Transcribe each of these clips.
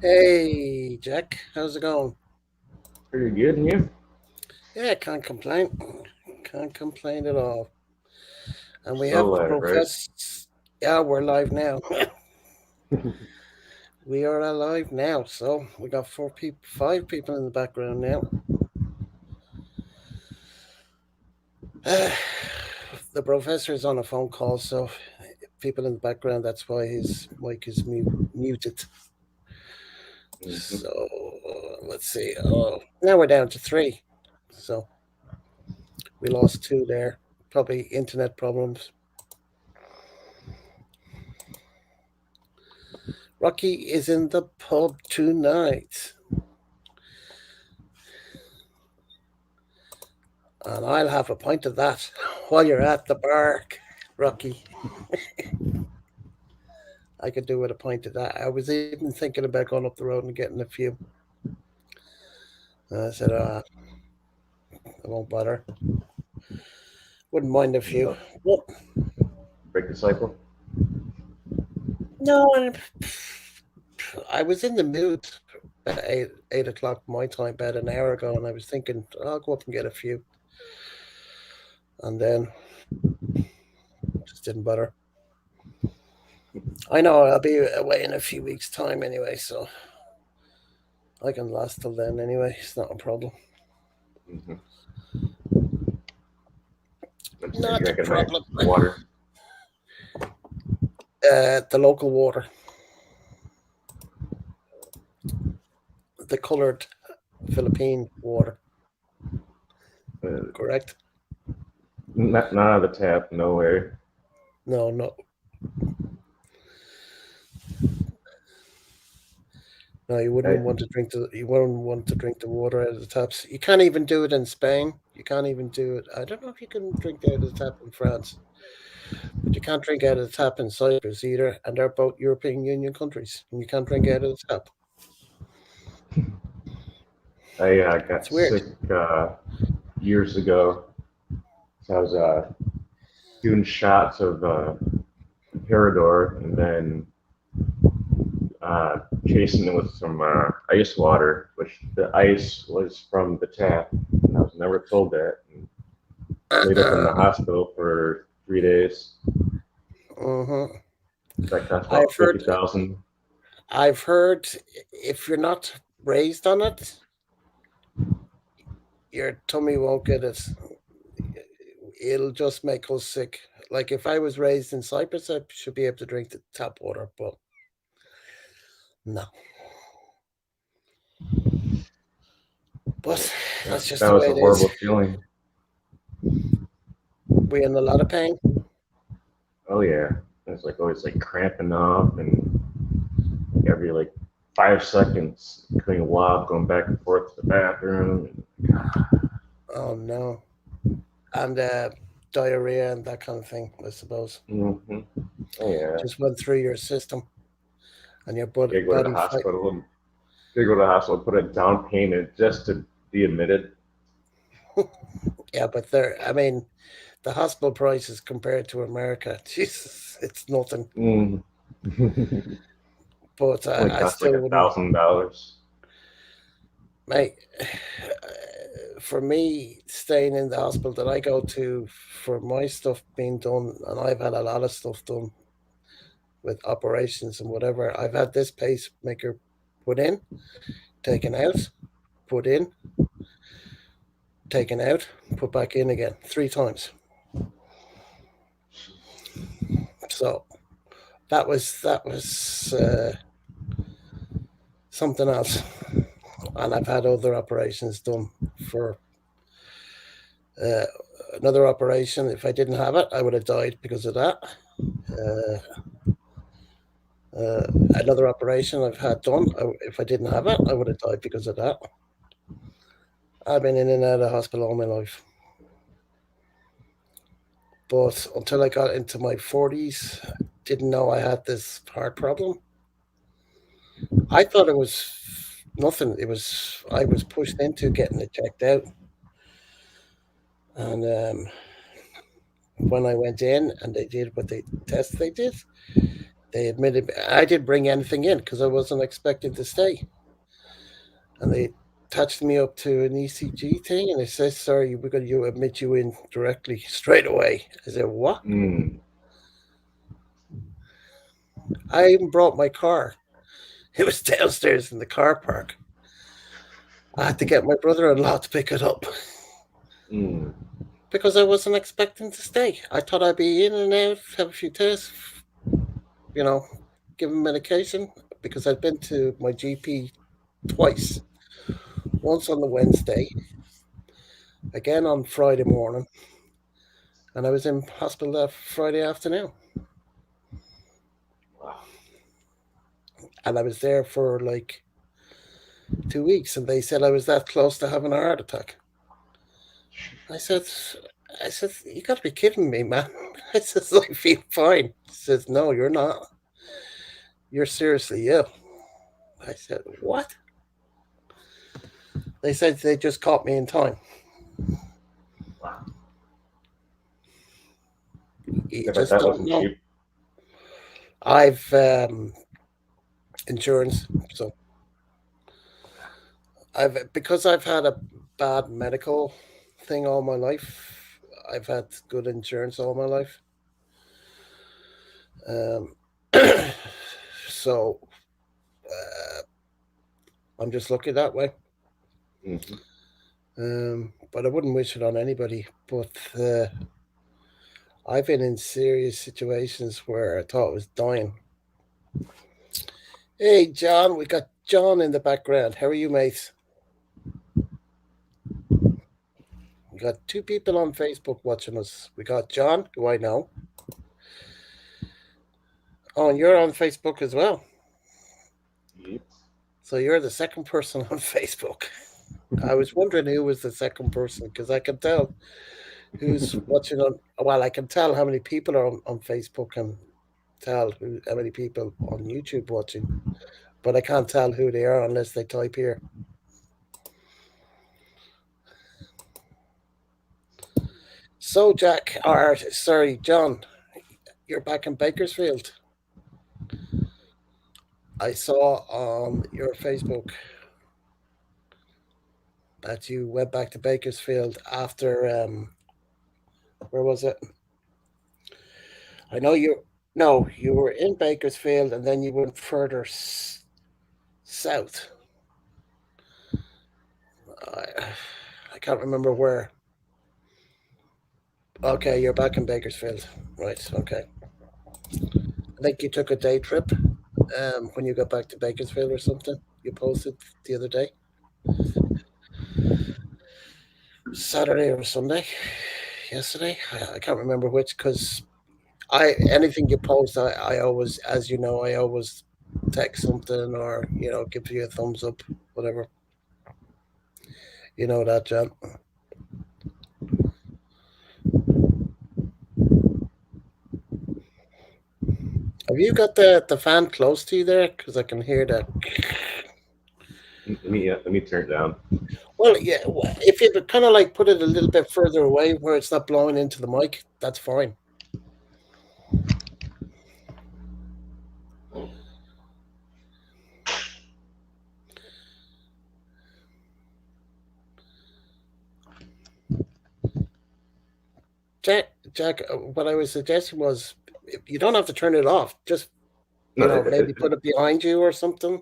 Hey, Jack, how's it going? Pretty good, and you? Yeah, can't complain. Can't complain at all. And we Still have the alive, right? professor. Yeah, we're live now. We are alive now. So we got five people in the background now. Uh, the professor is on a phone call, so people in the background. That's why his mic is muted. hmm So let's see. Oh, now we're down to three. So we lost two there. Probably internet problems. Rocky is in the pub tonight, and I'll have a pint of that while you're at the bar, Rocky. I could do with a pint of that. I was even thinking about going up the road and getting a few. I said, I won't bother. Wouldn't mind a few. No, Well, break the cycle. no, I was in the mood at 8 o'clock my time about an hour ago, and I was thinking I'll go up and get a few, and then just didn't bother. I know I'll be away in a few weeks' time anyway, so I can last till then anyway. It's not a problem. hmm Are you Not a drinking my problem. water? The local water, the coloured Philippine water, Uh, correct? not out of the tap, no way. No, no, no. I, You wouldn't want to drink the water out of the taps. You can't even do it in Spain. You can't even do it. I don't know if you can drink out of the tap in France, but you can't drink out of the tap in Cyprus either. And they're both European Union countries, and you can't drink out of the tap. I It's got weird. sick years ago. So I was doing shots of Parador and then uh, chasing it with some ice water, which the ice was from the tap. And I was never told that. And laid up in the hospital for 3 days. uh-huh. That cost I've about heard 50,000. I've heard if you're not raised on it, your tummy won't get it. It'll just make us sick. Like if I was raised in Cyprus, I should be able to drink the tap water, but no. But Yeah, that's just that the was way a it is. horrible feeling. We're in a lot of pain. Oh yeah, it's like always like cramping up, and every like 5 seconds couldn't walk, going back and forth to the bathroom. Oh no. And diarrhea and that kind of thing, I suppose. Mm-hmm. Oh yeah, Just went through your system and your you gotta go to the body fight. hospital. And you gotta go to the hospital, put a down payment just to be admitted. Yeah, but I mean, the hospital prices compared to America, Jesus, it's nothing. Mm. But Only I costs like still a wouldn't, thousand dollars. mate. For me, staying in the hospital that I go to for my stuff being done, and I've had a lot of stuff done with operations and whatever. I've had this pacemaker put in, taken out, put in, taken out, put back in again 3 times. So that was something else. And I've had other operations done for uh, another operation. If I didn't have it, I would have died because of that. Uh, uh, Another operation I've had done. If I didn't have it, I would have died because of that. I've been in and out of hospital all my life. But until I got into my 40s, didn't know I had this heart problem. I thought it was nothing. I was pushed into getting it checked out. And when I went in and they did what they test they did, They admitted I didn't bring anything in because I wasn't expecting to stay, and they touched me up to an ECG thing, and they said, "Sorry, we're going to admit you in directly straight away." I said, "What?" Mm. I even brought my car. It was downstairs in the car park. I had to get my brother-in-law to pick it up Mm. because I wasn't expecting to stay. I thought I'd be in and out, have a few tests, you know, give him medication because I'd been to my GP twice. Once on the Wednesday, again on Friday morning, and I was in hospital that Friday afternoon. Wow. And I was there for like 2 weeks, and they said I was that close to having a heart attack. I said, I said, you got to be kidding me, man. I says, I feel fine. He says, no, you're not. You're seriously ill. I said, what? They said they just caught me in time. Wow. You I bet just that don't wasn't know. cheap. I've insurance, so I've had a bad medical thing all my life. I've had good insurance all my life. Um, so I'm just lucky that way. Mm-hmm. But I wouldn't wish it on anybody. But I've been in serious situations where I thought I was dying. Hey, John, we got John in the background. How are you, mate? We got two people on Facebook watching us. We got John, who I know. Oh, and you're on Facebook as well. Yep. So you're the second person on Facebook. I was wondering who was the second person because I can tell who's watching on. Well, I can tell how many people are on Facebook and tell how many people on YouTube watching, but I can't tell who they are unless they type here. So, Jack, or sorry, John, you're back in Bakersfield. I saw on your Facebook that you went back to Bakersfield after where was it? I know you. No, you were in Bakersfield and then you went further south. I, I can't remember where. Okay, you're back in Bakersfield. Right, okay. I think you took a day trip when you got back to Bakersfield or something. You posted the other day. Saturday or Sunday. Yesterday. I can't remember which because I anything you post, I always, as you know, I always text something or, give you a thumbs up, whatever. You know that, John. Have you got the fan close to you there? Because I can hear that. Let me turn it down. Well, yeah, if you kind of like put it a little bit further away where it's not blowing into the mic, that's fine. Jack, what I was suggesting was you don't have to turn it off. Just, No, maybe put it behind you or something.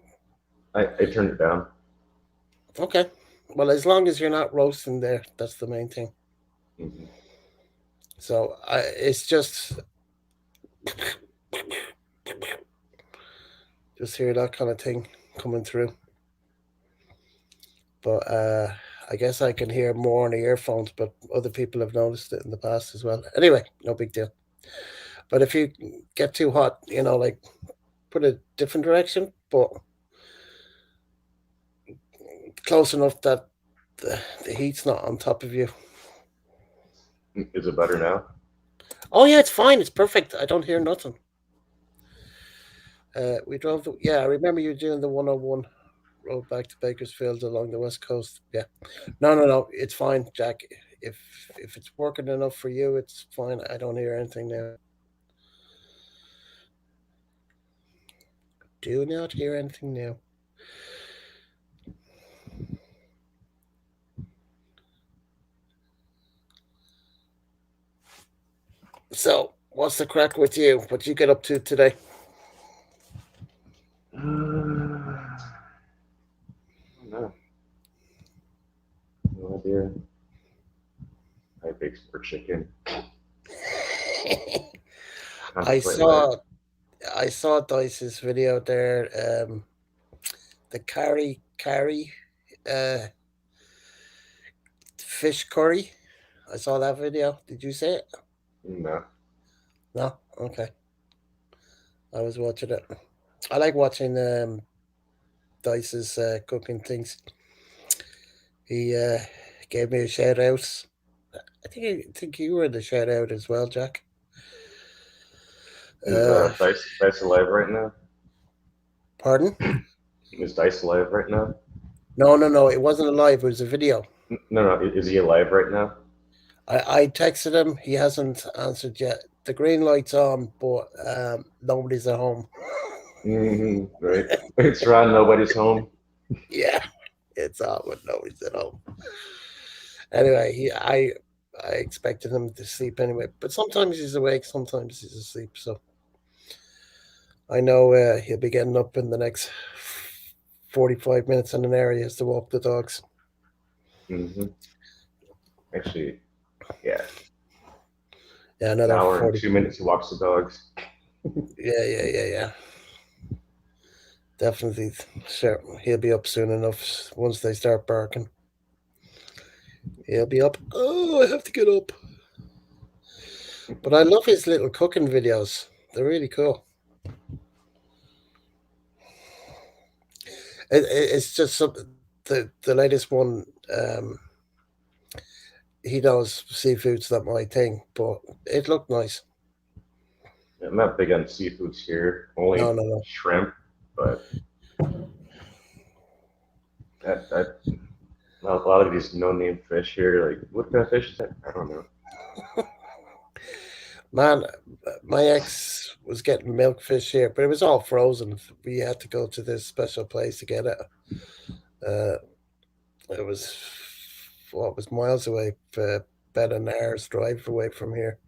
I turned it down. Okay. Well, as long as you're not roasting there, that's the main thing. Mm-hmm. So it's just hear that kind of thing coming through. But I guess I can hear more on the earphones, but other people have noticed it in the past as well. Anyway, no big deal. But if you get too hot, like put a different direction, but close enough that the heat's not on top of you. Is it better now? Oh yeah, it's fine. It's perfect. I don't hear nothing. We drove yeah, I remember you doing the 101 road back to Bakersfield along the west coast. Yeah. No. It's fine, Jack. If if it's working enough for you, it's fine. I don't hear anything now. Do not hear anything new. So, what's the crack with you? What you get up to today? I don't know. No idea. I baked for chicken. I Contemplate life. saw I saw Dice's video there. The curry, uh, fish curry. I saw that video. Did you see it? No. No. Okay. I was watching it. I like watching Dice's cooking things. He gave me a shout out. I think you were the shout out as well, Jack. Is Uh, Dice alive right now? Pardon? Is Dice alive right now? No, no, no. It wasn't live. It was a video. No, no. Is he alive right now? I texted him. He hasn't answered yet. The green light's on, but nobody's at home. Right. It's around. Nobody's home. Yeah, it's on, but nobody's at home. Anyway, I expected him to sleep anyway, but sometimes he's awake, sometimes he's asleep. So I know he'll be getting up in the next 45 minutes in an area has to walk the dogs. hmm Actually, yeah. Yeah, An another hour and 40. 2 minutes he walks the dogs. Yeah, yeah, yeah, yeah. Definitely. Sure, he'll be up soon enough once they start barking. He'll be up. Oh, I have to get up. But I love his little cooking videos. They're really cool. It's just the latest one. He knows seafood's not my thing, but it looked nice. I'm not big on seafoods here. No, Only no, no. shrimp, but that a lot of these no-name fish here. Like, what kind of fish is that? I don't know. Man, my ex was getting milkfish here, but it was all frozen. We had to go to this special place to get it. Uh, it was what was miles away, about an hour's drive away from here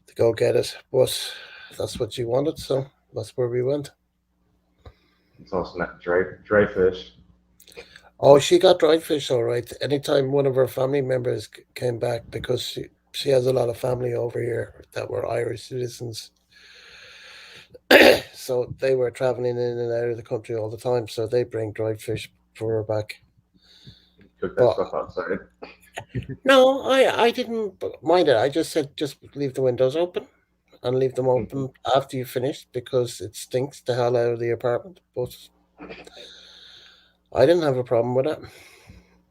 to go get it. But that's what she wanted, so that's where we went. It's also not dry fish. Oh, she got dried fish all right. Anytime one of her family members came back, because she has a lot of family over here that were Irish citizens, so they were traveling in and out of the country all the time. So they bring dried fish for her back. Cook that But stuff outside. no, I didn't mind it. I just said just leave the windows open and leave them hmm open after you finish because it stinks the hell out of the apartment. But I didn't have a problem with it.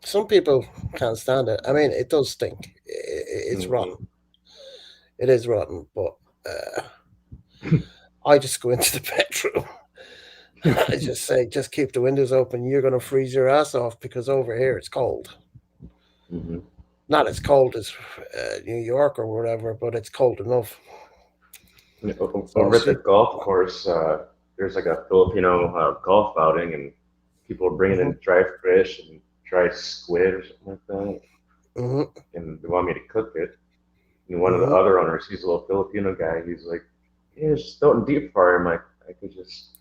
Some people can't stand it. I mean, it does stink. It's hmm rotten. It is rotten, but uh, I just go into the bedroom. I just say, just keep the windows open. You're going to freeze your ass off because over here it's cold. hmm Not as cold as New York or whatever, but it's cold enough. So Over at the she, golf course, there's like a Filipino golf outing, and people are bringing hmm in dry fish and dry squid or something like that, hmm and they want me to cook it. And one of the hmm other owners, he's a little Filipino guy. He's like, "Yeah, just throw it in deep fryer." I'm like, "I could just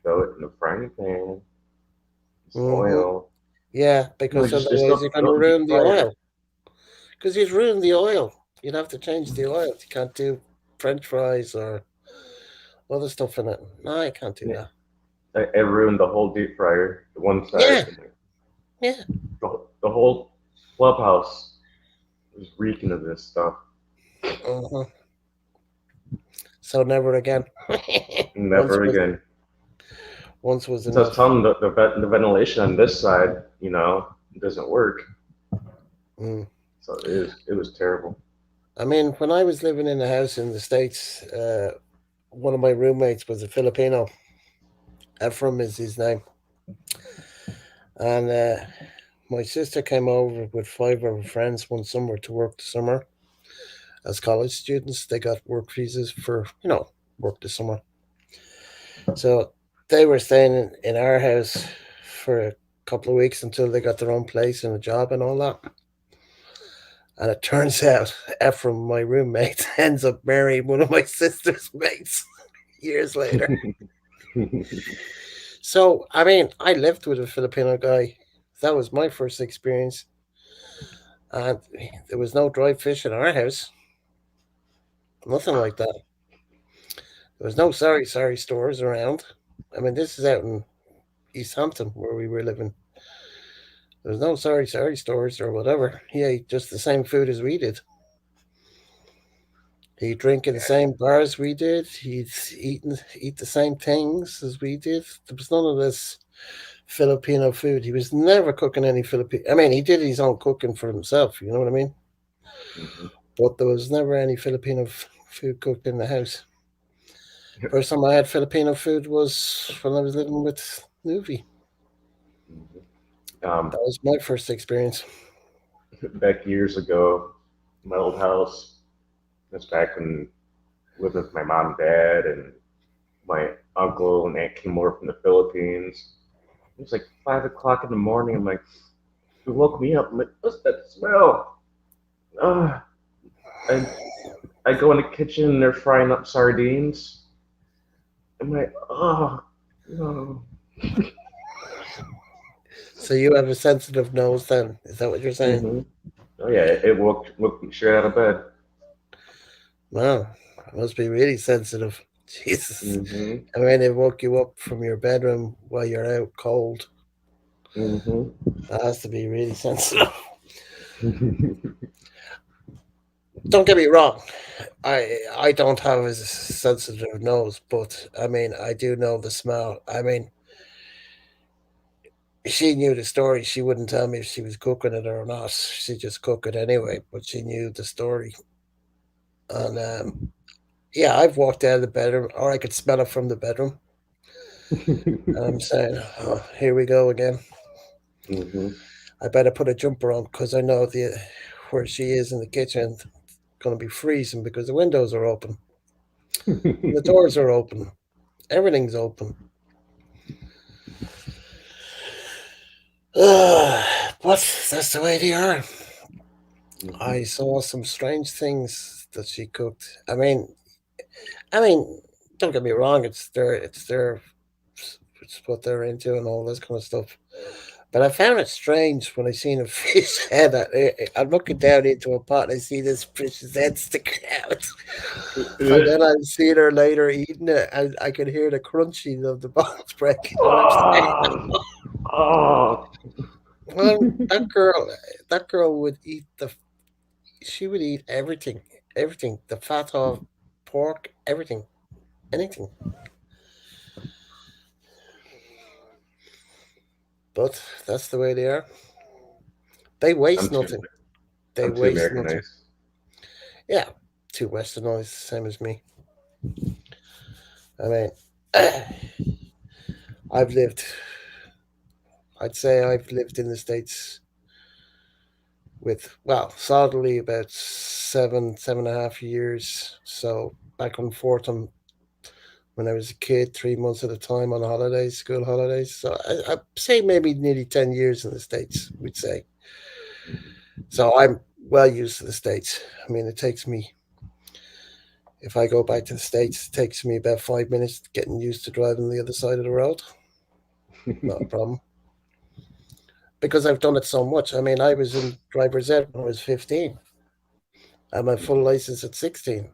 throw it in the frying pan, just hmm oil." yeah, No, because just otherwise you're going throw to it in deep ruin the fryer. oil. Because you'd ruin the oil. You'd have to change the oil. You can't do French fries or other stuff in it. No, I can't do Yeah, that. I ruined the whole deep fryer, the one side, Yeah, and like yeah. the whole clubhouse was reeking of this stuff. hmm So never again. once Never was again. once was So I was enough. telling them the ventilation on this side, it doesn't work. Mm. So it was terrible. I mean, when I was living in a house in the States, one of my roommates was a Filipino. Ephraim is his name. And my sister came over with five of her friends one summer to work the summer as college students. They got work visas for, work the summer. So they were staying in our house for a couple of weeks until they got their own place and a job and all that. And it turns out Ephraim, my roommate, ends up marrying one of my sister's mates years later. So, I mean, I lived with a Filipino guy. That was my first experience. And there was no dried fish in our house. Nothing like that. There was no sorry stores around. I mean, this is out in East Hampton where we were living. There was no sorry stores or whatever. He ate just the same food as we did. He'd drink in the same bars we did. Eat the same things as we did. There was none of this Filipino food. He was never cooking any Filipino. I mean, he did his own cooking for himself. You know what I mean? Mhm. But there was never any Filipino food cooked in the house. First time I had Filipino food was when I was living with Nuvi. Mhm. Um, That was my first experience. Back years ago, my old house. That's back when I lived with my mom and dad, and my uncle and aunt came over from the Philippines. It was like 5 o'clock in the morning. I'm like, it woke me up. I'm like, what's that smell? Uh, and I go in the kitchen and they're frying up sardines. I'm like, oh, no. So you have a sensitive nose then? Is that what you're saying? Mm-hmm. Oh yeah, it woke me straight out of bed. Wow, it must be really sensitive. Jesus. Mm-hmm. I mean, it woke you up from your bedroom while you're out cold. Mm-hmm. That has to be really sensitive. Don't get me wrong. I don't have a sensitive nose, but I mean, I do know the smell. I mean, she knew the story. She wouldn't tell me if she was cooking it or not. She just cook it anyway, but she knew the story. And yeah, I've walked out of the bedroom, or I could smell it from the bedroom. And I'm saying, oh, here we go again. Mm-hmm. I better put a jumper on because I know the where she is in the kitchen going to be freezing because the windows are open, the doors are open, everything's open. But that's the way they are. Mm-hmm. I saw some strange things that she cooked. I mean, don't get me wrong. It's what they're into and all this kind of stuff. But I found it strange when I seen a fish head. I'm looking down into a pot and I see this fish's head sticking out. And then I see her later eating it, and I could hear the crunching of the bones breaking. And I'm saying, Oh, oh. well, that girl would eat she would eat everything, everything, the fat of pork, everything, anything. But that's the way they are. They I'm waste too nothing. They I'm too waste nothing. Americanized. Yeah, too westernized, same as me. I mean, I've lived. I'd say I've lived in the states with solidly about 7.5 years. So back and forth on when I was a kid, 3 months at a time on holidays, school holidays. So I'd say maybe nearly 10 years in the states. We'd say. So I'm well used to the states. I mean, it takes me if I go back to the states, it takes me about 5 minutes getting used to driving the other side of the road. Not a problem because I've done it so much. I mean, I was in driver's ed when I was 15. I had my full license at 16.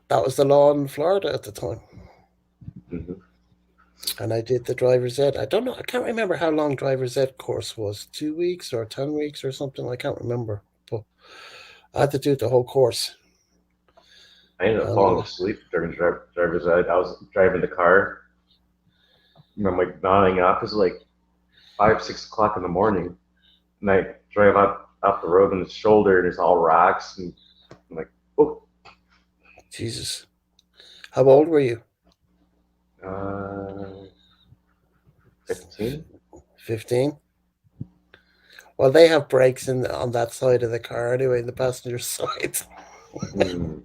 That was the law in Florida at the time. Mhm. And I did the driver's ed. I don't know. I can't remember how long driver's ed course was. 2 weeks or 10 weeks or something. I can't remember. But I had to do the whole course. I ended up And falling asleep during driver's ed. I was driving the car, and I'm like nodding off. It's like 5, 6 o'clock in the morning, and I drive out the road, and the shoulder, and it's all rocks, and I'm like, oh, Jesus, how old were you? uh, 15. 15. Well, they have brakes on that side of the car anyway, the passenger side. Hmm.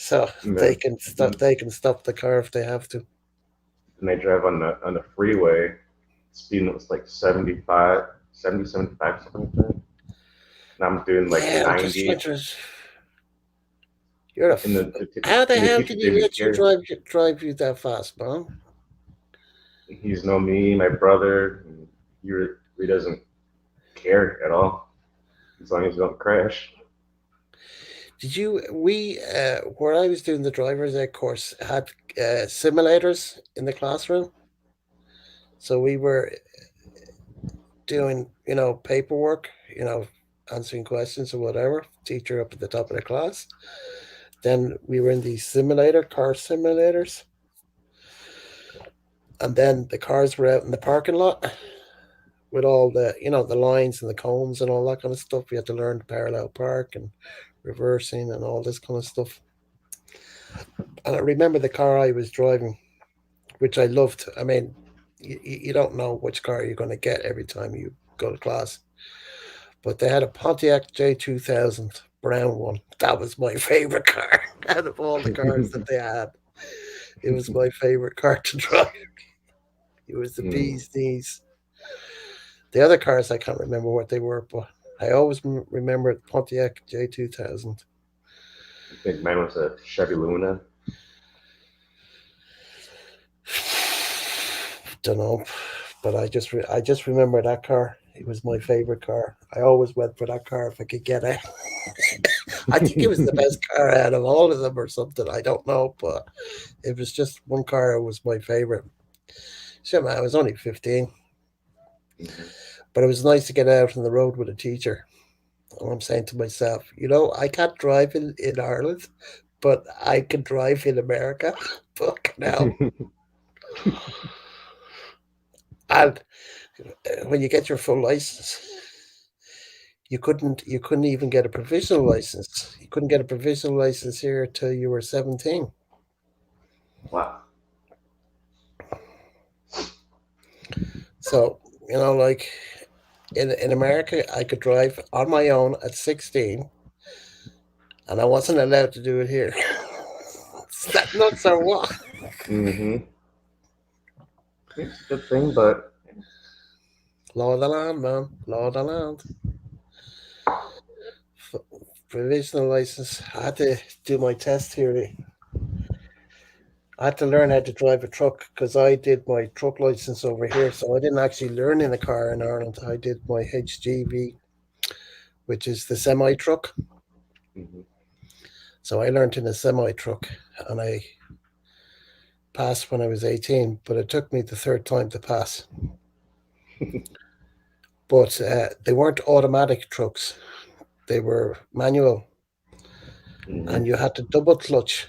so and they then can stop. They can stop the car if they have to. and they drive on the freeway, speed was like 75, 70, 75, something like that. And I'm doing like Yeah, I'm just trying 90, to. You're a. and How the and the hell teacher did gave he me let you care. drive you that fast, man? He's no me, my brother. And he doesn't care at all as long as you don't crash. Did you? We where I was doing the driver's ed course had simulators in the classroom, so we were doing paperwork, answering questions or whatever. Teacher up at the top of the class. Then we were in these car simulators, and then the cars were out in the parking lot with all the lines and the cones and all that kind of stuff. We had to learn to parallel park and reversing and all this kind of stuff. And I remember the car I was driving, which I loved. I mean, you don't know which car you're going to get every time you go to class, but they had a Pontiac J2000 brown one. That was my favorite car out of all the cars that they had. It was my favorite car to drive. It was the Mm, bee's knees. The other cars I can't remember what they were, but I always remember Pontiac J2000. I think mine was a Chevy Luna. Don't know, but I just remember that car. It was my favorite car. I always went for that car if I could get it. I think it was the best car out of all of them or something. I don't know, but it was just one car was my favorite. So man, I was only 15, Mhm. but it was nice to get out on the road with a teacher. And I'm saying to myself, I can't drive in Ireland, but I can drive in America. Fuck now. And when you get your full license, you couldn't even get a provisional license. You couldn't get a provisional license here till you were 17. Wow. So, like in America, I could drive on my own at 16, and I wasn't allowed to do it here. Is that nuts or what? Hmm. It's a good thing, but Law of the land, man. Law of the land. Provisional license. I had to do my test theory. I had to learn how to drive a truck because I did my truck license over here. So I didn't actually learn in a car in Ireland. I did my HGV, which is the semi truck. mhm. So I learned in a semi truck and I passed when I was 18, but it took me the third time to pass. But they weren't automatic trucks, they were manual, Mhm. and you had to double clutch,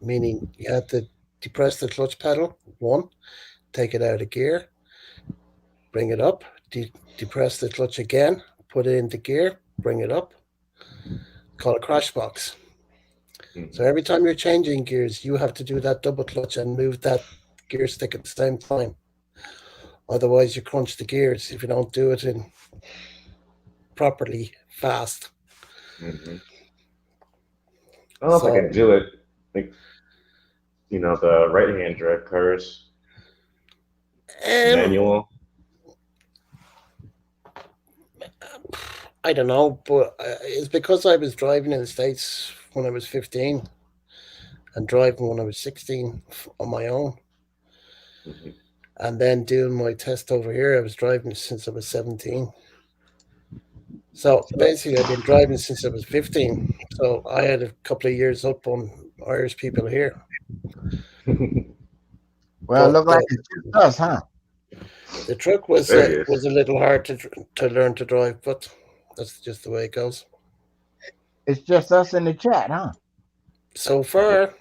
meaning you had to depress the clutch pedal, one, take it out of gear, bring it up, depress the clutch again, put it into gear, bring it up, call it crash box. So Mhm. every time you're changing gears, you have to do that double clutch and move that gear stick at the same time. Otherwise, you crunch the gears if you don't do it in properly fast. Mhm. I don't know if I So, can do it. Like the right hand drive cars, um, manual. I don't know, but it's because I was driving in the States when I was 15 and driving when I was 16 on my own. Mhm. And then doing my test over here, I was driving since I was 17. So So, basically, I've been driving since I was 15. So I had a couple of years up on Irish people here. Well, it But look like it's just us, huh? the truck was there he is. was a little hard to learn to drive, but that's just the way it goes. It's just us in the chat, huh? So Yep. far,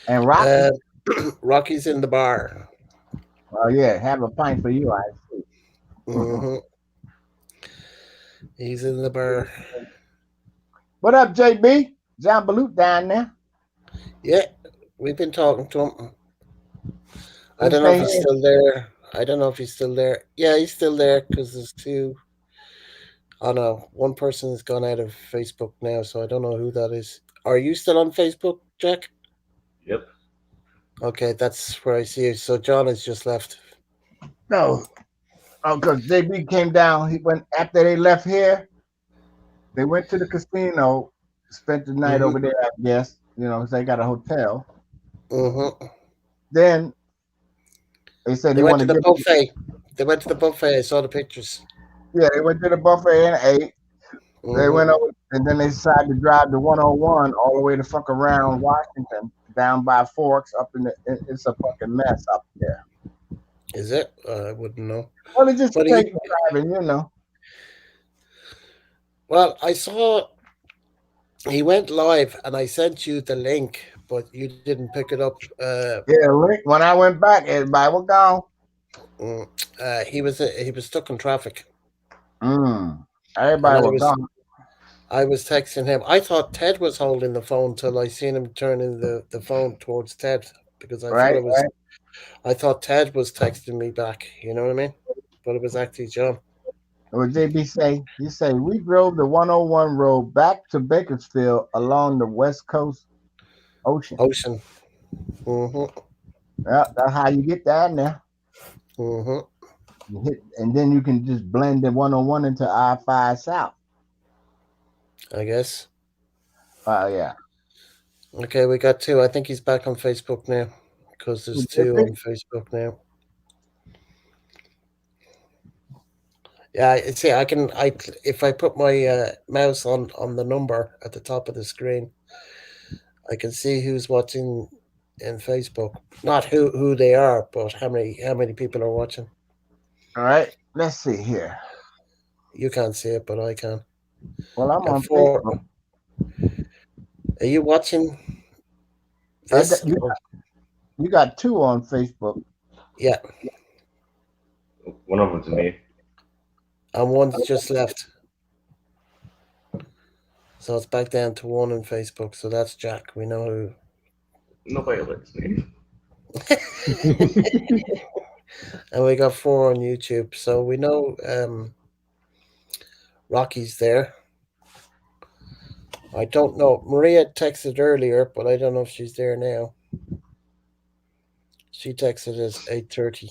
And Rocky. uh, Rocky's in the bar. Oh yeah, have a pint for you, I see. Hmm. He's in the bar. What up, JB? Zambalut down there. Yeah, we've been talking to him. I He don't know if say he's hey. still there. I don't know if he's still there. Yeah, he's still there because there's two. Oh no, one person has gone out of Facebook now, so I don't know who that is. Are you still on Facebook? Jack? Yep. Okay, that's where I see you. So John has just left. No, because JB came down. He went after they left here. They went to the casino, spent the night Mm-hmm. over there. I guess 'cause they got a hotel. Mm-hmm. Then they said They he went to wanted to the get. buffet. They went to the buffet. I saw the pictures. Yeah, they went to the buffet and ate. They went Mm-hmm. over, and then they decided to drive the 101 all the way to fuck around Washington, down by Forks, up in the. It's a fucking mess up there. Is it? I wouldn't know. Well, it's just But straight driving. well, I saw he went live, and I sent you the link, but you didn't pick it up. Yeah, when I went back, everybody was gone. Mm, he was stuck in traffic, Mm. and Everybody was gone. I was texting him. I thought Ted was holding the phone till I seen him turning the phone towards Ted because Right, right. I thought Ted was texting me back. You know what I mean? But it was actually John. What JB say? He say we drove the 101 road back to Bakersfield along the West Coast Ocean. Ocean. Mm-hmm. Yeah, that's how you get down there. Mm-hmm. You hit, and then you can just blend the 101 into I-5 South. I guess. Yeah. Okay, we got two. I think he's back on Facebook now because there's two on Facebook now. Yeah, see, I if I put my mouse on the number at the top of the screen, I can see who's watching in Facebook. Not who they are, but how many people are watching. All right. Let's see here. You can't see it, but I can. Well, I'm Got on four. Facebook. Are you watching I this? got, you got two on Facebook. Yeah, One of them's me. and one's just left. So it's back down to one on Facebook. So that's Jack. We know Nobody likes me. who. And we got four on YouTube. So we know Rocky's there. I don't know. Maria texted earlier, but I don't know if she's there now. She texted us 8:30.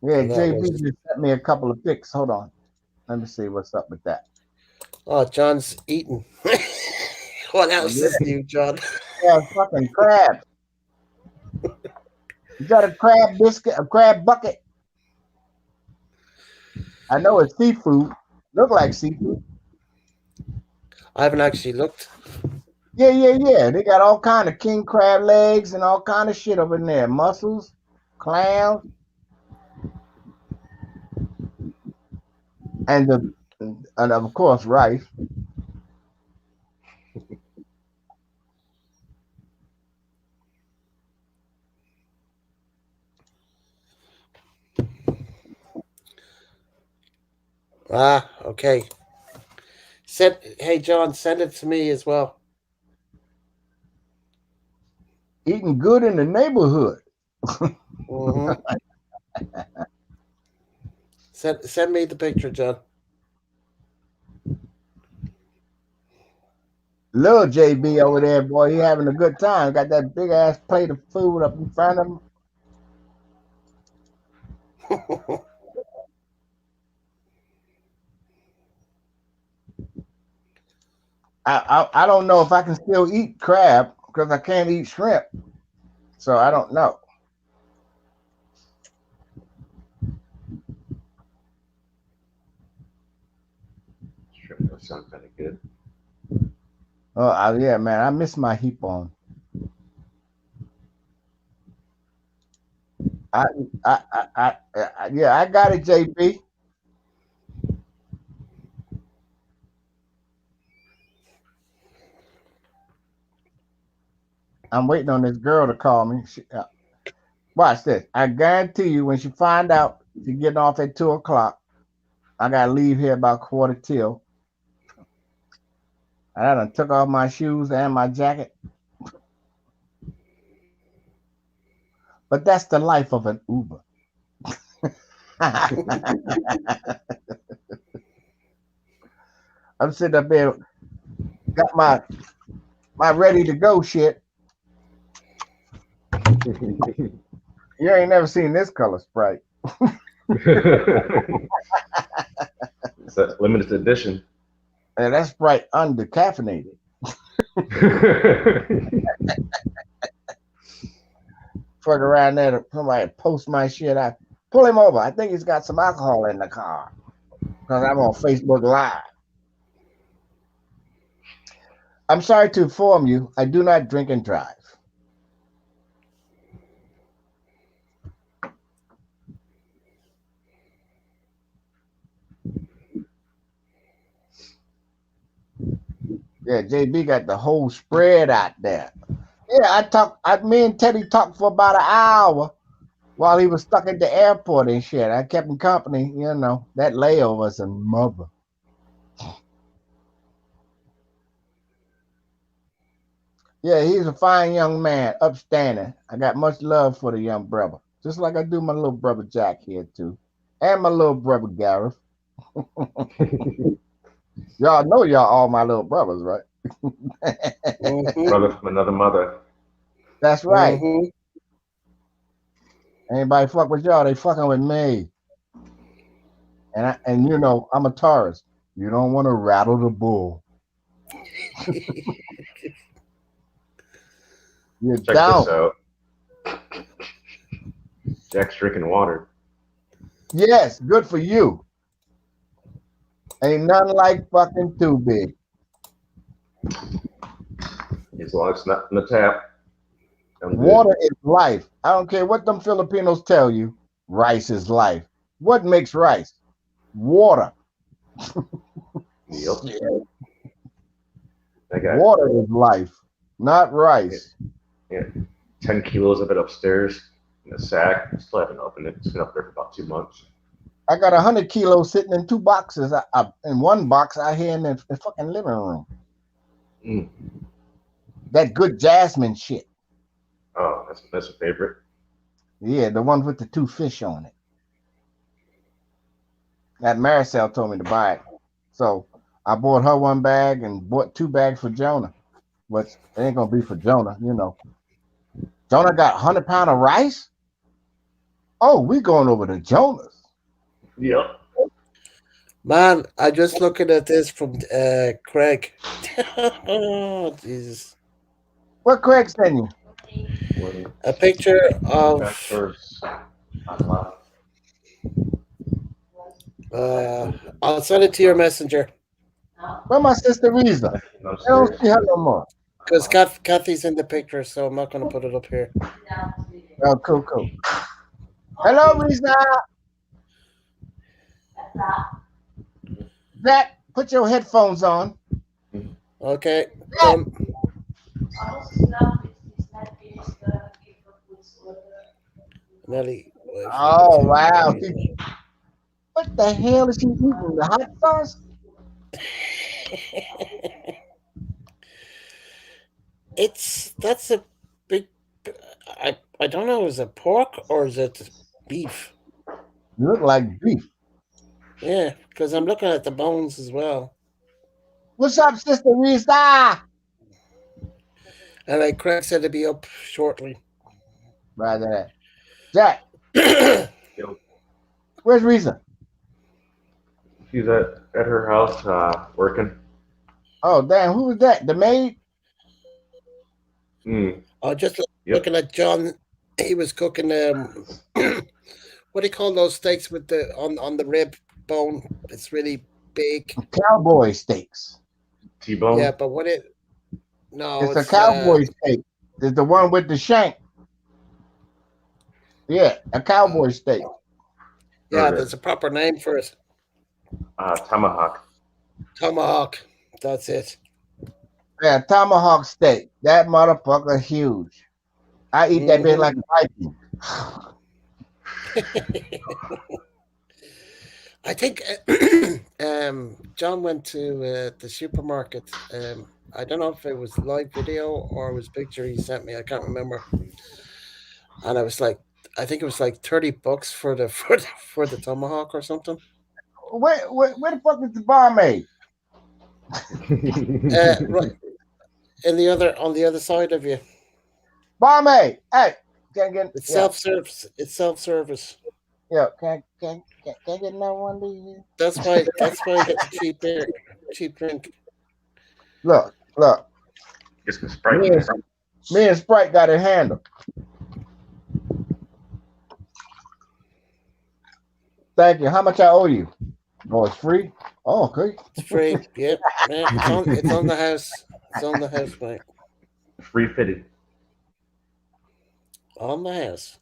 Yeah, And that JB was just sent me a couple of pics. Hold on. Let me see what's up with that. John's eating. What else is Yeah, new, John? fucking crabs. You got a crab biscuit, a crab bucket. I know it's seafood. Look like seafood. I haven't actually looked. Yeah. They got all kind of king crab legs and all kind of shit over in there. Mussels, clams, and and of course rice. Okay. Hey John, send it to me as well. Eating good in the neighborhood. hmm Send me the picture, John. Little JB over there, boy, he having a good time. Got that big ass plate of food up in front of him. I don't know if I can still eat crab because I can't eat shrimp. So I don't know. Shrimp does sound kind of good. Oh yeah, man, I miss my heap on. I, yeah, I got it, JB. I'm waiting on this girl to call me. Watch this. I guarantee you, when she find out she's getting off at 2:00, I gotta leave here about 1:45. I done took off my shoes and my jacket. But that's the life of an Uber. I'm sitting up there, got my ready to go shit. You ain't never seen this color Sprite. It's a limited edition. And that's Sprite undercaffeinated. Fuck around there, somebody post my shit. I pull him over. I think he's got some alcohol in the car because I'm on Facebook Live. I'm sorry to inform you, I do not drink and drive. Yeah, JB got the whole spread out there. Yeah, me and Teddy talked for about an hour while he was stuck at the airport and shit. I kept him company, that layover's a mother. Yeah, he's a fine young man, upstanding. I got much love for the young brother, just like I do my little brother Jack here too, and my little brother Gareth. Y'all know y'all all my little brothers, right? Brother from another mother. That's right. Anybody fuck with y'all, they fucking with me. And I'm a Taurus. You don't want to rattle the bull. You Check don't. this out. Jack's drinking water. Yes, good for you. Ain't nothing like fucking too big. As long as it's not in the tap. Water is life. I don't care what them Filipinos tell you. Rice is life. What makes rice? Water. Yep. Water is life, not rice. Yeah. 10 kilos of it upstairs in a sack. I still haven't opened it. It's been up there for about 2 months. I got 100 kilos sitting in 2 boxes. In one box out here in the fucking living room. That good jasmine shit. Oh, that's a favorite. Yeah, the one with the 2 fish on it. That Maricel told me to buy it. So I bought her 1 bag and bought 2 bags for Jonah. But it ain't gonna be for Jonah, Jonah got 100 pounds of rice? Oh, we going over to Jonah's. Yep. Man, I'm just looking at this from Craig. Oh, Jesus. What Craig sent you? A picture of. I'll send it to your messenger. Where my sister Risa? I don't see her no more. Because Kathy's in the picture, so I'm not going to put it up here. Oh, cool. Hello, Risa. Zach, put your headphones on. Okay. Nelly. Oh, wow. What the hell is she eating? The hot sauce? That's a big. I don't know. Is it pork or is it beef? You look like beef. Yeah, because I'm looking at the bones as well. What's up, Sister Risa? And like Craig said, it'll be up shortly. Right there. Jack. Where's Risa? She's at her house working. Oh, damn. Who was that? The maid? Oh, just looking at John. He was cooking what do you call those steaks with the on the rib bone? It's really big. Cowboy steaks. T-bone. Yeah, but what it? No, it's a cowboy steak. It's the one with the shank. Yeah, a cowboy steak. Yeah, there's a proper name for it. Tomahawk. Tomahawk. That's it. Yeah, tomahawk steak. That motherfucker huge. I eat that bit like a Viking. I think John went to the supermarket. I don't know if it was live video or it was picture he sent me. I can't remember. And I was like, I think it was like $30 for the tomahawk or something. Where the fuck is the barmaid? Right. in the other on the other side of you. Barmaid, hey, can't get It's yeah, self-service. It's self-service. yeah, can't get no one to That's why. That's why you get the cheap beer, cheap drink. look. Get some Sprite Me in and there. me and Sprite got it handled. Thank you. How much I owe you? Oh, it's free. Oh, okay. It's free. Yep. Yeah, it's on. It's on the house. It's on the house, mate. Free fitted. On the house.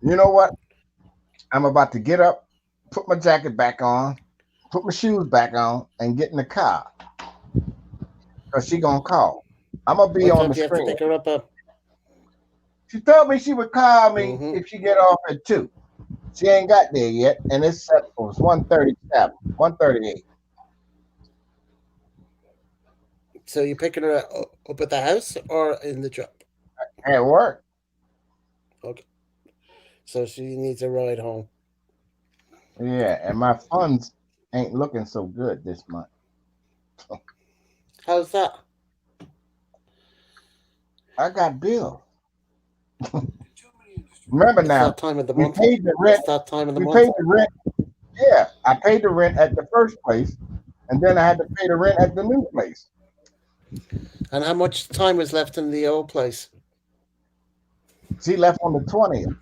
You know what? I'm about to get up, put my jacket back on, put my shoes back on, and get in the car because she gonna call. I'm gonna be What on time the do you have to screen. pick her up at? She told me she would call me Mm-hmm. if she get off at 2. She ain't got there yet, and it's set for 1:37, 1:38 So you picking her up at the house or in the job? at work. Okay. So she needs a ride home. Yeah, and my funds ain't looking so good this month. How's that? I got bills. Remember It's now, that time of the we month. paid the rent. It's that time of the We month. paid the rent. Yeah, I paid the rent at the first place, and then I had to pay the rent at the new place. And how much time was left in the old place? She left on the 20th.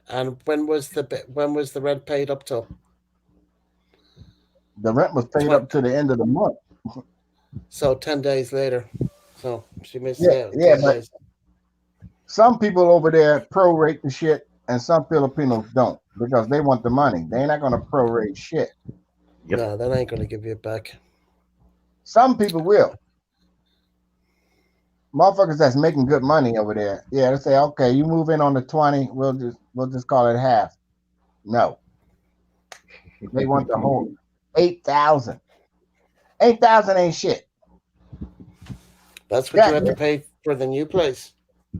And when was the rent paid up till? The rent was paid Tw- up to the end of the month. so 10 days later. So she missed Yeah, out yeah, 10 but days. some people over there prorate the shit, and some Filipinos don't because they want the money. They're not gonna prorate shit. Yep. No, that ain't gonna give you it back. Some people will. Motherfuckers that's making good money over there. Yeah, they say, okay, you move in on the 20, we'll just call it half. No, they want the whole 8,000. 8,000 ain't shit. That's what you Jack, have to pay for the new place.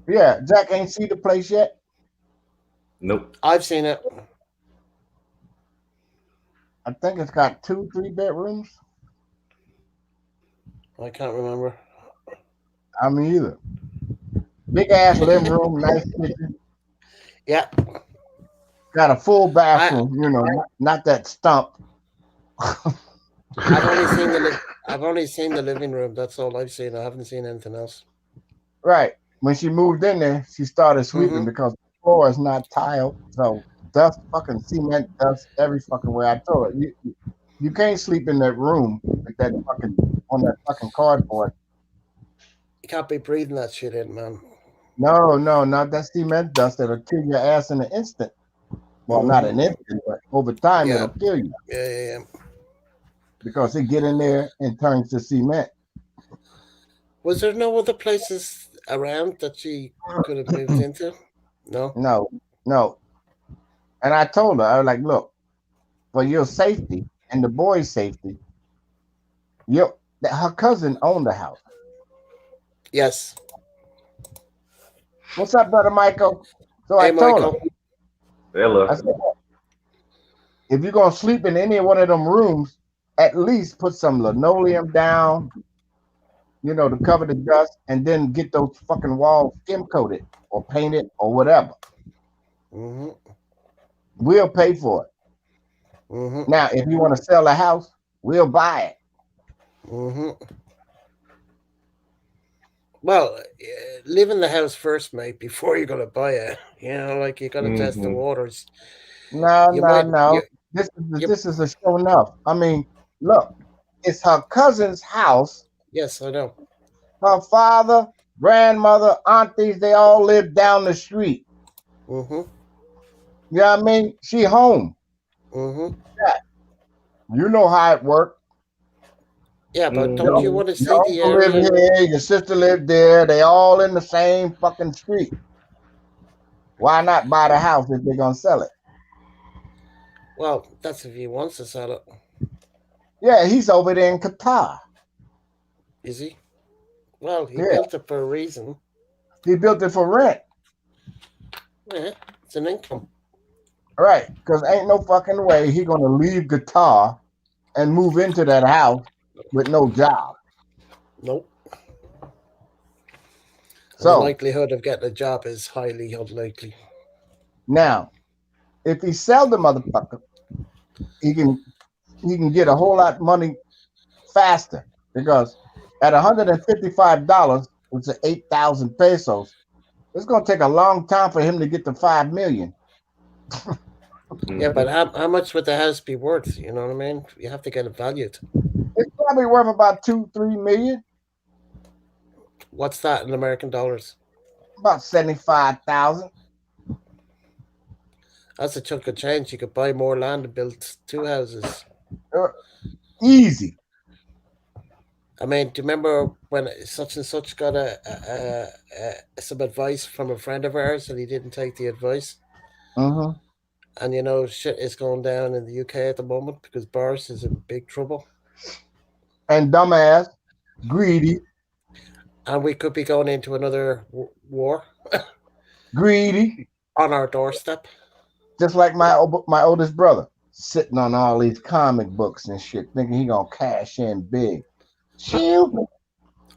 yeah, Jack ain't see the place yet. Nope. I've seen it. I think it's got 2, 3 bedrooms. I can't remember. I mean, either big ass living room, nice kitchen, Yeah, got a full I bathroom. Not that stump. I've only seen I've only seen the living room. That's all I've seen. I haven't seen anything else. Right. When she moved in there, she started sweeping Mm-hmm. because the floor is not tiled. So dust, fucking cement dust every fucking way. I told her, you can't sleep in that room with that fucking on that fucking cardboard. You can't be breathing that shit in, man. No, no, not that cement dust that'll kill your ass in an instant. Well, not an Mm-hmm. instant, but over time Yeah, it'll kill you yeah. because it get in there and turns to cement. Was there no other places around that she could have moved into? No. No, no. And I told her, I was like, look, for your safety and the boy's safety, her cousin owned the house. Yes. What's up, brother Michael? So I Hey, told her, Michael. Hello. I said, if you're gonna sleep in any one of them rooms, at least put some linoleum down, to cover the dust, and then get those fucking walls skim coated or painted or whatever. Mm-hmm. We'll pay for it. Mm-hmm. Now, if you want to sell the house, we'll buy it. Mm-hmm. Well, live in the house first, mate, before you're gonna buy it. Like you gotta test the Mm-hmm. waters. No, You no, might. no. You. You. This is a show enough. I mean, look, it's her cousin's house. Yes, I know. Her father, grandmother, aunties, they all live down the street. Mm-hmm. You know what I mean? She home. Mm-hmm. Yeah. You know how it works. Yeah, but don't you Mm-hmm. want to see Your the uncle live area? here, your sister live there. They all in the same fucking street. Why not buy the house if they're gonna sell it? Well, that's if he wants to sell it. Yeah, he's over there in Qatar. Is he? Well, he Yeah, built it for a reason. he built it for rent. Yeah, it's an income. Right, because ain't no fucking way he gonna leave Qatar and move into that house with no job. Nope. And the So likelihood of getting a job is highly unlikely. now, if he sell the motherfucker, he can he can get a whole lot of money faster because at $155, which is 8,000 pesos, it's gonna take a long time for him to get to 5 million. Yeah, but Mhm. how much would the house be worth? You know what I mean? You have to get it valued. It's probably worth about 2, 3 million, What's that in American dollars? about 75,000. That's a chunk of change. You could buy more land and build two houses. Uh, Easy. I mean, do you remember when such and such got some advice from a friend of ours and he didn't take the advice? Hmm. And you know, shit is going down in the UK at the moment because Boris is in big trouble. And dumbass, greedy, And we could be going into another war greedy, on our doorstep. just like my oldest brother, sitting on all these comic books and shit, thinking he gonna cash in big. Shoot.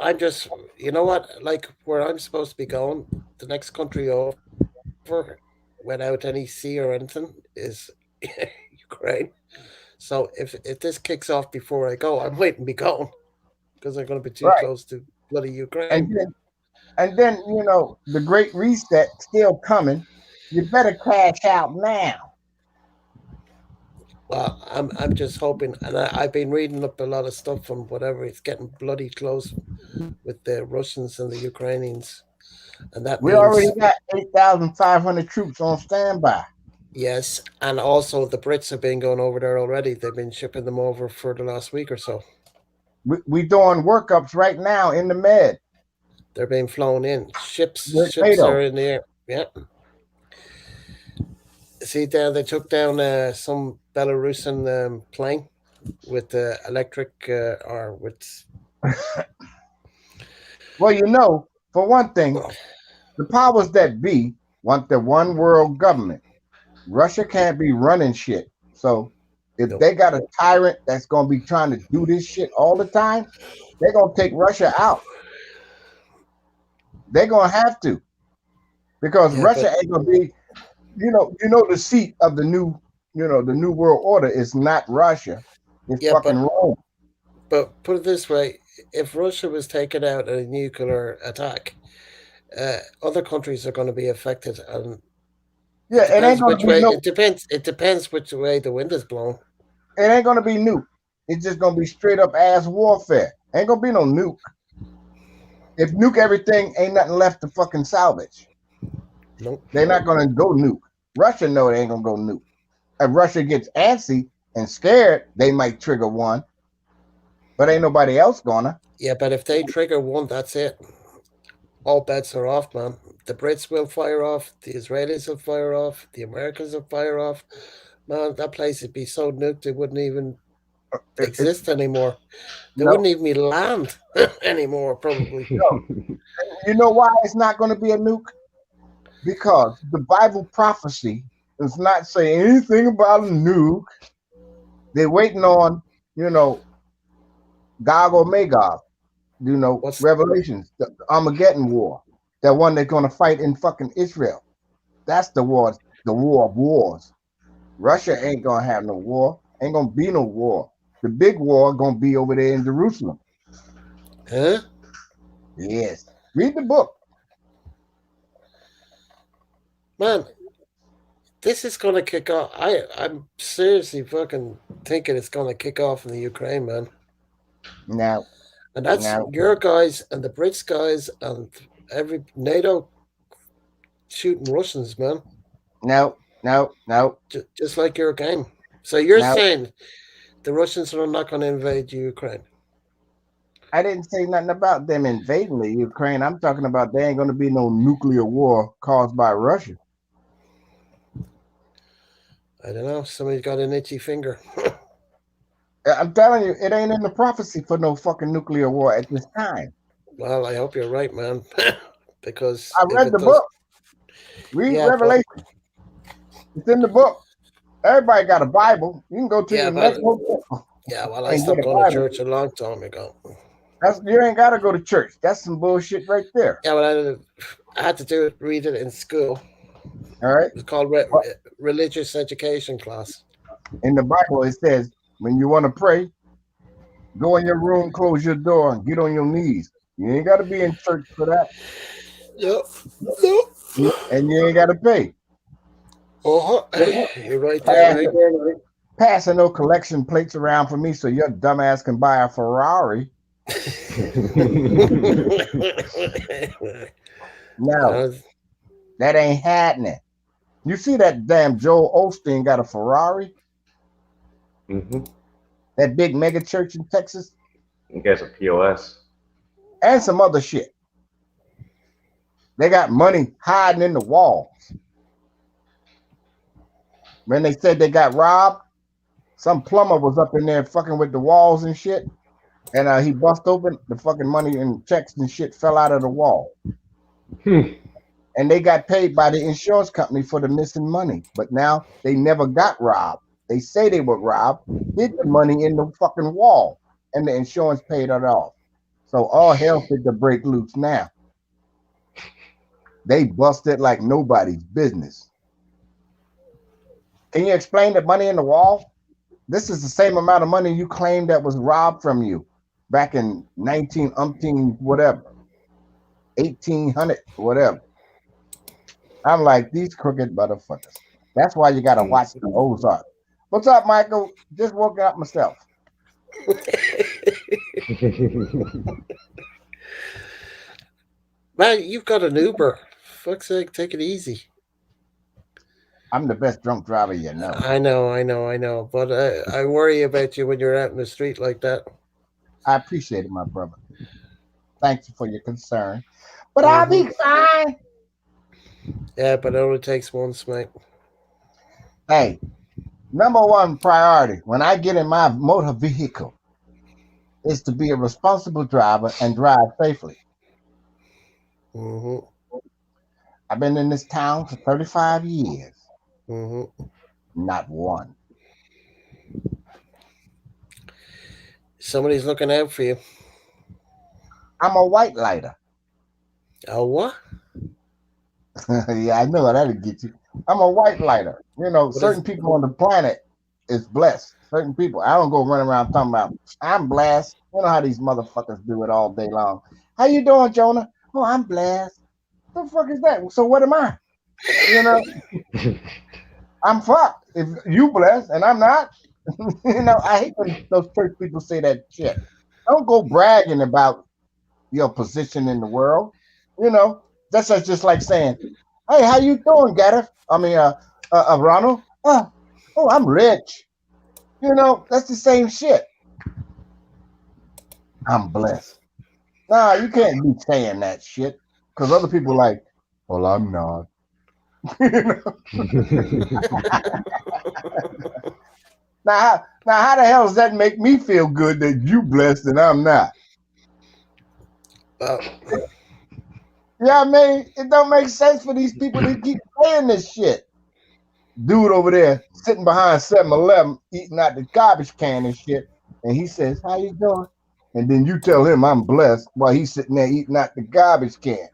I'm just, you know what, like where I'm supposed to be going, the next country over without any sea or anything is Ukraine. So if this kicks off before I go, I'm waiting to be going because I'm going to be too Right. close to bloody Ukraine. And then the great reset still coming. You better cash out now. Well, I'm just hoping, and I've been reading up a lot of stuff from whatever. It's getting bloody close with the Russians and the Ukrainians, and that We already means got 8,500 troops on standby. yes, and also the Brits have been going over there already. They've been shipping them over for the last week or so. We doing workups right now in the Med They're being flown in. with Ships are NATO. in the air. Yeah. See, there they took down some Belarusian plane with electric or with. Well, for one thing, the powers that be want the one world government. Russia can't be running shit. So if No. they got a tyrant that's gonna be trying to do this shit all the time, they're gonna take Russia out. They're gonna have to because Yeah, Russia ain't gonna be. The seat of the new world order is not Russia. It's yeah, fucking Rome. but put it this way: if Russia was taken out in a nuclear attack, other countries are going to be affected, and Yeah, it it ain't depends gonna which be way. no. It depends which way the wind is blowing. It ain't gonna be nuke. It's just gonna be straight up ass warfare. Ain't gonna be no nuke. If nuke everything, ain't nothing left to fucking salvage. Nope. They're not gonna go nuke. Russia know it ain't gonna go nuke. If Russia gets antsy and scared, they might trigger one, but ain't nobody else gonna. Yeah, but if they trigger one, that's it. All bets are off, man. The Brits will fire off. The Israelis will fire off. The Americans will fire off. Man, that place would be so nuked it wouldn't even It exist anymore. There no, wouldn't even be land anymore, probably. no. You know why it's not gonna be a nuke? Because the Bible prophecy does not say anything about a nuke. They're waiting on, you know, Gog or Magog, What's Revelations, the Armageddon war, that one they're going to fight in fucking Israel. That's the war of wars. Russia ain't going to have no war. Ain't going to be no war. The big war going to be over there in Jerusalem. huh? Yes. Read the book. Man, this is gonna kick off. I'm seriously fucking thinking it's gonna kick off in the Ukraine, man. Now, And that's now, your guys and the Brits guys and every NATO shooting Russians, man. now, Just like your game. So you're now. saying the Russians are not going to invade Ukraine? I didn't say nothing about them invading the Ukraine. I'm talking about there ain't going to be no nuclear war caused by Russia. I don't know. Somebody's got an itchy finger. I'm telling you, it ain't in the prophecy for no fucking nuclear war at this time. Well, I hope you're right, man. Because I if read it the does, book. Read yeah, but Revelation. It's in the book. Everybody got a Bible. You can go to yeah, the but next hotel. Yeah, well, I And get stopped a going to Bible. church a long time ago. You ain't gotta go to church. That's some bullshit right there. Yeah, well, I had to do it, read it in school. All right. It's called But religious education class. in the Bible, it says when you want to pray, go in your room, close your door, and get on your knees. You ain't gotta be in church for that, Yep. Yep. and you ain't gotta pay. Uh-huh. You're right there, Pass, mate. passing no collection plates around for me, so your dumbass can buy a Ferrari. No, Uh, that ain't happening. You see that damn Joel Osteen got a Ferrari? Mm-hmm. That big mega church in Texas, You guys are POS. and some other shit. They got money hiding in the walls. When they said they got robbed, some plumber was up in there fucking with the walls and shit, and he bust open the fucking money and checks and shit fell out of the wall. Hmm. And they got paid by the insurance company for the missing money, but now they never got robbed. They say they were robbed, hid the money in the fucking wall, and the insurance paid it off. So all hell fit to break loose now. They busted like nobody's business. Can you explain the money in the wall? This is the same amount of money you claimed that was robbed from you back in 19 umpteen whatever, 1800 whatever. I'm like, these crooked motherfuckers. That's why you got to watch the Ozark. What's up, Michael? Just woke up myself. Man, you've got an Uber. Fuck's sake, take it easy. I'm the best drunk driver you know. I know. But I worry about you when you're out in the street like that. I appreciate it, my brother. Thank you for your concern. But I'll Hmm. be fine. Yeah, but it only takes once, mate. Hey, number one priority when I get in my motor vehicle is to be a responsible driver and drive safely. Hmm. I've been in this town for 35 years. Hmm. Not one. Somebody's looking out for you. I'm a white lighter. Oh, what? Yeah, I know that'll get you. I'm a white lighter. You know, What is? certain people on the planet is blessed. Certain people. I don't go running around talking about I'm blessed. You know how these motherfuckers do it all day long. How you doing, Jonah? Oh, I'm blessed. What the fuck is that? So what am I? You know, I'm fucked. If you blessed and I'm not, you know, I hate when those church people say that shit. Don't go bragging about your position in the world. You know, that's just like saying, "Hey, how you doing, Gatter? I mean, Ronald? Oh, I'm rich." You know, that's the same shit. I'm blessed. Nah, you can't be saying that shit because other people are like, "Well, I'm not." You know? Now, how the hell does that make me feel good that you blessed and I'm not? Well, Yeah, I mean, it don't make sense for these people to keep saying this shit. Dude over there sitting behind 7-Eleven eating out the garbage can and shit. And he says, "How you doing?" And then you tell him I'm blessed while he's sitting there eating out the garbage can.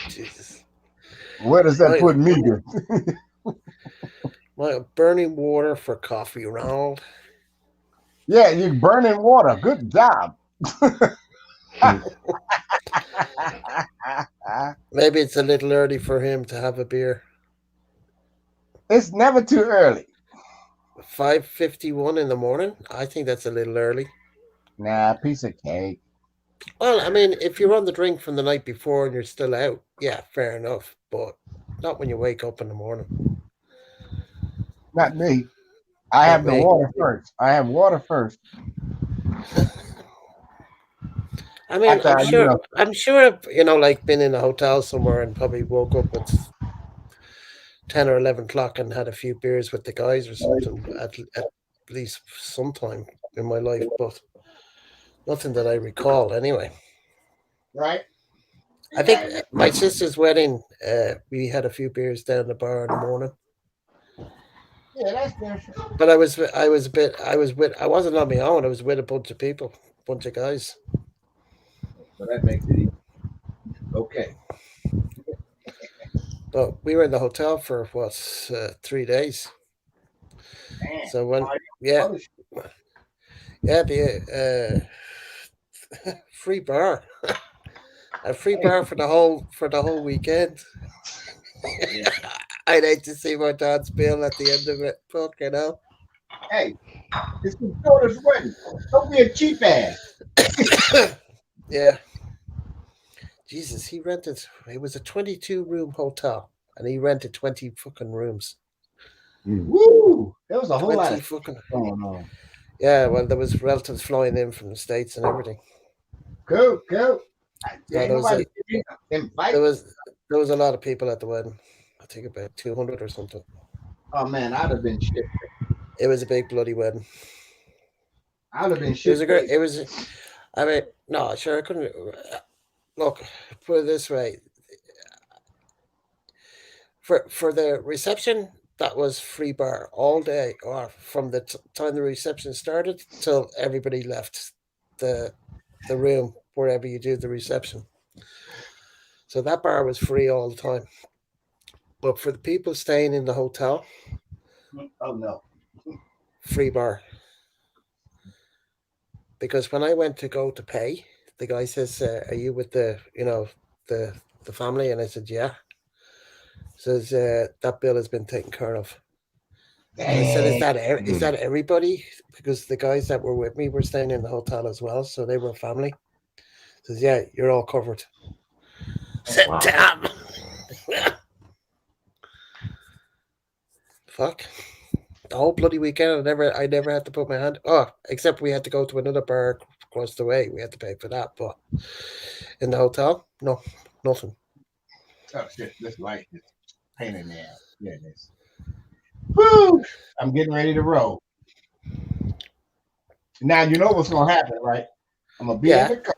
Jesus. Where does that My, put me? my burning water for coffee, Ronald. Yeah, you're burning water. Good job. Maybe it's a little early for him to have a beer. It's never too early. 5:51 in the morning. I think that's a little early. Nah, piece of cake. Well, I mean, if you're on the drink from the night before and you're still out, yeah, fair enough. But not when you wake up in the morning. Not me. I Not have the me. water first. I have water first. I mean, After you know, I'm sure I've, like been in a hotel somewhere and probably woke up at 10 or 11 o'clock and had a few beers with the guys or something at least sometime in my life, but nothing that I recall anyway. right? I think my sister's wedding, we had a few beers down the bar in the morning. Yeah, that's different. But I wasn't on my own. I was with a bunch of people, bunch of guys. So that makes it easy. Okay. But we were in the hotel for what 3 days. Man, So when party yeah, other shit. yeah, the free bar, a free Hey, bar for the whole weekend. yeah. I'd hate to see my dad's bill at the end of it. Fucking hell. Hey, it's his daughter's wedding. Don't be a cheap ass. Yeah, Jesus, he rented. It was a 22-room hotel, and he rented 20 fucking rooms. Mm. Woo! There was a whole lot 20 of fucking. going on. Yeah, well, there was relatives flying in from the states and everything. Cool, cool. There So ain't there was nobody a invite. there was there was a lot of people at the wedding. I think about 200 or something. Oh man, I'd have been shit. It was a big bloody wedding. I'd have been It was shit a great. faced. It was. I mean, no, sure, I couldn't. Look, put it this way: for the reception, that was free bar all day, or from the time the reception started till everybody left the the room wherever you do the reception. So that bar was free all the time. But for the people staying in the hotel, Oh no. free bar. Because when I went to go to pay, the guy says, "Are you with the the family?" And I said, "Yeah." Says that bill has been taken care of. And I said, "Is Dang. is Mm. that everybody?" Because the guys that were with me were staying in the hotel as well, so they were family. Says, "Yeah, you're all covered." Said, Wow. "Damn, fuck." The whole bloody weekend, I never had to put my hand. Oh, except we had to go to another bar across the way. We had to pay for that, but in the hotel, no, nothing. Oh shit. This light is pain in the ass. Yeah, it is. Woo! I'm getting ready to roll. Now you know what's gonna happen, right? I'm gonna be in Yeah, the car.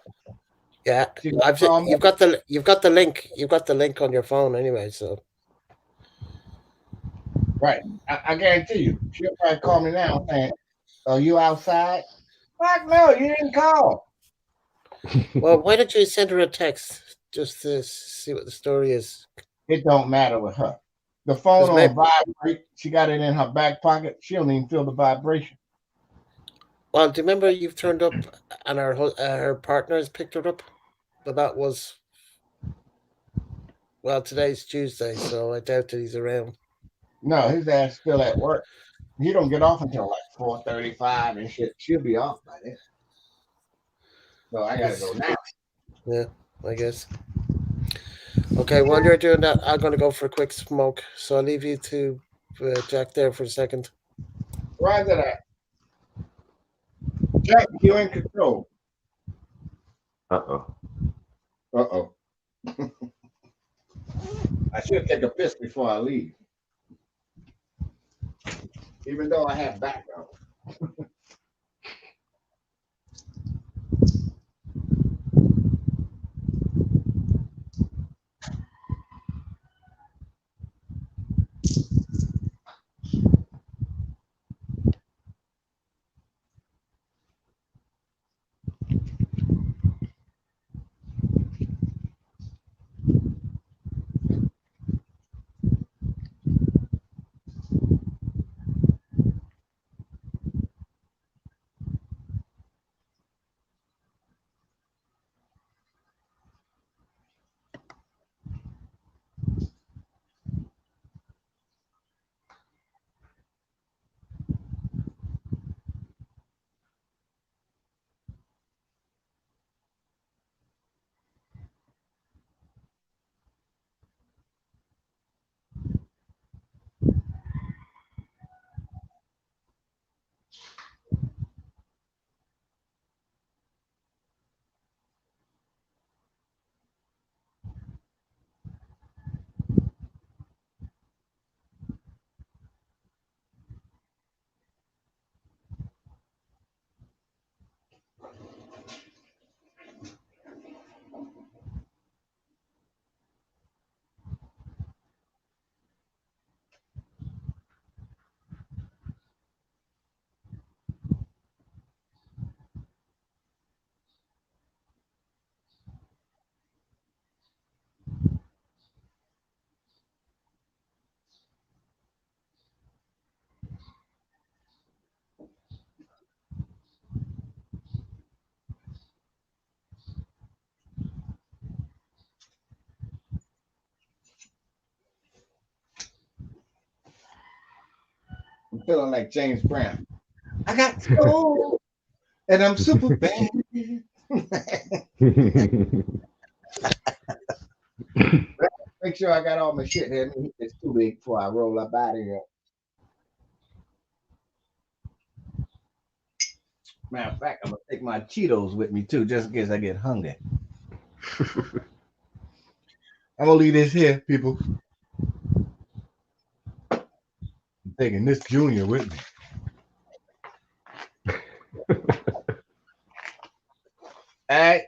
yeah. She's gonna call me. You've got the link on your phone anyway. So Right. I guarantee you. She'll probably call me now saying, "Are you outside?" Fuck no, you didn't call. well, why don't you send her a text just to see what the story is? It don't matter with her. The phone Because on maybe, vibrate. She got it in her back pocket. She don't even feel the vibration. well, do you remember you've turned up and her partners picked her up? But that was well, today's Tuesday, so I doubt that he's around. No, his ass still at work. He don't get off until like 4:35 and shit. She'll be off by then. So I gotta go He's now. yeah, I guess. Okay, while you're doing that, I'm gonna go for a quick smoke. So I'll leave you to Jack there for a second. Roger that. Jack, you in control. Uh-oh. Uh oh. I should take a piss before I leave, even though I have background. feeling like James Brown. I got soul, and I'm super bad. Make sure I got all my shit there. It's too big before I roll up out of here. Matter of fact, I'm gonna take my Cheetos with me too, just in case I get hungry. I'm gonna leave this here, people. I'm taking this Junior with me. All right,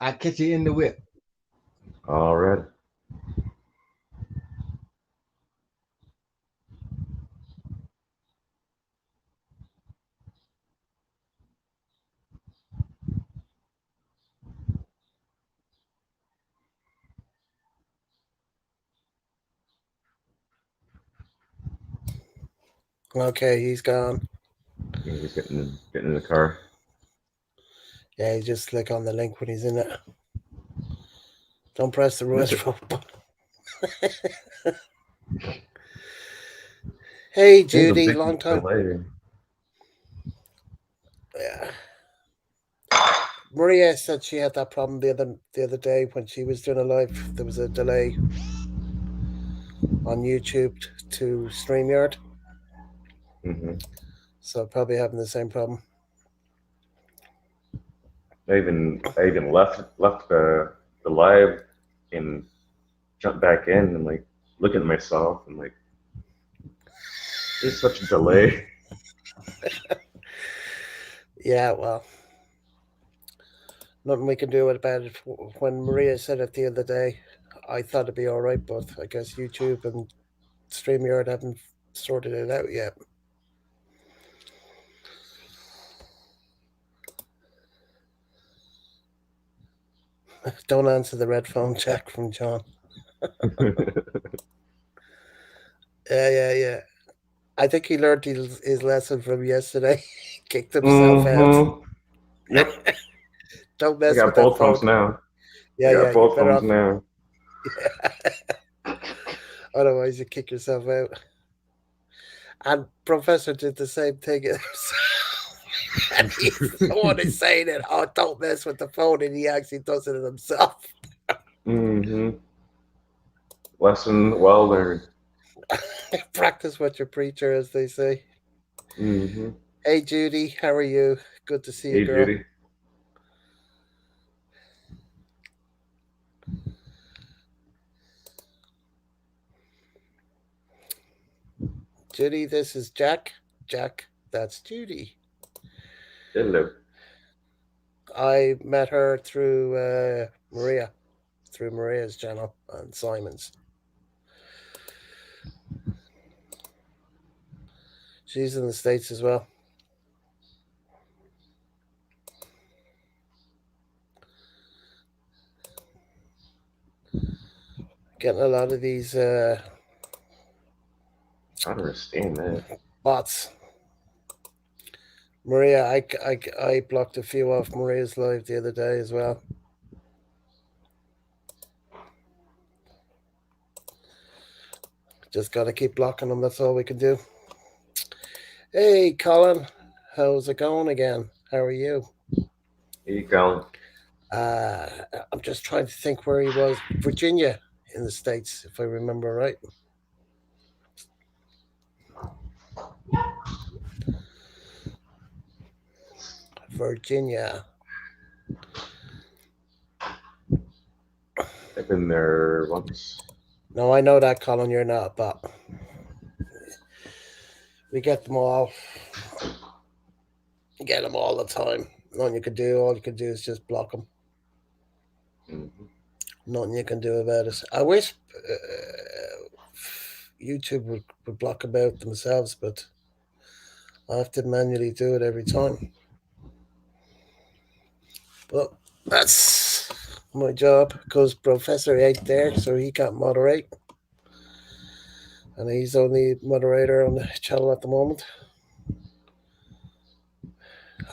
I'll catch you in the whip. All right. Okay, he's gone. Yeah, he's getting in the car. Yeah, you just click on the link when he's in it. Don't press the red There's a, phone button. Hey, there's a Judy, big long time. delay. Yeah. Maria said she had that problem the other day when she was doing a live. There was a delay on YouTube to StreamYard, Hmm. so probably having the same problem. I even left the live and jumped back in and like look at myself and like there's such a delay. Yeah, well, nothing we can do about it. When Maria said it the other day, I thought it'd be all right, but I guess YouTube and StreamYard haven't sorted it out yet. Don't answer the red phone, Jack from John. Yeah. I think he learned his lesson from yesterday. Kicked himself out. Hmm. Yep. Don't I mess with got that both phone. phones now. I Yeah, got you both better phones off. now. Otherwise, you kick yourself out. And Professor did the same thing and he's the one who's saying it. Oh, don't mess with the phone, and he actually does it himself. Hmm. Lesson well learned. Practice what you preacher, as they say. Hmm. Hey, Judy, how are you? Good to see you, Hey, girl. Judy. Judy, this is Jack. Jack, that's Judy. Hello. I met her Maria, through Maria's channel on Simon's. She's in the States as well. Getting a lot of these I don't understand that. bots. Maria, I blocked a few off Maria's live the other day as well. Just got to keep blocking them. That's all we can do. Hey, Colin, how's it going again? How are you? Hey, Colin. Uh, I'm just trying to think where he was. Virginia in the States, if I remember right. Virginia. I've been there once. No, I know that, Colin. You're not, but we get them all. You get them all the time. Nothing you can do. All you can do is just block them. Hmm. Nothing you can do about it. I wish YouTube would block them out themselves, but I have to manually do it every time. But that's my job because Professor ain't there, so he can't moderate. And he's only moderator on the channel at the moment.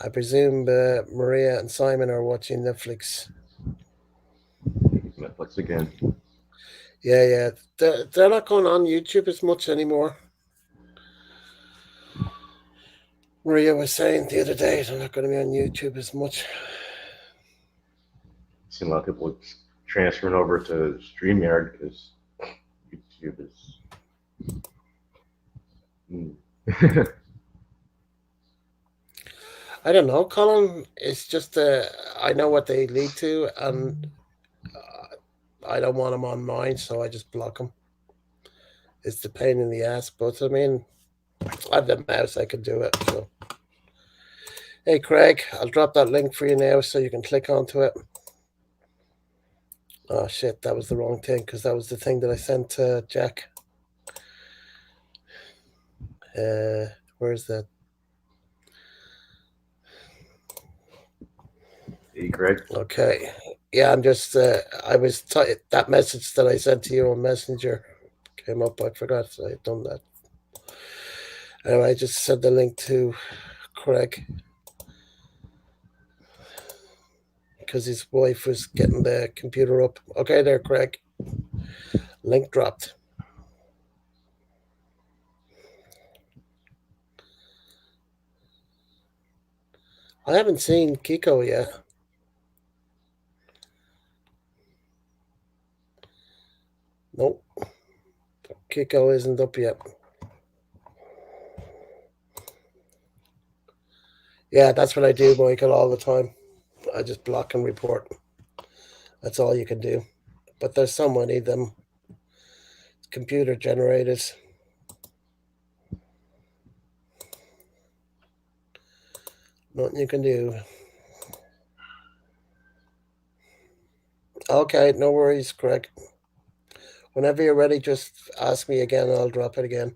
I presume Maria and Simon are watching Netflix. Netflix again. Yeah. They're not going on YouTube as much anymore. Maria was saying the other day they're not going to be on YouTube as much. Seen a lot of people transferring over to StreamYard because YouTube is. Mm. I don't know, Colin. It's just I know what they lead to, and I don't want them on mine, so I just block them. It's the pain in the ass, but I mean, I have the mouse, I can do it. So, hey, Craig, I'll drop that link for you now so you can click onto it. Oh shit, that was the wrong thing because that was the thing that I sent to Jack. Uh, where's that? Hey, Greg. Okay, yeah, I'm just. That message that I sent to you on Messenger came up. I forgot I had done that. Anyway, I just sent the link to Craig because his wife was getting the computer up. Okay, there, Craig. Link dropped. I haven't seen Kiko yet. Nope, Kiko isn't up yet. Yeah, that's what I do, Michael, all the time. I just block and report. That's all you can do. But there's so many of them computer generated. Nothing you can do. Okay, no worries, Craig. Whenever you're ready, just ask me again and I'll drop it again.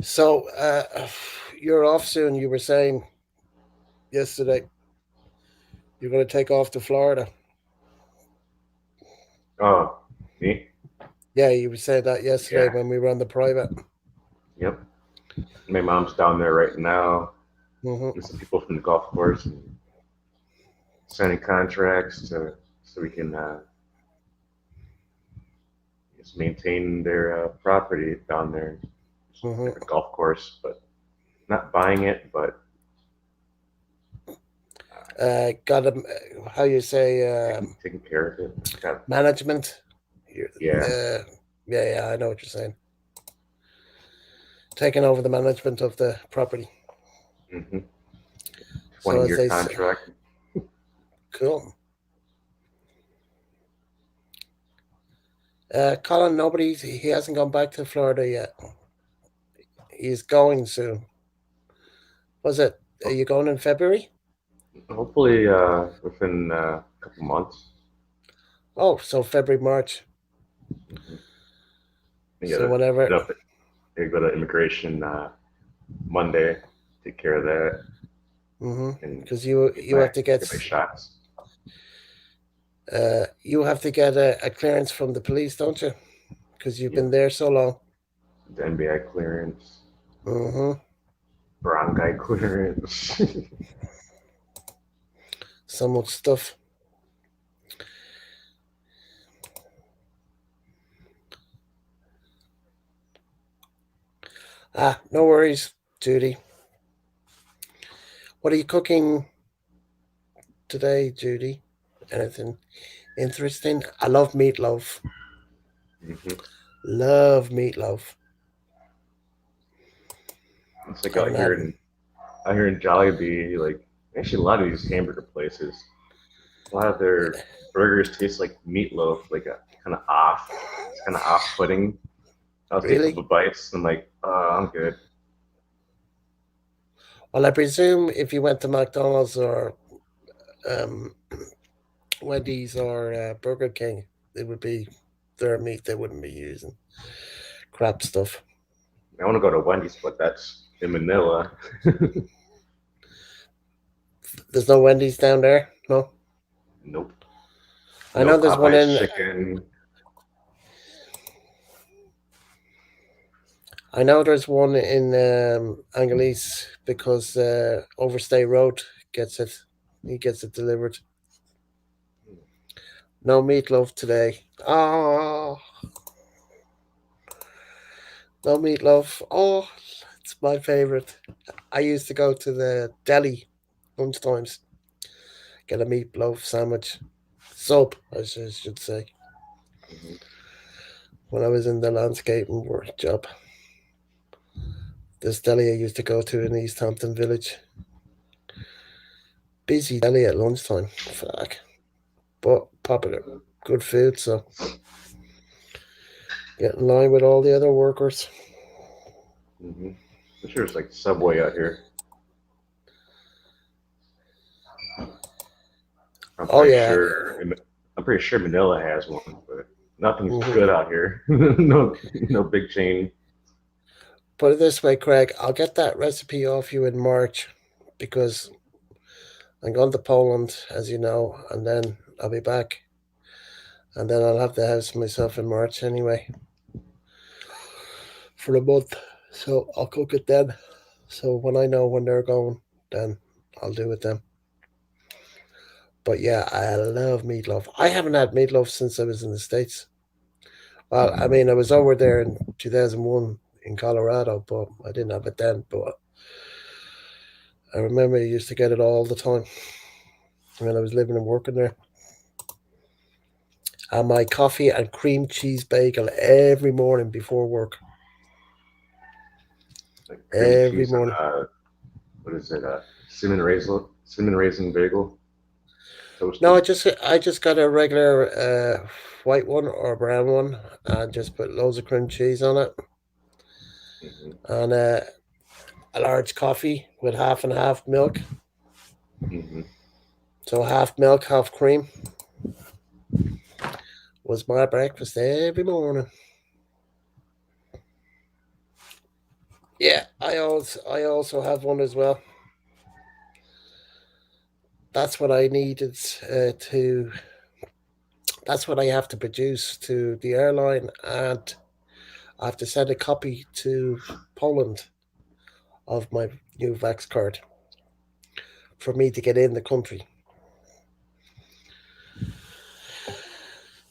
So, you're off soon, you were saying yesterday. You're going to take off to Florida. Oh, me? Yeah, you were saying that yesterday Yeah. when we were on the private. Yep. My mom's down there right now. Hmm. With some people from the golf course and signing contracts so we can just maintain their property down there. Just Hmm. like a golf course, but not buying it, but Got a, how you say, taking care of it. Got, management. yeah. Uh, yeah, I know what you're saying. Taking over the management of the property. Mm-hmm. So 20 as year they say, contract. cool. Colin, he hasn't gone back to Florida yet. He's going soon. Was it? Are you going in February? Hopefully within a couple months. Oh, so February, March. Mm-hmm. You So gotta whenever. hit up, you go to immigration Monday, take care of that, Mm-hmm. and Because get you my have to get get my shots. a clearance from the police, don't you? Because you've Yep. been there so long. The NBA clearance, Mm-hmm. brown guy clearance. So much stuff. Ah, no worries, Judy. What are you cooking today, Judy? Anything interesting? I love meatloaf. Hmm. Love meatloaf. It's like I haven't had. out here in Jollibee, like actually a lot of these hamburger places, a lot of their burgers taste like meatloaf, like a kind of off. It's kind of off-putting. I'll take a Really? couple bites. And I'm like, oh, I'm good. Well, I presume if you went to McDonald's or um, Wendy's or Burger King, it would be their meat. They wouldn't be using crap stuff. I want to go to Wendy's, but that's in Manila. There's no Wendy's down there. No, Nope. I No know there's one Popeye's in. chicken. I know there's one in Angeles because Overstay Road gets it. He gets it delivered. No meatloaf today. Oh, no meatloaf. Oh, it's my favorite. I used to go to the deli lunchtimes, get a meatloaf sandwich, sub, should say, Hmm. when I was in the landscaping work job. This deli I used to go to in East Hampton Village. Busy deli at lunchtime. Fuck. But popular. Good food, so get in line with all the other workers. Hmm. I'm sure it's like Subway out here. I'm Oh, pretty yeah. sure. I'm pretty sure Manila has one, but nothing's Hmm. good out here. No big chain. Put it this way, Craig. I'll get that recipe off you in March because I'm going to Poland, as you know, and then I'll be back. And then I'll have the house myself in March anyway for a month. So I'll cook it then. So when I know when they're going, then I'll do it then. But yeah, I love meatloaf. I haven't had meatloaf since I was in the States. Well, I mean, I was over there in 2001 in Colorado, but I didn't have it then. But I remember I used to get it all the time when I was living and working there. And my coffee and cream cheese bagel every morning before work. Like cream Every cheese and morning. what is it? Cinnamon raisin bagel, No, toasted. I just got a regular white one or brown one, and just put loads of cream cheese on it, Hmm. and a large coffee with half and half milk. Hmm. So half milk, half cream was my breakfast every morning. Yeah, I also have one as well. That's what I needed to. That's what I have to produce to the airline, and I have to send a copy to Poland of my new Vax card for me to get in the country.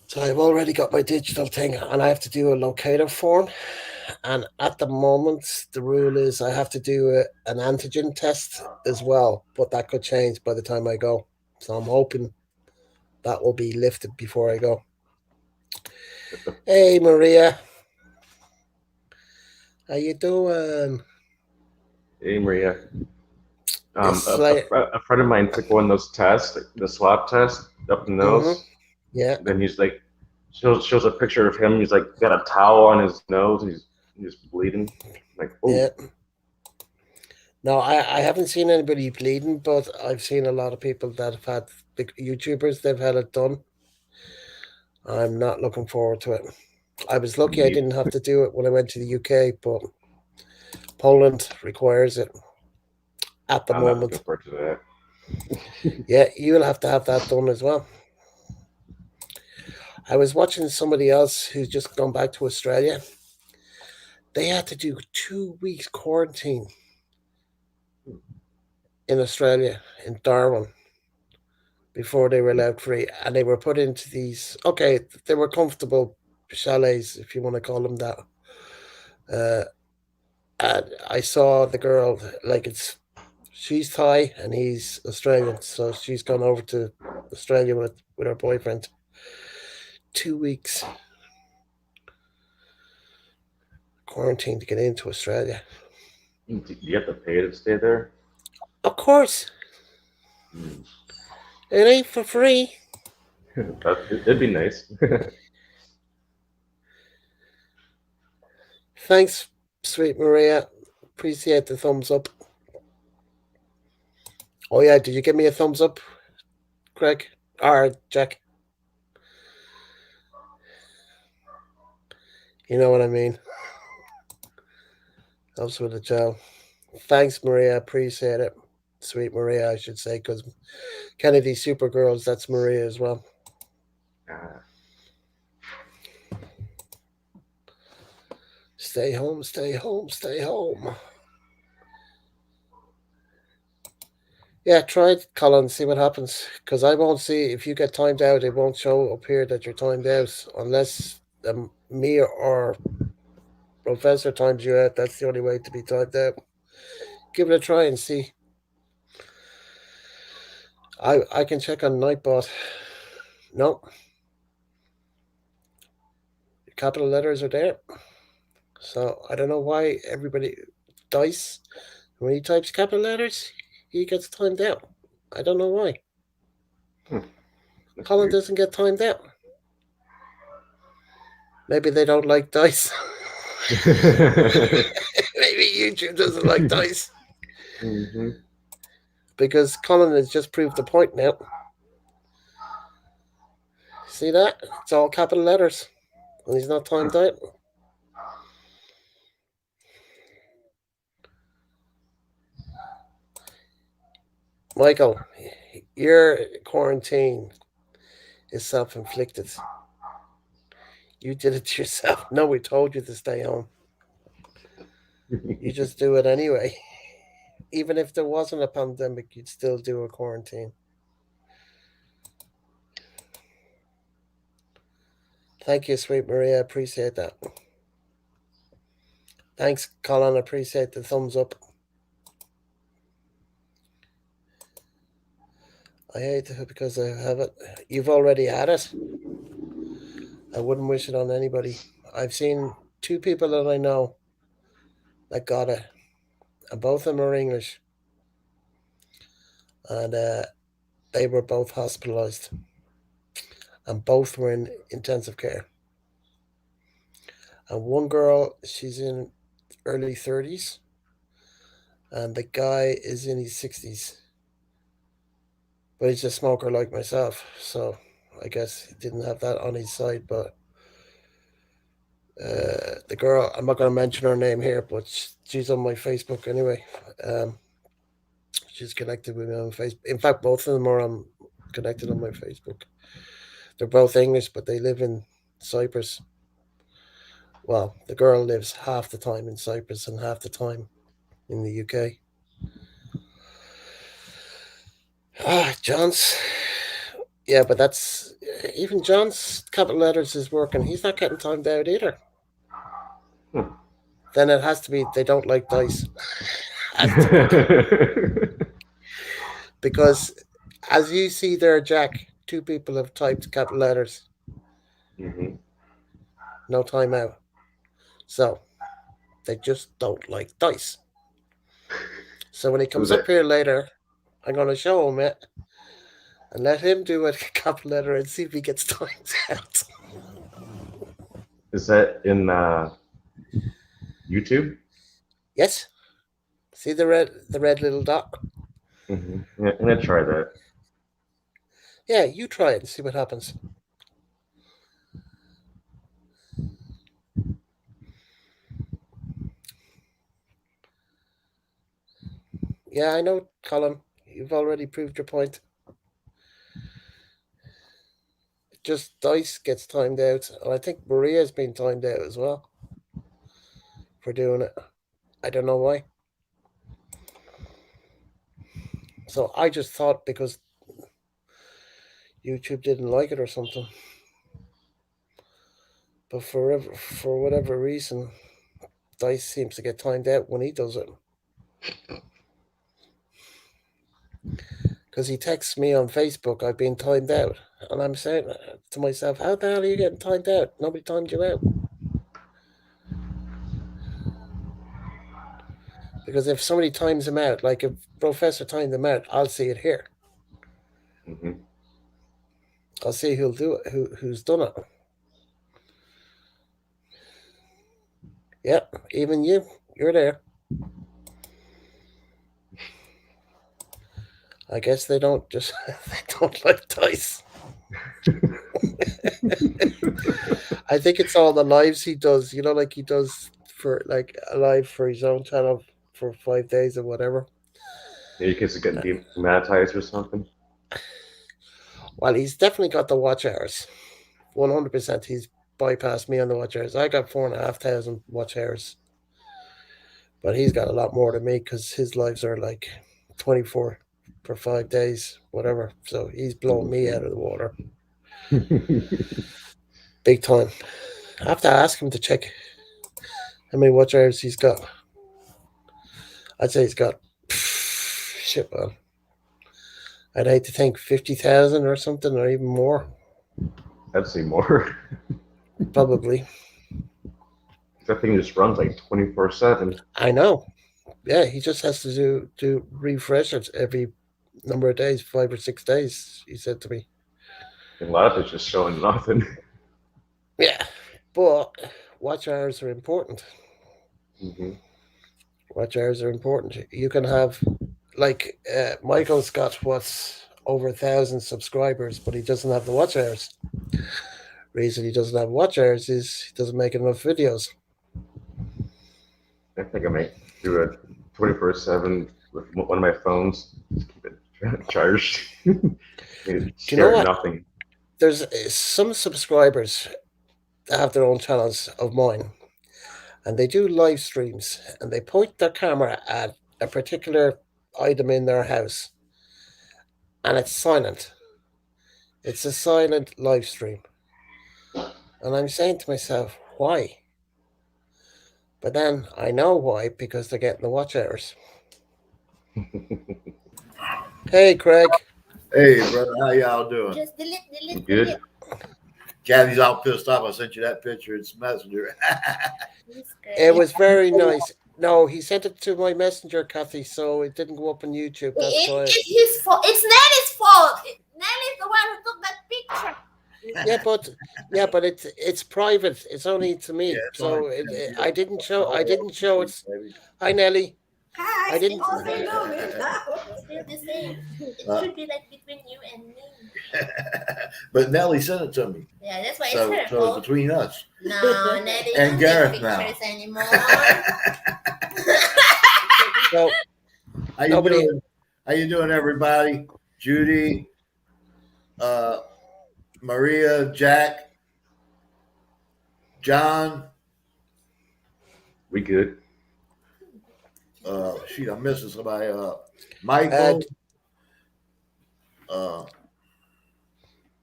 So I've already got my digital thing, and I have to do a locator form. And at the moment, the rule is I have to do an antigen test as well, but that could change by the time I go. So I'm hoping that will be lifted before I go. Hey Maria, how you doing? Hey Maria, It's like, a friend of mine took one of those tests, the swab test up the mm-hmm, nose. yeah, Then he's like, shows a picture of him. He's like got a towel on his nose and he's bleeding. Like, yeah. oh, No, I haven't seen anybody bleeding, but I've seen a lot of people that have had big YouTubers. They've had it done. I'm not looking forward to it. I was me lucky I neither. didn't have to do it when I went to the UK, but Poland requires it at the I'm not looking moment. forward to that. Yeah, you'll have to have that done as well. I was watching somebody else who's just gone back to Australia. They had to do 2 weeks quarantine in Australia, in Darwin, before they were allowed free. And they were put into these, okay, they were comfortable chalets, if you want to call them that. Uh, and I saw the girl, like she's Thai and he's Australian. So she's gone over to Australia with her boyfriend. 2 weeks quarantine to get into Australia. Do you have to pay to stay there? Of course, Hmm. it ain't for free. It'd be nice. Thanks, sweet Maria. Appreciate the thumbs up. Oh yeah, did you give me a thumbs up, Craig? Or Jack? You know what I mean. Helps with the job. Thanks, Maria. Appreciate it. Sweet Maria, I should say, because Kennedy Supergirls, that's Maria as well. Ah, Stay home, stay home, stay home. Yeah, try it, Colin, see what happens. Because I won't see if you get timed out. It won't show up here that you're timed out unless me or Professor times you out. That's the only way to be timed out. Give it a try and see. I can check on Nightbot. No, capital letters are there. So I don't know why everybody dice when he types capital letters, he gets timed out. I don't know why. Hmm, that's Colin weird. doesn't get timed out. Maybe they don't like dice. Maybe YouTube doesn't like dice Hmm. because Colin has just proved the point now. See that? It's all capital letters, and he's not timed out. Michael, your quarantine is self-inflicted. You did it to yourself. No, we told you to stay home. You just do it anyway. Even if there wasn't a pandemic, you'd still do a quarantine. Thank you, sweet Maria. Appreciate that. Thanks, Colin. Appreciate the thumbs up. I hate it because I have it. You've already had it. I wouldn't wish it on anybody. I've seen two people that I know that got it, and both of them are English, and they were both hospitalised, and both were in intensive care. And one girl, she's in early 30s, and the guy is in his 60s, but he's a smoker like myself, so I guess he didn't have that on his side. But the girl, I'm not going to mention her name here, but she's on my Facebook anyway. Um, she's connected with me on Facebook. In fact, both of them are connected on my Facebook. They're both English, but they live in Cyprus. Well, the girl lives half the time in Cyprus and half the time in the UK. Ah, John's. Yeah, but that's even John's capital letters is working. He's not getting timed out either. Hmm. Then it has to be they don't like dice. Has to be because, as you see there, Jack, two people have typed capital letters, Hmm. no timeout. So they just don't like dice. So when he Was comes that up here later, I'm going to show him it and let him do a capital letter and see if he gets timed out. is that in YouTube? Yes. See the red little dot? Yeah, I'm gonna try that. Yeah, you try it and see what happens. Yeah, I know, Colin. You've already proved your point. Just dice gets timed out, and I think Maria's been timed out as well for doing it. I don't know why. So I just thought because YouTube didn't like it or something. But for whatever reason, Dice seems to get timed out when he does it. Because he texts me on Facebook, I've been timed out. And I'm saying to myself, how the hell are you getting timed out? Nobody timed you out. Because if somebody times him out, like if Professor timed him out, I'll see it here. Hmm. I'll see who'll do it, who's done it. Yep, even you're there. I guess they don't just they don't like dice. I think it's all the lives he does. You know, like he does for like a live for his own channel for 5 days or whatever. Yeah, you kids are getting demonetized or something. Well, he's definitely got the watch hours. 100%. He's bypassed me on the watch hours. I got 4,500 watch hours, but he's got a lot more than me because his lives are like 24. for 5 days, whatever. So he's blown me out of the water big time. I have to ask him to check how many watch hours he's got. I'd say he's got shit, man. I'd hate to think 50,000 or something, or even more, I'd say more. probably. That thing just runs like 24/7. I know. Yeah, he just has to do refresh it every number of days, 5 or 6 days. He said to me. And a lot of it's just showing nothing. Yeah, but watch hours are important. Hmm. Watch hours are important. You can have like Michael's got what's over 1,000 subscribers, but he doesn't have the watch hours. Reason he doesn't have watch hours is he doesn't make enough videos. I think I might do it 24/7 with one of my phones. Just keep it charged. Do you know Stare at what? nothing. There's some subscribers that have their own channels of mine, and they do live streams, and they point their camera at a particular item in their house, and it's silent. It's a silent live stream. And I'm saying to myself, why? But then I know why, because they're getting the watch hours. Hey, Craig. Hey, brother, how y'all doing? Just delete. Good. Kathy's all pissed off. I sent you that picture. It's Messenger. It was very nice. No, he sent it to my messenger, Kathy, so it didn't go up on YouTube. That's why. It's his fault. It's Nelly's fault. Nelly's the one who took that picture. Yeah, but it's private. It's only to me. Yeah, it's So only- I didn't show. It's. Hi, Nelly. Hi, I didn't- Still the same. It should be like between you and me. But Nelly sent it to me. Yeah, that's why So, it's her so fault. it's between us. No, Nelly And don't Gareth take now. pictures anymore. So How you Nobody- doing? How you doing, everybody? Judy, Maria, Jack, John. We good. Shoot, I'm missing somebody. Michael.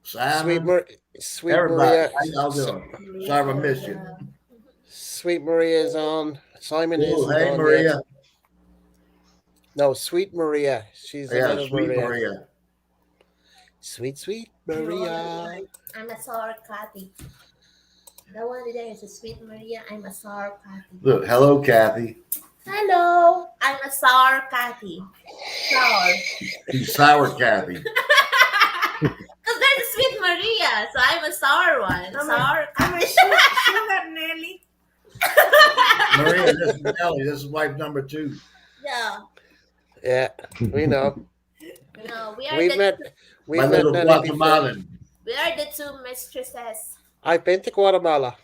Simon. Sweet Everybody, Maria. how y'all doing? Sorry I missed you. Sweet Maria is on. Simon Ooh, isn't hey, on Maria. yet. No, Sweet Maria. She's Yeah, another sweet Maria. Maria. Sweet Maria. I'm a sour Cathy. The one there is a sweet Maria. I'm a sour Cathy. Look, hello, Kathy. Hello, I'm a sour Cathy. Sour. She's sour, Kathy. Because there's a sweet Maria, so I'm a sour one. Sour Cathy. Sugar Nelly. Maria, this is Nelly. This is wife number 2. Yeah. Yeah, we know. No, we are We've the met. We've My met little Nelly before. Guatemalan. we are the two mistresses. I've been to Guatemala.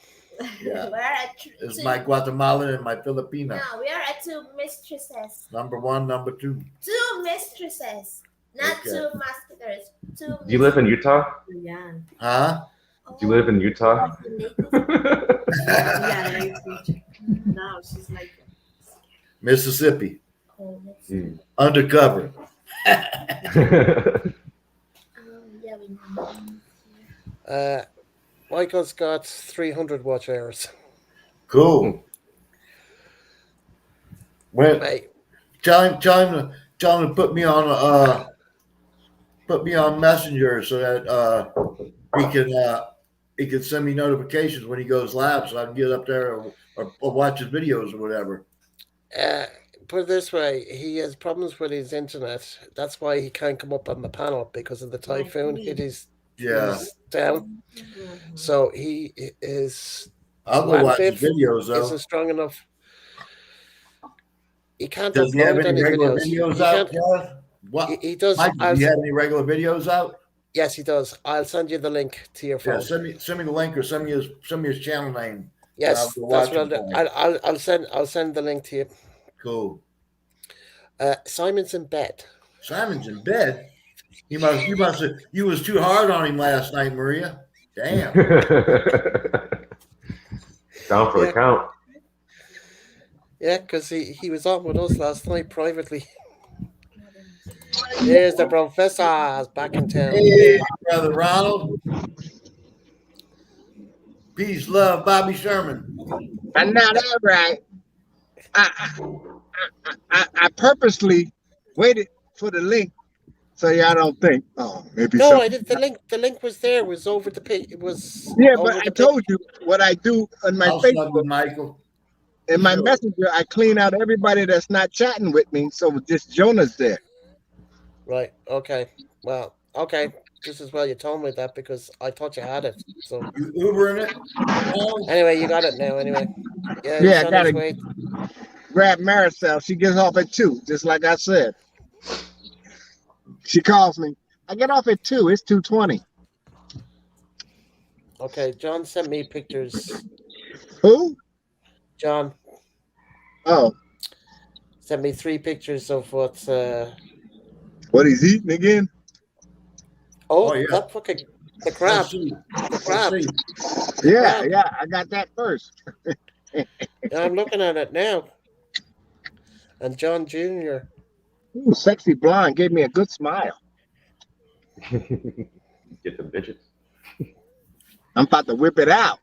Yeah. We are at This is two. my Guatemalan and my Filipina. No, we are at two mistresses. Number 1, number 2. Two mistresses, not Okay. two musketeers. Two. Do you live in Utah? Yeah. Huh? Oh, Do you live in Utah? Yeah, right. Now she's like, Mississippi. Oh, let's Hmm. Undercover. yeah, we know. Michael's got 300 watch hours. Cool. When Mate, tell him to put me on Messenger so that he can send me notifications when he goes live so I can get up there or watch his videos or whatever. put it this way, he has problems with his internet. That's why he can't come up on the panel because of the typhoon hit his Yeah. down. So he is I'll go watch his Landfib videos though. isn't strong enough. He can't Does he have upload any any regular videos. videos He out? can't- Kev? What? He does. Mike, does he have any regular videos out? Yes, he does. I'll send you the link to your phone. Yeah, send me the link or send me his channel name. Yes, I'll go that's watch what I'll it do. for you. I'll send the link to you. Cool. Simon's in bed. Simon's in bed. You was too hard on him last night, Maria. Damn. Down for Yeah. the count. Yeah, because he was on with us last night privately. Here's the professors back in town. Hey, brother Ronald. Peace, love, Bobby Sherman. And now that's right. I purposely waited for the link so y'all don't think, oh, maybe No, I something. did. The link was there. It was over the page. It was Yeah, but over I the page. told you what I do on my I'll snuggle Facebook. with Michael. In my Sure. messenger, I clean out everybody that's not chatting with me, so just Jonah's there. Right. Okay. Well. Okay. Just as well you told me that because I thought you had it. So You Ubering it? No? anyway, you got it now. Anyway. Yeah, Yeah, he's I on his gotta way. grab Maricel. She gets off at 2, just like I said. She calls me. I get off at 2. It's 2:20. Okay. John sent me pictures. Who? John Oh, sent me 3 pictures of what's. what he's eating again? Oh, Oh, yeah. that fucking the Let's crab. see. The Let's crab. see. Yeah, crab. yeah, I got that first. Yeah, I'm looking at it now. And John Jr. Ooh, sexy blonde gave me a good smile. Get the digits. I'm about to whip it out.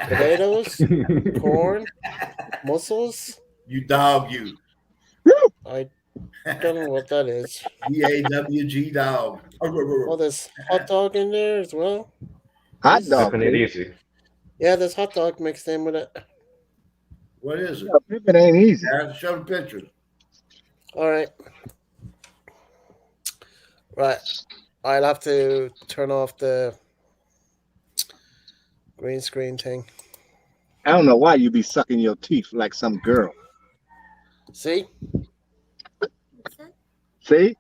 Potatoes, corn, mussels. You dog, you. I don't know what that is. DAWG dog. Oh, there's hot dog in there as well. Hot Jesus. dog. Sipping it baby. easy. Yeah, there's hot dog mixed in with it. What is it? Whip it ain't easy. Aaron, show the pictures. All right. Right. I'll have to turn off the green screen thing. I don't know why you be sucking your teeth like some girl. See? What's that? See?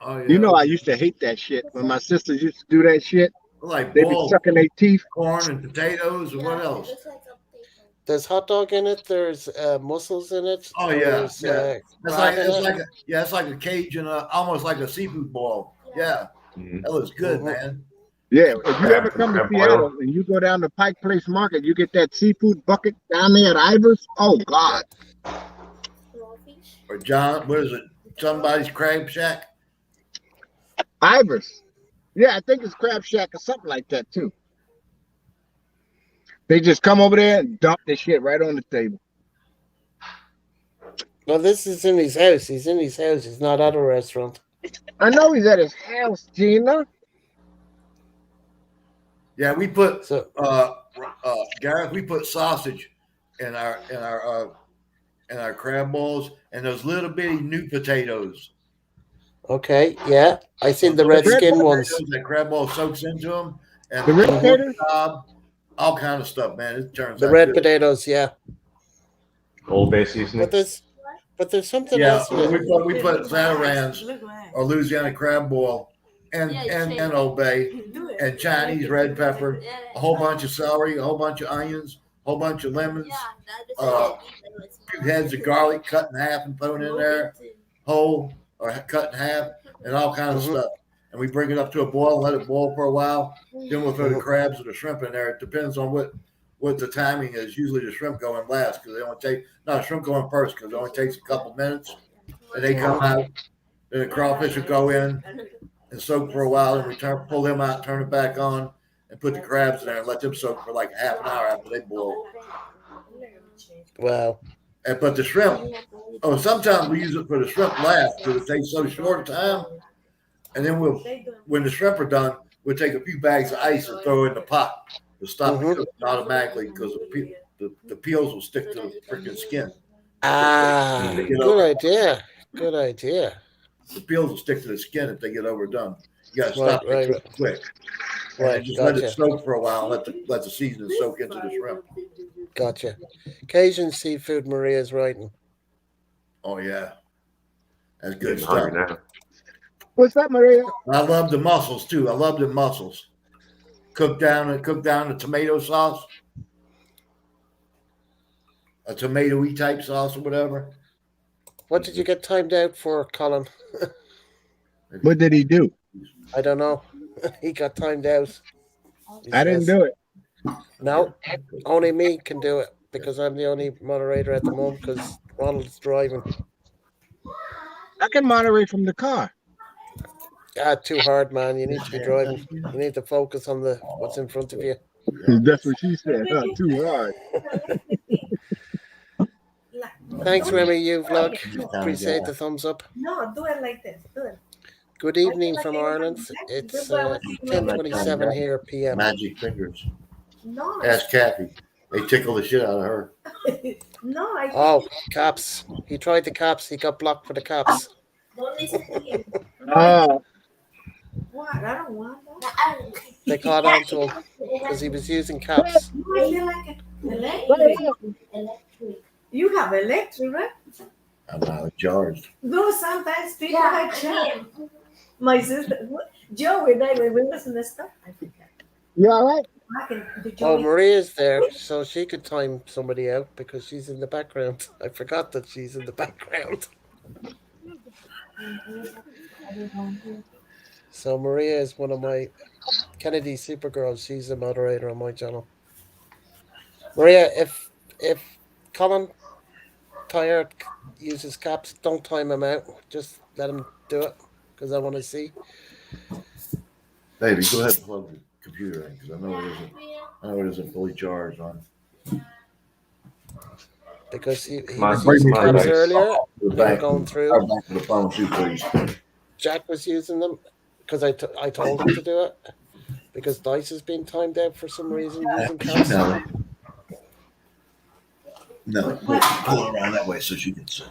Oh, yeah. You know I used to hate that shit. When my sisters used to do that shit, Like they be boiled sucking their teeth. corn and potatoes and what Yeah, else? it looks like a potato. There's hot dog in it. There's mussels in it. Oh, yeah, There's yeah. It's crab like in it's it. like a, yeah, it's like a Cajun, almost like a seafood boil. Yeah, Mhm. that looks good, Mhm. man. Yeah, if you ever come to Crab Seattle boil. and you go down to Pike Place Market, you get that seafood bucket down there at Ivers. Oh God, Crawfish. Or John, what is it? Somebody's crab shack. Ivers. Yeah, I think it's Crab Shack or something like that too. They just come over there and dump this shit right on the table. No, this is in his house. He's in his house. He's not at a restaurant. I know he's at his house, Gina. Yeah, we put So Gareth. We put sausage in our crab balls and those little bitty new potatoes. okay, yeah. I seen the red red skin potatoes? ones. That crab ball soaks into them, and The red Mhm. potatoes? cob, all kind of stuff, man. It turns The out red good. potatoes, yeah. Old Bay seasoning. But there's something Yeah, else in it. we put Zatarans or Louisiana crab boil and Old Bay and Chinese red pepper, a whole bunch of celery, a whole bunch of onions, a whole bunch of lemons, Yeah, that is uh, what two heads of garlic cut in half and thrown in there, whole or cut in half, and all kinds Mhm. of stuff. And we bring it up to a boil, let it boil for a while. Then we'll throw the crabs or the shrimp in there. It depends on what the timing is. Usually the shrimp go in last because they only take shrimp go in first because it only takes a couple minutes, and they come out. Then the crawfish will go in and soak for a while, and we pull them out, turn it back on, and put the crabs in there and let them soak for like half an hour after they boil. Wow. But the shrimp, sometimes we use it for the shrimp last because it takes so short a time. And then when the shrimp are done, we'll take a few bags of ice and throw it in the pot to stop it cooking automatically because the peels will stick to the freaking skin. Ah, They get good over, idea. Good idea. the peels will stick to the skin if they get overdone. You got to Right, stop it right. quick. And then Right, just let it gotcha. soak for a while and let the seasoning soak into the shrimp. Gotcha. Cajun seafood Maria's writing. Oh, yeah. That's good Getting stuff. hungry now. What's up, Maria? I love the mussels too. I love the mussels. Cook down the tomato sauce, a tomato-y type sauce or whatever. What did you get timed out for, Colin? What did he do? I don't know. He got timed out. He I didn't says. do it. No, only me can do it because I'm the only moderator at the moment because Ronald's driving. I can moderate from the car. Too hard, man. You need to be driving. You need to focus on the what's in front of you. That's what she said. Huh? Too hard. Thanks, Remy. You vlog. Just time Appreciate to the thumbs up. No, do it like this. Do it. Good evening from Ireland. It's 10:27 here p.m. Magic fingers. No, Ask Kathy. They tickle the shit out of her. no, I Oh, caps. He tried the caps. He got blocked for the caps. Don't listen to him. what? I don't want that. They caught on to him because he was using caps. I feel like Electric. you have electric, right? I'm not charged. No, sometimes people Yeah, like I that. am. My sister, Joe, when we was messed up, I forgot. You all right? I can, the Oh, Joey, Maria's there, so she could time somebody out because she's in the background. I forgot that she's in the background. So Maria is one of my Kennedy Supergirls. She's a moderator on my channel. Maria, if Colin Tired uses caps, don't time him out. Just let him do it because I want to see. Baby, go ahead and plug the computer in because I know it isn't. I know it isn't fully charged on. Because he Come on, was using come on, caps guys. earlier. The They were back, going through. back to the phone too, please. Jack was using them because I told him to do it because Dice has been timed out for some reason using caps. No, pull it around that way so she can see.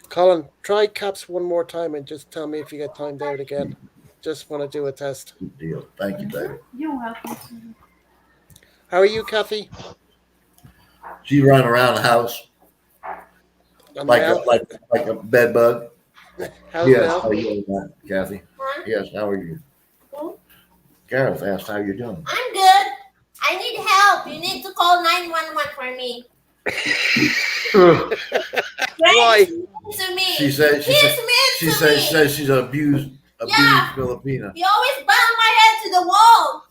Colin, try caps one more time and just tell me if you get timed out again. Just want to do a test. Good deal. Thank you, baby. you're welcome. How are you, Kathy? She's running around the house And like Mel? like a bed bug. How's Yes, Mel? how are you doing, Kathy? Huh? Yes, how are you? Good. Gareth asked how you're doing. I'm good. I need help. You need to call 911 for me. Why? To me. She said He's mean to me. says she's an abused Yeah. Filipina. You always bang my head to the wall.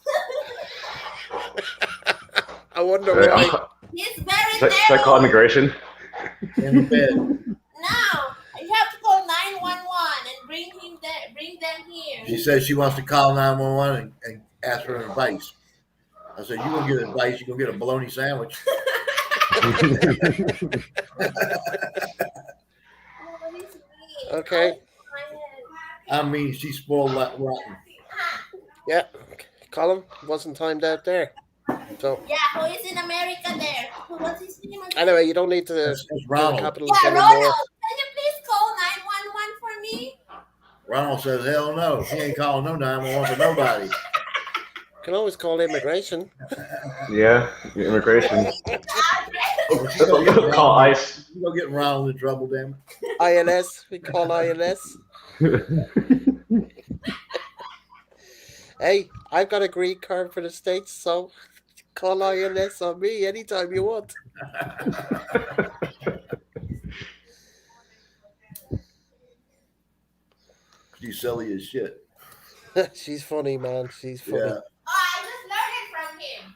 I wonder why. He's very Should I call narrow. immigration? In the bed. No, you have to call 911 and bring him there. Bring them here. She says she wants to call 911 and ask for advice. I said, "You gonna get advice? You gonna get a bologna sandwich?" Oh, he's mean. Okay. My head. I mean, she spoiled that rotten. Yeah. Colin wasn't timed out there. So Yeah, who is in America there? What's his name again? anyway, you don't need to That's do Ronald. capitals Yeah, anymore. Ronald. Can you please call 911 for me? Ronald says, "Hell no, he ain't calling no 911 for nobody." You can always call immigration. Yeah, immigration. She gonna get Call Ronald- ICE. You gonna get Ronald in trouble, damn it. INS. We call INS. Hey, I've got a green card for the States, so call INS on me anytime you want. She's silly as shit. She's funny, man. She's funny. Yeah. Oh, I just learned it from him.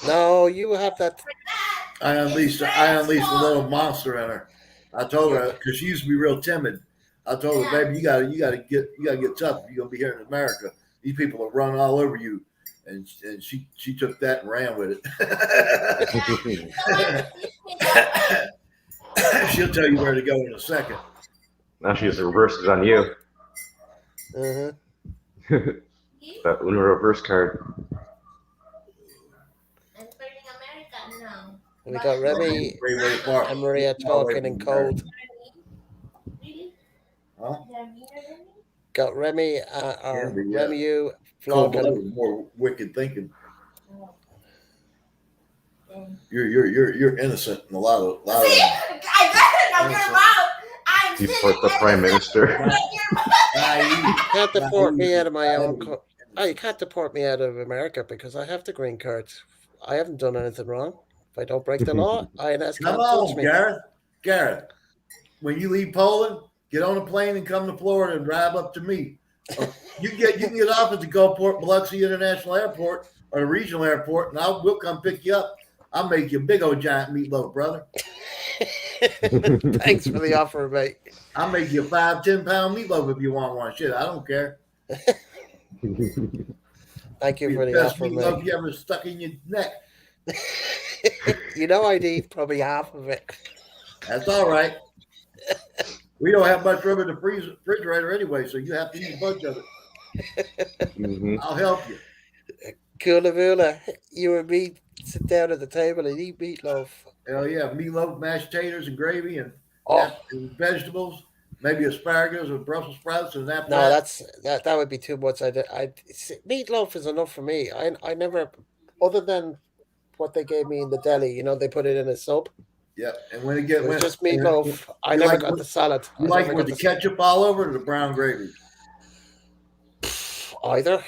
No, you have that. For that, I unleashed a little monster in her. I told her because she used to be real timid. I told her, "Baby, you gotta get tough if you're gonna be here in America. These people will run all over you." And she took that and ran with it. She'll tell you where to go in a second. Now she just reverses on you. Uh-huh. That Uno reverse card. I'm turning America now. We got Remy Freeway Park. and Maria talking in code. Really? Huh? They're meaner than me? Got Remy or Can be, yeah. Remy you Cold vlogging. blooded, more wicked thinking. Oh. Then- You're innocent in a lot of See? I got it from your mouth. I'm You still support the prime minister. naive. You can't deport me out of my own. Oh, you can't deport me out of America because I have the green card. I haven't done anything wrong. If I don't break the law, INS Come can't touch on, me. Gareth. When you leave Poland, get on a plane and come to Florida and drive up to me. You can get off at the Gulfport Biloxi International Airport or the regional airport, and we'll come pick you up. I'll make you a big old giant meatloaf, brother. Thanks for the offer, mate. I'll make you a 5-10 pound meatloaf if you want one. Shit, I don't care. Thank you Be for the the best offer, meatloaf mate. you ever stuck in your neck. You know I need probably half of it. That's all right. We don't have much room in the refrigerator anyway, so you have to eat a bunch of it. Mhm. I'll help you. Kula, you and me sit down at the table and eat meatloaf. Hell yeah, meatloaf, mashed potatoes, and gravy, and, Oh and vegetables. Maybe asparagus or Brussels sprouts, and after no, that, that would be too much. Meatloaf is enough for me. I never, other than what they gave me in the deli. You know, they put it in a sub. yeah. And when It was just meatloaf. I you never like got what- the salad. you I like never it with got the ketchup all over or the brown gravy? either.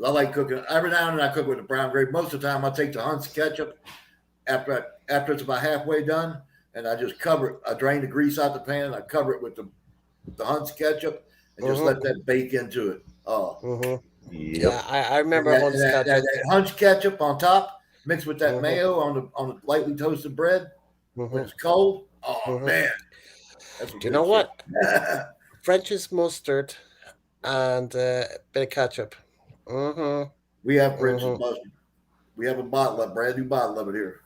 I like cooking. Every now and then I cook with the brown gravy. Most of the time I take the Hunt's ketchup after it's about halfway done, and I just cover it. I drain the grease out the pan. And I cover it with the Hunt's ketchup and just let that bake into it. Oh, Yep. Yeah, I remember and Hunt's ketchup. that Hunt's ketchup on top, mixed with that mayo on the lightly toasted bread when it's cold. Oh man, that's Do you know what? French's mustard and a bit of ketchup. We have French's mustard. We have a brand new bottle of it here.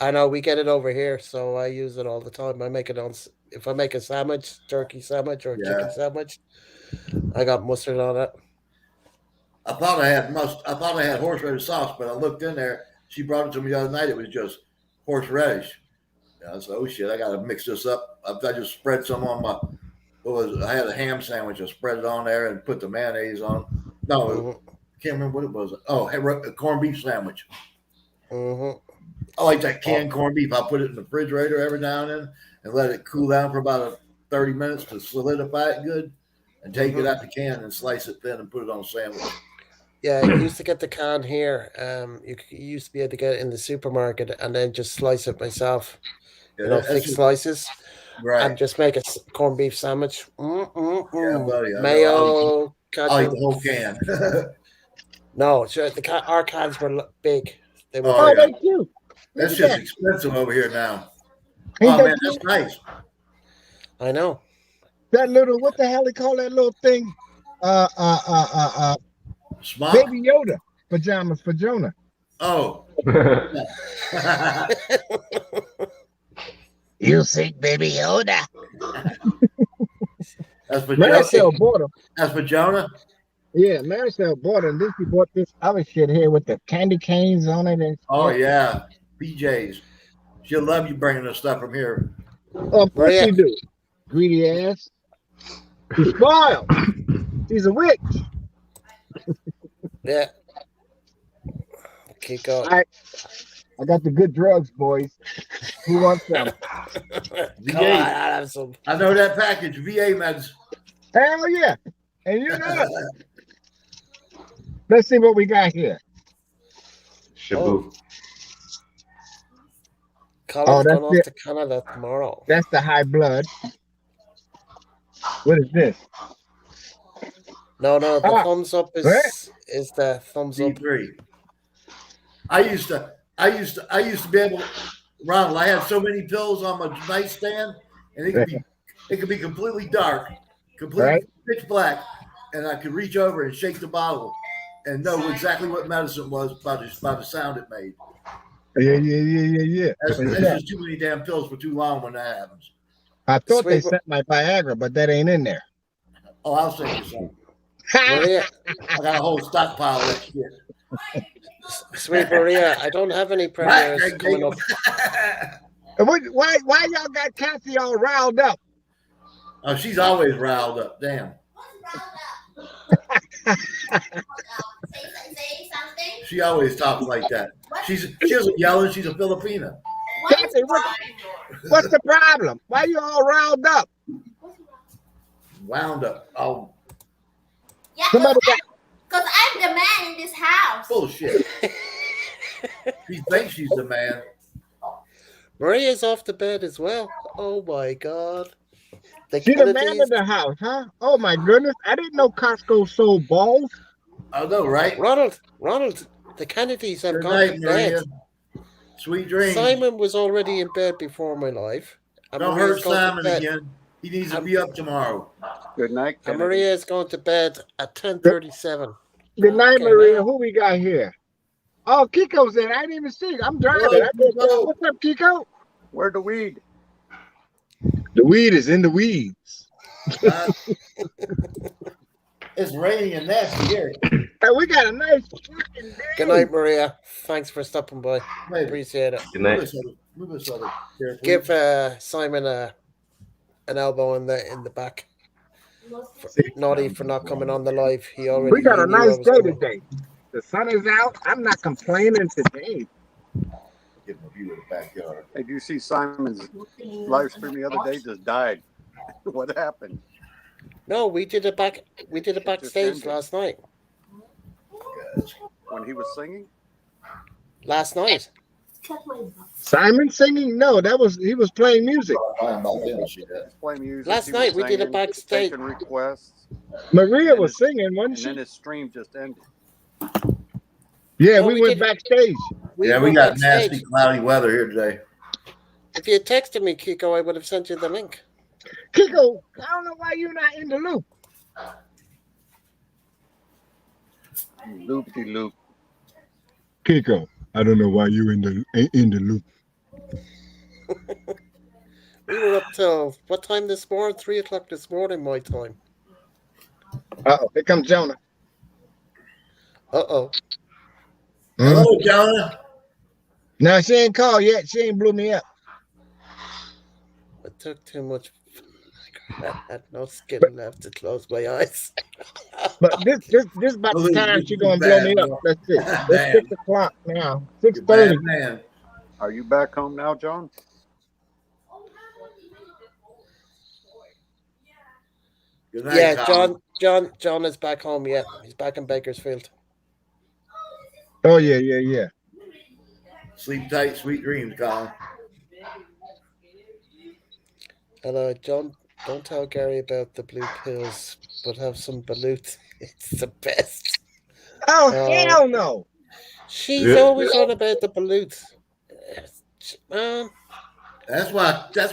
I know we get it over here, so I use it all the time. I make it on if I make a sandwich, turkey sandwich or chicken sandwich. I got mustard on it. I thought I had horseradish sauce, but I looked in there. She brought it to me the other night. It was just horseradish. I said, "Oh shit, I got to mix this up." I just spread some on my. I had a ham sandwich. I spread it on there and put the mayonnaise on. No, I can't remember what it was. Oh, a corned beef sandwich. I like that canned corned beef. I put it in the refrigerator every now and then and let it cool down for about 30 minutes to solidify it good, and take it out the can and slice it thin and put it on a sandwich. Yeah, I used to get the can here. You used to be able to get it in the supermarket and then just slice it myself. Yeah, thick slices, right? And just make a corned beef sandwich. Yeah, buddy. Mayo, I'll eat ketchup. the whole can. No, sure. Our cans were big. They were. Oh, yeah. They cute. That's Look just at expensive over here now. Ain't Oh that man, that's nice. I know. that little, what the hell they call that little thing? Smock. Baby Yoda pajamas for Jonah. Oh. You think Baby Yoda? That's for Maricel Jonah. bought them. That's for Jonah. Yeah, Maricel bought them. Then she bought this other shit here with the candy canes on it. And Oh yeah, BJ's. She'll love you bringing the stuff from here. of course she do. Greedy ass. She's spoiled. She's a witch. Yeah. Keep going. I got the good drugs, boys. Who wants some? Come on, I'll have some. I know that package. VA meds. Hell yeah. And you know it. Let's see what we got here. Shabu. Colin's that's going off it. to Canada tomorrow. That's the high blood. What is this? No, the thumbs up is the thumbs up. D3. I used to be able to, Ronald, I had so many pills on my nightstand, and it could be completely dark, completely pitch black, and I could reach over and shake the bottle and know exactly what medicine was by the sound it made. Yeah. That's just too many damn pills for too long when that happens. I thought they sent my Viagra, but that ain't in there. Oh, I'll send you some. Maria, I got a whole stockpile of that shit. Sweet Maria, I don't have any premieres coming up. Why y'all got Cassie all riled up? Oh, she's always riled up. Damn. Say something. She always talks like that. She doesn't yell, and she's a Filipina. Cassie, what's the problem? Why you all riled up? Wound up. Oh, Yeah, Somebody because I'm the man in this house. bullshit. She thinks she's the man. Maria's off to bed as well. Oh my God. She the man of the house, huh? Oh my goodness. I didn't know Costco sold balls. I know, right? Ronald, the Kennedys have Good gone night, to Maria. bed. Sweet dreams. Simon was already in bed before my live. And Don't Maria's hurt going to Simon bed. again. He needs to be up tomorrow. Good night, And Kennedy. Maria is going to bed at 10:37. Good night, Okay, Maria. well. Who we got here? Oh, Kiko's in. I didn't even see. I'm driving. Hello, I can't tell. Kiko. What's up, Kiko? Where the weed? The weed is in the weeds. It's raining and nasty here. Hey, we got a nice fucking day. Good night, Maria. Thanks for stopping by. Wait, Appreciate it. Good night. move this other here, please. Give Simon an elbow in the back. Naughty for not coming on the live. He already. We got he a knew I nice was day coming. today. The sun is out. I'm not complaining today. Give him a view of the backyard. Hey, do you see Simon's live stream the other day just died? What happened? No, we did it backstage ended. last night. When he was singing? Last night. Simon singing? No, he was playing music. I'm about to see that. He's playing music. Last he night was we did it singing, backstage. taking requests, Maria And was his- singing, and wasn't then she? his stream just ended. Yeah, No, we we went did- backstage. We were got backstage. nasty cloudy weather here today. If you had texted me, Kiko, I would have sent you the link. Kiko, I don't know why you're not in the loop. Loop-de-loop. Kiko, I don't know why you in the loop. We were up till what time this morning? 3:00 this morning, my time. Uh-oh, here comes Jonah. Uh-oh. Hello, Jonah. No, she ain't called yet. She ain't blew me up. I took too much. I had no skin left to close my eyes. But this about the time she gonna blow me up. That's it. It's Damn. 6 o'clock now. You're 6:30. bad man. Are you back home now, John? Good night, Yeah, Tom. John is back home. Yeah, he's back in Bakersfield. Oh yeah. Sleep tight, sweet dreams, Colin. Hello, John. Don't tell Gary about the blue pills, but have some balut. It's the best. Oh Oh. hell no. She's Yeah. always on about the balut. Man, That's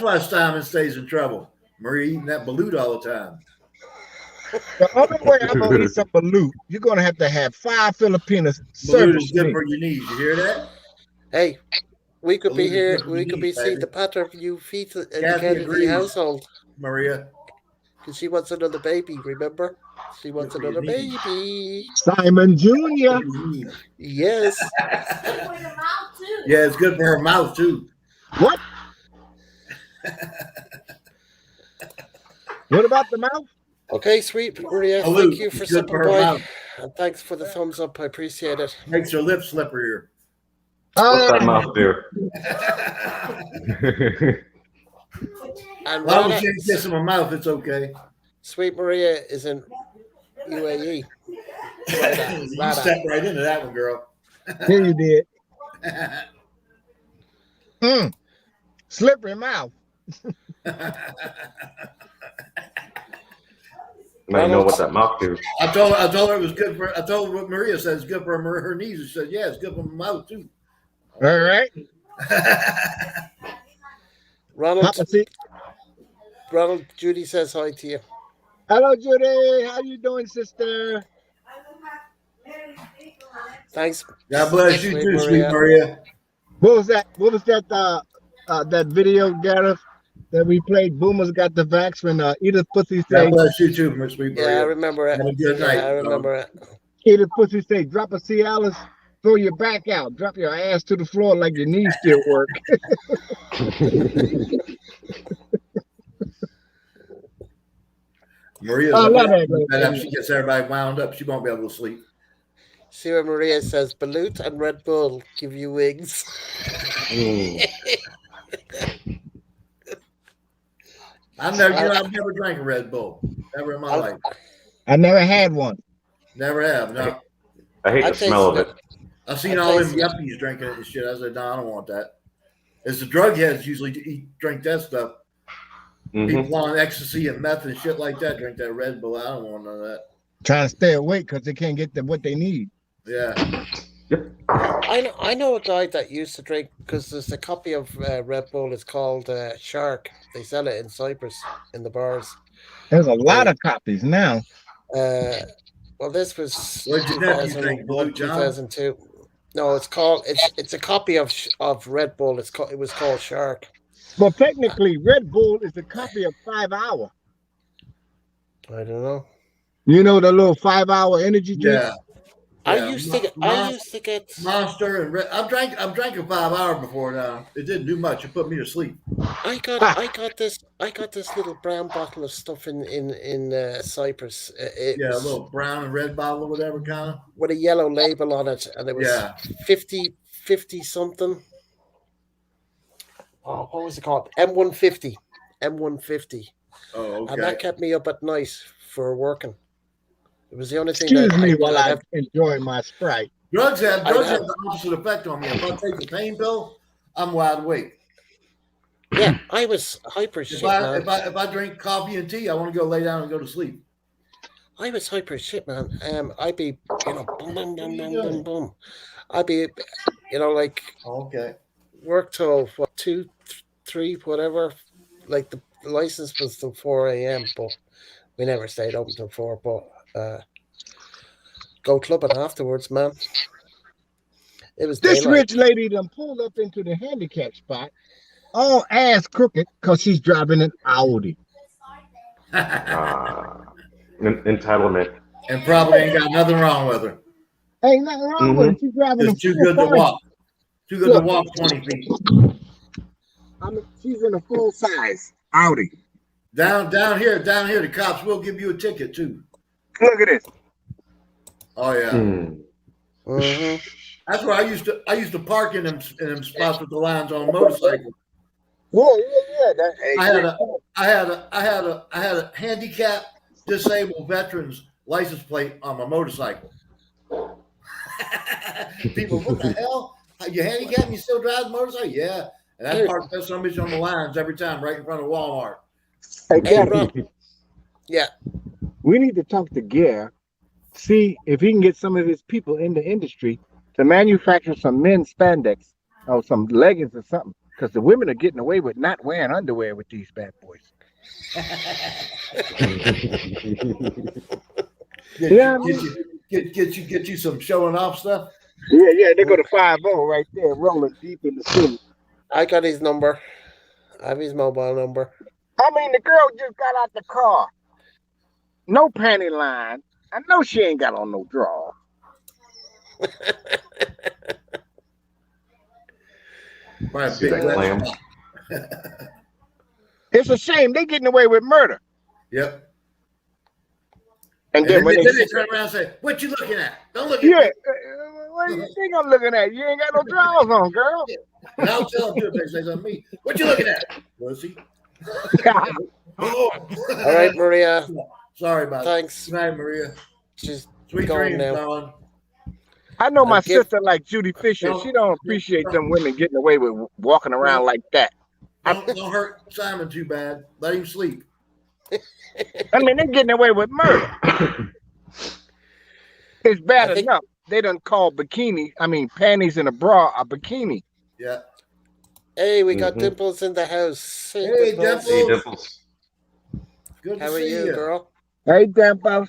why Simon stays in trouble. Marie eating that balut all the time. The only way I'm gonna eat some balut, you're gonna have to have 5 Filipinos Balut is service good me. for your knees. You hear that? hey, we could be Balut is here. good for We your could be knees, seeing baby. the pattern of you feet in the Kathy Kennedy agrees. household. Maria. Because she wants another baby, remember? She wants Good for your another knees. baby. Simon Jr. Good for your knees. Yes. Yeah, it's good for her mouth too. What? What about the mouth? Okay, sweet Maria. Balut Thank you for is good stopping for her by. mouth. And thanks for the thumbs up. I appreciate it. Makes her lips slipperier. What's that mouth do? And As long Rana, as she ain't kissing my mouth, it's okay. sweet Maria is in UAE. You Rana. stepped right into that one, girl. Here you did. Slippery mouth. Now you know what that mouth do. I told her it was good for. I told her what Maria said it's good for her knees. She said, "Yeah, it's good for my mouth too." All right. Papa, see. Ronald, Judy says hi to you. Hello, Judy. How you doing, sister? Thanks. God bless you Sweet too, sweet Maria. Maria. What was that? What was that? That video, Gareth, that we played. Boomers got the vax when Edith Pussy God say, bless you too, sweet Yeah, I Maria. remember it. Have a good night. Yeah, I remember it. Edith Pussy say, drop a Cialis, throw your back out, drop your ass to the floor like your knees still work. Maria's I love up. that, And if she gets everybody wound up, she won't be able to sleep. See what Maria says. Balut and Red Bull give you wings. I've never drank a Red Bull. Never in my life. I never had one. Never have. No. I hate I the smell of tasted it. I've seen I all them tasted it. yuppies drinking it and shit. I said, no, I don't want that. It's the drug heads usually drink that stuff. Mhm. People on ecstasy and meth and shit like that drink that Red Bull. I don't want none of that. Trying to stay awake because they can't get what they need. Yeah. I know a guy that used to drink because there's a copy of Red Bull. It's called Shark. They sell it in Cyprus in the bars. There's a lot They of copies now. uh, well, this was What did your nephew drink, 2001, Blue John? 2002. No, it's a copy of Red Bull. It was called Shark. Well, technically, Red Bull is a copy of 5 Hour. I don't know. You know the little 5 Hour energy drink? Yeah. I Yeah, used to get. Monster and I've drank a 5 hour before now. It didn't do much. It put me to sleep. I got this little brown bottle of stuff in Cyprus. It Yeah, a was little brown and red bottle or whatever kind of. with a yellow label on it, and it was Yeah. 50 something. Oh, what was it called? M150. M150. Oh, And that okay. kept me up at night for working. It was the only thing Excuse that me while I'd I have. enjoy my Sprite. Drugs have I'd have the opposite effect on me. If I take the pain pill, I'm wide awake. yeah, I was hyper If shit, I man. if I drink coffee and tea, I want to go lay down and go to sleep. I was hyper shit, man. I'd be, boom, boom, boom, What are you boom, boom, doing? boom. I'd be, like Okay. work till what 2, 3, whatever. Like the license was till 4 a.m., but we never stayed open till 4. But go clubbing afterwards, man. It was This daylight. rich lady done pulled up into the handicap spot, all ass crooked, because she's driving an Audi. Entitlement. And probably ain't got nothing wrong with her. Ain't nothing wrong with it. She's driving a Just too full good to size. walk. Too good to Look. walk 20 feet. I mean, she's in a full size Audi. Down here, the cops will give you a ticket too. Look at this. Oh yeah. Mm-hmm. That's where I used to park in them spots with the lines on motorcycles. Yeah. That, I had a handicap disabled veterans license plate on my motorcycle. People, what the hell? You handicapped and you still drive the motorcycle? Yeah. And I parked that somebody on the lines every time right in front of Walmart. Hey, Hey, Captain, Rob. Yeah. we need to talk to Gare, see if he can get some of his people in the industry to manufacture some men's spandex or some leggings or something. Because the women are getting away with not wearing underwear with these bad boys. Get you some showing off stuff. Yeah, they go to 5-0 right there, rolling deep in the city. I got his number. I have his mobile number. I mean, the girl just got out the car. No panty line. I know she ain't got on no draw. See that clam? It's a shame they getting away with murder. Yep. And then when they turn around and say, "What you looking at? Don't look at yeah, me." what do you think I'm looking at? You ain't got no drawers on, girl. And I'll tell them too if they say something to me. What you looking at? Pussy. All right, Maria. Sorry about Thanks. it. Good night, Maria. She's Sweet going dreams, now. darling. I know my I'll give- sister like Judy Fisher. She don't appreciate them women getting away with walking around like that. Don't hurt Simon too bad. Let him sleep. I mean, they're getting away with murder. It's bad I think- enough. They done call panties in a bra a bikini. Yeah. Hey, we got Dimples in the house. Hey, Dimples. Hey, Dimples. Good to How are see you, girl? Hey, Dimples.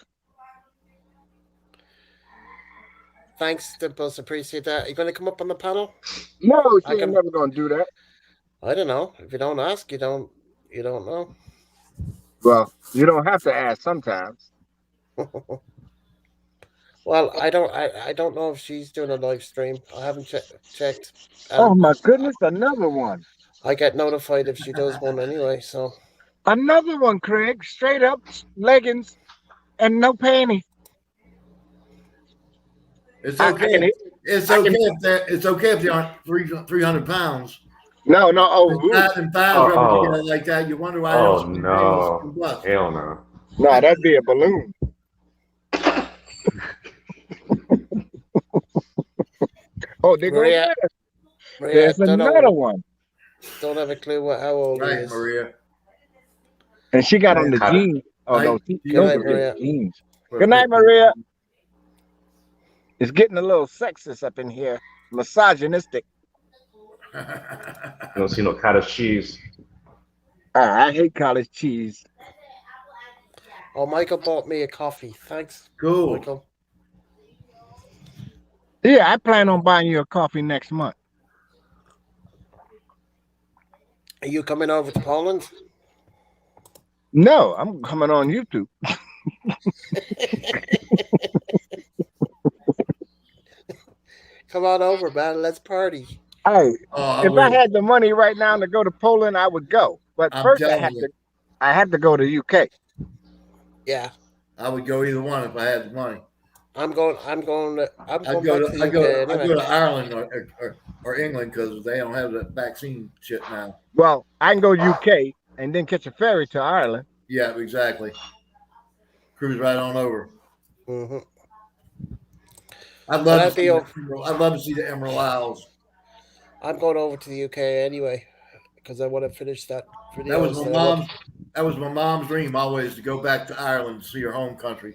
Thanks, Dimples. Appreciate that. Are you going to come up on the panel? No, I she can- ain't never gonna do that. I don't know. If you don't ask, you don't know. Well, you don't have to ask sometimes. Well, I don't know if she's doing a live stream. I haven't checked. Oh my goodness, another one. I get notified if she does one anyway. So Another one, Craig. Straight up leggings and no panties. It's okay. It's okay if they aren't 300 pounds. No. Oh, And thighs rubbing together like that. You wonder why. Oh, no. Hell no. no, that'd be a balloon. Oh, they go Maria, there. Maria, There's don't another know, one. don't have a clue how old he Right, is. Maria. And she got on the Cut it. jeans. Oh, no. Good Those night, are Maria. jeans. Good night, Maria. It's getting a little sexist up in here, misogynistic. You don't see no cottage cheese. I hate college cheese. Oh, Michael bought me a coffee. Thanks, Cool. Michael. Yeah, I plan on buying you a coffee next month. Are you coming over to Poland? No, I'm coming on YouTube. Come on over, man. Let's party. Hey, Oh, if I had the money right now to go to Poland, I would go. But I'm first, telling you, I have to go to UK. Yeah, I would go either one if I had the money. I'm going. I'm going I back go to to the I UK go I anyway. go to Ireland or England because they don't have that vaccine shit now. Well, I can go UK and then catch a ferry to Ireland. Yeah, exactly. Cruise right on over. hmm I'd But love to I'd see be over. I'd love to see the Emerald Isles. I'm going over to the UK anyway because I want to finish that That was videos my that I want. mom's. That was my mom's dream always to go back to Ireland to see her home country.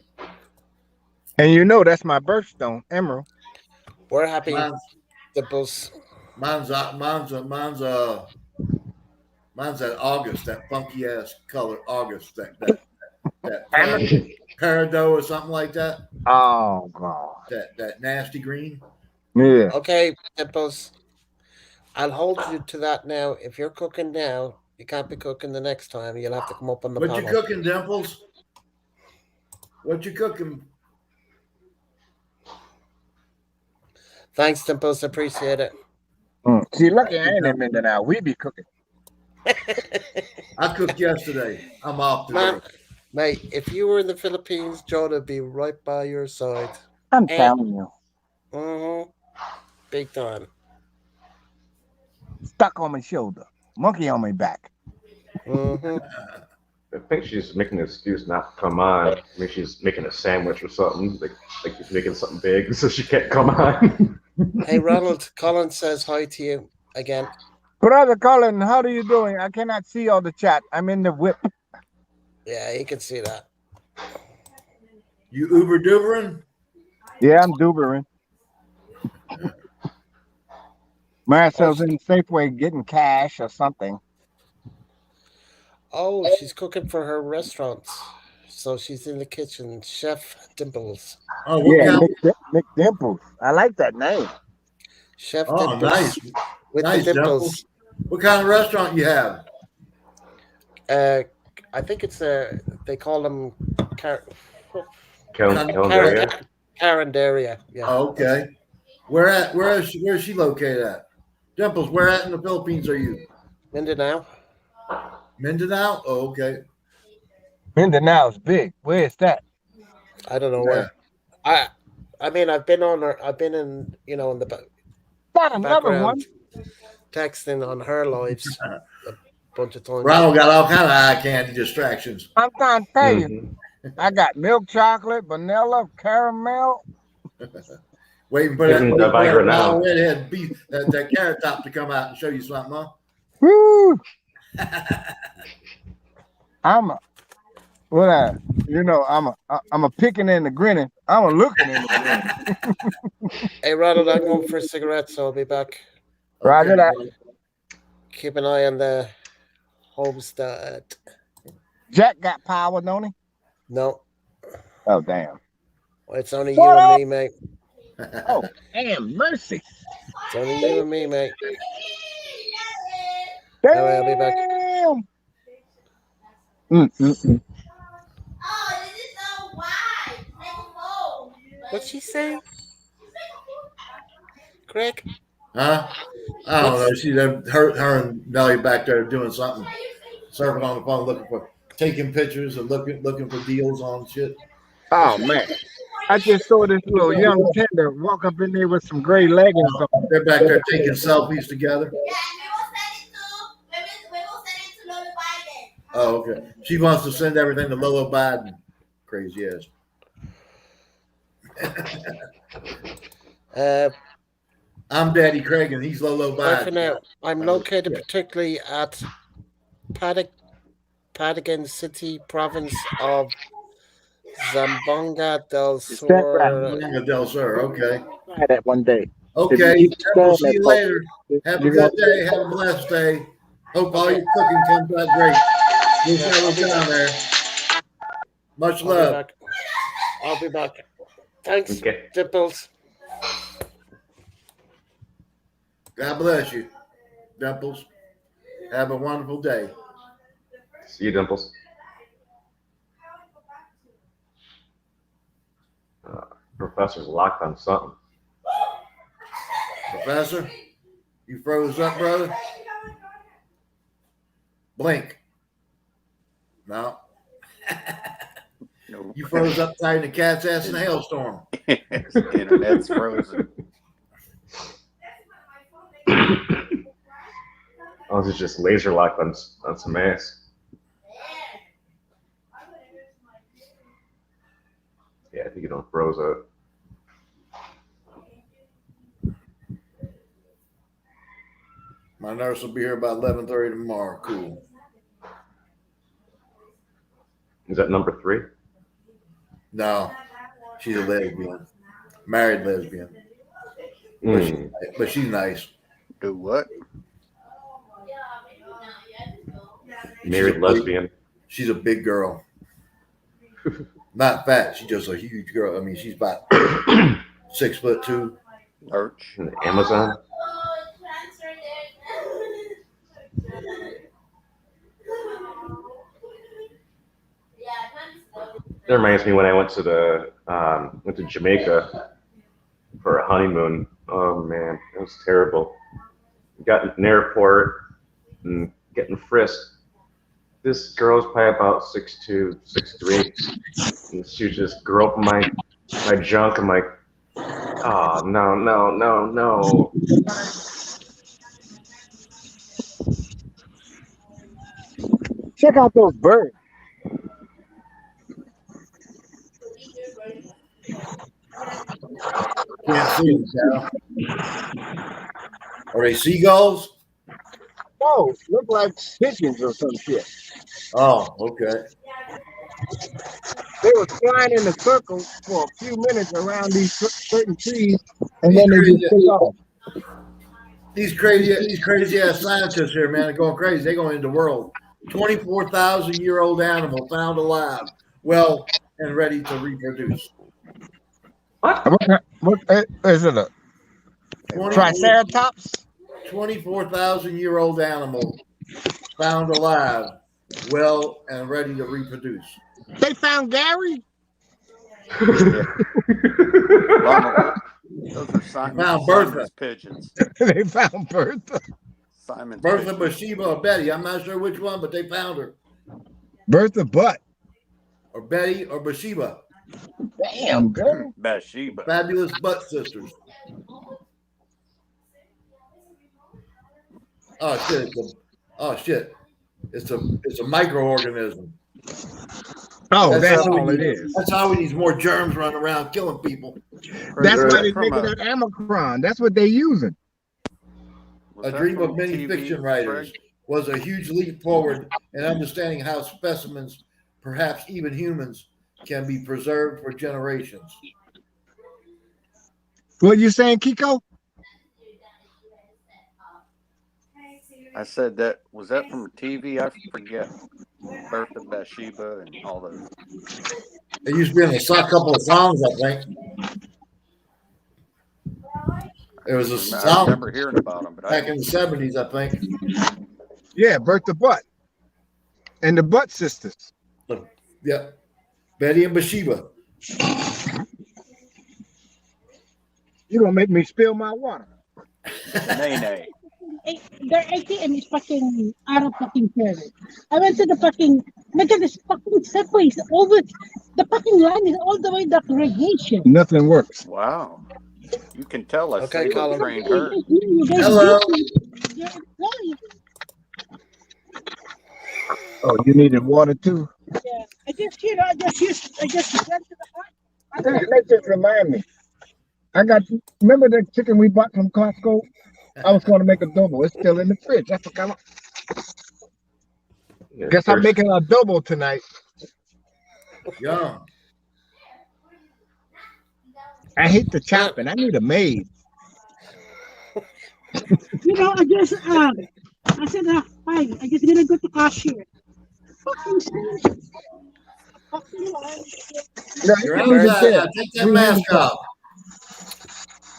And you know that's my birthstone, Emerald. We're happy. Mine's Dimples. mine's that August, that funky ass color August, that peridot or something like that. Oh God. That nasty green. Yeah. Okay, Dimples. I'll hold you to that now. If you're cooking now, you can't be cooking the next time. You'll have to come up on the What you panel. cooking, Dimples? What you cooking? Thanks, Dimples. Appreciate it. See, lucky I ain't in Mindanao. We be cooking. I cooked yesterday. I'm off today. Man, mate, if you were in the Philippines, Jonah would be right by your side. I'm telling you. Mm-hmm. Big time. Stuck on my shoulder. Monkey on my back. Mm-hmm. I think she's making an excuse not to come on. Maybe she's making a sandwich or something. Like she's making something big, so she can't come on. Hey, Ronald, Colin says hi to you again. Brother Colin, how are you doing? I cannot see all the chat. I'm in the whip. Yeah, you can see that. You Uber Dubering? Yeah, I'm Dubering. Marcel's in Safeway getting cash or something. Oh, she's cooking for her restaurants. So she's in the kitchen. Chef Dimples. Oh, what Yeah, kind? Nick Dimples. I like that name. Chef Oh, Dimples. nice, With nice the dimples. What kind of restaurant you have? I think it's they call them Calendaria. Carinderia. Yeah. Oh, okay. Where is she located at? Dimples, where at in the Philippines are you? Mindanao. Mindanao? Oh, okay. Mindanao's big. Where is that? I don't know Yeah. where. I mean, I've been in, in the Got another one. background texting on her lives a bunch of times. Ronald got all kind of eye candy distractions. I'm trying to tell you. Mhm. I got milk chocolate, vanilla, caramel. Waiting for Give him the Viagra now. redhead beef, that carrot top to come out and show you something, huh? Woo! I'm a picking and a grinning. I'm a looking and a grinning. Hey, Ronald, I'm going for a cigarette, so I'll be back. Roger that. Keep an eye on the homestead. Jack got power, don't he? No, Oh damn. it's only Shut you up. and me, mate. Oh damn, mercy. It's only you and me, mate. Damn. Anyway, I'll be back. What's she saying? Craig? Huh? I don't know. She's her and Nelly back there doing something, surfing on the phone, taking pictures and looking for deals on shit. Oh man. I just saw this little young tender walk up in there with some gray leggings on. They're back there taking selfies together. Oh, okay. She wants to send everything to Lolo Biden. Crazy ass. I'm Daddy Craig and he's Lolo Bye for Biden. now. I'm located particularly at Patagon City, province of Zambonga del Stand back. Sur. Zambonga del Sur. Okay. Try that one day. Okay. If you We'll stand see you that far, later. Have a you're good gonna day. Have a blessed day. Hope all your cooking comes out great. Wish I was down there. Much I'll be love. back. I'll be back. Thanks, Okay. Dimples. God bless you, Dimples. Have a wonderful day. See you, Dimples. Professor's locked on something. Professor, you froze up, brother? Blink. No. No. You froze up tight in the cat's ass in a hailstorm. Internet's frozen. Oh, this is just laser locked on some ass. Yeah, I think it don't froze up. My nurse will be here about 11:30 tomorrow. Cool. Is that number 3? No, she's a lesbian, married lesbian, Mm. but she's nice. Do what? Married lesbian. She's a big girl. Not fat. She's just a huge girl. I mean, she's about 6'2". Lurch. In the Amazon. That reminds me when I went to Jamaica for a honeymoon. Oh man, it was terrible. Got in an airport and getting frisked. This girl's probably about 6'2", 6'3", and she was just groping my junk. I'm like, oh no. check out those birds. Can't see them, Sal. Are they seagulls? No, look like pigeons or some shit. Oh, okay. They were flying in a circle for a few minutes around these certain trees, and then they just took off. These crazy ass scientists here, man, are going crazy. They're going into the world. 24,000-year-old animal found alive, well and ready to reproduce. What is it? A triceratops? 24,000-year-old animal found alive, well and ready to reproduce. They found Gary? Those are Found Bertha. Simon's pigeons. They found Bertha. Simon's Bertha, pigeons. Bathsheba, or Betty. I'm not sure which one, but they found her. Bertha Butt. Or Betty or Bathsheba. Damn, girl. Bathsheba. Fabulous butt sisters. Oh shit! It's a microorganism. Oh, that's how all we it need- is. That's how we need more germs running around killing people. That's why they're From making that Omicron. That's what they're using. was A that dream from of many TV, fiction writers Greg? was a huge leap forward in understanding how specimens, perhaps even humans, can be preserved for generations. What you saying, Kiko? I said that. Was that from TV? I forget. Bertha, Bathsheba, and all those. It used to be in a couple of songs, I think. There was a I song remember hearing about them, but back in the 70s, I think. Yeah, Bertha Butt. And the Butt sisters. Yep. Betty and Bathsheba. You're going to make me spill my water. Nay. Their ATM is fucking out of fucking service. I went to the fucking look at this fucking subways. All the fucking line is all the way to gradation. Nothing works. Wow. You can tell I Okay, okay, Colin. trained her. Hello. Oh, you needed water too? Yeah. I just went to the house. That just remind me. Remember the chicken we bought from Costco? I was going to make a double. It's still in the fridge. I forgot. Yeah, Guess I'm making a double tonight. Yum. I hate the chopping. I need a maid. You know, I said, fine. I just gonna go to cashier. Fucking stupid. Fucking lie. No, you You're can leave it outside there. now. Take that mask off.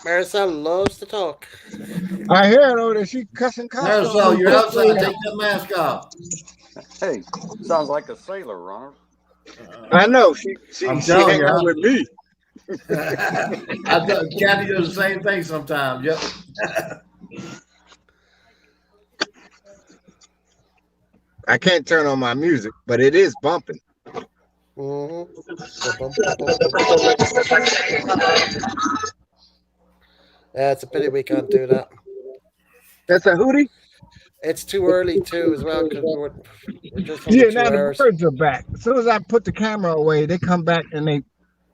Marisol loves to talk. I hear though that she cussing cops out. Marisol, you're outside. Take that mask off. Hey, sounds like a sailor, Ronald. I know she I'm telling hang you, out with me. Kathy does the same thing sometimes. Yep. I can't turn on my music, but it is bumping. Mm-hmm. Yeah, it's a pity we can't do that. That's a hootie? It's too early too, as well, because we're just under Yeah, 2 now the hours. birds are back. As soon as I put the camera away, they come back and they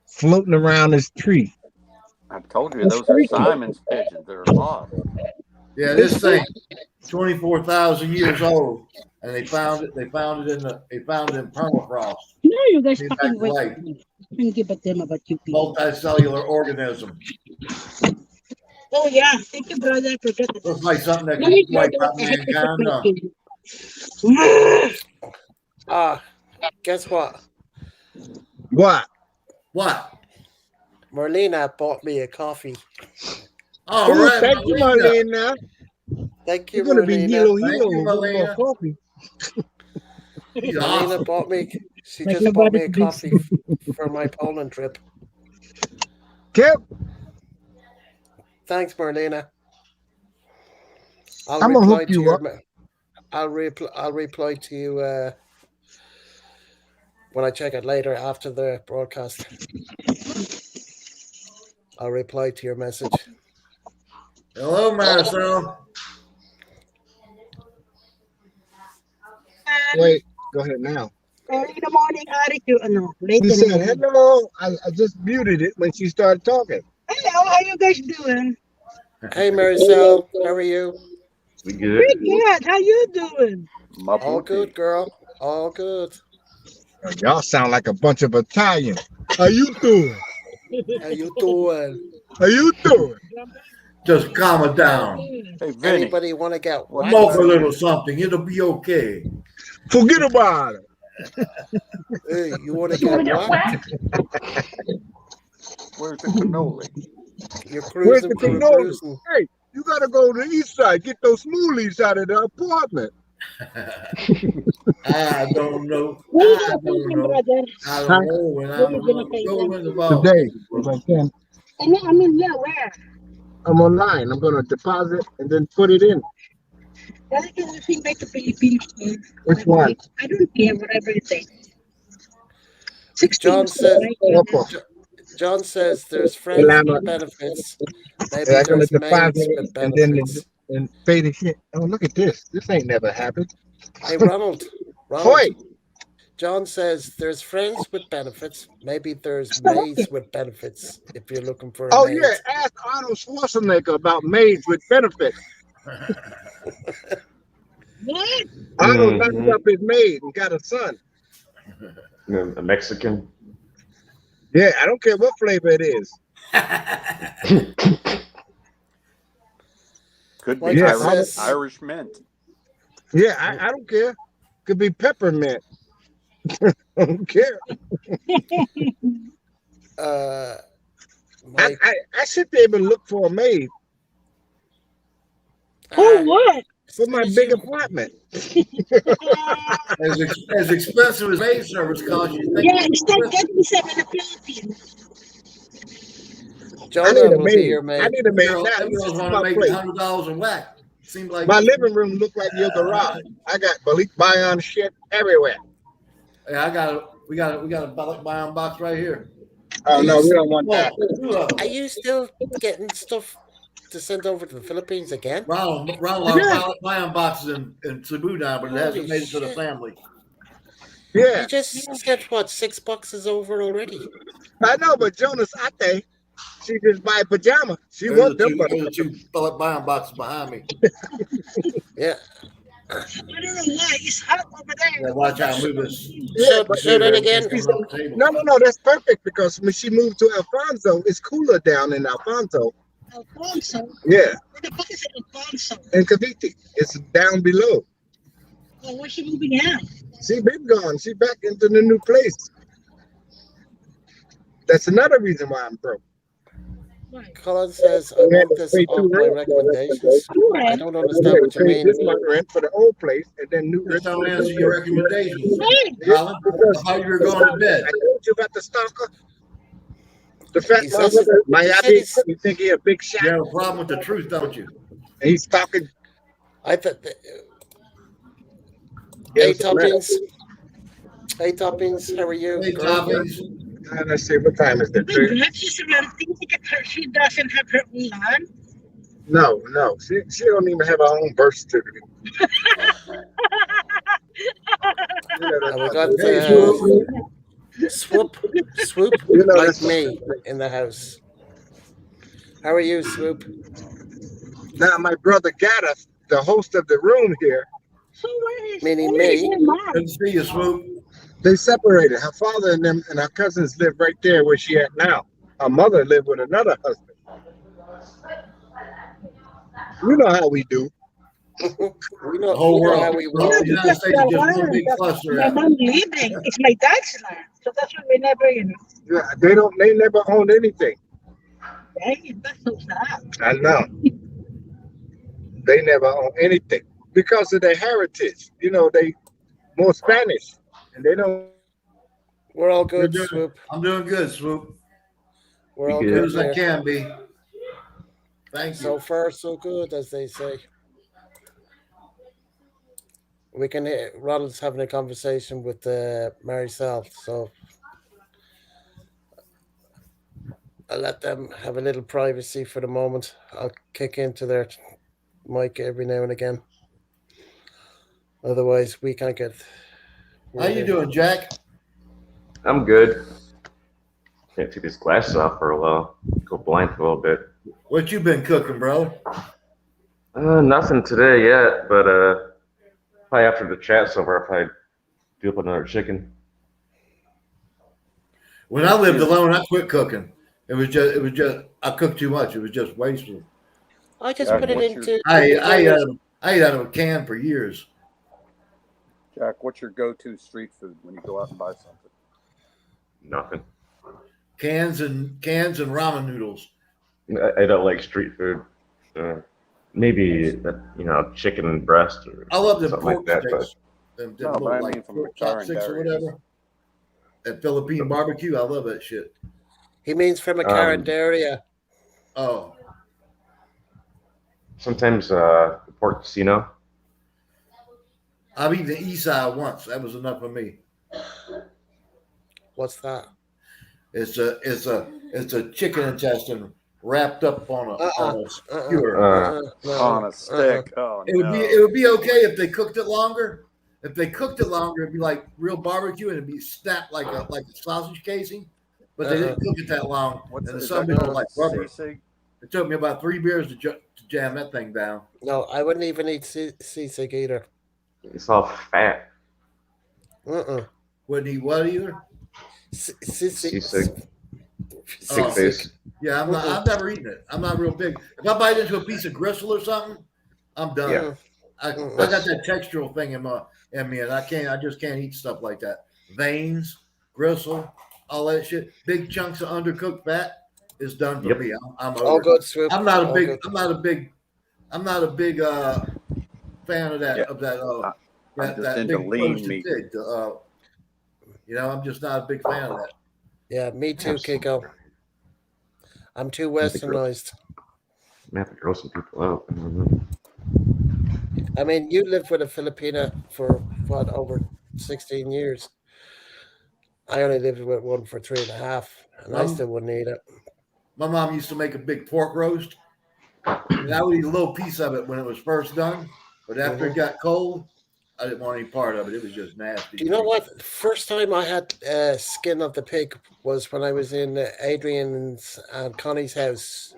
floating around this tree. I told you those are Simon's pigeons. They're lost. Yeah, this thing, 24,000 years old, and they found it. They found it in permafrost. You know, you guys Came fucking back to wait. life. And give a damn about you people. Multicellular organism. Oh yeah, thank you, brother. I forgot that. Looks like something that Let me could wipe try out to- I have to mankind. put my Ah, guess what? What? What? Marlena bought me a coffee. All Ooh, right, thank you, Marlena. Marlena. Thank you, You're gonna be Marlena. hilo Thank hilo you, with more Marlena. coffee. He's Marlena awesome. bought me. She Like just bought me a nobody coffee for my Poland trip. Kev, Thanks, Marlena. I'll I'm gonna reply hook to you your. up. I'll reply to you when I check it later after the broadcast. I'll reply to your message. Hello, Marisol. Wait, go ahead now. Early in the morning attitude. No, late You in the said morning. hello. I just muted it when she started talking. Hello, how you guys doing? Hey, Maricel, how are you? We good. Pretty good. How you doing? All good, girl. All good. Y'all sound like a bunch of Italians. How you doing? How you doing? How you doing? Just calm it down. Hey, Vinny. Anybody want to get What's Smoke a waxed? little something. It'll be okay. Forget about it. Hey, you want to get whacked? Where's the cannoli? You're Where's cruising the for cannoli? cruising. Hey, you gotta go to the east side. Get those smoolies out of the apartment. I don't know. What are you I gonna don't pay them, know. brother? I Huh? don't know when What I'm are you gonna pay going them? to ball. Today, if I can. I mean, yeah, where? I'm online. I'm gonna deposit and then put it in. I can think back to Philippines. Which one? I don't care, whatever you say. 16 John says. Opo. John says there's friends Salamat. with benefits. Maybe I'm gonna there's deposit maids it with and then benefits. and pay the shit. Oh, look at this. This ain't never happened. Hey, Ronald. Hoy. John says there's friends with benefits. Maybe there's maids with benefits if you're looking for a Oh maid. yeah, ask Arnold Schwarzenegger about maids with benefits. What? Arnold knocked up his maid and got a son. A Mexican. Yeah, I don't care what flavor it is. Could be Like Yeah, Irish mint. Yeah, I don't care. Could be peppermint. I don't care. Mike, I should be able to look for a maid Oh, what? for my big apartment. As expensive as maid service costs, you think Yeah, instead getting some in the Philippines. I Jonah need a will be maid. your I maid. need a maid girls, now. them This girls is want to my make place. $100 a whack. Seems like My living room look like your garage. I got Malik Bayon shit everywhere. Hey, we got a buy on box right here. Oh no, we don't want that. Are you still getting stuff to send over to the Philippines again? Ronald, Yeah. our buy on boxes in Cebu now, but it hasn't Holy made it to the shit. family. Yeah, You just sent what, 6 boxes over already? I know, but Jonas Ate, she just buy pajama. She There's want the them, but two buy on boxes behind me. Yeah. I don't know why. It's hot over there. Yeah, watch how I move this. Yeah, but Say that Everything again. coming off the table. no, that's perfect because when she moved to Alfonso, it's cooler down in Alfonso. Alfonso. Yeah, What the fuck is it, Alfonso? and Cavite, it's down below. Oh, where's she moving out? She been gone. She back into the new place. That's another reason why I'm broke. Why? Colin says, I We had want to this pay off two my rent for recommendations. Two I rent. don't We understand had what to you pay mean. this month rent for the old place and then new Just rent for don't the new answer your place. recommendations, Hey, Yeah, Colin. I because thought you were the going to stalker, bed. I told you about the stalker, the fat He says, motherfucker, he said Miami. he's, You think he a big shot? You have a problem with the truth, don't you? And he's stalking. I thought, Give hey him some medicine. Toppings, hey Toppings, how are you, Hey, girl? toppings. Let's see, what time is it? my God, she's renting because she doesn't have her own land. No. She don't even have her own birth certificate. You know And we that's got not Hey, good. Swoop, Swoop, You know like that's not me, good. in the house. How are you, Swoop? Now my brother Gaddis, the host of the room here, So Meaning where is me. her mom? good to see you, Swoop. they separated. Her father and them and her cousins live right there where she at now. Her mother lived with another husband. You know how we do. we The know, whole we know world, how we the whole roll. Yeah, United because States the is just one one big that cluster my out. mom living is my dad's land. So that's why we never, Yeah, they never owned anything. right? That's so sad. I know. They never owned anything. Because of their heritage. You know, they more Spanish. And they don't We're all You're good, doing. Swoop. I'm doing good, Swoop. We're You all As good? good good as I here. can be. Thank So you. far, so good, as they say. We can hear Ronald's having a conversation with Maricel, so I'll let them have a little privacy for the moment. I'll kick into their mic every now and again. Otherwise, we can't get How word you in. doing, Jack? I'm good. Can't take these glasses off for a while. Go blind for a little bit. What you been cooking, bro? Nothing today yet, but probably after the chat's over, I'll probably do up another chicken. When I lived alone, I quit cooking. It was just I cooked too much. It was just wasteful. I just Jack, put it what's your into the I refrigerator. ate out of a can for years. Jack? What's your go-to street food when you go out and buy something? Nothing. Cans and ramen noodles. I don't like street food. Maybe chicken breast or I love them something like pork that. But sticks. Them No, but little I like mean from pork McLaren chopsticks or Dairy. whatever. That Philippine barbecue, I love that shit. He means from a um, Carinderia. Oh, sometimes pork casino. I've eaten the east side once. That was enough for me. What's that? It's a chicken intestine wrapped up on a skewer. No. On a stick. Oh It would no. be okay if they cooked it longer. If they cooked it longer, it'd be like real barbecue and it'd be snapped like a sausage casing. But they didn't cook it that long, What's and the is some that bitch was called? like rubber. Sisig? It took me about 3 beers to jam that thing down. No, I wouldn't even eat seasick either. It's all fat. Wouldn't eat what either. Seasick. Sick Oh. face. Yeah, I'm not. I've never eaten it. I'm not real big. If I bite into a piece of gristle or something, I'm done. Yeah. I got that textural thing in me, and I just can't eat stuff like that. Veins, gristle, all that shit. Big chunks of undercooked fat is done for Yep. me. I'm over All it. good, Swoop. I'm not a All big. good. I'm not a big fan of that. Yeah. Of that. I'm just that into big lean roasted meat. pig. I'm just not a big fan of that. Yeah, me too, Kiko. I'm too westernized. I'm gonna have to grow some people out. I don't know. I mean, you lived with a Filipina for what, over 16 years? I only lived with one for 3.5, and I still wouldn't eat it. My mom used to make a big pork roast, and I would eat a little piece of it when it was first done. But after it got cold, I didn't want any part of it. It was just nasty. Do you know what? First time I had skin of the pig was when I was in Adrian's and Connie's house.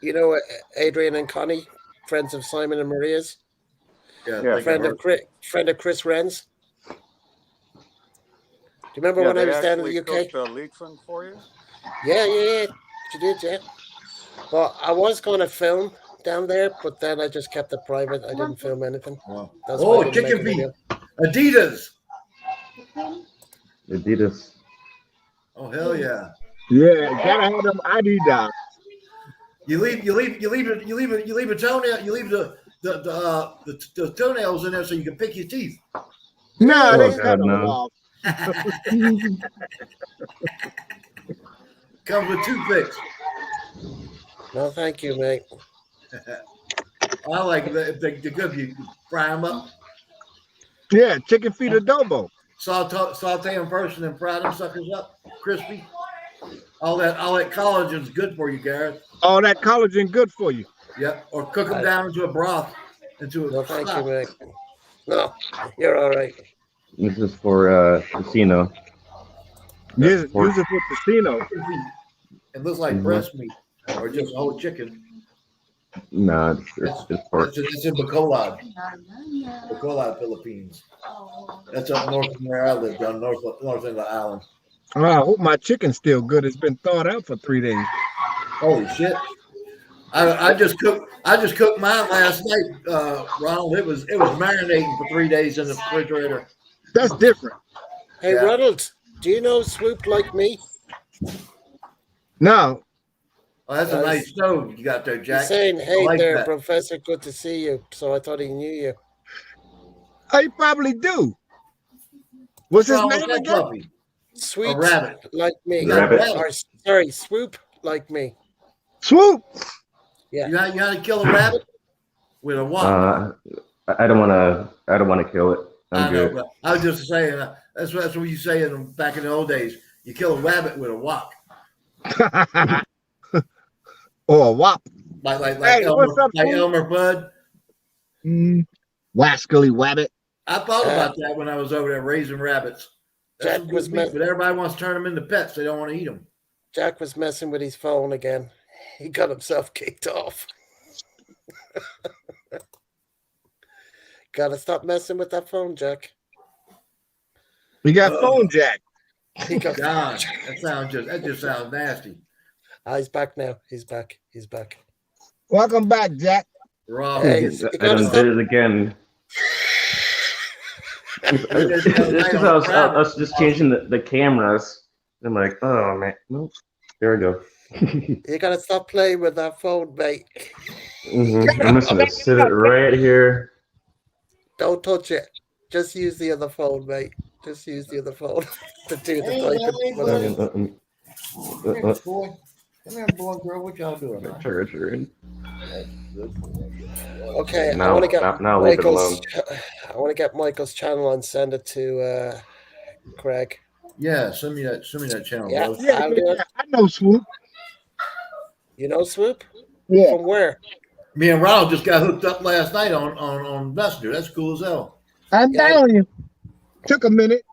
You know Adrian and Connie, friends of Simon and Maria's? Yeah, Yeah, friend of Chris Wren's. Do you remember yeah. when I They was down in actually the UK? cooked Leitrim for you. Yeah. She did, yeah. But I was going to film down there, but then I just kept it private. I didn't film anything. Wow. That's why I Oh, didn't make chicken a feet. video. Adidas. Adidas. Oh hell yeah. Yeah, gotta have them Adidas. You leave a toenail. You leave the toenails in there so you can pick your teeth. No, Oh they Yeah. cut God, them no. off. Comes with toothpicks. No, thank you, mate. I like it if they're good. You fry them up, Yeah, chicken feet adobo. saute them first, and then fry them suckers up, crispy. All that collagen's good for you, Gareth. All that collagen good for you. Yep. Or cook them down into a broth, into a No, thank you, stock. mate. No, you're all right. This is for casino. Use pork. it for casino. It looks like Mhm. breast meat or just whole chicken. No, it's just pork. It's in Bacolod, Philippines. That's up north from where I live, down north end of the island. Oh, I hope my chicken's still good. It's been thawed out for 3 days. Holy shit! I just cooked mine last night, Ronald. It was marinating for 3 days in the refrigerator. That's different. Hey, Yeah. Ronald, do you know Swoop like me? No, Oh, that's a nice stove you got there, He's Jack. saying, hey like there, that. Professor, good to see you. So I thought he knew you. I probably do. What's his What's wrong name with that again? puppy? Sweet rabbit. like me. Rabbit. Or, sorry, Swoop like me. Swoop. Yeah. You know how to kill a rabbit with a wok. I don't want to kill it. I I'm know, good. but I was just saying that's what you say back in the old days. You kill a rabbit with a wok, Or a wop. like Hey, what's up, Swoop? Elmer Fudd. Wascally wabbit. I thought about that when I was over there raising rabbits. That's Jack some was good meat, but everybody wants to turn them into pets. They don't want to eat them. Jack was messing with his phone again. He got himself kicked off. Gotta stop messing with that phone, Jack. We got phone jack. He got God, that just sounds nasty. he's back now. He's back. Welcome back, Jack. Raw. Hey, I you gotta done stop. did it again. It's because I was just changing the cameras. I'm like, oh man, nope. There we go. You gotta stop playing with that phone, mate. I'm just gonna sit it right here. Don't touch it. Just use the other phone, mate. Just use the other phone to do the typing. Whatever. Come here, boy. Come here, boy and girl. What y'all doing? Man? Charger. Okay, Now- I want to get now leave it Michael's. I want to get Michael's channel and send it to Craig. Yeah, send me that channel, Yeah. bro. Yeah, I'll do it. I know Swoop. You know Swoop? Yeah. From where? Me and Ronald just got hooked up last night on Messenger. That's cool as hell. I'm down you. Took a minute.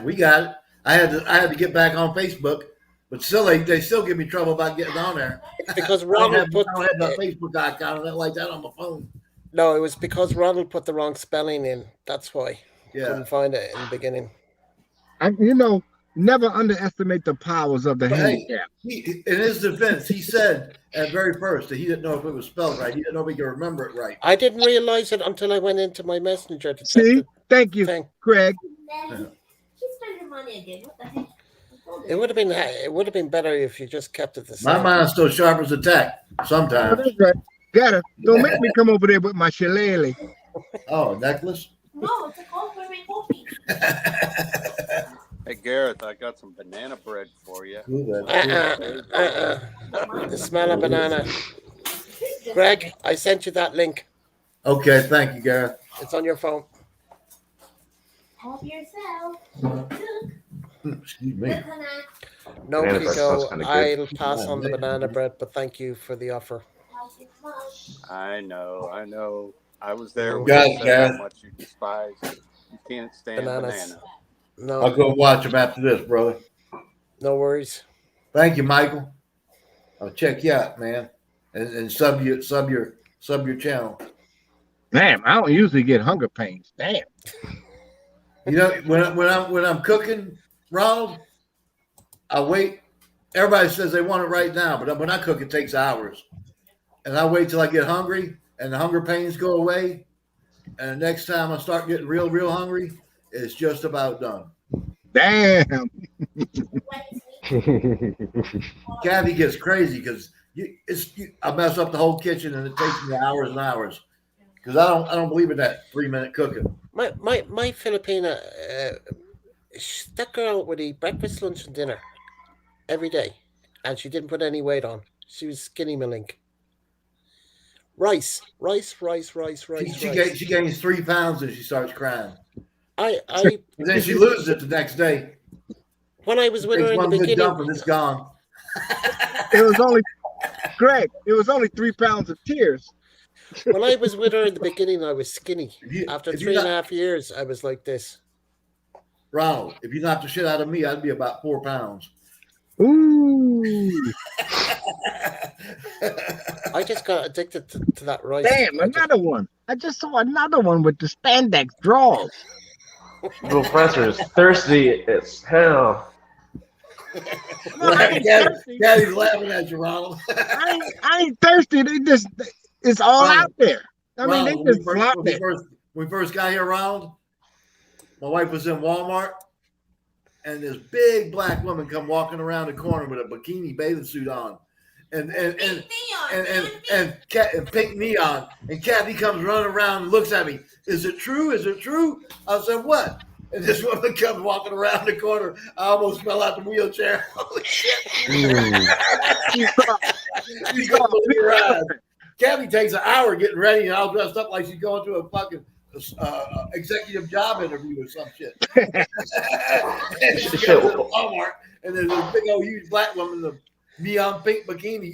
We got it. I had to get back on Facebook, but still they still give me trouble about getting on there. Because I Ronald don't have my Facebook account or nothing like that on my phone. No, it was because Ronald put the wrong spelling in. That's why. Yeah. Couldn't find it in the beginning. Never underestimate the powers of the But hey, handicap. in his defense, he said at very first that he didn't know if it was spelled right. He didn't know if he could remember it right. I didn't realize it until I went into my messenger to check See? the Thank you, thing. Craig. She's spending money again. What the heck? It would have been better if you just kept it the My same. mind's still sharp as a tack Oh, sometimes. that's right. Gotta. Don't make me come over there with my shillelagh. Oh, a necklace? No, it's a coffee coffee. Hey Gareth, I got some banana bread for you. The smell of banana. Greg, I sent you that link. Okay, thank you, Gareth. It's on your phone. Help yourself. Excuse me. No, Banana bread sounds Pico, kinda good. I'll pass on the banana bread, but thank you for the offer. I know. I was there when Got you it, said Gareth. how much you despise. You can't stand Bananas. banana. No, I'll go watch him after this, brother. no worries. Thank you, Michael. I'll check you out, man, and sub your channel. Damn, I don't usually get hunger pains. Damn. You know, when I'm cooking, Ronald, I wait. Everybody says they want it right now, but when I cook, it takes hours, and I wait till I get hungry and the hunger pains go away. And the next time I start getting real hungry, it's just about done. Damn. Kathy gets crazy because I mess up the whole kitchen and it takes me hours and hours because I don't believe in that 3-minute cooking. My Filipina, that girl would eat breakfast, lunch, and dinner every day, and she didn't put any weight on. She was skinny malink. Rice, rice, rice, rice, rice, rice. She gains 3 pounds and she starts crying. I And then she loses it the next day. when I was with her Takes in the one good beginning, dump and it's gone. It was only Greg. It was only 3 pounds of tears. when I was with her in the beginning, I was skinny. After if 3.5 years, I was like this. Ronald, if you knocked the shit out of me, I'd be about 4 pounds. Ooh. I just got addicted to that rice. Damn, another one. I just saw another one with the spandex drawers. Little Professor is thirsty as hell. Daddy's laughing at you, Ronald. I ain't thirsty. It's all out there. I mean, Ronald, they just flop when it. we first got here, Ronald, my wife was in Walmart, and this big black woman come walking around the corner with a bikini bathing suit on, and pink neon, and Kathy comes running around and looks at me. Is it true? Is it true? I said, what? And this woman comes walking around the corner. I almost fell out the wheelchair. Holy shit! She's gonna believe her eyes. Kathy takes an hour getting ready and all dressed up like she's going to a fucking executive job interview or some shit. And she goes to Walmart, and there's this big old huge black woman in a neon pink bikini.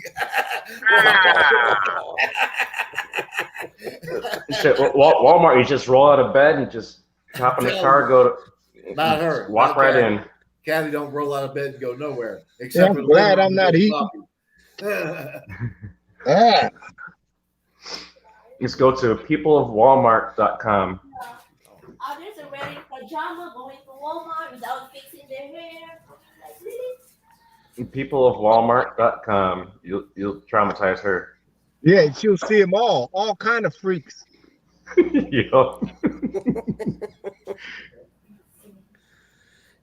Shit, Walmart, you just roll out of bed and just hop in the car, go to. Not her. Walk right in. Kathy don't roll out of bed and go nowhere. Yeah, I'm glad I'm not eating. Ah. Just go to peopleofwalmart.com. Oh, there's a wearing pajama going to Walmart without fixing their hair. Like, really? Peopleofwalmart.com. You'll traumatize her. Yeah, she'll see them all kind of freaks. Yup.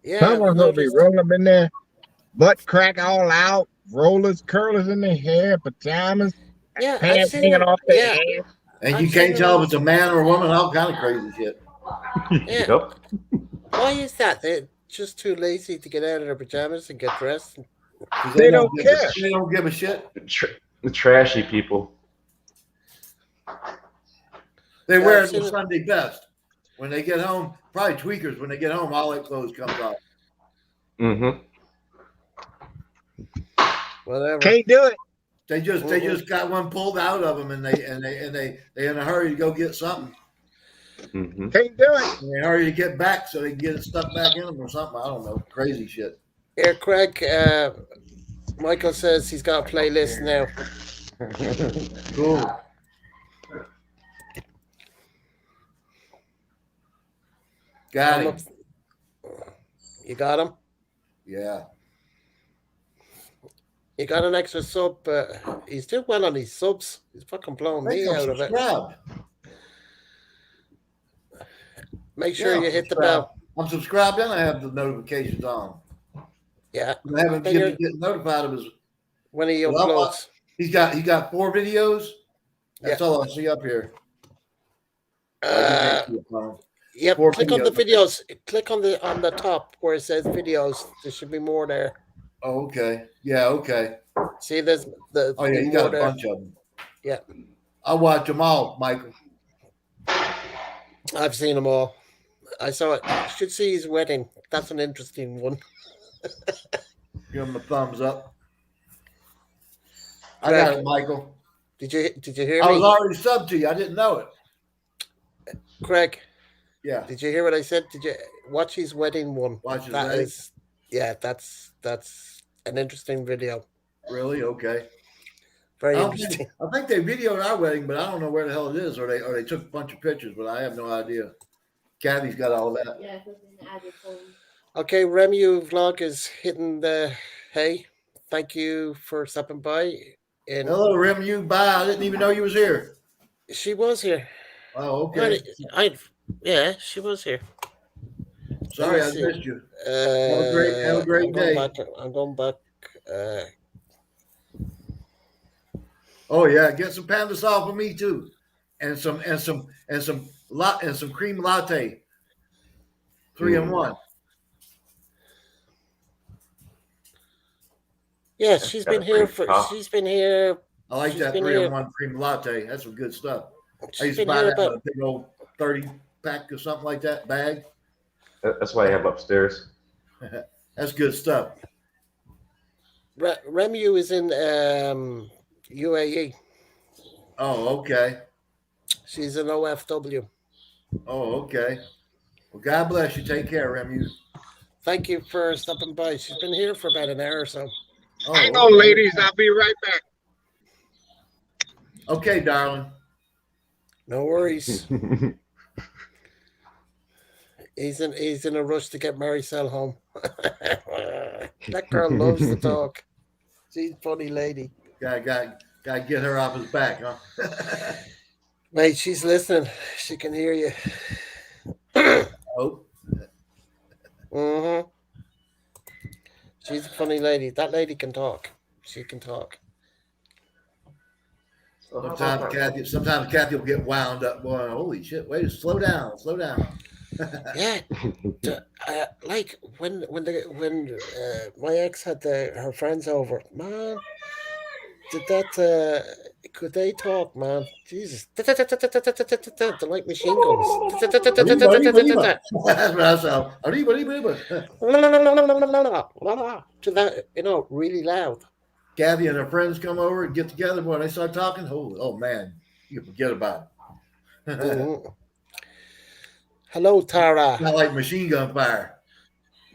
Yeah, Someone's gonna be rolling them in there, butt crack all out, rollers, curlers in their hair, pajamas, yeah, pants hanging off their head. And you can't tell if it's a man or a woman, all kind of crazy shit. Yeah. Yep. Why is that? They're just too lazy to get out of their pajamas and get dressed. They don't care. They don't give a shit. The trashy people. They wear I've it the seen it. Sunday best. When they get home, probably tweakers. When they get home, all that clothes comes off. Mm-hmm. Whatever. Can't do it. They just got one pulled out of them, and they in a hurry to go get something. Mm-hmm. Can't do it. And they hurry to get back so they can get it stuck back in them or something. I don't know. Crazy shit. Here, Craig. Michael says he's got a playlist now. Cool. Got him. You got him? Yeah. You got an extra sub. He's doing well on his subs. He's fucking blowing me out of it. Make sure you hit the bell. I'm subscribed and I have the notifications on. Yeah. I haven't get notified of his when he uploads. He's got 4 videos. That's all I see up here. Yep. Click on the videos. Click on the top where it says videos. There should be more there. Oh, okay. Yeah, okay. See, there's the. Oh yeah, you got a bunch of them. Yeah. I'll watch them all, Michael. I've seen them all. I saw it. You should see his wedding. That's an interesting one. Give him a thumbs up. I got it, Michael. Did you hear me? I was already subbed to you. I didn't know it. Craig. Yeah. Did you hear what I said? Did you watch his wedding one? Watch his wedding? That's an interesting video. Really? Okay. Very interesting. I think they videoed our wedding, but I don't know where the hell it is, or they took a bunch of pictures, but I have no idea. Kathy's got all that. Yeah, because in the phone. Okay, Remu vlog is hitting the hay. Thank you for stopping by. And Hello, Rim. You bye. I didn't even know you was here. she was here. Oh, okay. Yeah, she was here. Sorry, I see. missed you. Have a great day. I'm going back. Oh yeah, get some pound of salt for me too, and some cream latte. 3 in 1. Yeah, she's been here for. She's been here. I like that 3 in 1 cream latte. That's some good stuff. I used to buy that in a big old 30 pack or something like that bag. That's why I have upstairs. That's good stuff. Remu is in UAE. Oh, okay. She's an OFW. Oh, okay. Well, God bless you. Take care, Remu. Thank you for stopping by. She's been here for about an hour or so. Oh, hang on, ladies. I'll be right back. Okay, darling. No worries. He's in a rush to get Maricel home. That girl loves to talk. She's a funny lady. Gotta get her off his back, huh? Mate, she's listening. She can hear you. Oh. Mm-hmm. She's a funny lady. That lady can talk. She can talk. Sometimes Kathy will get wound up. Boy, holy shit! Wait, slow down. Yeah, like when my ex had her friends over, man. Did that? Could they talk, man? Jesus, they're like machine guns. That's what I saw. To that, really loud. Kathy and her friends come over and get together. When they start talking, oh man, you forget about it. Mm-hmm. Hello, Tara. Not like machine gun fire.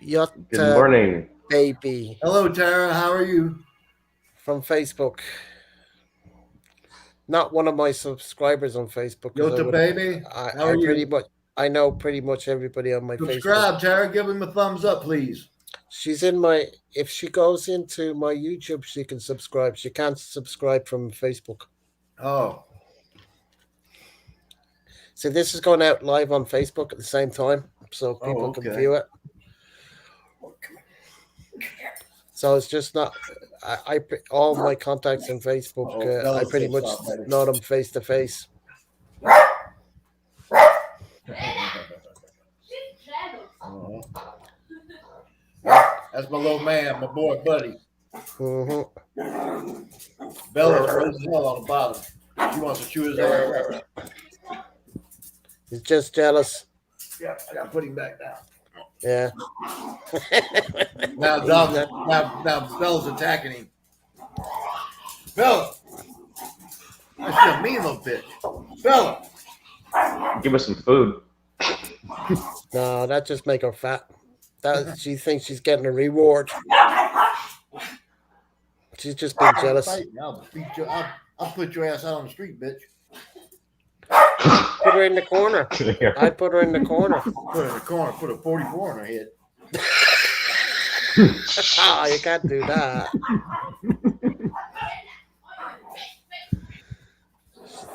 Good morning, baby. Hello, Tara. How are you? From Facebook. Not one of my subscribers on Facebook. Yota baby. How are you? I know pretty much everybody on my Subscribe, Facebook. Tara. Give him a thumbs up, please. She's in my. If she goes into my YouTube, she can subscribe. She can't subscribe from Facebook. Oh. So this is going out live on Facebook at the same time, so people can view it. So it's just not. I all my contacts on Facebook. I pretty much know them face to face. That's my little man, my boy, buddy. Mm-hmm. Bella's frozen hell on the bottom. She wants to chew his ass. He's just jealous. Yeah, I got to put him back down. Yeah. now Bella's attacking him. Bella! That's a mean little bitch. Bella! Give us some food. No, that just make her fat. She thinks she's getting a reward. She's just being jealous. I'll put your ass out on the street, bitch. Put her in the corner. I put her in the corner. Put her in the corner. Put a 44 on her head. You can't do that.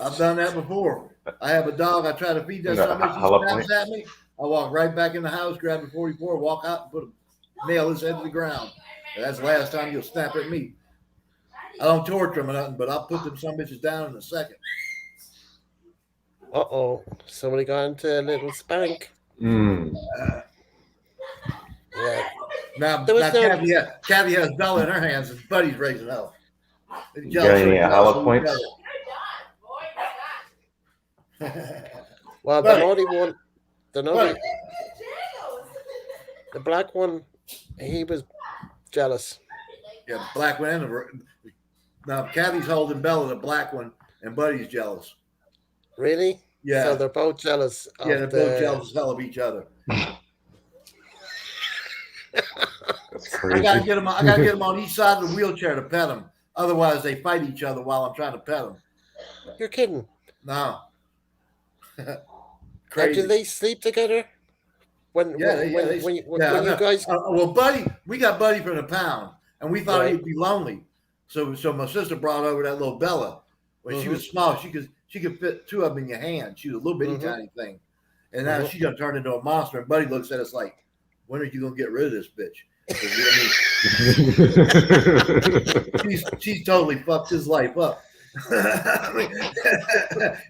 I've done that before. I have a dog. I try to feed that somebody. She snaps at me. I walk right back in the house, grab the 44, walk out, and nail his head to the ground. And that's the last time you'll snap at me. I don't torture them or nothing, but I'll put them some bitches down in a second. Uh-oh. Somebody got into a little spank. Yeah. Now Kathy has Bella in her hands and Buddy's raising hell. You got any hollow points? Well, the naughty one, the black one, he was jealous. Yeah, the black one and now Kathy's holding Bella, the black one, and Buddy's jealous. Really? Yeah. So they're both jealous. Yeah, they're both jealous as hell of each other. That's crazy. I gotta get them on each side of the wheelchair to pet them. Otherwise, they fight each other while I'm trying to pet them. You're kidding. No, And do crazy. they sleep together? When Yeah, when when when you, yeah. when you guys? Well, Buddy, we got Buddy from the pound, and we thought Right. he'd be lonely. So my sister brought over that little Bella. When she Mhm. was small, she could fit two of them in your hand. She was a little bitty Mhm. tiny thing, and now Mhm. she done turned into a monster. And Buddy looks at us like, "When are you gonna get rid of this bitch?" 'Cause, she's totally fucked his life up. I mean,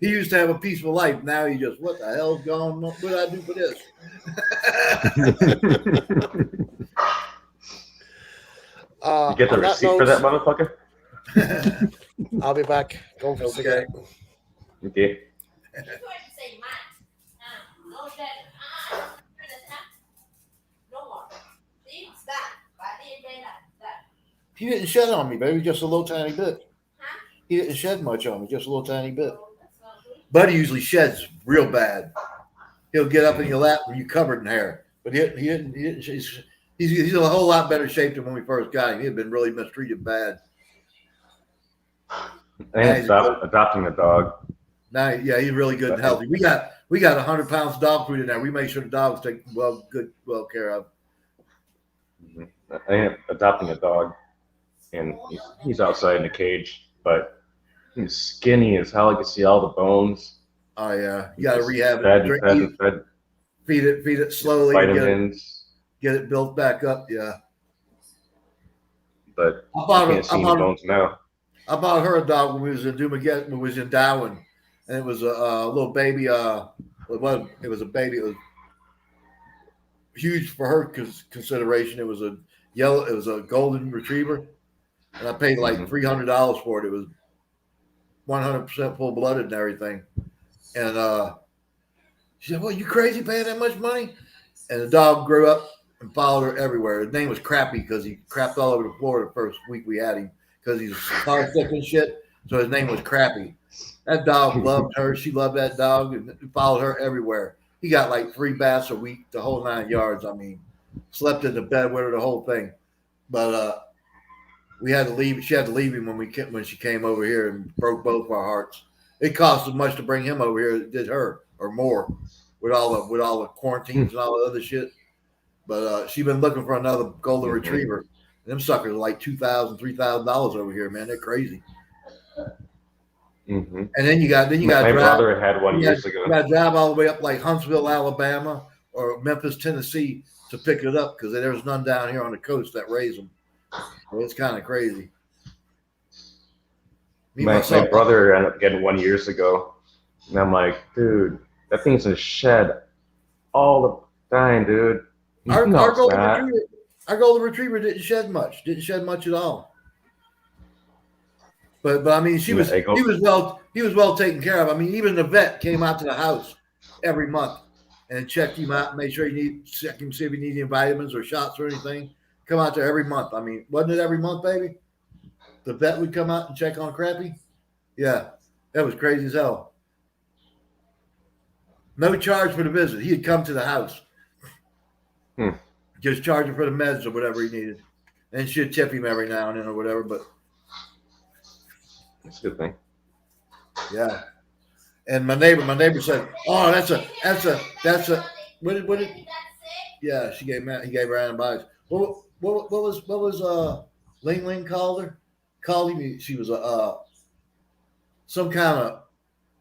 he used to have a peaceful life. Now he just, what the hell's going on? What did I do for this? You get the On that receipt for that note, motherfucker? I'll be back. Going for a Okay. cigarette. Okay. She's trying to say Matt. No, that. No more. See, it's that. But they that. He didn't shed on me, baby, just a little tiny bit. Huh? He didn't shed much on me, just a little tiny bit. Oh, that's not good. Buddy usually sheds real bad. He'll get up in your lap and you covered in hair. But he didn't. He's in a whole lot better shape than when we first got him. He had been really mistreated bad. I think adopting a dog. Now, yeah, he's really good and healthy. We got 100 pounds of dog food in there. We make sure the dogs take well care of. I think adopting a dog, and he's outside in a cage, but he's skinny as hell. You can see all the bones. Oh yeah, you got to rehab Fed it. and fed. Feed it slowly. Vitamins. Get it built back up. Yeah. But I you bought can't see any bones now. I bought her a dog when we was in Dumaguete, when we was in Darwin, and it was a little baby. It was a baby. It was huge for her consideration. It was a golden retriever, and I paid like $300 for it. It was 100% full blooded and everything. And she said, "Well, you crazy paying that much money?" And the dog grew up and followed her everywhere. His name was Crappy because he crapped all over the floor the first week we had him because he's car sick and shit. So his name was Crappy. That dog loved her. She loved that dog and followed her everywhere. He got like 3 baths a week, the whole 9 yards. I mean, slept in the bed with her, the whole thing. But we had to leave. She had to leave him when she came over here and broke both of our hearts. It cost as much to bring him over here as it did her, or more, with all the quarantines and all the other shit. But she been looking for another golden retriever. And them suckers are like $2,000, $3,000 over here, man. They're crazy. Mm-hmm. And then you got my drive, brother had one years ago. You got to drive all the way up like Huntsville, Alabama, or Memphis, Tennessee, to pick it up because there's none down here on the coast that raise them. So it's kind of crazy. My brother ended up getting one years ago, and I'm like, dude, that thing's in a shed all the time, dude. Our golden retriever didn't shed much at all. But I mean, he was well taken care of. I mean, even the vet came out to the house every month and checked him out, made sure check him, see if he needed any vitamins or shots or anything. Come out there every month. I mean, wasn't it every month, baby? The vet would come out and check on Crappy. Yeah, that was crazy as hell. No charge for the visit. He'd come to the house. Just charge him for the meds or whatever he needed. And she'd tip him every now and then or whatever, but that's a good thing. Yeah. And my neighbor said, "Oh, that's a what did yeah, he gave her antibiotics. What was Ling Ling called her? Called him, she was some kind of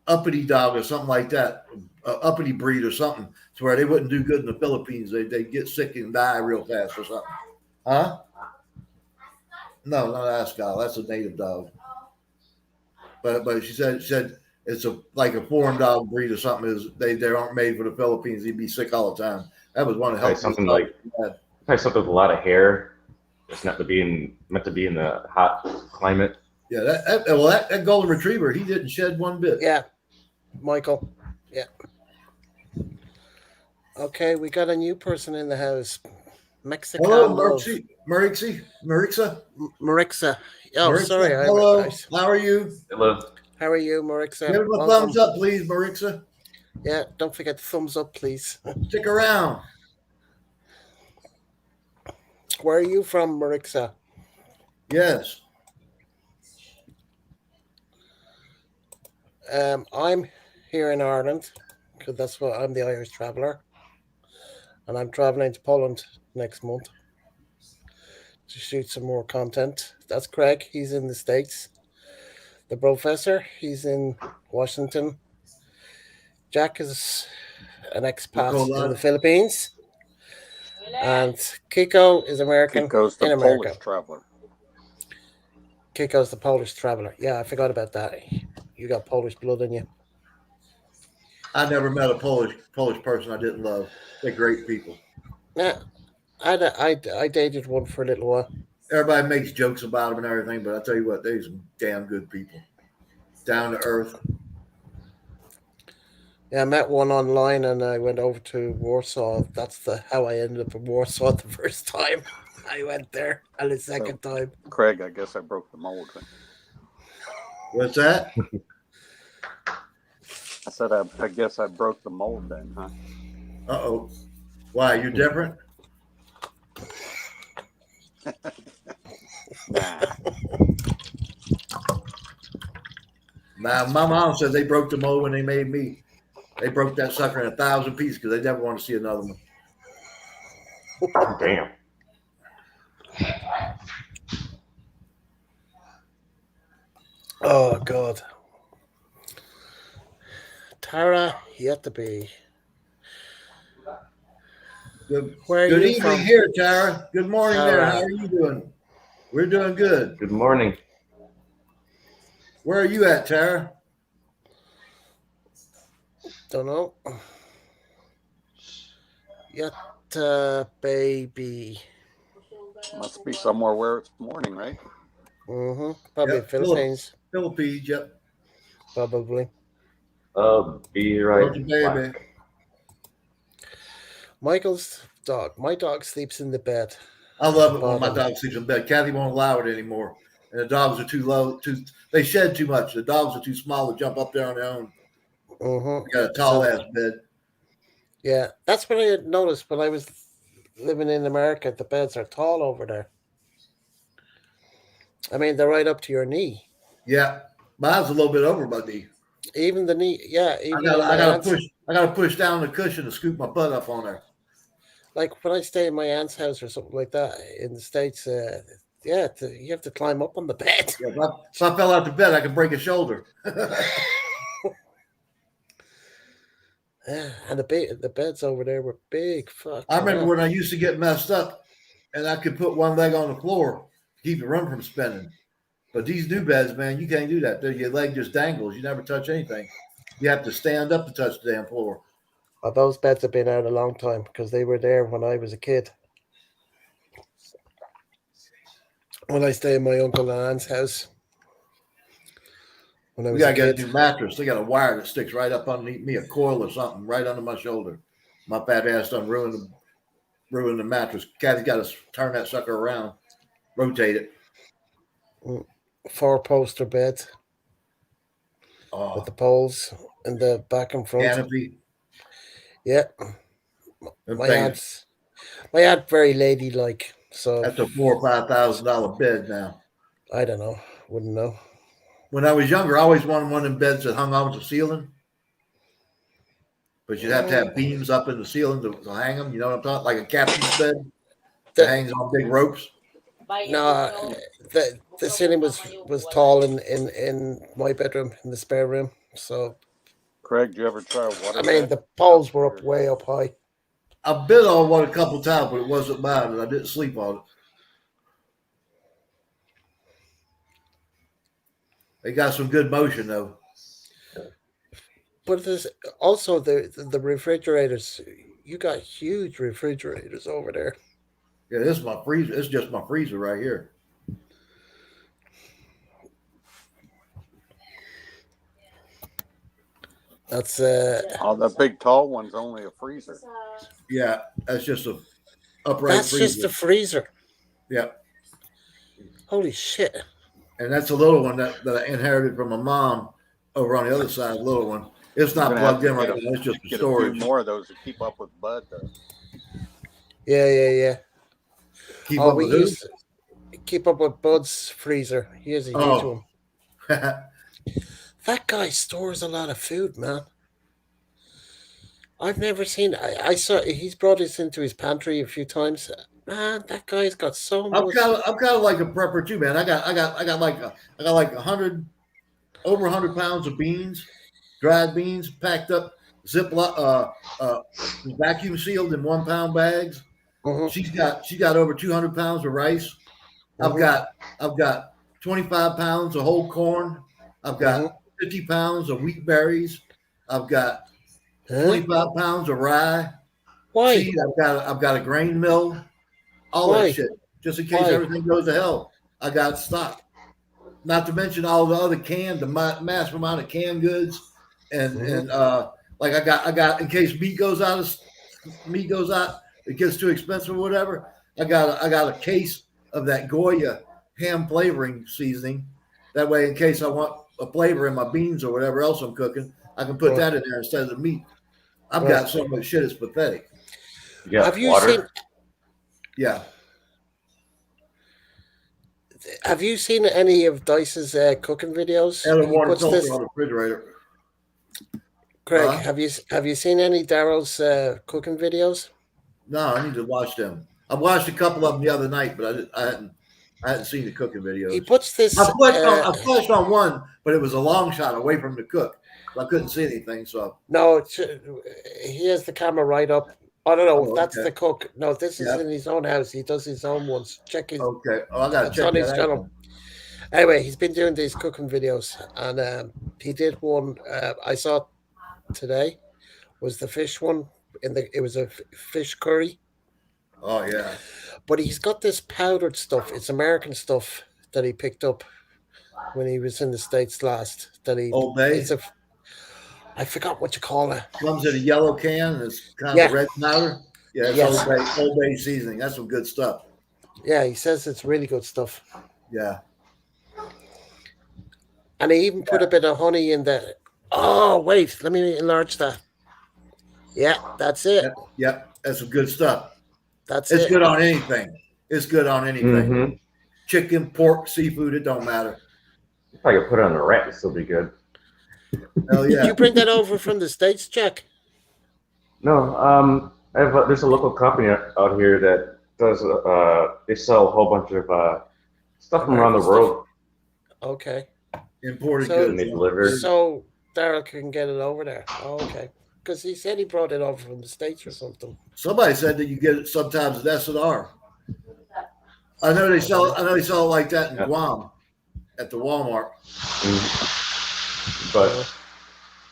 uppity dog or something like that, uppity breed or something, to where they wouldn't do good in the Philippines. They'd get sick and die real fast or something. Huh? No, not Ascot. That's a native dog. But she said it's like a foreign dog breed or something. They aren't made for the Philippines. He'd be sick all the time. That was one of the something like something with a lot of hair. It's not meant to be in the hot climate. Yeah, that golden retriever, he didn't shed one bit. Yeah, Michael. Yeah. Okay, we got a new person in the house. Mexican. Hello, Marixa. Marixa. Oh, Marixa, sorry. hello. How are you? Hello. How are you, Marixa? Give him a thumbs up, please, Marixa. Yeah, don't forget the thumbs up, please. Stick around. Where are you from, Marixa? Yes. I'm here in Ireland because that's what I'm the Irish.traveler, and I'm traveling to Poland next month to shoot some more content. That's Craig. He's in the States. The professor, he's in Washington. Jack is an What expat called in the that? Philippines, and Kiko is American Kiko's the in America. Polish traveler. Kiko's the Polish traveler. Yeah, I forgot about that. You got Polish blood in you. I never met a Polish person I didn't love. They're great people. Yeah, I dated one for a little while. Everybody makes jokes about them and everything, but I tell you what, they're some damn good people. Down to earth. Yeah, I met one online and I went over to Warsaw. That's the how I ended up in Warsaw the first time I went there, and the So, second time. Craig, I guess I broke the mold. What's that? I said, I guess I broke the mold then, huh? Uh-oh. Why, you different? Nah. My mom said they broke the mold when they made me. They broke that sucker in 1,000 pieces because they never want to see another one. Damn. Oh God, Tara, you have to be. Good, Where are good you evening from, here, Tara. Good morning there. How Tara? are you doing? We're doing good. Good morning. Where are you at, Tara? Don't know. Yet, baby. Must be somewhere where it's morning, right? Probably Yep, Philippines. Philippines. Yep. Probably. I'll be right How's your baby? back. Michael's dog. My dog sleeps in the bed I at the love it when my bottom. dog sleeps in bed. Kathy won't allow it anymore. And the dogs are too low. They shed too much. The dogs are too small to jump up there on their own. We got a tall So ass bed. yeah, that's what I had noticed when I was living in America. The beds are tall over there. I mean, they're right up to your knee. Yeah. Mine's a little bit over my knee. Even the knee, yeah. I Even got in I my gotta aunt's, push I gotta push down the cushion to scoop my butt up on there. like when I stay in my aunt's house or something like that in the States, yeah, you have to climb up on the bed. Yeah, if I fell out the bed, I could break a shoulder. Yeah, and the beds over there were big. I Fucking remember hell. when I used to get messed up and I could put one leg on the floor to keep the room from spinning. But these new beds, man, you can't do that. Your leg just dangles. You never touch anything. You have to stand up to touch the damn floor. Oh, those beds have been out a long time because they were there when I was a kid. When I stayed in my uncle and aunt's house when I We was a gotta get kid. a new mattress. They got a wire that sticks right up underneath me, a coil or something, right under my shoulder. My fat ass done ruined the mattress. Kathy's got to turn that sucker around, rotate it. Four poster bed with Oh, the poles in the back and front. canopy. Yeah, Them my things. aunt very ladylike. So That's a $4,000 or $5,000 bed now. I don't know, wouldn't know. When I was younger, I always wanted one of them beds that hung on to the ceiling, but you'd have to have beams up in the ceiling to hang them. You know what I'm talking? Like a captain's bed that The, hangs on big ropes. no, the ceiling was tall in my bedroom in the spare room. So Craig, do you ever try a I water mean bed? the poles were up way up high. I've been on one a couple times, but it wasn't mine, and I didn't sleep on it. They got some good motion though. But there's also the refrigerators. You got huge refrigerators over there. Yeah, this is my freezer. It's just my freezer right here. That's Oh, the big tall one's only a freezer. Yeah, that's just a upright that's just freezer. the freezer. Yeah, Holy shit! and that's a little one that I inherited from my mom over on the other side. Little one. It's You're not gonna have plugged to in right now. It's just for get a few storage. more of those to keep up with Bud, though. Yeah. Keep Oh, up we with who? used to keep up with Bud's freezer. He has a huge Oh, one. That guy stores a lot of food, man. I've never seen. I saw he's brought this into his pantry a few times. Man, that guy's got so much. I'm kind of like a prepper too, man. I got like 100 over 100 pounds of beans, dried beans, packed up, uh, vacuum sealed in 1 pound bags. Mhm, She's got over 200 pounds of rice. I've mhm, got I've got 25 pounds of whole corn. I've mhm. got 50 pounds of wheat berries. I've got Huh? 25 pounds of rye Why? seed. I've got a grain mill. All that Why? shit, just in case Why? everything goes to hell. I got stock. Not to mention all the other canned, the massive amount of canned goods, Mhm. like I got in case meat goes out, it gets too expensive or whatever. I got a case of that Goya ham flavoring seasoning. That way, in case I want a flavor in my beans or whatever else I'm cooking, I can put Right, that in there instead of the meat. I've right. got so much shit; it's pathetic. You Have got you seen? water? Yeah, Have you seen any of Dice's cooking videos? add a He water puts filter this. on the refrigerator. Craig, have you seen any Daryl's cooking videos? No, I need to watch them. I watched a couple of them the other night, but I hadn't seen the cooking He videos. puts this. I flashed on one, but it was a long shot away from the cook, so I couldn't see anything. So, No, he has the camera right up. I don't know if oh, that's okay, the cook. No, this is yeah, in his own house. He does his own ones. Check his. okay. Oh, I gotta It's check on that his out channel. then. Anyway, he's been doing these cooking videos, and he did one. I saw today was the fish one. It was a fish curry, Oh yeah, but he's got this powdered stuff. It's American stuff that he picked up when he was in the States last. That he Old it's Bay a I forgot what you call it. comes in a yellow can, and it's kind of a Yeah, red powder. Yeah, it's yes, Old Bay seasoning. That's some good stuff. yeah. He says it's really good stuff, Yeah, and he even put yeah, a bit of honey in there. Oh wait, let me enlarge that. Yeah, that's it. yeah. That's some good stuff. That's It's it. good on anything. It's good on anything. Mm-hmm. Chicken, pork, seafood. It don't matter. If I could put it on a rat, it'd still be good. Hell Did yeah. you bring that over from the States, Jack? No, there's a local company out here that does. They sell a whole bunch of stuff from around American the stuff. world, Okay. Imported So and goods. they Yeah. deliver. so Daryl can get it over there. Oh, okay. Because he said he brought it over from the States or something. Somebody said that you get it sometimes at S&R. I know they sell it like that in Yeah. Guam at the Walmart. But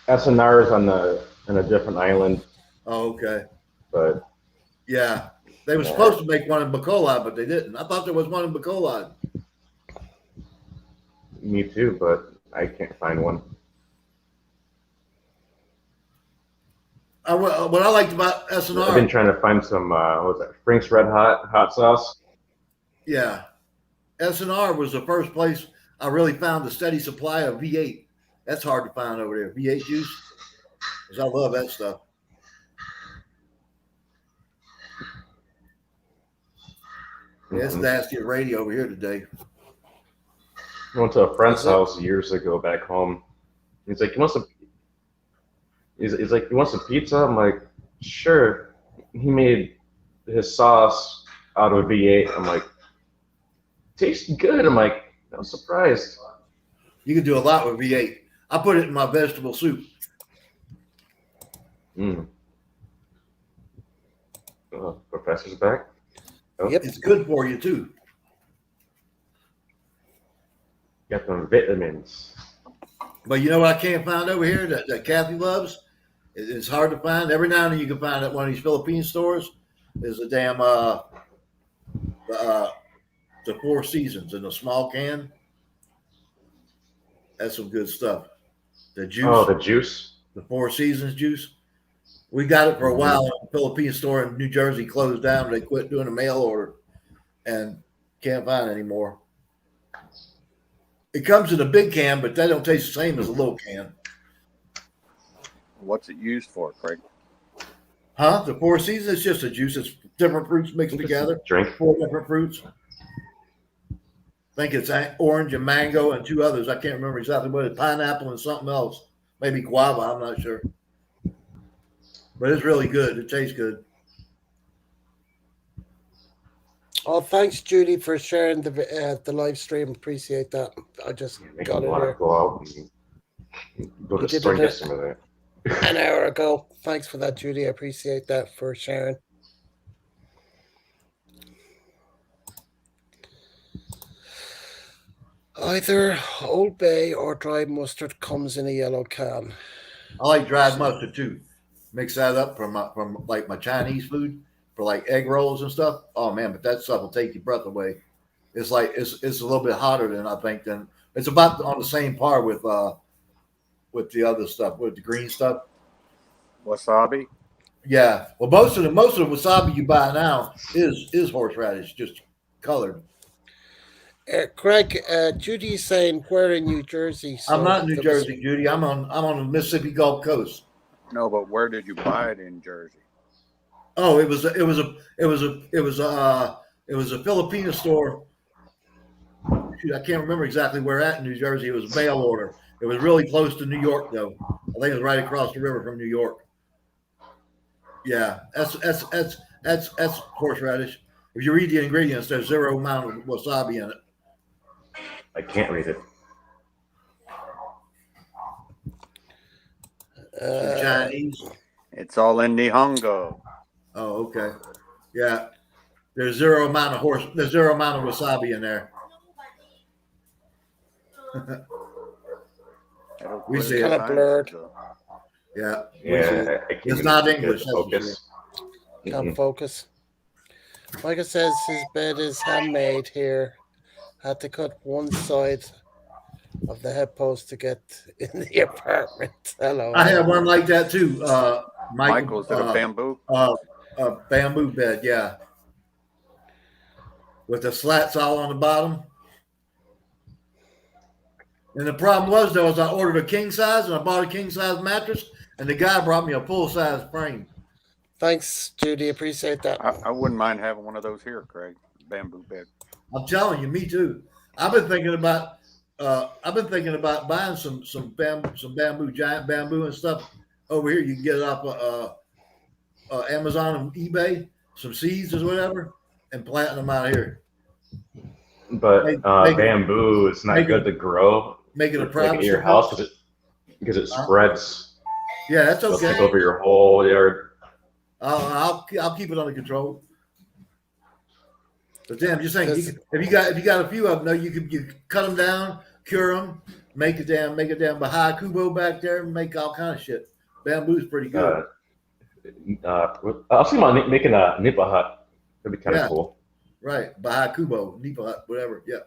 SNR is on a different island. Oh, okay. But Yeah. They were yeah, supposed to make one in Bacolod, but they didn't. I thought there was one in Bacolod. me too. But I can't find one. What I liked about I've been S&R, trying to find some. What was that? Frank's Red hot sauce. yeah, S&R was the first place I really found a steady supply of V8. That's hard to find over there. V8 juice, because I love that stuff. Yeah, it's Mhm. nasty and radio over here today. I went to a friend's Is it? house years ago back home. He's like, "You want some?" He's like, "You want some pizza?" I'm like, "Sure." He made his sauce out of V8. I'm like, "Tastes good." I'm like, I was surprised. You can do a lot with V8. I put it in my vegetable soup. Mm. Oh, professor's back. Oh, Yep. It's good for you too. got them vitamins. But you know what I can't find over here that Kathy loves? It's hard to find. Every now and then you can find it at one of these Philippine stores. Is a damn uh, the Four Seasons in a small can. That's some good stuff. The juice, Oh, the juice. the Four Seasons juice. We got it for a Mhm. while. A Philippine store in New Jersey closed down. They quit doing a mail order and can't find it anymore. It comes in a big can, but that don't taste the same as a little can. What's it used for, Craig? Huh? The Four Seasons is just a juice. It's different fruits mixed together. Drink. 4 different fruits. think it's orange and mango and two others. I can't remember exactly what it's, pineapple and something else. Maybe guava. I'm not sure, but it's really good. It tastes good. Oh, thanks, Judy, for sharing the live stream. Appreciate that. I just Yeah, makes me got it want to here. go out and go to You the did store it and get some of that. an hour ago. Thanks for that, Judy. I appreciate that for sharing. Either Old Bay or dry mustard comes in a yellow can. I like dried mustard too. Mix that up from like my Chinese food for like egg rolls and stuff. Oh man, but that stuff will take your breath away. It's like it's a little bit hotter than I think than it's about on the same par with the other stuff with the green stuff. Wasabi. Yeah. Well, most of the wasabi you buy now is horseradish, just colored. Greg, Judy's saying we're in New Jersey, I'm so not in New there was. Jersey, Judy. I'm on the Mississippi Gulf Coast. No, but where did you buy it in Jersey? Oh, it was a Filipino store. Shoot, I can't remember exactly where at in New Jersey. It was mail order. It was really close to New York, though. I think it was right across the river from New York. Yeah, that's horseradish. If you read the ingredients, there's zero amount of wasabi in it. I can't read it. Some Uh, Chinese. It's all in Nihongo. Oh, okay. Yeah, there's zero amount of wasabi in there. That'll We clear it's see your kind it. of sinuses blurred. up. Yeah, we see it. Yeah, I can't It's even not get it English, to that's for sure. focus. Can't Mm-mm. focus. Micah says his bed is handmade here. Had to cut one side of the head post to get in the apartment. I LOL. have one like that too, Michael. Michael, is it a bamboo? A bamboo bed, yeah, with the slats all on the bottom. And the problem was though, is I ordered a king size and I bought a king size mattress, and the guy brought me a full size frame. Thanks, Judy. Appreciate that. I wouldn't mind having one of those here, Craig. Bamboo bed. I'm telling you, me too. I've been thinking about buying some bamboo, giant bamboo and stuff over here. You can get it off Amazon and eBay, some seeds or whatever, and planting them out here. But Make it bamboo, it's not make good it to grow make it a like in your privacy house bush. because it Huh? spreads. Yeah, that's It'll take okay. over your whole yard. I'll keep it under control. But damn, just saying, This if you got a few of them, though, you cut them down, cure them, make a damn Baha'i Kubo back there, and make all kind of shit. Bamboo's pretty good. I was thinking about making a nipa hut. That'd be kind of Yeah, cool. right. Baha'i Kubo, Nipa Hut, whatever. Yeah.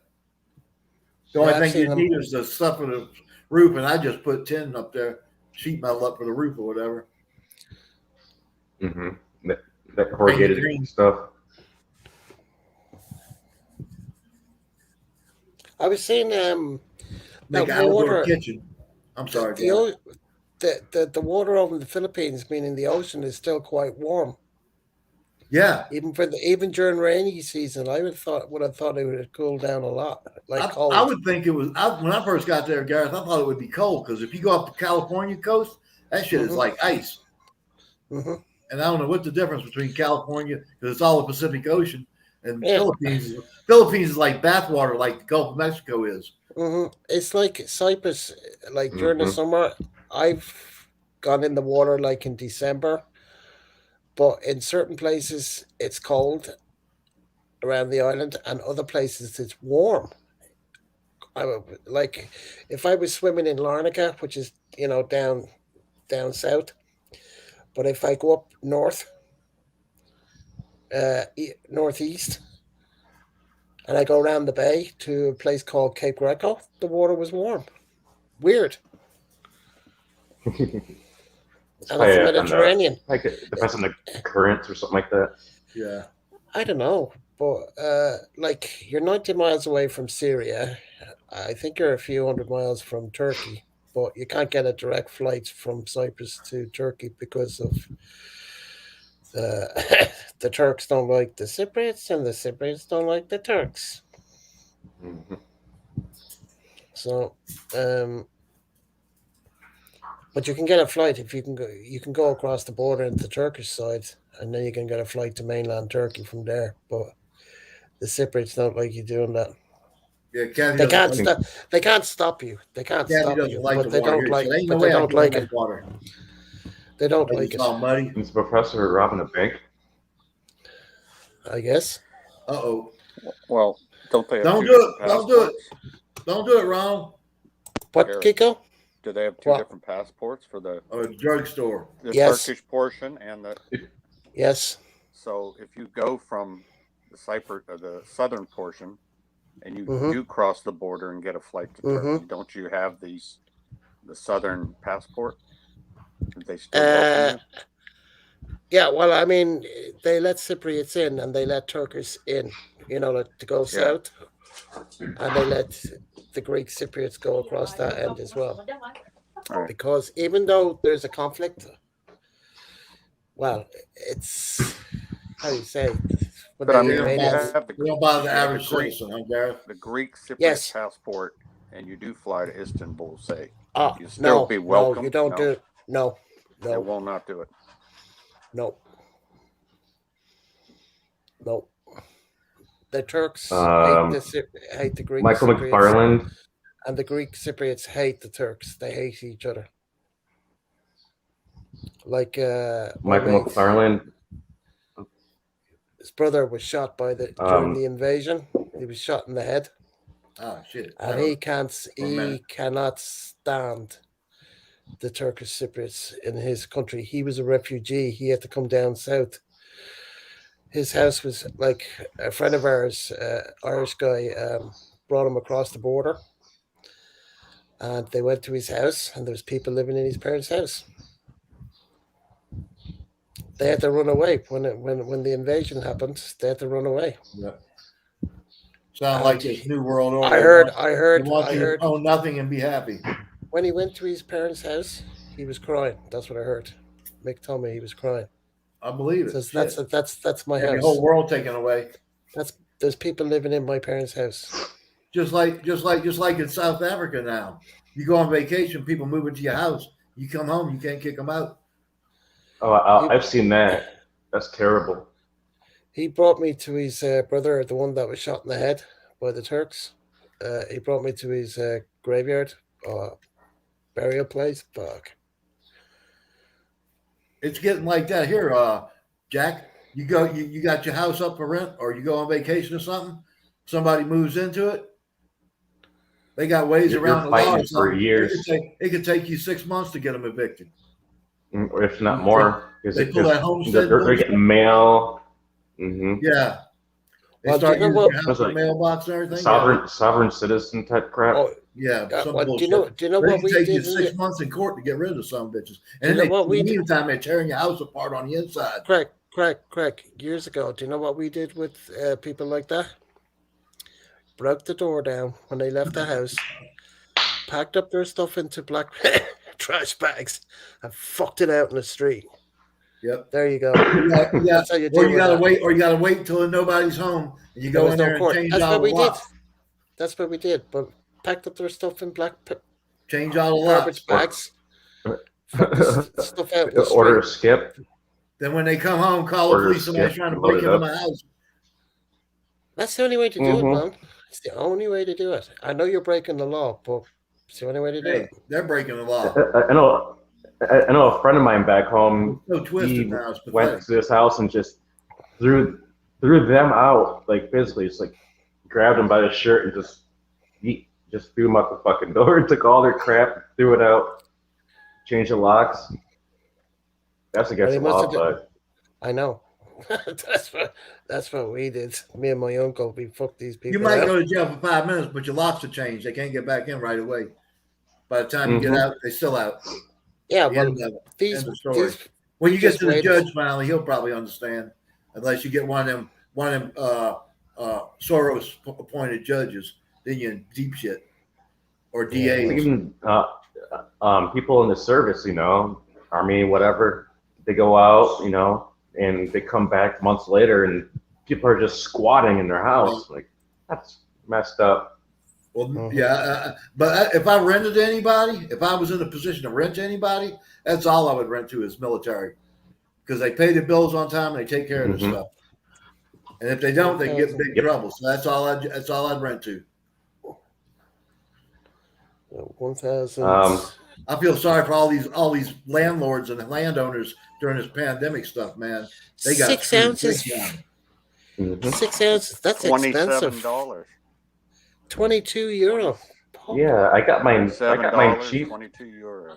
The yeah, only I've thing seen you them. need is the stuff for the roof, and I just put tin up there, sheet metal up for the roof or whatever. hmm That Paint it corrugated green, stuff. I was seeing make that an outdoor water. kitchen. I'm The sorry, the, go on. o- the water over the Philippines, meaning the ocean, is still quite warm. Yeah, Even during rainy season, I would have thought it would have cooled down a lot, like I cold. would think it was when I first got there, Gareth. I thought it would be cold because if you go up the California coast, that shit is Hmm. like ice. Hmm. And I don't know what the difference between California because it's all the Pacific Ocean and Yeah. Philippines is like bathwater, like the Gulf of Mexico is. It's like Cyprus. Like during the hmm summer, I've gone in the water like in December, but in certain places it's cold around the island, and other places it's warm. Like if I was swimming in Larnaca, which is down south, but if I go up north, northeast, and I go around the bay to a place called Cape Greco, the water was warm. Weird, It's and it's probably the on the Mediterranean. like it depends on the currents or something like that. Yeah, I don't know, but like you're 90 miles away from Syria. I think you're a few hundred miles from Turkey, but you can't get a direct flight from Cyprus to Turkey because of the the Turks don't like the Cypriots, and the Cypriots don't like the Turks. Mhm. So, but you can get a flight if you can go. You can go across the border into the Turkish side, and then you can get a flight to mainland Turkey from there. But the Cypriots don't like you doing that. Yeah, Kathy They doesn't can't like stop. They can't stop you. They can't Kathy stop doesn't you. like the But they water don't here. She like. said, "Ain't no But they way I'm don't getting in like that it. water. They don't Like like it's it. all muddy." Is the professor robbing a bank? I guess. Uh-oh. Well, don't they have Don't two do different it. Don't do it. passports? Don't do it, Ron. What, Garrett, Kiko? do they have two What? different passports for the Or a drugstore. Yes. Turkish portion and the? Yes. So if you go from the southern portion, and you Mm-hmm. do cross the border and get a flight to Mm-hmm. Turkey, don't you have the southern passport? Do they still welcome you? Yeah. Well, I mean, they let Cypriots in and they let Turkish in. Like, to go Yeah. south, and they let the Greek Cypriots go across that end as well. Right. Because even though there's a conflict, well, it's how do you say when But I they They mean, don't if invade you us. bother. have They don't bother the you have average citizen, huh, Gareth? the Greek Cypriot Yes. passport, and you do fly to Istanbul, say, Oh you still be no, welcome. you don't do it. No, They will not do it. no. The Turks hate the Greek Michael Cypriots, McFarland. and the Greek Cypriots hate the Turks. They hate each other. Like my Michael mate, McFarland. his brother was shot during the invasion. He was shot in the head, Oh shit. and he cannot stand the Turkish Cypriots in his country. He was a refugee. He had to come down south. His house was like a friend of ours, Irish guy, brought him across the border, and they went to his house, and there was people living in his parents' house. They had to run away when the invasion happened. They had to run away. Yeah. Sound And like this new world order. I They want you to heard own nothing and be happy. when he went to his parents' house, he was crying. That's what I heard. Mick told me he was crying. I believe it. Says Shit. that's my Every house. whole world taken away. There's people living in my parents' house. Just like in South Africa now. You go on vacation, people move into your house. You come home, you can't kick them out. Oh, I've seen that. That's terrible. He brought me to his brother, the one that was shot in the head by the Turks. He brought me to his graveyard, burial place. Fuck. It's getting like that here, Jack. You got your house up for rent, or you go on vacation or something. Somebody moves into it. They got ways You're around the law. fighting for years. It could take you 6 months to get them evicted. Or if not more, They pull that homestead they're getting mail. Mm-hmm. Yeah. They Well, start do you know using what? your house for mailbox and everything. Sovereign citizen type crap. Oh, Yeah. Some well, bullshit. do you know But what it we can take you did? 6 months in court to get rid of some bitches. Do you And know then what in we the did? meantime, they're tearing your house apart on the inside. Craig. Years ago, do you know what we did with people like that? Broke the door down when they left the house, packed up their stuff into black trash bags, and fucked it out in the street. Yep. There you go. That's how you or deal you with gotta that. wait, until nobody's home, and you There go was in no there and court. change That's all what the we did. locks. That's what we did. But packed up their stuff in Change all the garbage locks. bags, fucked the stuff out in the Order street. skip. Then when they come home, call the police. Somebody's trying to break into my house. That's the only way to do it, man. It's the only way to do it. I know you're breaking the law, but it's the only way to do it. They're breaking the law. I know a friend of mine back home. It's so twisted He now. It's went pathetic. to this house and just threw them out, like physically, just like grabbed them by the shirt and just threw them out the fucking door. Took all their crap, threw it out, changed the locks. That's against the law, but I know. that's what we did. Me and my uncle, we fucked these people. You might out. go to jail for 5 minutes, but your locks are changed. They can't get back in right away. By the time you get out, they're still out. Yeah, End of story. When you get to the judge finally, he'll probably understand, unless you get one of them Soros appointed judges. Then you're in deep shit, or DAs. even people in the service, army, whatever, they go out, and they come back months later, and people are just squatting in their house. Like, that's messed up. Well, yeah, but if I rented to anybody, if I was in a position to rent to anybody, that's all I would rent to is military, because they pay the bills on time and they take care of the Mhm. stuff. And if they don't, they can get in big Yep. trouble. So that's all I'd rent to. 1,000. I feel sorry for all these landlords and landowners during this pandemic stuff, man. They got 6 screwed big ounces. time. Mhm. 6 ounces. That's expensive. $27. €22. Yeah, I got mine $27, cheap. €22.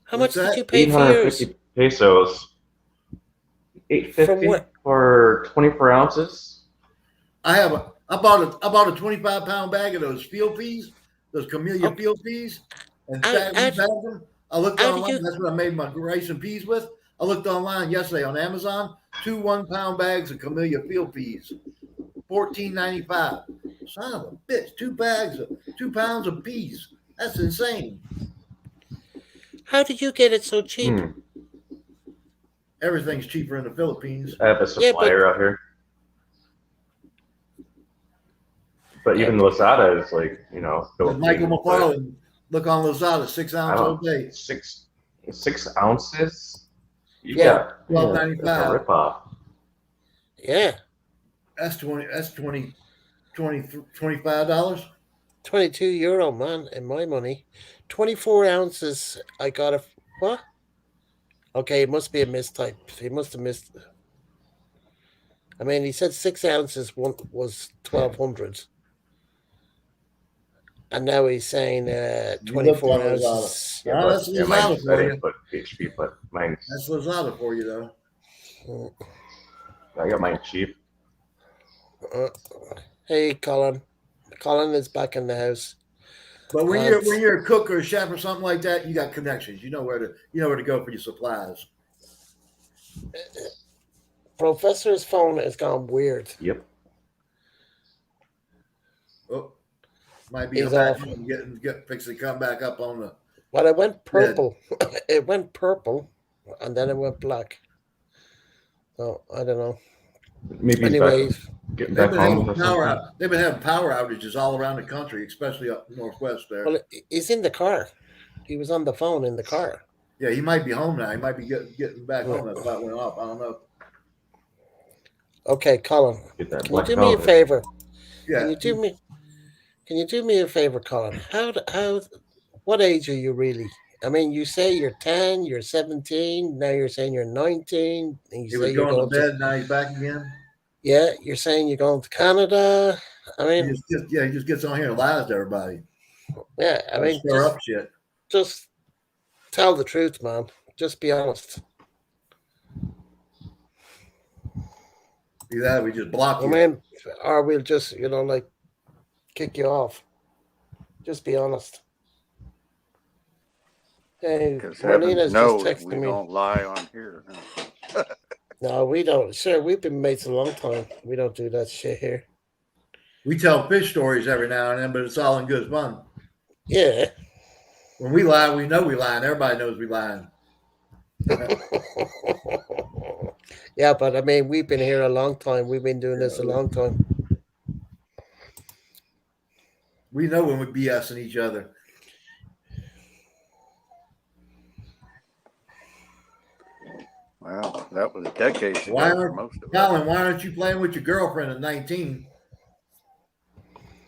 How What's much did that? you pay for yours? 850 pesos. From 850 what? for 24 ounces. I bought a 25-pound bag of those field peas, those camellia Oh. field peas, and How- bagged how- them. I looked how did online. you- That's what I made my rice and peas with. I looked online yesterday on Amazon. 2 1-pound bags of camellia field peas, $14.95. Son of a bitch! 2 pounds of peas. That's insane. How did you get it so cheap? Everything's cheaper in the Philippines. I have a supplier out here. But even Lazada is like, Michael McFarland, look on Lazada, 6 ounce all day. 6 ounces. You Yeah. got $12.95. that's a ripoff. Yeah. That's $25. €22, man, in my money. 24 ounces. I got a what? Okay, it must be a mistype. He must have missed. I mean, he said 6 ounces was 1,200, and now he's saying 24 ounces. Yeah, that's yeah, Lazada for I you. didn't put HP, but mine's. That's Lazada for you, though. I got mine cheap. Hey, Colin. Colin is back in the house. But when you're a cook or a chef or something like that, you got connections. You know where to go for your supplies. Professor's phone has gone weird. Yep. Oh, might be He's back off. and get fixing to come back up on the. Well, it went purple. It went purple, and then it went black. So I don't know. Maybe he's Anyways, getting back home or something. They've been having power outages all around the country, especially up northwest there. well, he's in the car. He was on the phone in the car. Yeah, he might be home now. He might be getting back home. That's why it went off. I don't know. Okay, Colin, Get that can you black do me a velvet. favor? Yeah. Can you do me a favor, Colin? What age are you really? I mean, you say you're 10, you're 17, now you're saying you're 19, and He you was say you're going to going bed. Now he's back again. yeah, you're saying you're going to Canada. I mean, He just gets on here and lies to everybody. yeah, I mean, Stir up shit. just tell the truth, man. Just be honest. Either that, or we just block I you. mean, or we'll just, like, kick you off. Just be honest. Hey, Because heaven Marlena's just knows texting we me. don't lie on here. Huh? No, we don't. Sure, we've been mates a long time. We don't do that shit here. We tell fish stories every now and then, but it's all in good fun. Yeah. When we lie, we know we lying. Everybody knows we lying. Yeah, but I mean, we've been here a long time. We've been doing this a long time. We know when we're BSing each other. Well, that was decades ago Why for aren't most of us. Colin? Why aren't you playing with your girlfriend at 19?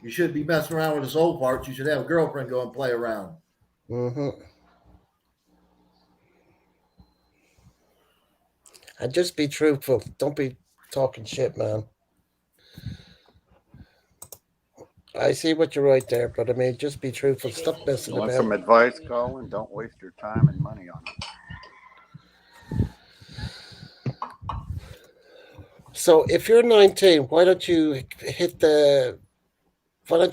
You should be messing around with this old parts. You should have a girlfriend go and play around. Mm-hmm. And just be truthful. Don't be talking shit, man. I see what you're right there, but I mean, just be truthful. Stop messing You want some about. advice, Colin? Don't waste your time and money on it. So if you're 19, why don't you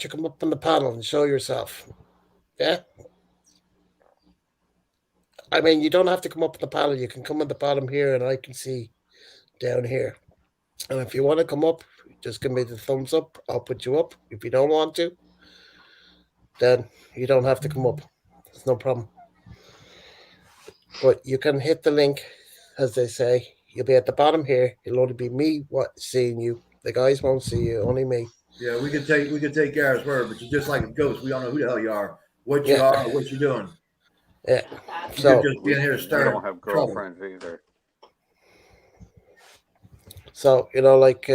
come up on the panel and show yourself? Yeah? I mean, you don't have to come up on the panel. You can come on the bottom here and I can see down here. And if you want to come up, just give me the thumbs up. I'll put you up. If you don't want to, then you don't have to come up. There's no problem. But you can hit the link, as they say. You'll be at the bottom here. It'll only be me seeing you. The guys won't see you. Only me. Yeah, we could take care of her, but you're just like a ghost. We don't know who the hell you are, what you Yeah, are, or what you're doing. yeah. You could So, just be in here We don't stirring have trouble. girlfriends either. so like,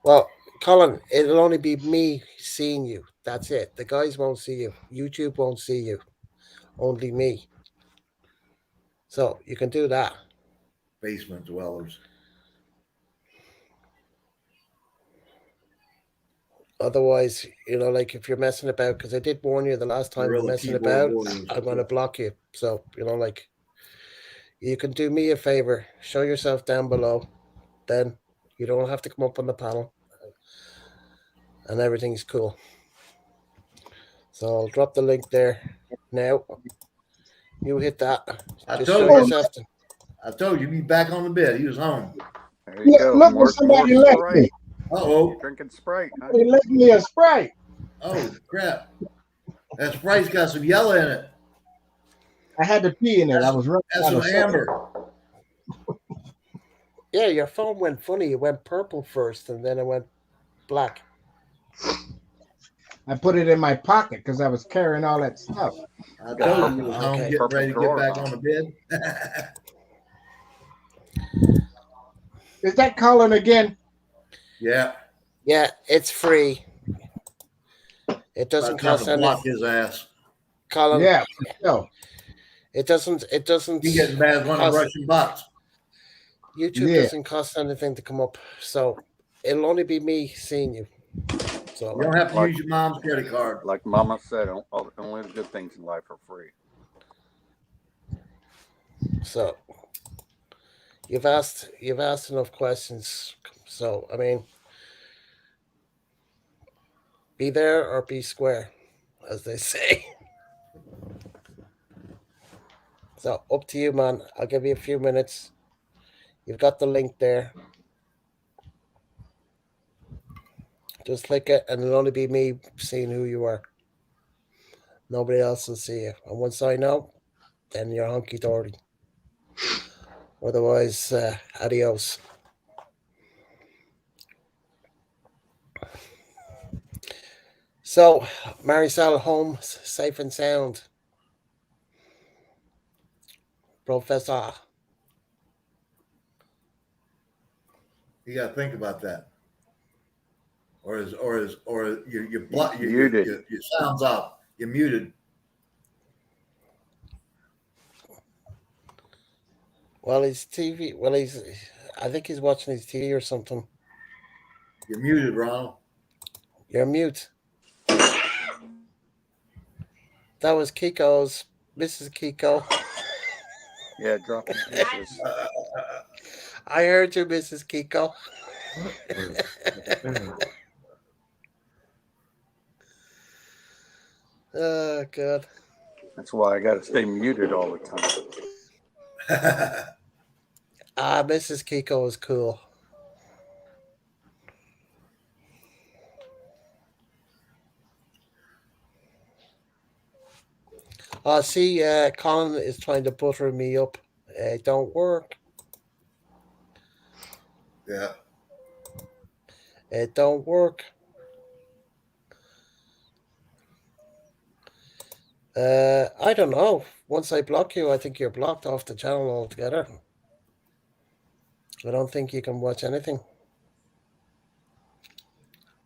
well, Colin, it'll only be me seeing you. That's it. The guys won't see you. YouTube won't see you. Only me. So you can do that. Basement dwellers. Otherwise, like if you're messing about, because I did warn you the last time you're Guerrilla messing keyboard about, warriors. I'm going to block you. So, like, you can do me a favor, show yourself down below. Then you don't have to come up on the panel, and everything's cool. So I'll drop the link there now. You hit that. I Just told show you. yourself. I told you, be back on the bed. He was home. There you go. Look what More somebody left Sprite. me. You're Oh, drinking Sprite, huh? They left me a Sprite. oh, crap! That Sprite's got some yellow in it. I had to pee in it. I was running That's out some of soda. amber. Yeah, your phone went funny. It went purple first, and then it went black. I put it in my pocket because I was carrying all that stuff. I Got told purple, you he was home, okay. getting purple ready to get drawers back on. on the bed. Is that Colin again? Yeah, Yeah, it's free. It I doesn't tried cost to any. block his ass. Colin, Yeah, no. it doesn't. It doesn't. He getting bad running cost, Russian bots. YouTube Yeah. doesn't cost anything to come up, so it'll only be me seeing you. So You don't have to Like- use your mom's credit card. Like Mama said, only the good things in life are free. So you've asked enough questions. So I mean, be there or be square, as they say. So up to you, man. I'll give you a few minutes. You've got the link there. Just click it, and it'll only be me seeing who you are. Nobody else will see you. And once I know, then you're hunky dory. Otherwise, adios. So, Marisol home, safe and sound. Professor. You got to think about that. Or you block Muted. your sounds off. You're muted. Well, his TV. Well, I think he's watching his TV or something. You're muted, Ronald. You're mute. That was Kiko's. Mrs. Kiko. Yeah, dropping dishes. I heard you, Mrs. Kiko. Oh, God. That's why I got to stay muted all the time. Mrs. Kiko is cool. See, Colin is trying to butter me up. It don't work. Yeah. It don't work. I don't know. Once I block you, I think you're blocked off the channel altogether. I don't think you can watch anything.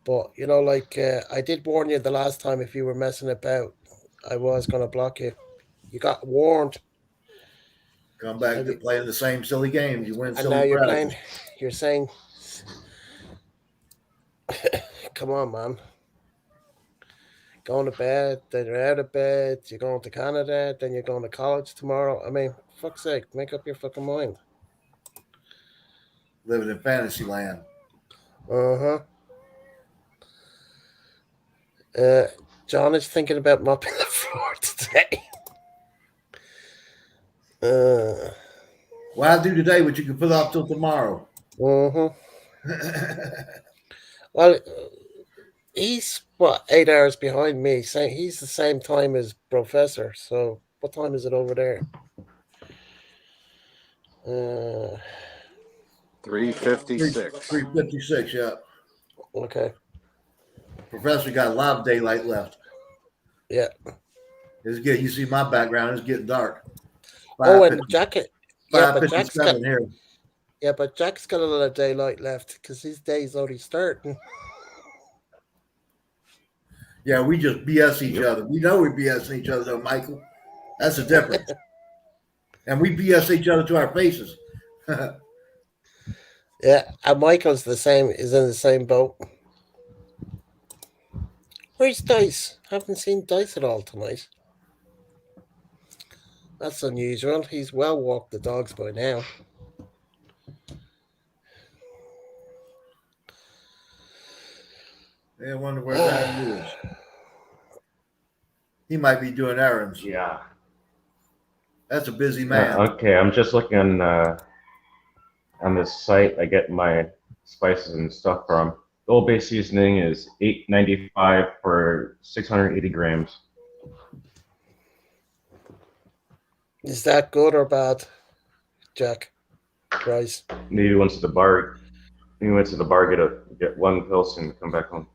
But, like, I did warn you the last time if you were messing about, I was going to block you. You got warned. Come back to playing the same silly games. You win And silly now you're prizes. playing. You're saying, come on, man. Going to bed, then you're out of bed, you're going to Canada, then you're going to college tomorrow. I mean, fuck's sake, make up your fucking mind. Living in fantasy land. Uh-huh. John is thinking about mopping the floor today. Well, I'll do today what you can put off till tomorrow. Uh-huh. Well, he's, 8 hours behind me. He's the same time as Professor. So what time is it over there? 356. 3:56. Yeah. Okay. Professor got a lot of daylight left. Yeah. It's getting. You see my background. It's getting dark. Oh, 5:50, and Jack. Yeah, but Jack's got. 5:57 here. Yeah, but Jack's got a lot of daylight left because his day's only starting. Yeah, we just BS each Yep. other. We know we BS each other, though, Michael. That's the difference. And we BS each other to our faces. Yeah, and Michael's the same. Is in the same boat. Where's Dice? Haven't seen Dice at all tonight. That's unusual. He's well walked the dogs by now. I wonder where that is. He might be doing errands. Yeah. That's a busy man. Okay, I'm just looking on this site. I get my spices and stuff from. The Old Bay seasoning is $8.95 for 680 grams. Is that good or bad, Jack? Price. Maybe went to the bar. Maybe went to the bar get one Pilsen and come back home.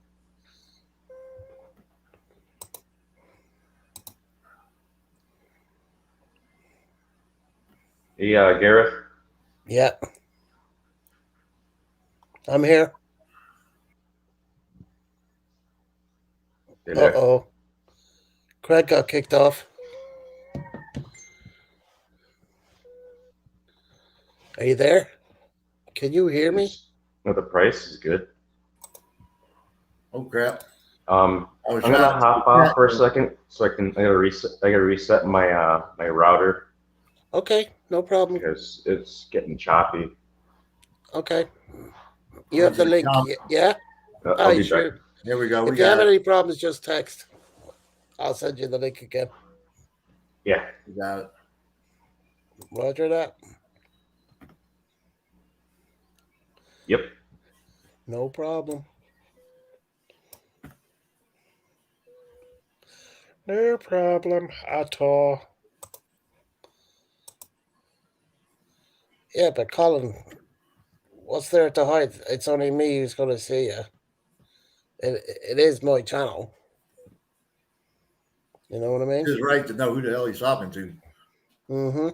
Hey, Gareth. Yeah. I'm here. Stay there. Uh-oh. Craig got kicked off. Are you there? Can you hear me? No, the price is good. Oh crap! I'm I was gonna trying to hop off for a second so I gotta reset my my router Okay, no problem. because it's getting choppy. Okay. You have the link, yeah? I'll Oh, be sure. back. There we go. If We you have got it. any problems, just text. I'll send you the link again. Yeah. We got it. Roger that. Yep. No problem. No problem at all. Yeah, but Colin, what's there to hide? It's only me who's going to see you. It is my channel. You know what I mean? His right to know who the hell he's talking to. Mm-hmm.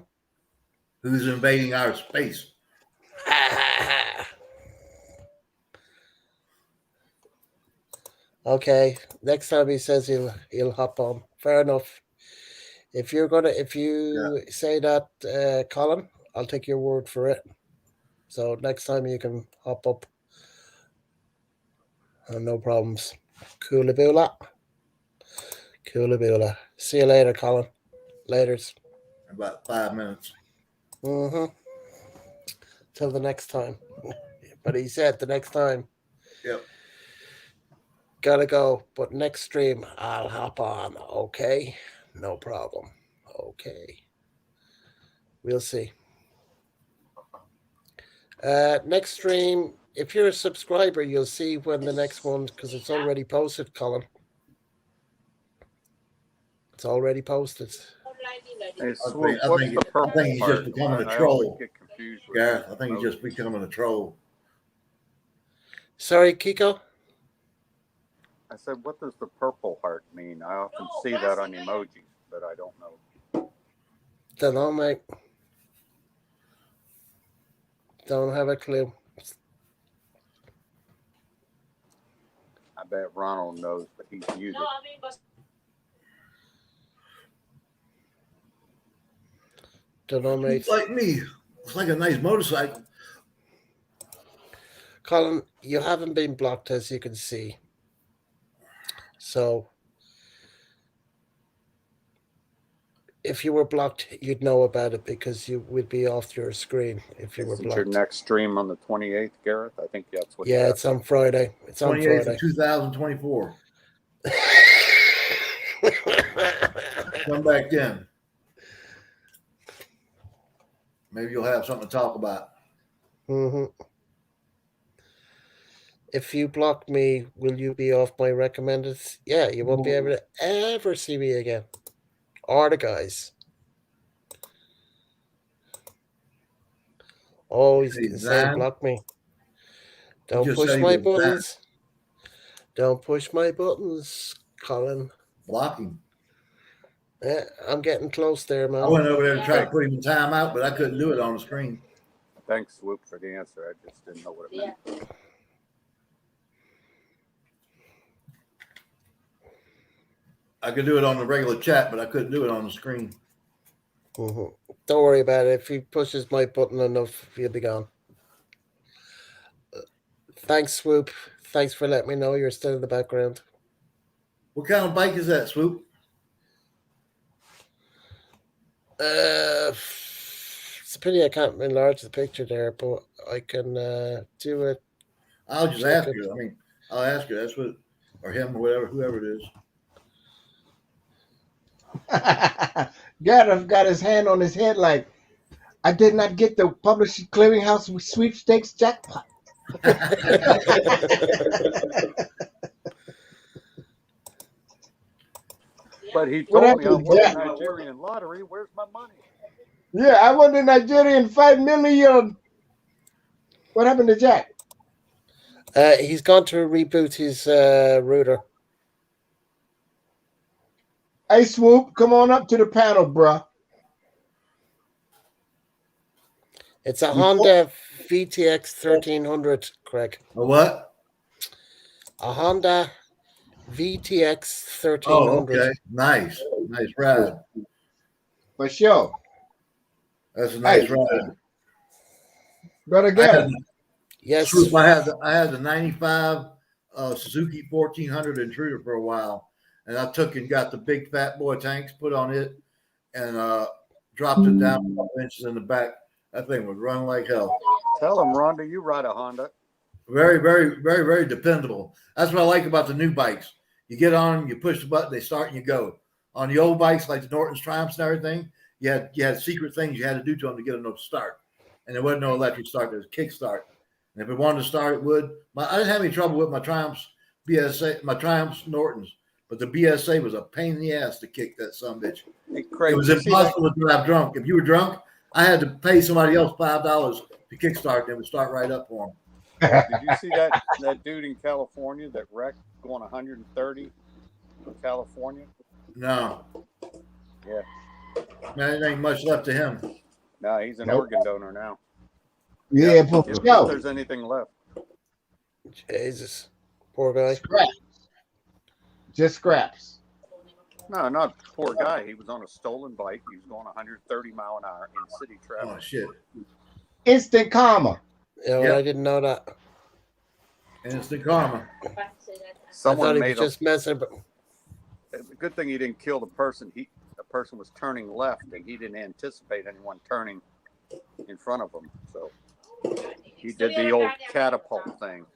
Who's invading our space? Okay. Next time he says he'll hop on. Fair enough. If you say that, Colin, I'll take your word for it. So next time you can hop up. No problems. Coolaboola. Coolaboola. See you later, Colin. Laters. In about 5 minutes. Mm-hmm. Till the next time. But he said the next time. Yep. Gotta go. But next stream, I'll hop on. Okay? No problem. Okay. We'll see. Next stream, if you're a subscriber, you'll see when the next one, because it's already posted, Colin. It's already posted. Hey, I Swoop, think, I what's think, the I purple think he's just part? becoming a I always troll. get confused with Gareth, these I think he's just emojis. becoming a troll. Sorry, Kiko? I said, what does the purple heart mean? I often see that on emojis, but I don't know. Don't know, mate. Don't have a clue. I bet Ronald knows, but he's muted. Don't know, mate. Like me. It's like a nice motorcycle. Colin, you haven't been blocked, as you can see. So, if you were blocked, you'd know about it because you would be off your screen if you were Isn't blocked. your next stream on the 28th, Gareth? I think that's what. Yeah, it's on Friday. It's on 28th Friday. of 2024. Come back then. Maybe you'll have something to talk about. Mm-hmm. If you block me, will you be off my recommended? Yeah, you won't be able to ever see me again. Or the guys. Oh, he's Hey, saying Zan. block me. He Don't just said push he my was Zan. buttons. Don't push my buttons, Colin. Blocking. Yeah, I'm getting close there, I man. went over there to try to put him in timeout, but I couldn't do it on the screen. Thanks, Swoop, for the answer. I just didn't know what it meant. I could do it on the regular chat, but I couldn't do it on the screen. Mm-hmm. Don't worry about it. If he pushes my button enough, he'll be gone. Thanks, Swoop. Thanks for letting me know you're still in the background. What kind of bike is that, Swoop? It's a pity I can't enlarge the picture there, but I can do it. I'll just Check ask it. you. I mean, I'll ask you. That's what, or him, or whatever, whoever it is. Gareth got his hand on his head like, I did not get the Publishing Clearinghouse sweepstakes jackpot. But he What told me I happened, won the Jack? Nigerian lottery. Where's my money? Yeah, I won the Nigerian 5 million. What happened to Jack? He's gone to reboot his router. Hey, Swoop, come on up to the panel, bruh. It's a Honda VTX 1300, Craig. A what? A Honda VTX Oh, 1300. okay. Nice. Nice ride. For sure. That's a nice Hey, ride. Brother I had, Gareth. Yes. Swoop, I had the 95 Suzuki 1400 Intruder for a while, and I took and got the big fat boy tanks put on it and dropped it down a couple inches in the back. That thing would run like hell. Tell him, Rhonda, you ride a Honda. Very, very, very, very dependable. That's what I like about the new bikes. You get on them, you push the button, they start and you go. On the old bikes like the Norton's Triumphs and everything, you had secret things you had to do to them to get them to start. And there wasn't no electric start, there was kick start. And if it wanted to start, it would. I didn't have any trouble with my Triumphs BSA, my Triumphs Nortons, but the BSA was a pain in the ass to kick that sumbitch. Hey, Craig, It was did you see that? impossible to drive drunk. If you were drunk, I had to pay somebody else $5 to kickstart, and it would start right up for them. Did you see that dude in California that wrecked going 130 in California? No. Yeah. Man, there ain't much left to him. No, he's an Nope. organ donor now. Yeah, for If sure. there's anything left. Jesus. Poor guy. Scraps. Just scraps. No, not poor guy. He was on a stolen bike. He was going 130 mile an hour in city traffic. Oh, shit. Instant karma. Yeah, well, Yep. I didn't know that. Instant karma. I thought Someone he made was just messing. But a good thing he didn't kill the person. The person was turning left, and he didn't anticipate anyone turning in front of him. So he did the old catapult thing.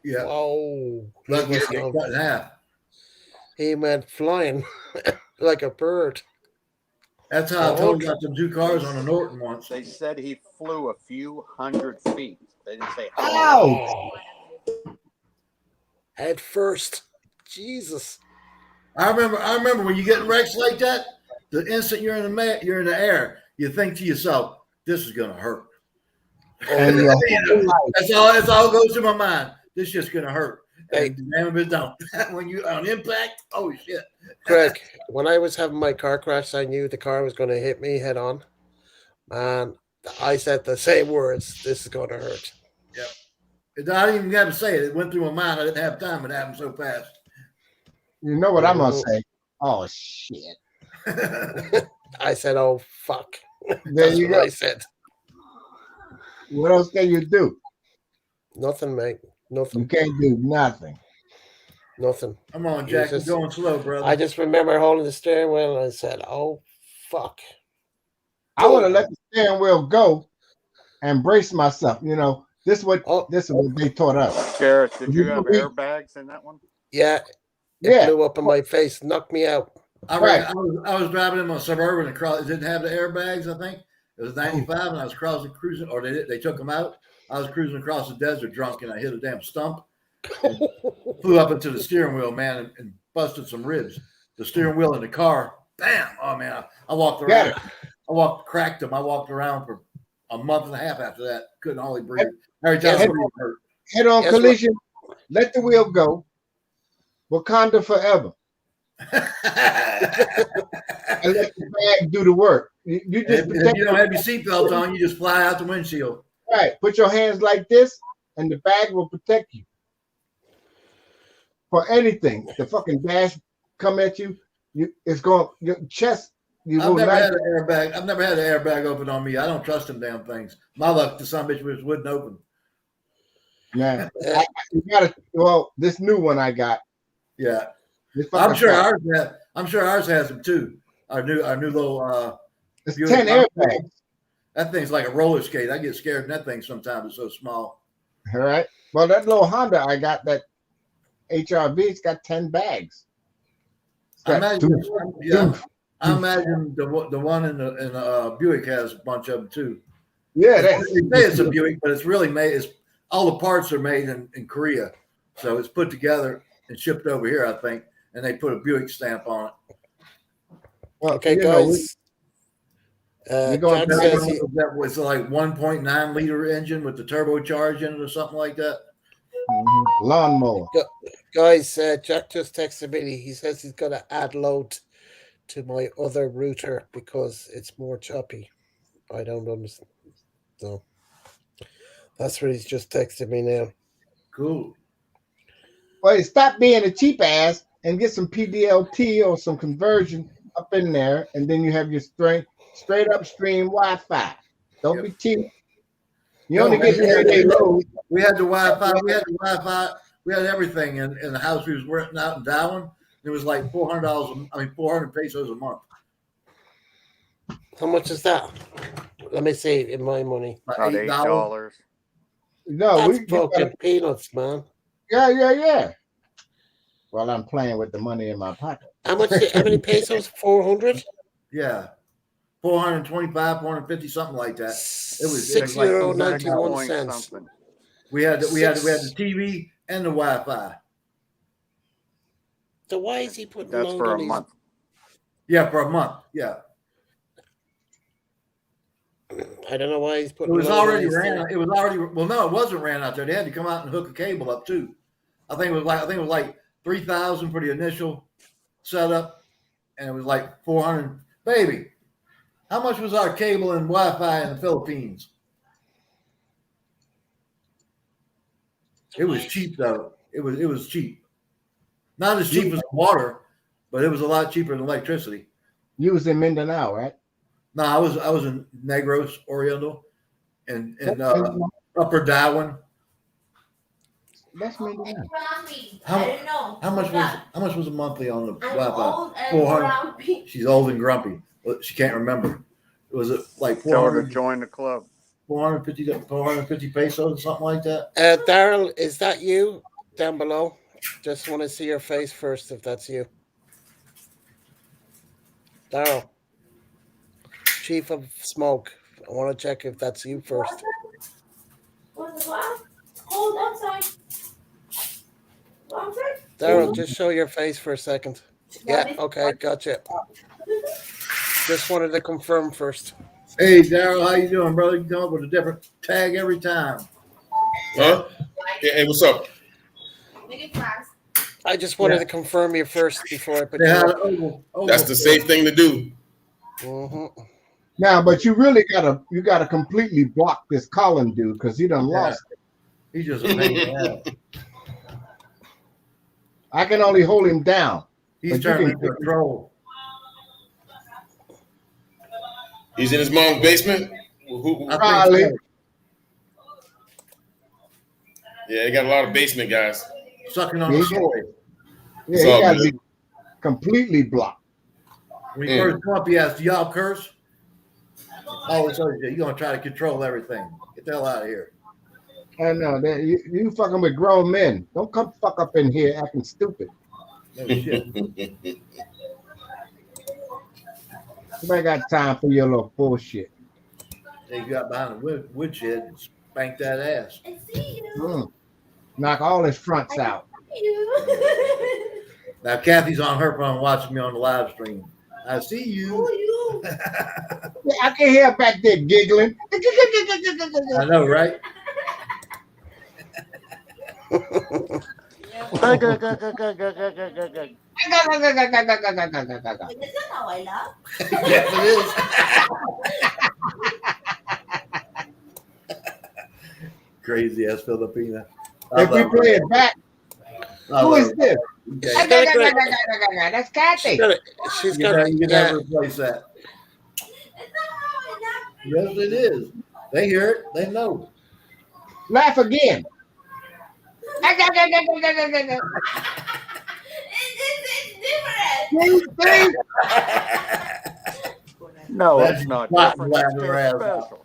Yeah. oh, Lucky to get cut in half. he went flying like a bird. That's how I Oh, told about them two cars on a Norton once. They said he flew a few hundred feet. They didn't say how. Ouch. Head first. Jesus. I remember when you get in wrecks like that, the instant you're in the air, you think to yourself, "This is gonna hurt." And That's all goes through my mind. This is just gonna hurt. Hey. And damn if it don't. When you on impact, oh shit. Craig, when I was having my car crash, I knew the car was going to hit me head on. And I said the same words. This is going to hurt. I didn't even have to say it. It went through my mind. I didn't have time. It happened so fast. you know what I'm gonna say? Oh shit. I said, oh, fuck. There That's you what go. I said. What else can you do? Nothing, mate. You Nothing. can't do nothing. Nothing. Come on, Jack. You're Jesus. going slow, brother. I just remember holding the steering wheel and I said, oh, fuck. I would have let the steering wheel go and brace myself. You know, this is what they taught us. Garrett, did you have airbags in that one? Yeah. It Yeah. blew up in my face, knocked me out. I was driving in my Suburban across. It didn't have the airbags, I think. It was 95, and I was cruising, or they took them out. I was cruising across the desert drunk, and I hit a damn stump. Flew up into the steering wheel, man, and busted some ribs. The steering wheel in the car, bam! Oh man, I walked around. Yeah. Cracked them. I walked around for a month and a half after that. Couldn't hardly breathe. Every time Yes. I breathed, hurt. Head-on Guess what? collision. Let the wheel go. Wakanda forever. And let the bag do the work. You just If protect you don't have your seatbelt on, you just fly out the windshield. right. Put your hands like this, and the bag will protect you for anything. The fucking dash come at you. It's going your chest. You I've will never not. had an airbag. I've never had an airbag open on me. I don't trust them damn things. My luck, the son of a bitch wouldn't open. Nah, you gotta. Well, this new one I got. Yeah, This I'm fucking sure fat. ours has. I'm sure ours has them too. Our new little. It's Buick 10 airbags. That thing's like a roller skate. I get scared in that thing sometimes. It's so small. All right. Well, that little Honda I got, that HRV, it's got 10 bags. It's I got imagine. doof, Yeah, doof. I imagine the one in the Buick has a bunch of them too. Yeah, They that's say it's a Buick, but it's really made. It's all the parts are made in Korea, so it's put together and shipped over here, I think, and they put a Buick stamp on it. well, Okay, you know, guys. we're going Jack back says on- he, That was like 1.9 liter engine with the turbocharged in it or something like that. lawnmower. guys, Jack just texted me. He says he's going to add load to my other router because it's more choppy. I don't understand. So that's what he's just texted me now. Cool. Well, stop being a cheap ass and get some PDLT or some conversion up in there, and then you have your straight upstream Wi-Fi. Don't Yep. be cheap. You No, only get we had- 30-day load. We had the Wi-Fi. We had the Wi-Fi. We had everything in the house we was renting out in Darwin. It was like $400. 400 pesos a month. How much is that? Let me see in my money. Like About $8. $8. No, That's we fucking peanuts, man. yeah. Well, I'm playing with the money in my pocket. How much? How many pesos? 400. Yeah, 425, 450, something like that. It was Six like euro exactly 91 Point cents. something. we had the TV and the Wi-Fi. So why is he putting That's load for on a these? month. Yeah, for a month. Yeah, I don't know why he's it putting. was load on already these ran. things. It was already well. No, it wasn't ran out there. They had to come out and hook a cable up too. I think it was like 3,000 for the initial setup, and it was like 400. Baby, how much was our cable and Wi-Fi in the Philippines? It was cheap though. It was cheap. Not as cheap as water, but it was a lot cheaper than electricity. You was in Mindanao, right? No, I was in Negros Oriental and Mindanao. Upper Darwin. That's Mindanao. How- I don't know. How much was a monthly on the I'm Wi-Fi? old and 400. grumpy. She's old and grumpy. She can't remember. Was it like Tell her to 400, join the club. 450 pesos or something like that? Daryl, is that you down below? Just want to see your face first, if that's you. Daryl, Chief of Smoke. I want to check if that's you first. What's what? Cold outside. Outside? Daryl, just show your face for a second. Yeah, okay, gotcha. Just wanted to confirm first. Hey, Daryl, how you doing, brother? You come up with a different tag every time. Huh? Hey, what's up? Make it fast. I just wanted to confirm you first before I put They you had up. an oval That's the safe thing to do. Mm-hmm. Now, but you really gotta completely block this Colin dude because he done lost. He's just a pain in the ass. I can only hold him down. He's But you turning can- into a troll. He's in his mom's basement. Who- I think Probably. so. Yeah, they got a lot of basement guys. Sucking on Yeah, the he- soy. Yeah, It's he all gotta good. be completely blocked. When he first come up, he asked, "Do y'all curse?" All of a sudden, you're gonna try to control everything. Get the hell out of here. I know that you fucking with grown men. Don't come fuck up in here acting stupid. No shit. Nobody got time for your little bullshit. They got behind the woodshed and spanked that ass. I see you. Knock all his fronts out. You. Now Kathy's on her phone watching me on the live stream. I see you. Who you? I can hear her back there giggling. I know, right? Is that how I laugh? Yes, it is. Crazy ass Filipina. If we play it back, who is this? She's got a great. That's She's Kathy. got. She's You got. can Yeah. never replace that. It's not how I laugh. Yes, it is. They hear it. They know. Laugh again. It's different. No, That's it's not not different. It's laughing just her ass out. special.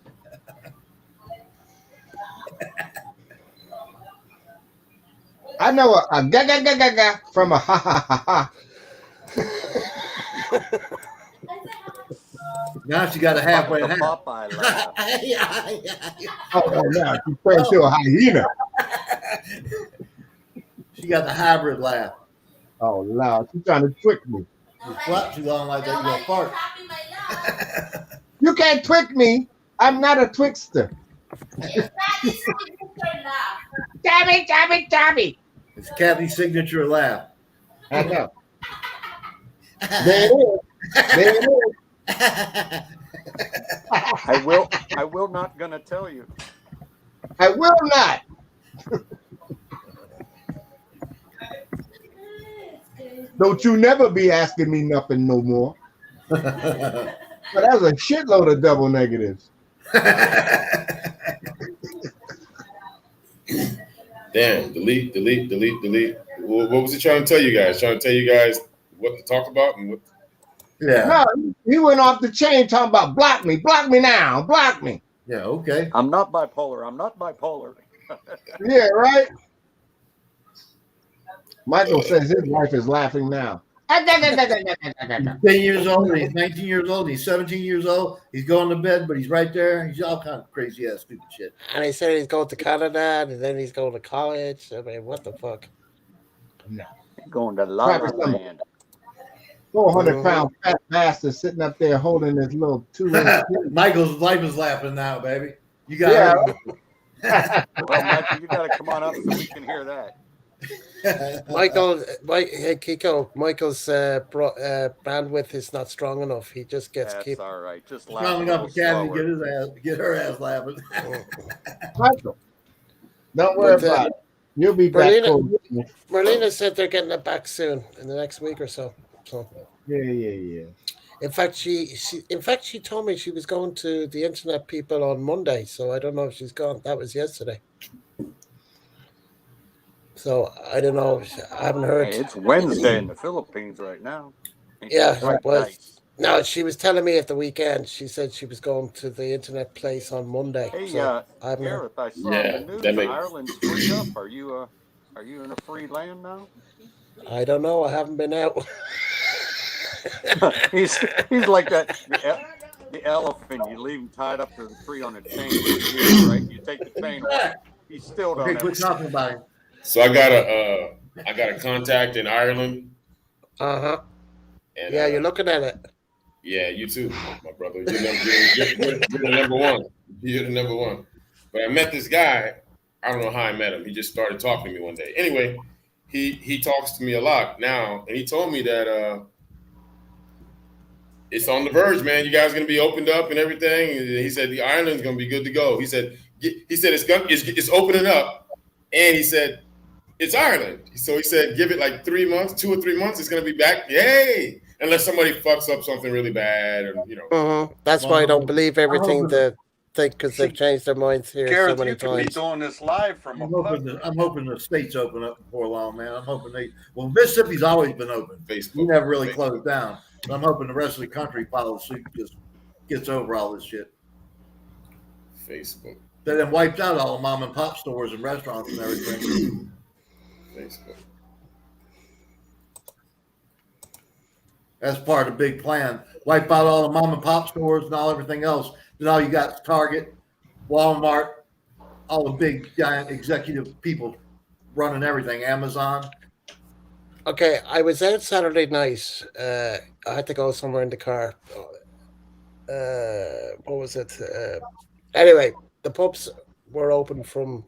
I know a ga ga ga ga ga from a ha ha ha ha. Now she got a halfway The and half. Popeye laugh. Oh, yeah, she turned to a hyena. She got the hybrid laugh. Oh, Lord, she's trying to trick me. You flap too long like that, you gonna fart. You can't trick me. I'm not a trickster. Tabby, tabby, tabby. It's Kathy's signature laugh. I know. There it is. There it is. I will not gonna tell you. I will not. Don't you never be asking me nothing no more. But that's a shitload of double negatives. Damn, delete. What was he trying to tell you guys? Trying to tell you guys what to talk about and what? Yeah. No, he went off the chain talking about block me now, block me. Yeah, okay. I'm not bipolar. I'm not bipolar. Yeah, right? Michael says his wife is laughing now. He's 10 years old, he's 19 years old, he's 17 years old, he's going to bed, but he's right there. He's all kind of crazy ass stupid shit. And he said he's going to Canada, and then he's going to college. I mean, what the fuck? No. Going to La La Land. 400-pound fat bastard sitting up there holding his little 2-inch. Michael's life is laughing now, baby. You got it. Well, Michael, you got to come on up so we can hear that. Hey Kiko, Michael's bandwidth is not strong enough. He just gets That's all right. Just laugh Strong a enough little for Kathy to slower. get her ass laughing. Michael, don't worry about it. You'll be back. Merlina said they're getting it back soon, in the next week or so. Yeah. In fact, she told me she was going to the internet people on Monday, so I don't know if she's gone. That was yesterday. So I don't know. I haven't heard. Hey, it's Wednesday in the Philippines right now. Yeah, right. Nice. No, she was telling me at the weekend. She said she was going to the internet place on Monday. Hey, so Gareth, I saw in the news Ireland's freed up. Are you in a free land now? I don't know. I haven't been out. he's like that the elephant. You leave him tied up to the tree on a chain for years, right? You take the chain off. He still don't. Okay, quit talking about him. So I got a contact in Ireland. Yeah, you're looking at it. Yeah, you too, my brother. You're the number one. You're the number one. But I met this guy. I don't know how I met him. He just started talking to me one day. Anyway, he talks to me a lot now, and he told me that it's on the verge, man. You guys are gonna be opened up and everything. And he said the island's gonna be good to go. He said it's opening up, and he said it's Ireland. So he said give it like 3 months, 2 or 3 months. It's gonna be back. Yay! Unless somebody fucks up something really bad, and That's why I don't believe everything that because they've changed their minds here Gareth, so many you could times. be doing this live from I'm hoping the states open up before long, man. I'm hoping Mississippi's always been open. Facebook. We never really closed down. But I'm hoping the rest of the country follows suit, just gets over all this shit. Facebook. They then wiped out all the mom and pop stores and restaurants and everything. Facebook. That's part of the big plan. Wipe out all the mom and pop stores and everything else. Then all you got is Target, Walmart, all the big giant executive people running everything, Amazon. Okay, I was out Saturday night. I had to go somewhere in the car. what was it? Anyway, the pubs were open from.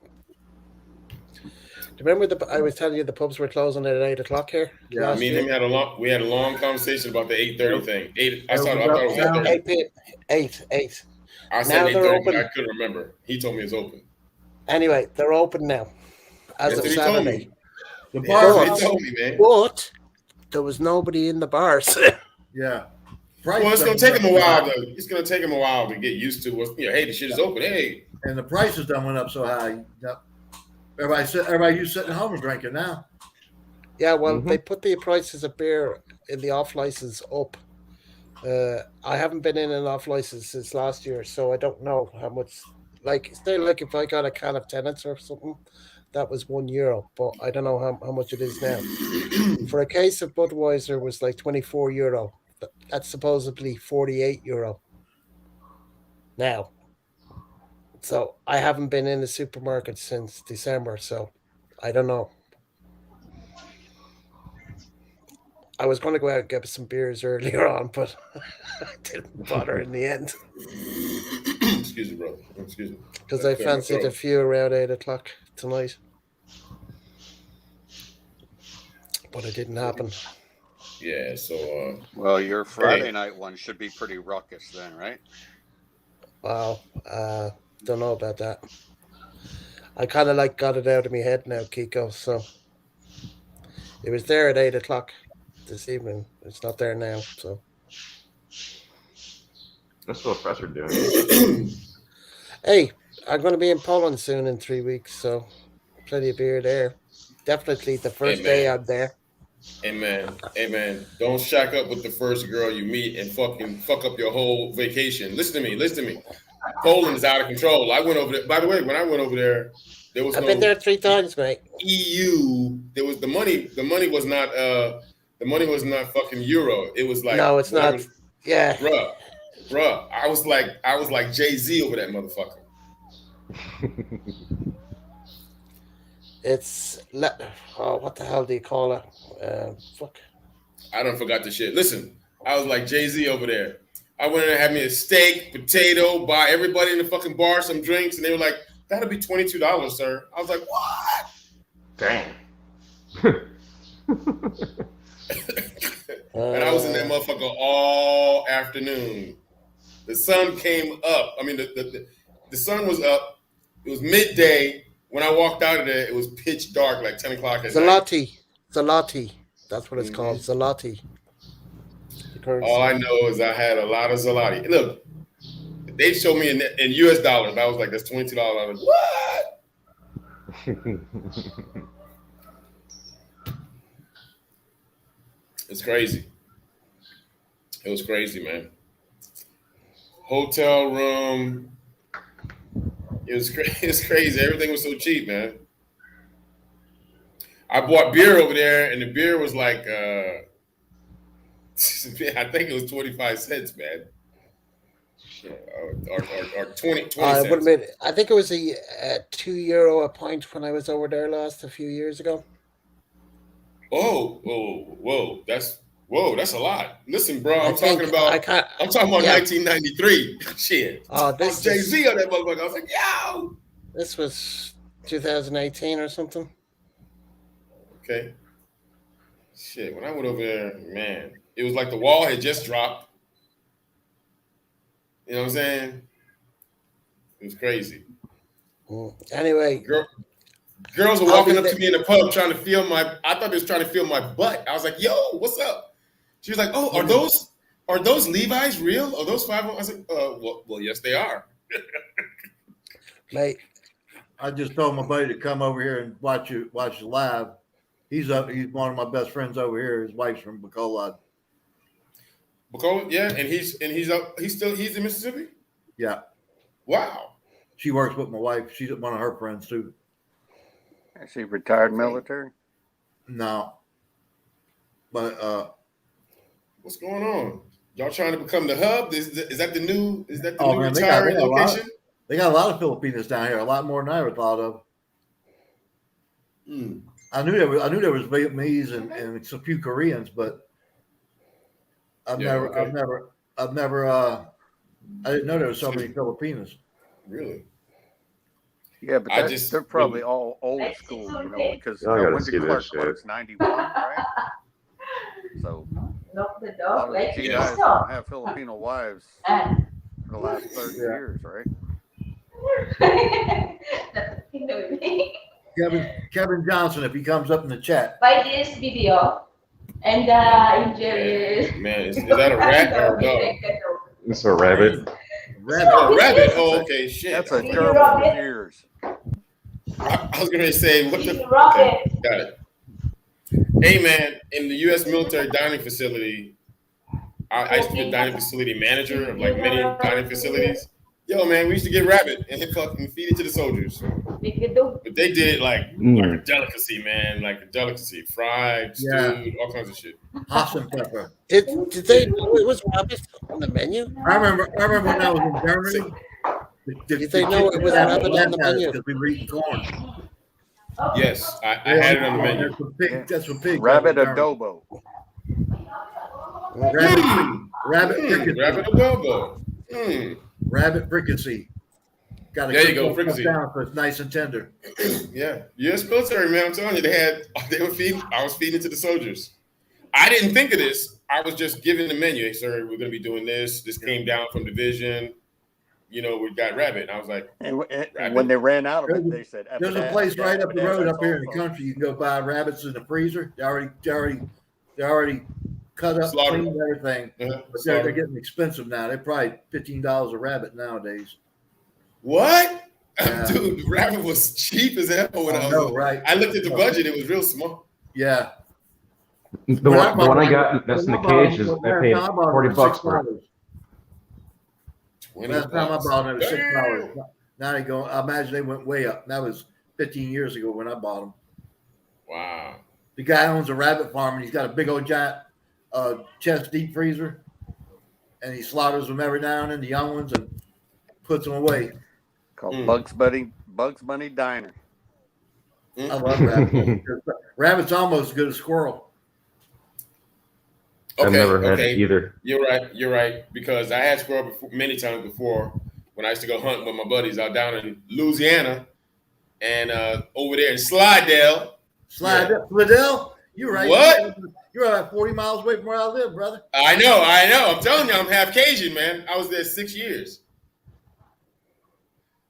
Do you remember I was telling you the pubs were closing at 8 o'clock here Yeah. last Me and year? him had a long conversation about the 8:30 thing. They opened I thought up it was Eight, now. 8:30. 8 8. I said Now they're 8:30, but I open. couldn't remember. He told me it's open. Anyway, they're open now as That's of what he told Saturday. me. The Yeah, that's bars what are he But told me, man. but there was nobody in the bars. yeah. Well, Prices it's done gonna went take up him a so while high. to. It's gonna take him a while to get used to what's. Hey, the shit is open. Hey, And the prices done went up so high. Yep. Everybody you sitting at home and drinking now. Yeah, well, Mhm. they put the prices of beer in the off license up. I haven't been in an off license since last year, so I don't know how much. Like, say, like if I got a can of Tennent's or something, that was €1, but I don't know how much it is now. For a case of Budweiser was like €24. That's supposedly €48 now. So I haven't been in the supermarket since December, so I don't know. I was going to go out and get some beers earlier on, but I didn't bother in the end excuse me, brother. Excuse me. because Let I me clear my fancied a throat. few around 8 o'clock tonight, but it didn't happen. Yeah. So, Well, your Friday hey, night one should be pretty ruckus then, right? Wow, don't know about that. I kind of like got it out of my head now, Kiko. So it was there at 8 o'clock this evening. It's not there now. So That's what Professor doing. hey, I'm going to be in Poland soon in 3 weeks. So plenty of beer there. Definitely the hey, first day man. I'm there. Hey, man. Don't shack up with the first girl you meet and fucking fuck up your whole vacation. Listen to me. Listen to me. Poland is out of control. I went over there. By the way, when I went over there, there was I've been no there 3 times, mate. EU. There was the money. The money was not. The money was not fucking euro. It was like No, it's whatever. not. Yeah, Bruh, I was like Jay-Z over that motherfucker. it's oh, what the hell do you call it? Fuck. I done forgot the shit. Listen, I was like Jay-Z over there. I went in and had me a steak, potato, buy everybody in the fucking bar some drinks, and they were like, "That'll be $22, sir." I was like, "What?" Dang. And I was in that motherfucker all afternoon. The sun came up. I mean, the sun was up. It was midday. When I walked out of there, it was pitch dark, like 10 o'clock at night. Zalotti. That's what it's called. Mhm. Zalotti. The All I currency. know is I had a lot of Zalati. Look, they showed me in US dollars. I was like, that's $22. I was like, what? It's crazy. It was crazy, man. Hotel room. It was it's crazy. Everything was so cheap, man. I bought beer over there, and the beer was like, I think it was 25 cents, man, Shit. or 20 I would cents. admit, I think it was a €2 a pint when I was over there last a few years ago. Whoa, that's a lot. Listen, bro, I think I can't. I'm talking about Yeah. 1993. Shit, Oh, I was Jay-Z on that motherfucker. I was like, yo. this was 2018 or something. Okay. Shit, when I went over there, man, it was like the wall had just dropped. You know what I'm saying? It was crazy. Anyway, Girls were I'll be walking up there. to me in the pub trying to feel my. I thought they was trying to feel my butt. I was like, "Yo, what's up?" She was like, "Oh, are those Levi's real? Are those 5?" I was like, well, yes, they are." Mate, I just told my buddy to come over here and watch the live. He's one of my best friends over here. His wife's from Bacola. Because yeah, and he's in Mississippi. Yeah, Wow. she works with my wife. She's one of her friends too. Is he retired military? No, but What's going on? Y'all trying to become the hub? Is that the new oh man, retiring location? They got a lot of Filipinos down here. A lot more than I ever thought of. Hmm. I knew there was Vietnamese and a few Koreans, but I've Yeah, never okay. I've never I didn't know there were so many Filipinos. Really? Yeah, but I just they're probably really- all old school, you know, because Y'all gotta when see did this Clark shit. Clark's 91, right? So Lock the a lot door of like the this. GIs don't have Filipino wives And for the last 30 Yeah. years, right? nothing with me. Kevin Johnson, if he comes up in the chat. By this video and enjoy Man, is that a rat or a dog? It's a rabbit. Rabbit. Oh, a rabbit. Oh, okay, shit. That's a You gerbil rub with it. ears. I was gonna say what the. You rub Okay, it. got it. Hey man, in the U.S. military dining facility, I used to be a dining facility manager of like many dining facilities. Yo, man, we used to get rabbit and fucking feed it to the soldiers. Make it do. But they did like a delicacy, man, like a delicacy, fried, stewed, all kinds of shit. Haas and pepper. Did they know it was rabbit on the menu? I remember when I was in Germany. Did they know it was rabbit on the menu? Because we were eating corn. Yes, I had it on the menu. That's what pig. Rabbit was in Germany. adobo. Rabbit Rabbit fricassee. adobo. Mm. Rabbit fricassee. Got to There you cook go, that stuff fricassee. down so it's nice and tender. Yeah, U.S. military, man. I'm telling you, they were feeding. I was feeding it to the soldiers. I didn't think of this. I was just giving the menu. Hey, sir, we're gonna be doing this. This came down from division. You know, we got rabbit. And I was like, And when they ran out of it, they said, There's a place right up the road up here in the country. You can go buy rabbits in the freezer. They already cut up, Slaughtered. cleaned everything. But they're getting expensive now. They're probably $15 a rabbit nowadays. what? Yeah. Dude, rabbit was cheap as hell when I was. know, right? I looked at the budget. It was real small. Yeah. The one I got that's in the cage is I paid $40 for it. Last time I bought them, it was $6. Now they go. I imagine they went way up. That was 15 years ago when I bought them. Wow. The guy owns a rabbit farm and he's got a big old giant chest deep freezer, and he slaughters them every now and then, the young ones, and puts them away. Called Bugs Bunny Diner. I love rabbits. Rabbit's almost as good as squirrel. I've never had either. You're right. Because I had squirrel before, many times before when I used to go hunt with my buddies out down in Louisiana and over there in Slidell. Slidell? You're right. What? You're about 40 miles away from where I live, brother. I know. I'm telling you, I'm half Cajun, man. I was there 6 years.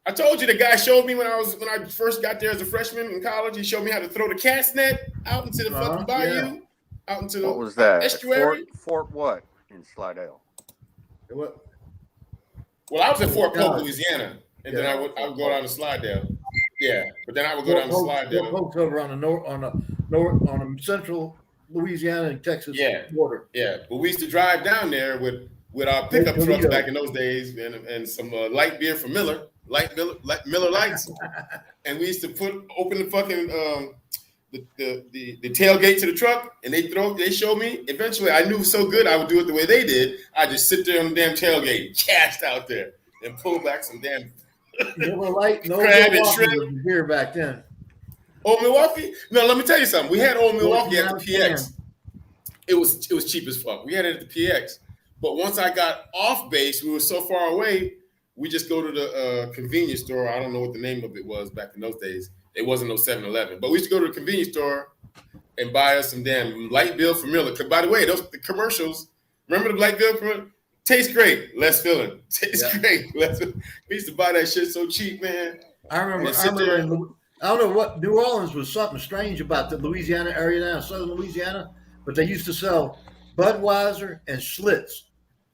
I told you the guy showed me when I first got there as a freshman in college. He showed me how to throw the cast net out into the fucking bayou, out into the What was that? estuary. Fort what in Slidell? What? Well, I was at Fort Polk, Louisiana, and then I would go down to Slidell. Yeah, but then I would go down to Slidell. Fort Polk's over on the central Louisiana and Texas border. Yeah, but we used to drive down there with our pickup trucks back in those days, and some light beer from Miller Lights, and we used to open the fucking the tailgate to the truck, and they showed me. Eventually, I knew so good I would do it the way they did. I just sit there on the damn tailgate, cast out there, and pull back some damn crab and shrimp. Beer back then. Old Milwaukee? No, let me tell you something. We had Old Milwaukee at the PX. It was cheap as fuck. We had it at the PX, but once I got off base, we were so far away. We just go to the convenience store. I don't know what the name of it was back in those days. It wasn't no 7-Eleven. But we used to go to the convenience store and buy us some damn light bill from Miller. By the way, the commercials, remember the light bill from Miller? Tastes great, less filling. Tastes great. We used to buy that shit so cheap, man. I remember I don't know what, New Orleans was something strange about the Louisiana area now, southern Louisiana, but they used to sell Budweiser and Schlitz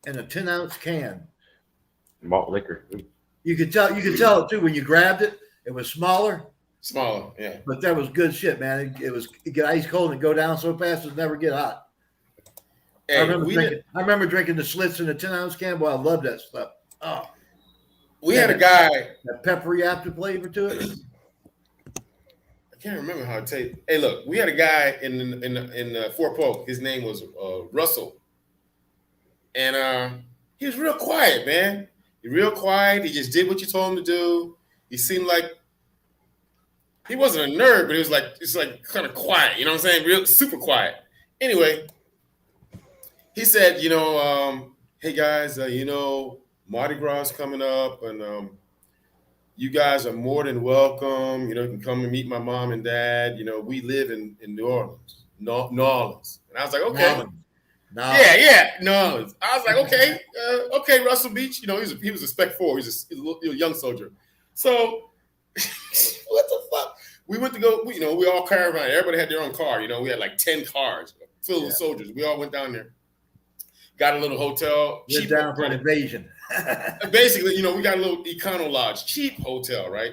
in a 10-ounce can. Malt liquor. You could tell it too when you grabbed it. It was smaller, yeah. but that was good shit, man. It get ice cold and go down so fast it never get hot. Hey, I remember drinking the Schlitz in a 10-ounce can. Boy, I love that stuff. Oh, we had a guy that peppery after flavor to it. I can't remember how it tastes. Hey, look, we had a guy in Fort Polk. His name was Russell, and he was real quiet, man. Real quiet. He just did what you told him to do. He seemed like he wasn't a nerd, but he was like kind of quiet. You know what I'm saying? Real super quiet. Anyway, he said, hey guys, Mardi Gras is coming up, and you guys are more than welcome. You can come and meet my mom and dad. We live in New Orleans, New Orleans." And I was like, "Okay, No. yeah, New Orleans." I was like, "Okay, okay, Russell Beach." He was a Spec 4. He's a young soldier. So, what the fuck? We went to go. We all caravan. Everybody had their own car. We had like 10 cars filled with soldiers. We all went down there. Got a little hotel. We're Cheap down for an invasion. Basically, we got a little Econo Lodge, cheap hotel, right?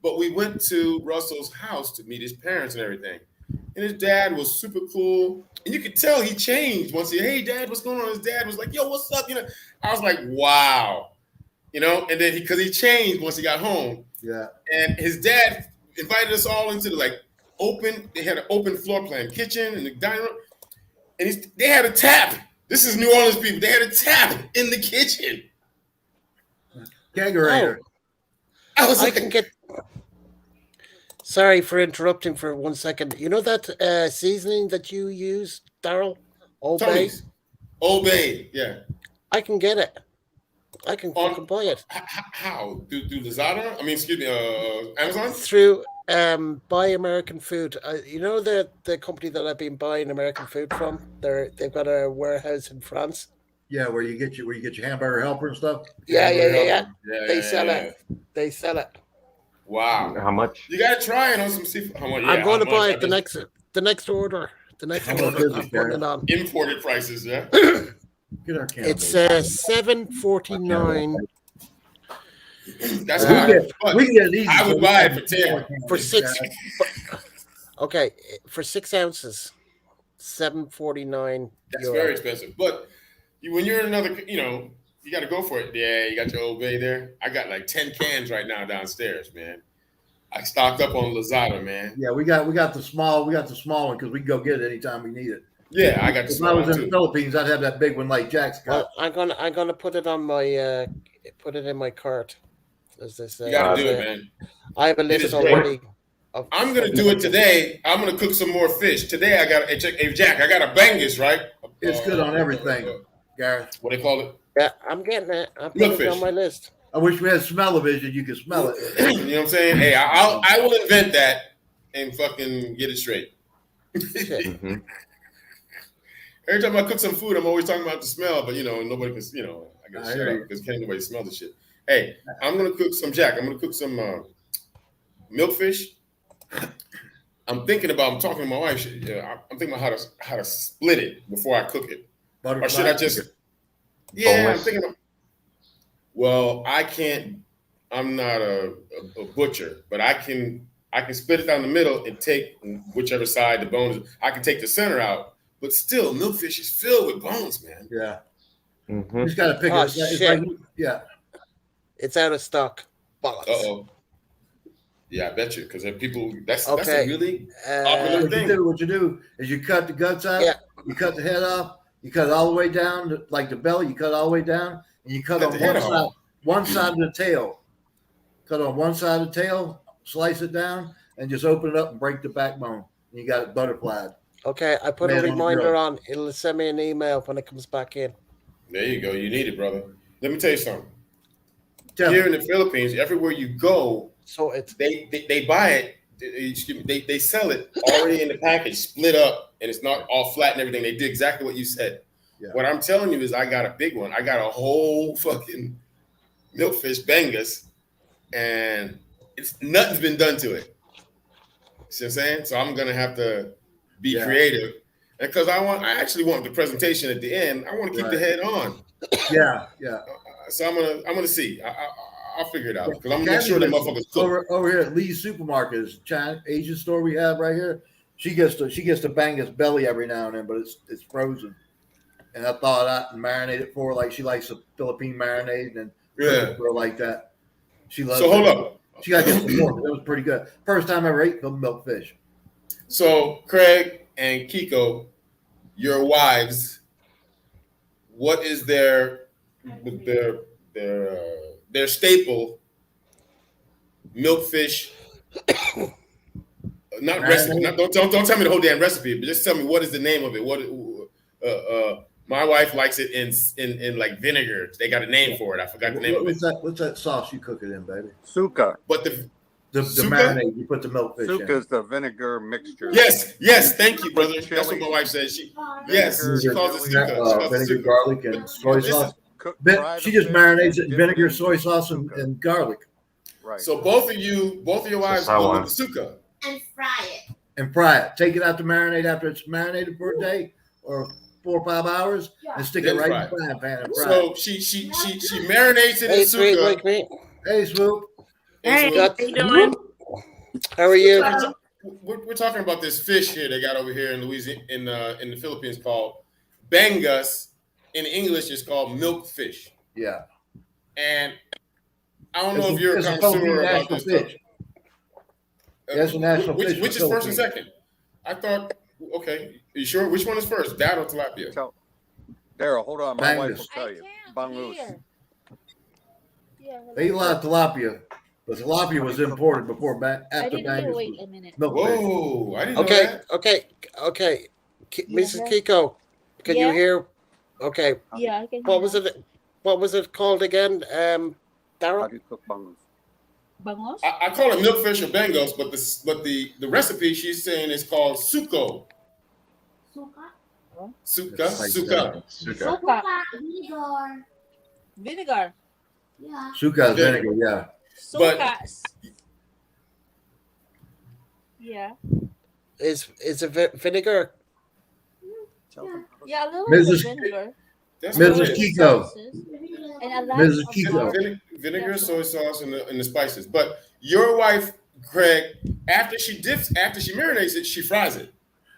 But we went to Russell's house to meet his parents and everything. And his dad was super cool. And you could tell he changed once "Hey, Dad, what's going on?" His dad was like, "Yo, what's up?" I was like, wow. And then because he changed once he got home. Yeah. And his dad invited us all into they had an open floor plan, kitchen and the dining room. And they had a tap. This is New Orleans people. They had a tap in the kitchen. Kegerator. I can get. Sorry for interrupting for 1 second. You know that seasoning that you use, Daryl? Old Bay? Tony's. Old Bay, yeah. I can get it. I can fucking buy it. How? Through Lazada? I mean, excuse me, Amazon? Through Buy American Food. You know the company that I've been buying American food from? They've got a warehouse in France. Yeah, where you get your hamburger helper and stuff. Yeah. They sell it. They sell it. Wow. How much? You gotta try it on some seafood. I'm going to buy it the next order. The next order. I'm putting it on. Imported prices, yeah. Get our It's $7.49. That's we can get it easy. I would buy it for 10. For 6. Okay, for 6 ounces, $7.49. That's very expensive. But when you're in another, you got to go for it. Yeah, you got your Old Bay there. I got like 10 cans right now downstairs, man. I stocked up on Lazada, man. Yeah, we got the small one because we can go get it anytime we need it. Yeah, I got the small one. If I was in the Philippines, I'd have that big one like Jack's got. Well, I'm gonna put it on my put it in my cart, as they say. You gotta do it, man. I have a list already. I'm gonna do it today. I'm gonna cook some more fish today. I got Jack. I got a bangus, right? It's good on everything, Gareth. What they call it? Yeah, I'm getting it. I'm putting it on my list. I wish we had smell-o-vision. You could smell it. You know what I'm saying? Hey, I will invent that and fucking get it straight. Mm-hmm. Every time I cook some food, I'm always talking about the smell, but nobody can. I gotta shut up because can't nobody smell the shit. Hey, I'm gonna cook some Jack. I'm gonna cook some milkfish. I'm talking to my wife. I'm thinking about how to split it before I cook it, or should I just? Yeah, I'm thinking about. Well, I can't. I'm not a butcher, but I can split it down the middle and take whichever side the bones. I can take the center out, but still, milkfish is filled with bones, man. Yeah, Mm-hmm. you just gotta pick it. Shit. Yeah, it's out of stock. Uh-oh. Yeah, I bet you, because people. That's a really popular thing. What you do is you cut the guts out. Yeah. You cut the head off. You cut it all the way down, like the belly. You cut it all the way down, and you cut on one side of the tail. Cut on one side of the tail, slice it down, and just open it up and break the backbone. And you got it butterflied. Okay, I put a reminder on. It'll send me an email when it comes back in. There you go. You need it, brother. Let me tell you something. Here in the Philippines, everywhere you go, so they buy it. They sell it already in the package, split up, and it's not all flat and everything. They did exactly what you said. Yeah. What I'm telling you is, I got a big one. I got a whole fucking milkfish bangus, and nothing's been done to it. See what I'm saying? So I'm gonna have to be creative, and because I actually want the presentation at the end. I want to keep the head on. Yeah. So I'm gonna see. I'll figure it out because I'm gonna make sure that motherfuckers cook. Over here at Lee's Supermarket, Asian store we have right here. She gets the bangus belly every now and then, but it's frozen. And I thawed out and marinate it for her like she likes a Philippine marinade and for her like that. She loves. So hold up. She got to get some more. It was pretty good. First time I ever ate milkfish. So Craig and Kiko, your wives, what is their staple milkfish? Not recipe. Don't tell me the whole damn recipe, but just tell me what is the name of it. My wife likes it in like vinegar. They got a name for it. I forgot the name of it. What's that sauce you cook it in, baby? Suka. But the The marinade you put the milkfish Suka in. is the vinegar mixture. Yes. Thank you, Put brother. That's what my wife says. She vinegar, calls it chili, suka. She calls it Vinegar, suka. garlic, and soy Listen, sauce. fry She the just fish marinates it and in dip it vinegar, in soy sauce, suka. and garlic, Right. So both of your wives how go one. with the suka. And fry it. and fry it. Take it out to marinate after it's marinated for a day or 4 or 5 hours, and stick Then it right fry in the frying pan and fry So it. she marinates it Hey, in sweet suka. like me. Hey, Swoop. Hey, Scott. how you doing? How are you? We're talking about this fish here they got over here in Louisiana in the Philippines called bangus. In English, it's called milkfish. Yeah. And I don't know if you're a It's a connoisseur Philippine about national this stuff. fish. That's a national fish. Which is first and second? I thought, okay, you sure? Which one is first, that or tilapia? Daryl, hold on. My wife Bangus. will tell you. Bangus. They eat a lot of tilapia, but tilapia was imported before after Bangus Wait was a minute. milkfish. Whoa, I didn't know Okay, that. okay. Yeah. Mrs. Kiko, can you Yeah. hear? Okay, Yeah, I can. what was it? What was it called again? How Daryl? do you cook bangus? Bangos? I call it milkfish or bangos, but the recipe she's saying is called suko. Suka. Suka. Suka. Vinegar. Vinegar. Yeah. Suka is vinegar, yeah. But- Sukas. Yeah. Is it vinegar? Yeah, a little bit of Mrs. vinegar. That's Mrs. what it is. Kiko. Sauces, and a lot Mrs. of Kiko. garlic. Vinegar, soy sauce, and the spices. But your wife, Craig, after she marinates it, she fries it.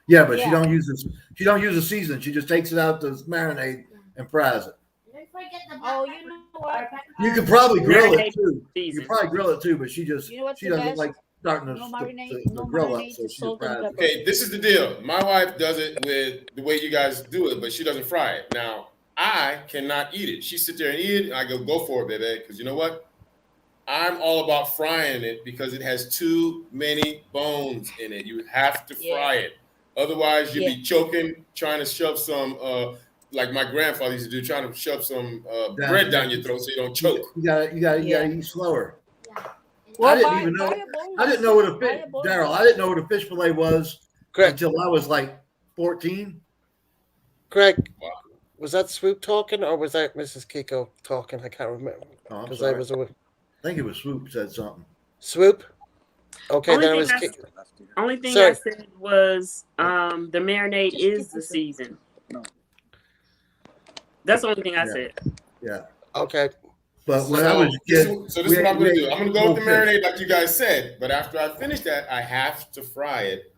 Yeah, but she Yeah. don't use this. She don't use the season. She just takes it out to marinate and fries it. Don't forget the Oh, you know what? You could probably grill it too. You Season. could probably grill it too, but she just You know what's she the doesn't best? like starting No the marinade, no grill up, marinade, so just she salt and fries it. pepper. Okay, this is the deal. My wife does it with the way you guys do it, but she doesn't fry it. Now, I cannot eat it. She sit there and eat it, and I go for it, baby, because you know what? I'm all about frying it because it has too many bones in it. You have to fry it. Otherwise, you'll be choking, trying to shove some, like my grandfather used to do, trying to shove some bread down your throat so you don't choke. You gotta eat slower. Well, I didn't even know. I didn't know what a fish, Daryl. I didn't know what a fish fillet was until I was like 14. Craig, was that Swoop talking or was that Mrs. Kiko talking? I can't remember Oh, I'm because sorry. I was away. I think it was Swoop said something. Swoop. Okay, Only then it thing was. Only thing Sorry. I said was the marinade is the season. That's the only thing I said. Yeah. Okay. But when I was a kid, So this is what I'm going to do. I'm going to go with the marinade like you guys said, but after I finish that, I have to fry it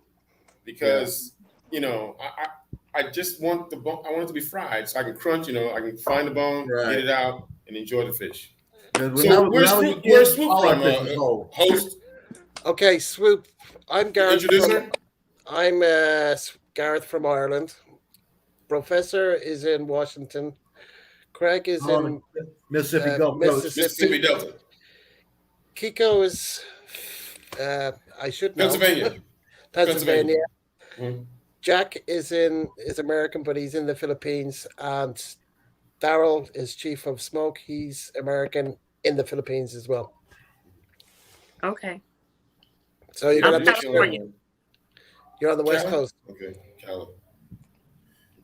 because, you know, I just want the bone. I want it to be fried so I can crunch, you know, I can find the bone, get it out, and enjoy the fish. So where's Swoop from, host? Okay, Swoop. I'm Gareth. Introduce her. I'm Gareth from Ireland. Professor is in Washington. Craig is in Mississippi Gulf Coast. Mississippi Delta. Kiko is, I should know. Pennsylvania. Mm-hmm. Jack is American, but he's in the Philippines. And Daryl is chief of smoke. He's American in the Philippines as well. Okay. So you're gonna mix. California. You're on the West Coast. Okay, Cali.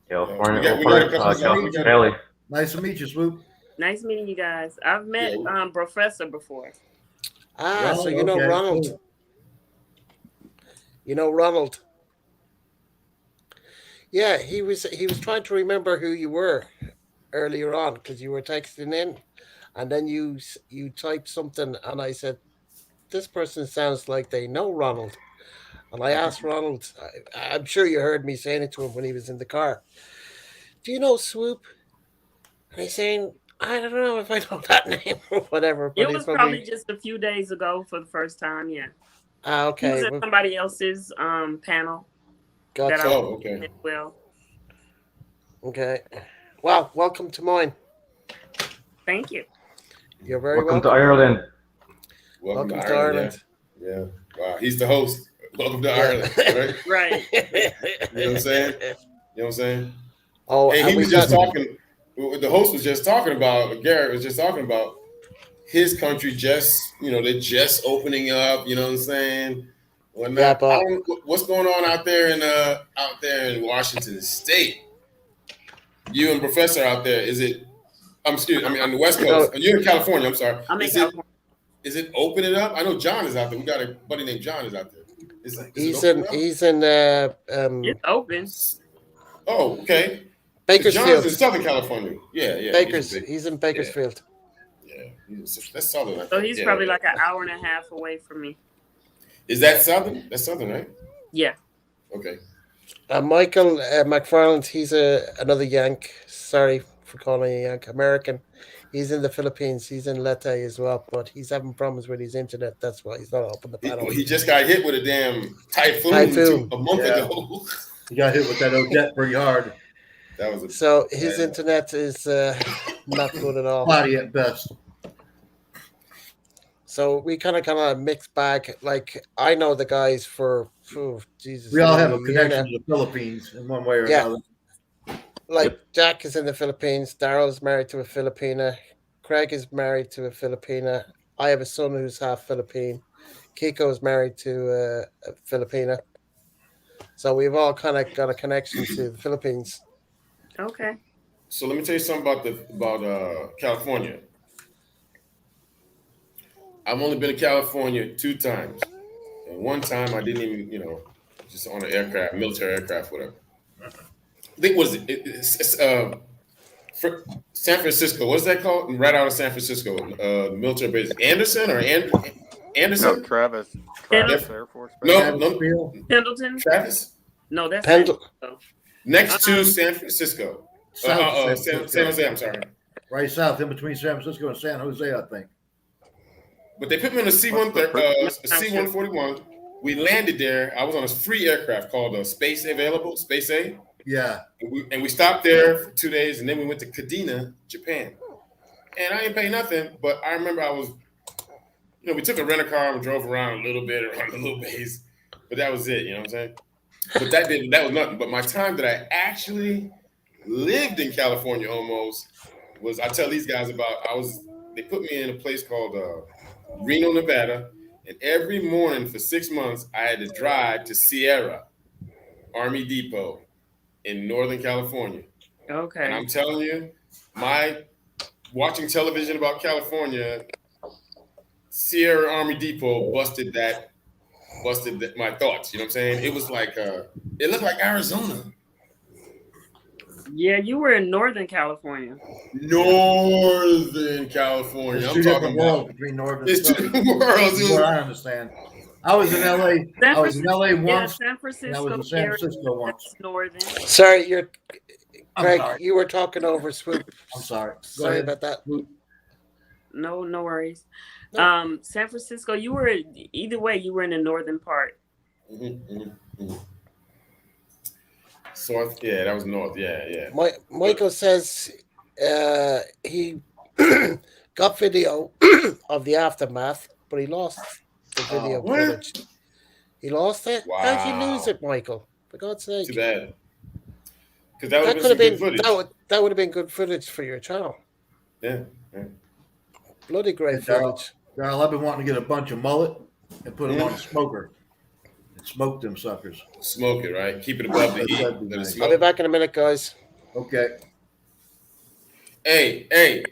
California, Cali. Nice to meet you, Swoop. Nice meeting you guys. I've met Professor before. So you know Ronald. Cool. You know Ronald. Yeah, he was trying to remember who you were earlier on because you were texting in, and then you typed something, and I said, "This person sounds like they know Ronald." And I asked Ronald, I'm sure you heard me saying it to him when he was in the car. Do you know Swoop? And he's saying, I don't know if I know that name or whatever. But It was probably just a few days ago for the first time, yeah. Okay. He was at somebody else's panel. Gotcha. Okay. Well. Okay. Well, welcome to mine. Thank you. You're very welcome. To Ireland. Welcome to Ireland. Yeah. Wow. He's the host. Welcome to Ireland. Right? Right. You know what I'm saying? You know what I'm saying? Oh, Hey, he and we was just got talking. The host was just talking about. Garrett was just talking about his country. Just they're just opening up. You know what I'm saying? yeah, Whatnot. I but don't. What's going on out there in Washington State? You and Professor out there. Is it? I mean, on the West so Coast. You're in California. I'm sorry. I'm in Is it? California. Is it opening up? I know John is out there. We got a buddy named John is out there. Is it he's opening in up? he's in It's open. Oh, okay. Because John's Bakersfield. in Southern California. Yeah. He's in Yeah, Bakersfield. yeah. That's Southern, I So think. he's Yeah, probably yeah. like an hour and a half away from me. Is that Southern? That's Southern, right? Yeah. Okay. Michael McFarland, he's another Yank. Sorry for calling a Yank. American. He's in the Philippines. He's in Leyte as well, but he's having problems with his internet. That's why he's not up on the panel. He just got hit with a damn Typhoon. a month Yeah. ago. He got hit with that Odette pretty hard. That was So his internet is not good at all. Cloudy at best. So we kind of mixed bag. Like I know the guys for Jesus. We all have a year connection now. to the Philippines in one way or Yeah. another. Like Jack is in the Philippines. Daryl's married to a Filipina. Craig is married to a Filipina. I have a son who's half Philippine. Kiko's married to a Filipina. So we've all kind of got a connection to the Philippines. Okay. So let me tell you something about California. I've only been to California 2 times, and one time I didn't even just on an aircraft, military aircraft, whatever. I think what is it? It's San Francisco. What's that called? Right out of San Francisco, military base. Anderson or Anderson? No, Travis Travis Air Force Base. No, Pendleton? Travis. No, that's Pendle- Next to San Francisco. South San Jose. I'm sorry. Right south, in between San Francisco and San Jose, I think. But they put me on a C-141. We landed there. I was on a free aircraft called Space A. Yeah. And we stopped there for 2 days, and then we went to Kadena, Japan. And I didn't pay nothing, but I remember we took a rental car and drove around a little bit around the little base, but that was it. You know what I'm saying? But that was nothing. But my time that I actually lived in California almost was, I tell these guys about, they put me in a place called Reno, Nevada, and every morning for 6 months, I had to drive to Sierra Army Depot in Northern California. Okay. And I'm telling you, my watching television about California, Sierra Army Depot busted my thoughts. You know what I'm saying? It was like it looked like Arizona. Yeah, you were in Northern California. Northern California. There's I'm two talking different about. worlds between northern There's and two southern. different worlds. That's what I understand. I was in LA. I was in LA Yeah, once, San and I Francisco. was in San Francisco once. That's Northern. Sorry, I'm Craig. sorry. You were talking over Swoop. I'm sorry. Go Sorry ahead. about that. No worries. No. San Francisco, you were either way, you were in the northern part. So that was north. Yeah. Michael says he got video of the aftermath, but he lost the video what? footage. He lost it? How'd you lose Wow. it, Michael? For God's sake. Too bad. Because that That would could have have been been good footage. that would have been good footage for your channel. Yeah. Bloody great Hey, Darryl. footage. Darryl, I've been wanting to get a bunch of mullet and put them on a smoker and smoke them suckers. Smoke it, right? Keep it above the heat. That'd be Let it nice. I'll be smoke. back in a minute, guys. Okay. Hey,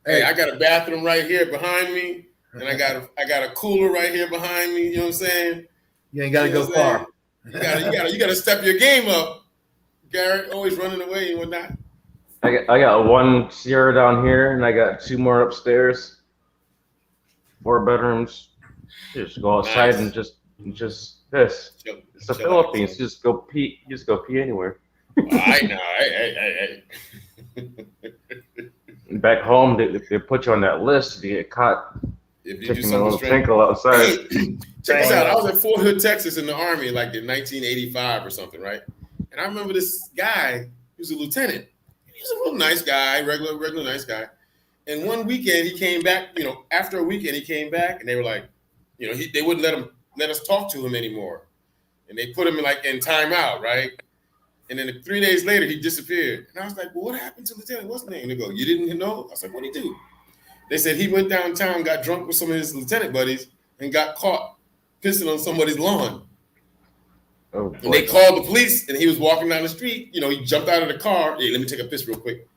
I got a bathroom right here behind me, and I got a cooler right here behind me. You know what I'm saying? You ain't got to You know go what I'm far. You gotta step your game up, Garrett. Always running away and whatnot. I got one Sierra down here, and I got 2 more upstairs. 4 bedrooms. Just go outside Nice. and just this. Chill- It's the chill out. Philippines. Just go pee anywhere. I know. Hey. Back home, they put you on that list if you get caught If you do taking a something little strange. tinkle outside. Check this out. I was at Fort Hood, Texas, in the Army, like in 1985 or something, right? And I remember this guy. He was a lieutenant. He was a real nice guy, regular nice guy. And one weekend he came back. After a weekend he came back, and they were like, they wouldn't let us talk to him anymore, and they put him in timeout, right? And then 3 days later, he disappeared. And I was like, well, what happened to Lieutenant? What's his name? They go, you didn't know? I was like, what'd he do? They said he went downtown, got drunk with some of his lieutenant buddies, and got caught pissing on somebody's lawn. Oh, boy. And they called the police, and he was walking down the street. You know, he jumped out of the car. Hey, let me take a piss real quick.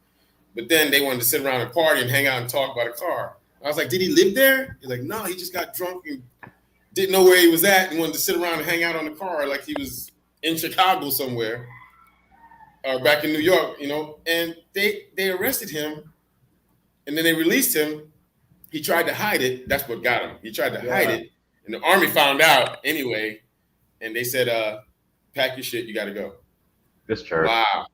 But then they wanted to sit around and party and hang out and talk about a car. I was like, did he live there? He's like, no, he just got drunk and didn't know where he was at and wanted to sit around and hang out on the car like he was in Chicago somewhere or back in New York, you know. And they arrested him, and then they released him. He tried to hide it. That's what got him. He tried to hide it, and the Army found out anyway, and they said, pack your shit, you got to go. Discharge. Wow.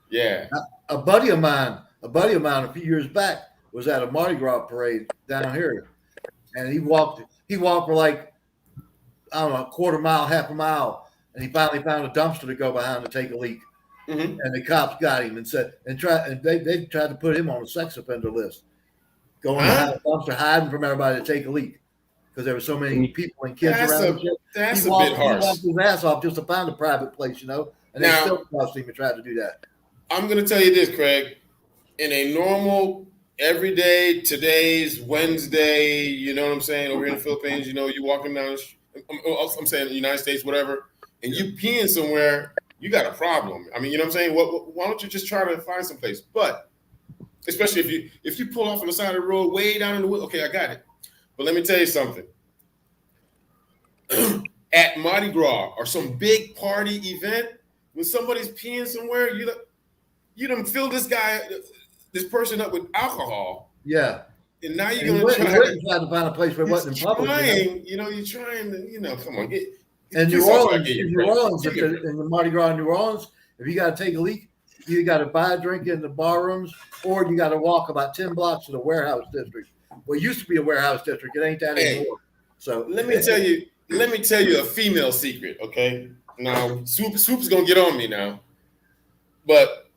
Yeah. A buddy of mine a few years back was at a Mardi Gras parade down here, and he walked for like, I don't know, a quarter mile, half a mile, and he finally found a dumpster to go behind to take a leak. Mm-hmm. And the cops got him and said, they tried to put him on a sex offender list, going behind a dumpster, hiding from everybody to take a leak because there were so many people and kids around. That's a bit harsh. He walked his ass off just to find a private place, you know, and they still trust him and tried to do that. I'm going to tell you this, Craig. In a normal, everyday, today's Wednesday, you know what I'm saying, over here in the Philippines, you know, you walking down, I'm saying the United States, whatever, and you peeing somewhere, you got a problem. I mean, you know what I'm saying? Why don't you just try to find some place? But especially if you pull off on the side of the road way down in the woods, okay, I got it. But let me tell you something. At Mardi Gras or some big party event, when somebody's peeing somewhere, you done fill this person up with alcohol. Yeah. And now you're going to try to find a place where it wasn't in public. You're trying to, come on. In New Orleans, in the Mardi Gras in New Orleans, if you got to take a leak, you got to buy a drink in the bar rooms, or you got to walk about 10 blocks to the warehouse district. Well, it used to be a warehouse district. It ain't that anymore. So let me tell you a female secret, okay? Now, Swoop's going to get on me now. But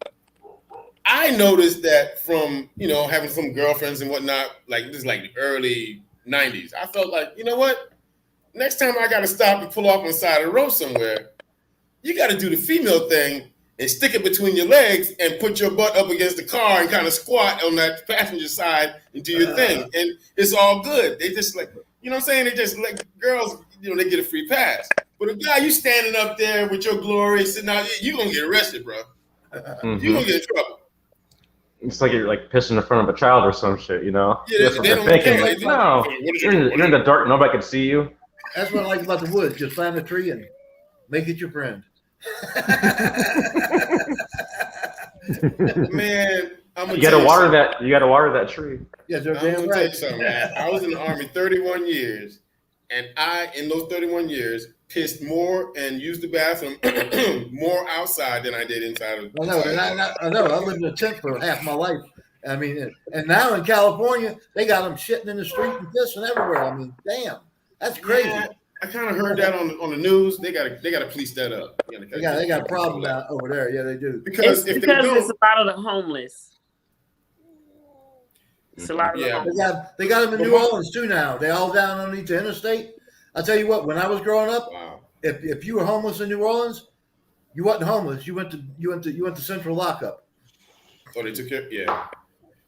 I noticed that from, having some girlfriends and whatnot, like this is like the early 90s, I felt like, you know what? Next time I got to stop and pull off on the side of the road somewhere, you got to do the female thing and stick it between your legs and put your butt up against the car and kind of squat on that passenger side and do your thing. And it's all good. They just like, you know what I'm saying? They just like girls, they get a free pass. But a guy, you standing up there with your glory sitting out, you're going to get arrested, bro. Mm-hmm. You're going to get in trouble. It's like you're like pissing in front of a child or some shit, Yeah, that's what they're thinking. Like, no, you're in the dark, nobody can see you. That's what I like about the woods. Just find a tree and make it your friend. Man, you gotta water that. You gotta water that tree. Yeah, they're damn damn right. right. Something, man. I was in the Army 31 years, and in those 31 years, pissed more and used the bathroom more outside than I did inside of. I know. I lived in a tent for half my life. I mean, and now in California, they got them shitting in the street and pissing everywhere. I mean, damn, that's crazy. Yeah, I kind of heard that on the news. They got to police that up. They got a problem out over there. Yeah, they do. Because it's a lot of the homeless. It's a lot of the homeless. They got them in New Orleans too now. They all down underneath the interstate. I tell you what, when I was growing up, if you were homeless in New Orleans, you wasn't homeless. You went to central lockup. Oh, they took care. Yeah,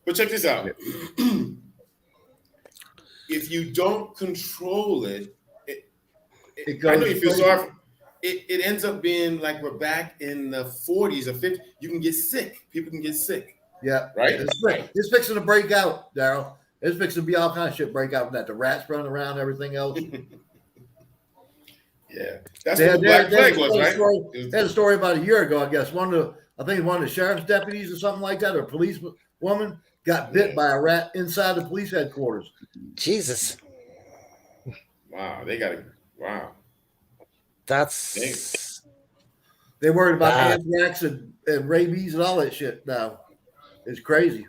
but check this out. If you don't control it, I know you feel sorry for it ends up being like we're back in the 40s or 50s. You can get sick. People can get sick. Yeah. Right? It's fixing to break out, Daryl. It's fixing to be all kinds of shit break out from that. The rats running around, everything else. Yeah. That's what the Black Plague was, right? They had a story about a year ago, I guess. One of the sheriff's deputies or something like that, or a police woman got bit by a rat inside the police headquarters. Jesus. Wow. Wow. That's. They worried about anthrax and rabies and all that shit now. It's crazy.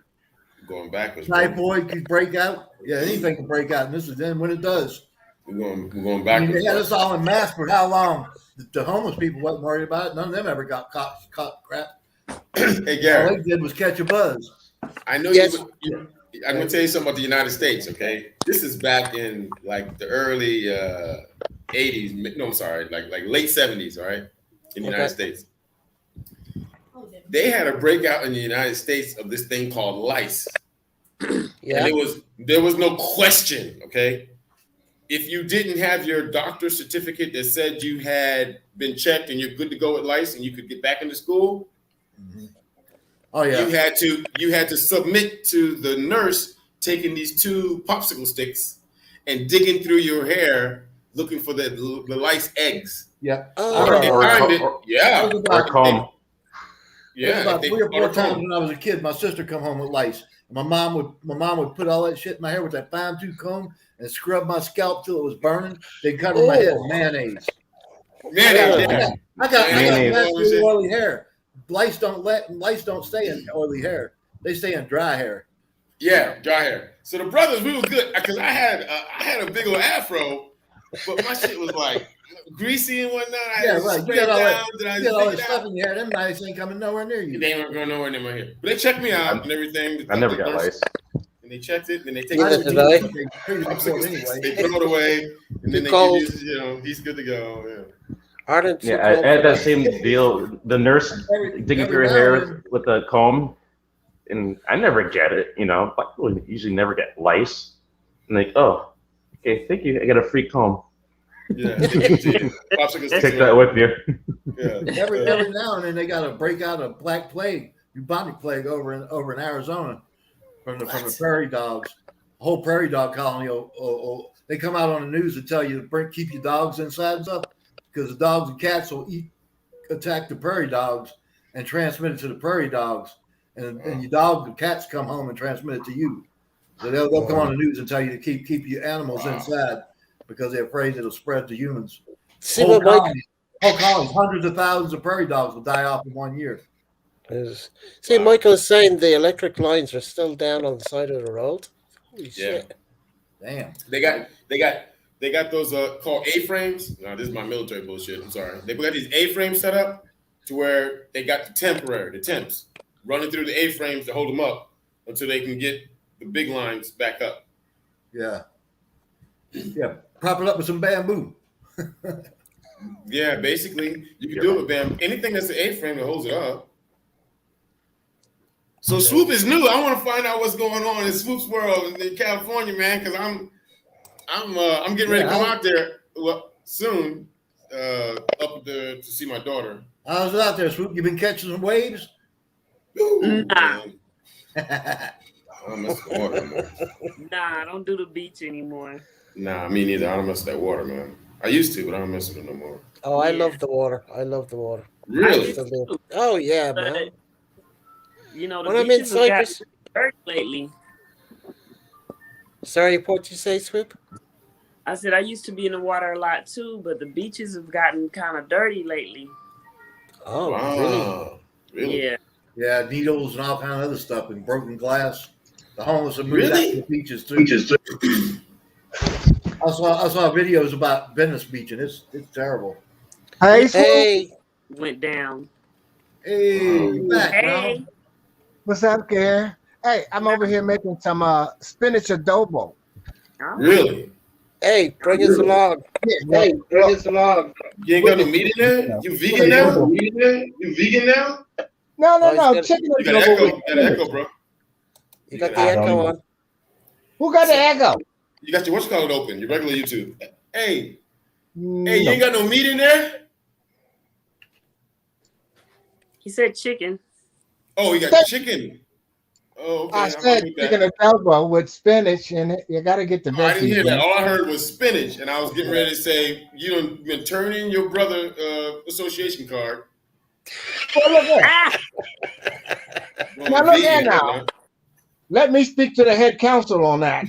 Going backwards. Typhoid can break out. Yeah, anything can break out. And this is then when it does. We're going backwards. They had us all in masks for how long? The homeless people wasn't worried about it. None of them ever got caught crap. Hey, Gary. All they did was catch a buzz. I know I'm going to tell you something about the United States, okay? This is back in like the early 80s. No, I'm sorry, like late 70s, all right? In the United States. They had a breakout in the United States of this thing called lice. Yeah. And there was no question, okay? If you didn't have your doctor's certificate that said you had been checked and you're good to go with lice and you could get back into school, Oh yeah. you had to submit to the nurse taking these 2 popsicle sticks and digging through your hair looking for the lice eggs. Yeah. Oh. If they find it, yeah. Or comb. Yeah. About if 3 or 4 or times comb. when I was a kid, my sister come home with lice. My mom would put all that shit in my hair with that fine tooth comb and scrub my scalp till it was burning. They'd cover my head in mayonnaise. I got naturally oily hair. Lice don't stay in oily hair. They stay in dry hair. Yeah, dry hair. So the brothers, we was good because I had a big old afro, but my shit was like greasy and whatnot. Yeah, right. You got all that stuff in your hair. Them lice ain't coming nowhere near you. They weren't going nowhere near my hair. But they checked me out and everything. I never got lice. And they checked it, and they take Neither it. did I. They throw it away, and then they give you, he's good to go. Yeah. Ireland. Yeah, I had that same deal. The nurse digging through her hair with a comb, and I never get it. Black people usually never get lice. And like, oh, okay, thank you. I got a free comb. Yeah, take that with you. Yeah. Every now and then they got to break out a black plague, bubonic plague over in Arizona from the prairie dogs. The whole prairie dog colony. They come out on the news and tell you to keep your dogs inside and stuff because the dogs and cats will attack the prairie dogs and transmit it to the prairie dogs, and your dogs and cats come home and transmit it to you. So they'll come on the news and tell you to keep your animals inside because they're afraid it'll spread to humans. Whole colonies, hundreds of thousands of prairie dogs will die off in 1 year. See, Michael is saying the electric lines are still down on the side of the road. Holy shit! Damn. They got those called A-frames. No, this is my military bullshit. I'm sorry. They got these A-frames set up to where they got the temps running through the A-frames to hold them up until they can get the big lines back up. Yeah. Yeah. Prop it up with some bamboo. Yeah, basically, you can do it with bamboo. Anything that's an A-frame that holds it up. So Swoop is new. I want to find out what's going on in Swoop's world in California, man, because I'm getting ready to come out there soon up there to see my daughter. How's it out there, Swoop? You been catching some waves? Nah. I don't mess with the water anymore. Nah, I don't do the beach anymore. Nah, me neither. I don't mess with that water, man. I used to, but I don't mess with it no more. Oh, I love the water. I love the water. Really? Oh yeah, man. The when I'm in beaches have gotten Cyprus dirt lately. Sorry, what you say, Swoop? I said I used to be in the water a lot too, but the beaches have gotten kind of dirty lately. Oh, wow. Really? Yeah. Yeah, needles and all kind of other stuff and broken glass. The homeless have moved out to the beaches too. I saw videos about Venice Beach and it's terrible. Hey, Went down. Hey, you back, Hey. bro? what's up, Gary? Hey, I'm over here making some spinach adobo. Really? Hey, bring us along. Hey, bring us along. You ain't got no meat in there? You vegan now? You vegan now? No, chicken You got adobo. echo. You got echo, bro. You got the echo on. Who got the echo? You got your whatchamacallit open, your regular YouTube. Hey, you ain't got no meat in there? He said chicken. Oh, you got chicken. Oh, okay. I said chicken adobo with spinach in it. You got to get the I didn't hear veggies. that. All I heard was spinach, and I was getting ready to say you been turning your brother association card. Well, look at now. Look at now. Let me speak to the head counsel on that.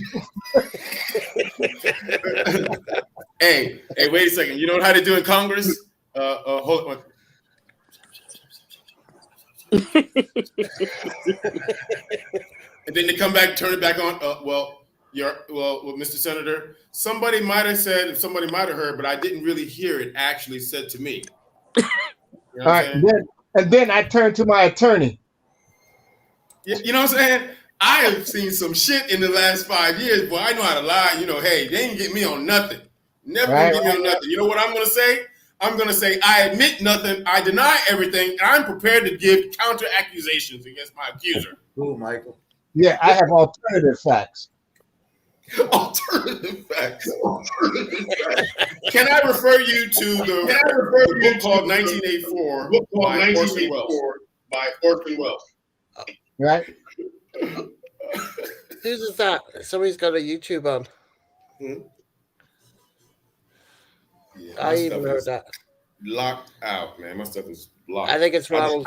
Hey, wait a second. You know how they do in Congress? Hold on. And then they come back, turn it back on. Well, Mr. Senator, somebody might have said, somebody might have heard, but I didn't really hear it actually said to me. You know All right, and then I turned to my attorney. You know what I'm saying? I have seen some shit in the last 5 years, but I know how to lie. Hey, they ain't get me on nothing. Never gonna get me on nothing. You know what I'm gonna say? I'm going to say I admit nothing, I deny everything, and I'm prepared to give counter accusations against my accuser. Cool, Michael. Yeah, I have alternative facts. Alternative facts. Can I refer you to the book called 1984 by Orson Welles? Right? Whose is that? Somebody's got a YouTube on. Hmm? Yeah, I even heard that. Locked out, man. My stuff is blocked. I think it's Ronald.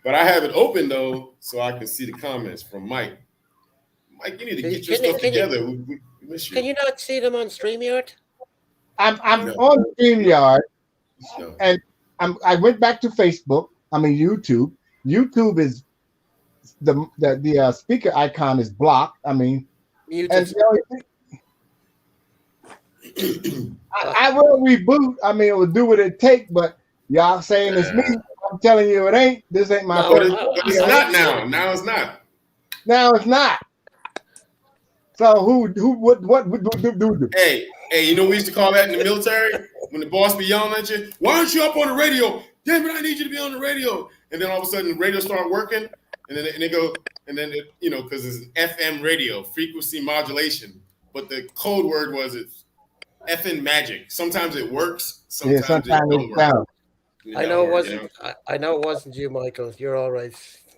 But I have it open though, so I can see the comments from Mike. Mike, you need to get your stuff together. We miss you. Can you not see them on StreamYard? I'm on StreamYard, and I went back to Facebook. I mean YouTube. YouTube is the speaker icon is blocked. I mean, and I will reboot. I mean, it will do what it take, but y'all saying it's me. I'm telling you, it ain't. This ain't my first. It's not now. Now it's not. Now it's not. So what do? Hey, you know we used to call that in the military when the boss be yelling at you. Why aren't you up on the radio? Damn it, I need you to be on the radio. And then all of a sudden the radio start working, and then they go, and then because it's an FM radio, frequency modulation. But the code word was it's effing magic. Sometimes it works. Sometimes it don't work. I know it wasn't. I know it wasn't you, Michael. You're all right.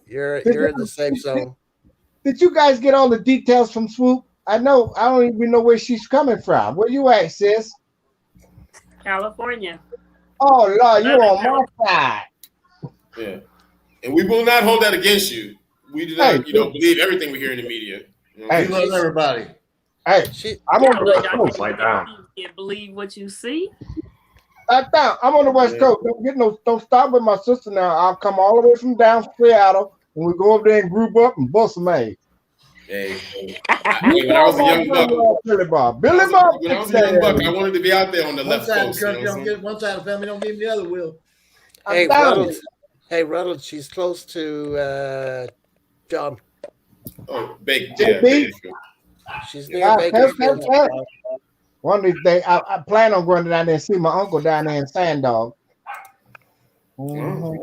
You're in the safe zone. Did you guys get all the details from Swoop? I know. I don't even know where she's coming from. Where you at, sis? California. Oh Lord, you're on my side. Yeah, and we will not hold that against you. We do not, believe everything we hear in the media. We love everybody. Hey, I'm on the West Coast. Slide down. You can't believe what you see. I'm on the West Coast. Don't stop with my sister now. I'll come all the way from down Seattle, and we go over there and group up and bust some eggs. Hey, when I was a young buck, Billy Bob. When I was a young buck, I wanted to be out there on the left coast. One side of the family don't give me the other, Will. Hey, Reynolds, she's close to John. Oh, Baker. Yeah, she's near Bakersfield. One of these days, I plan on going down there and see my uncle down there in Sand Dog. Mm-hmm.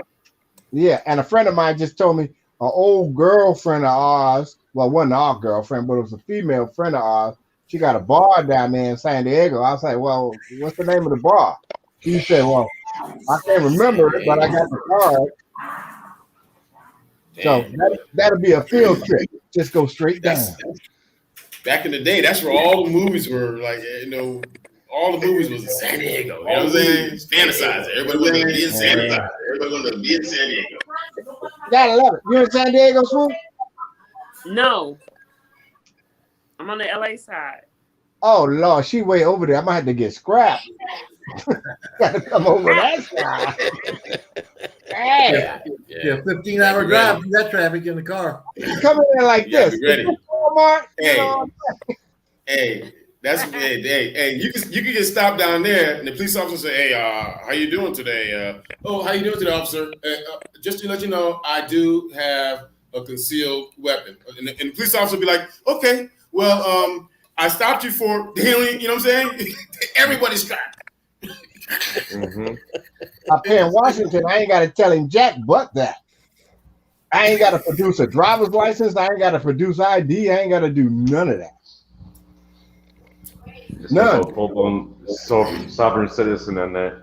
Yeah, and a friend of mine just told me an old girlfriend of ours, well, it wasn't our girlfriend, but it was a female friend of ours. She got a bar down there in San Diego. I was like, well, what's the name of the bar? He said, well, I can't remember it, but I got the card. So that'll be a field trip. Just go straight down. Back in the day, that's where all the movies were. Like, all the movies was in San Diego. You know what I'm saying? It's fantasizing. Everybody wanted to be in San Diego. Everybody wanted to be in San Diego. Gotta love it. You in San Diego, Swoop? No. I'm on the LA side. Oh Lord, she way over there. I might have to get scrapped. Gotta come over that side. Hey. Yeah, 15-hour drive through that traffic in the car. Come in there like this. Be ready. Walmart, hey, you can get stopped down there, and the police officer say, "Hey, how you doing today? How you doing today, officer? Just to let you know, I do have a concealed weapon." And the police officer will be like, "Okay, well, I stopped you for healing." You know what I'm saying? Everybody's strapped. Mm-hmm. Up here in Washington, I ain't got to tell him jack but that. I ain't got to produce a driver's license. I ain't got to produce ID. I ain't got to do none of that. None. Full-blown sovereign citizen on that.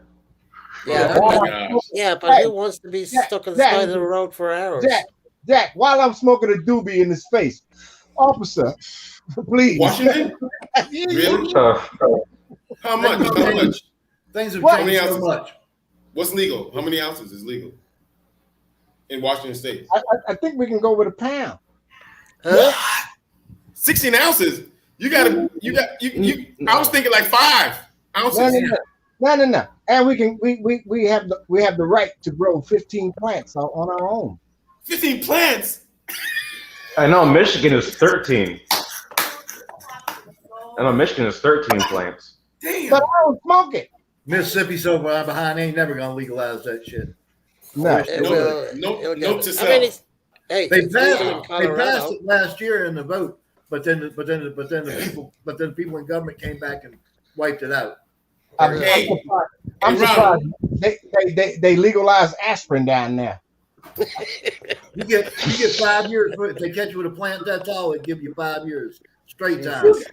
Yeah, but who wants to be stuck on the side of the road for hours? Jack, while I'm smoking a doobie in his face, officer, please. Washington? Really? How much? Things have changed so much. What's legal? How many ounces is legal in Washington State? I think we can go with a pound. What? 16 ounces? You got. I was thinking like 5 ounces. No. And we have the right to grow 15 plants on our own. 15 plants? I know Michigan is 13. I know Michigan is 13 plants. Damn. But I don't smoke it. Mississippi so far behind, they ain't never gonna legalize that shit. No. Note to self. They passed it last year in the vote, but then the people in government came back and wiped it out. I'm I'm Hey, surprised Ronald. they legalized aspirin down there. You get 5 years if they catch you with a plant that's all. They give you 5 years straight time. Jesus.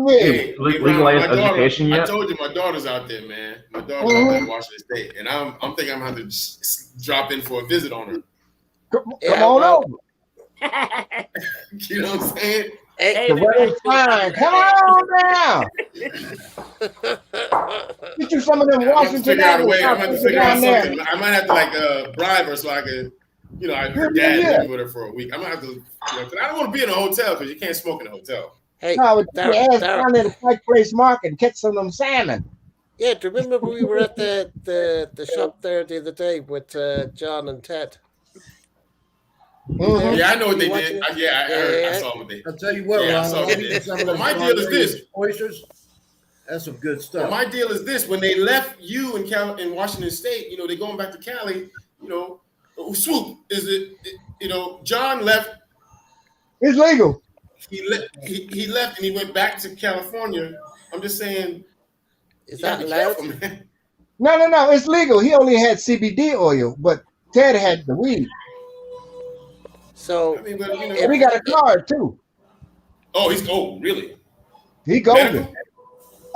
Hey, Ronald, Legalized my daughter. education I yet? told you my daughter's out there, man. My daughter's out there in Washington State, and I'm thinking I'm gonna have to drop in for a visit on her. Come Yeah, on well, over. You know what I'm saying? Hey, The weather's fine. Come on down. Get you some of them I'm gonna have to Washington figure out a apples way. I'm gonna have to figure out down there. something. I might have to like bribe her so I can, her dad living with her for a week. I'm gonna have to, 'cause I don't want to be in a hotel because you can't smoke in a hotel. hey, No, your ass Darryl. down at the Pike Place Market and catch some of them salmon. Yeah, do you remember we were at the shop there the other day with John and Ted? Mhm. Yeah, I know what You they watching did. it? I heard. I saw what they. I'll tell you what, Yeah, I Ron, saw I what love they eating did. some of But them my deal is this. oysters. That's some good But stuff. my deal is this: when they left you in Washington State, they're going back to Cali. Swoop is it? John left. It's legal. He left and he went back to California. I'm just saying, Is you gotta that be allowed? careful, man. No. It's legal. He only had CBD oil, but Ted had the weed. So I mean, but And we got a card too. Oh, really? He golden. Medical?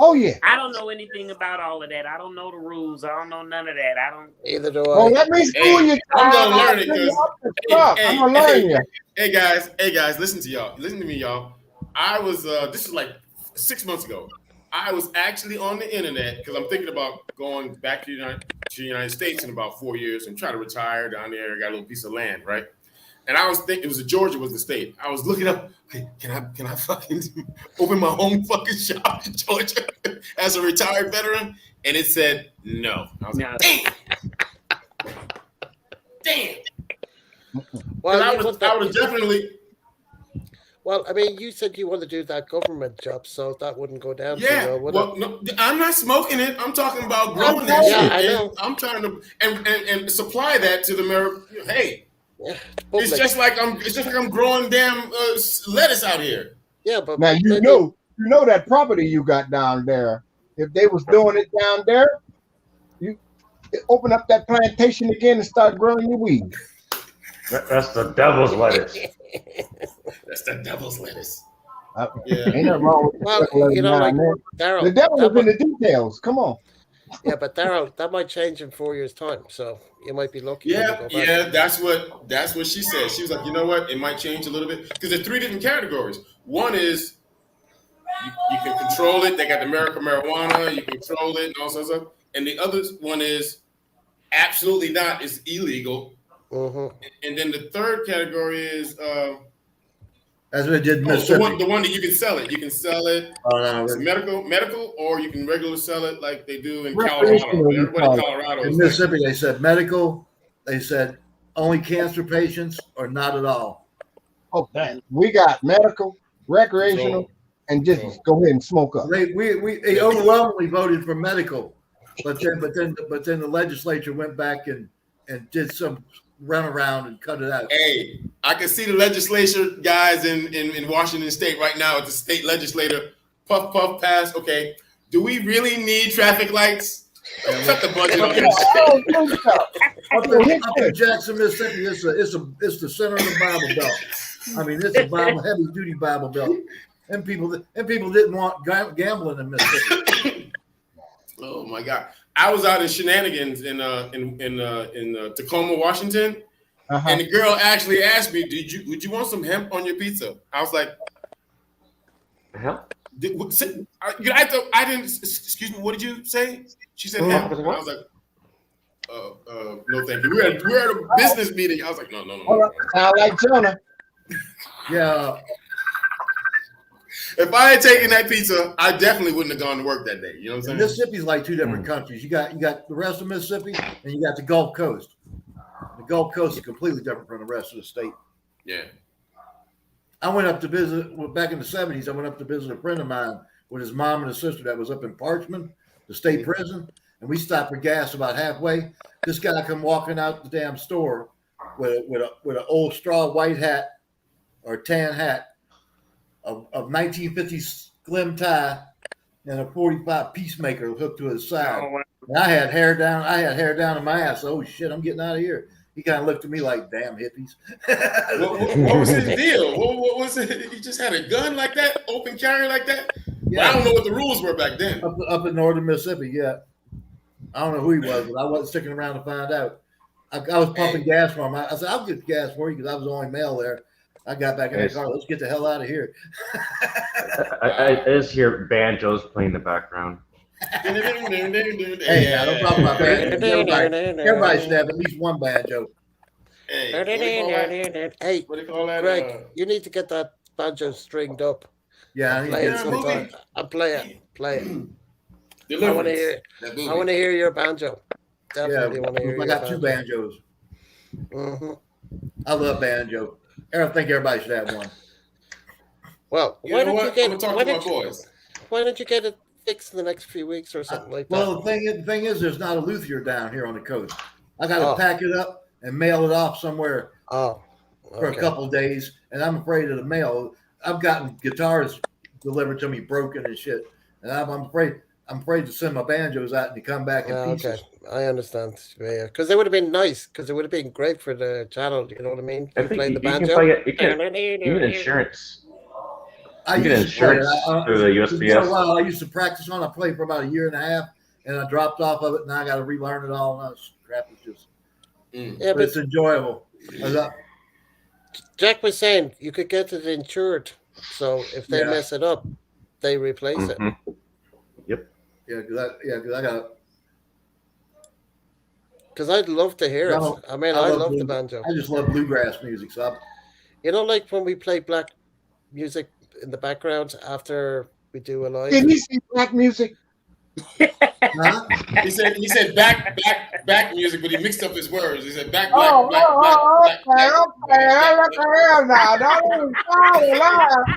Oh yeah. I don't know anything about all of that. I don't know the rules. I don't know none of that. I don't. Either do Well, I. let me school you. I'm gonna learn it because I'm gonna learn you. Hey guys, listen to y'all. Listen to me, y'all. I was this is like 6 months ago. I was actually on the internet because I'm thinking about going back to the United States in about 4 years and try to retire down there. I got a little piece of land, right? And I was thinking, Georgia was the state. I was looking up, hey, can I fucking open my own fucking shop in Georgia as a retired veteran? And it said no. I was like, damn. Well, I would definitely. Well, I mean, you said you want to do that government job, so that wouldn't go down Yeah, too well, would well, it? no, I'm not smoking it. I'm talking about growing that Yeah, shit. I And know. I'm trying to and supply that to the American. Hey, Yeah, it's just like I'm growing damn lettuce out here. Yeah, but now you know that property you got down there. If they was doing it down there, you open up that plantation again and start growing your weed. That's the devil's lettuce. That's the devil's lettuce. Yeah. Ain't nothing wrong with Well, Darryl, the devil is in the details. Come on. Yeah, but Darryl, that might change in 4 years' time, so you might be lucky. when you go back. Yeah, that's what she said. She was like, you know what? It might change a little bit because there's 3 different categories. One is you can control it. They got the medical marijuana. You control it and all sorts of stuff. And the other one is absolutely not. It's illegal. Mm-hmm. And then the third category is That's what it did in Mississippi. the one that you can sell it. You can sell it. No, It's medical, or you can regularly sell it like they do in Recreational, Colorado. Everybody in Colorado in is Mississippi, they said medical. They said only cancer patients or not at all. Oh, damn. We got medical, recreational, and just go ahead and smoke up. They overwhelmingly voted for medical, but then the legislature went back and did some runaround and cut it out. Hey, I can see the legislature guys in Washington State right now at the state legislature. Puff, puff, pass. Okay. Do we really need traffic lights? Cut the budget on this shit. Up in Jackson, Mississippi, it's the center of the Bible Belt. I mean, it's a heavy duty Bible Belt. And people didn't want gambling in Mississippi. Oh my God! I was out in shenanigans in Tacoma, Washington, and the girl actually asked me, "Would you want some hemp on your pizza?" I was like, "Hemp." I didn't. Excuse me. What did you say? She said hemp. And I was like, no, thank you. We're at a business meeting. I was like, no. Sound like Jonah. Yeah. If I had taken that pizza, I definitely wouldn't have gone to work that day. You know what I'm saying? Mississippi's like 2 different countries. You got the rest of Mississippi, and you got the Gulf Coast. The Gulf Coast is completely different from the rest of the state. Yeah. I went up to visit back in the 70s. I went up to visit a friend of mine with his mom and his sister that was up in Parchman, the state prison, and we stopped for gas about halfway. This guy come walking out the damn store with an old straw white hat or tan hat, of 1950s slim tie, and a 45 Peacemaker hooked to his side. Oh, wow. And I had hair down. I had hair down in my ass. Oh shit! I'm getting out of here. He kind of looked at me like, "Damn hippies." What was his deal? What was it? He just had a gun like that, open carry like that. Yeah. But I don't know what the rules were back then. Up in northern Mississippi, yeah. I don't know who he was, but I wasn't sticking around to find out. I was pumping gas for him. I said, "I'll get gas for you," because I was the only male there. I got back in the car. Let's get the hell out of here. I just hear banjos playing in the background. Hey, don't talk about banjos. Everybody should have at least one banjo. Hey, What do you call that? Greg, you need to get that banjo stringed up. Yeah, I need Play to it get sometime. And play it. I want to hear. That I movie. want to hear your banjo. Definitely want to hear I your got two banjo. banjos. I love banjo. I think everybody should have one. Well, You why know don't you what? I'm get? gonna talk Why to my don't you? boys. Why don't you get it fixed in the next few weeks or something like that? Well, the thing is, there's not a luthier down here on the coast. I got to Oh. pack it up and mail it off somewhere Oh, for a okay. couple of days, and I'm afraid of the mail. I've gotten guitars delivered to me broken and shit, and I'm afraid to send my banjos out and they come back in pieces. Okay, I understand. Yeah, because they would have been nice. Because it would have been great for the channel. You know what I mean? I You think playing you the can banjo. play it. You can insurance. I You get used to play it. insurance through the It's been a USPS. while. I used to practice on. I played for about a year and a half, and I dropped off of it. Now I got to relearn it all. Now it's crap. It's just, Yeah, but it's enjoyable. Jack was saying you could get it insured, so if they Yeah. mess it up, they replace it. Yep. Yeah, because I got. Because I'd love to hear it. I mean, I love the banjo. I just love bluegrass music. So You know, like when we play black music in the background after we do a live. Did he see black music? He said back music, but he mixed up his words. He said back Oh, black.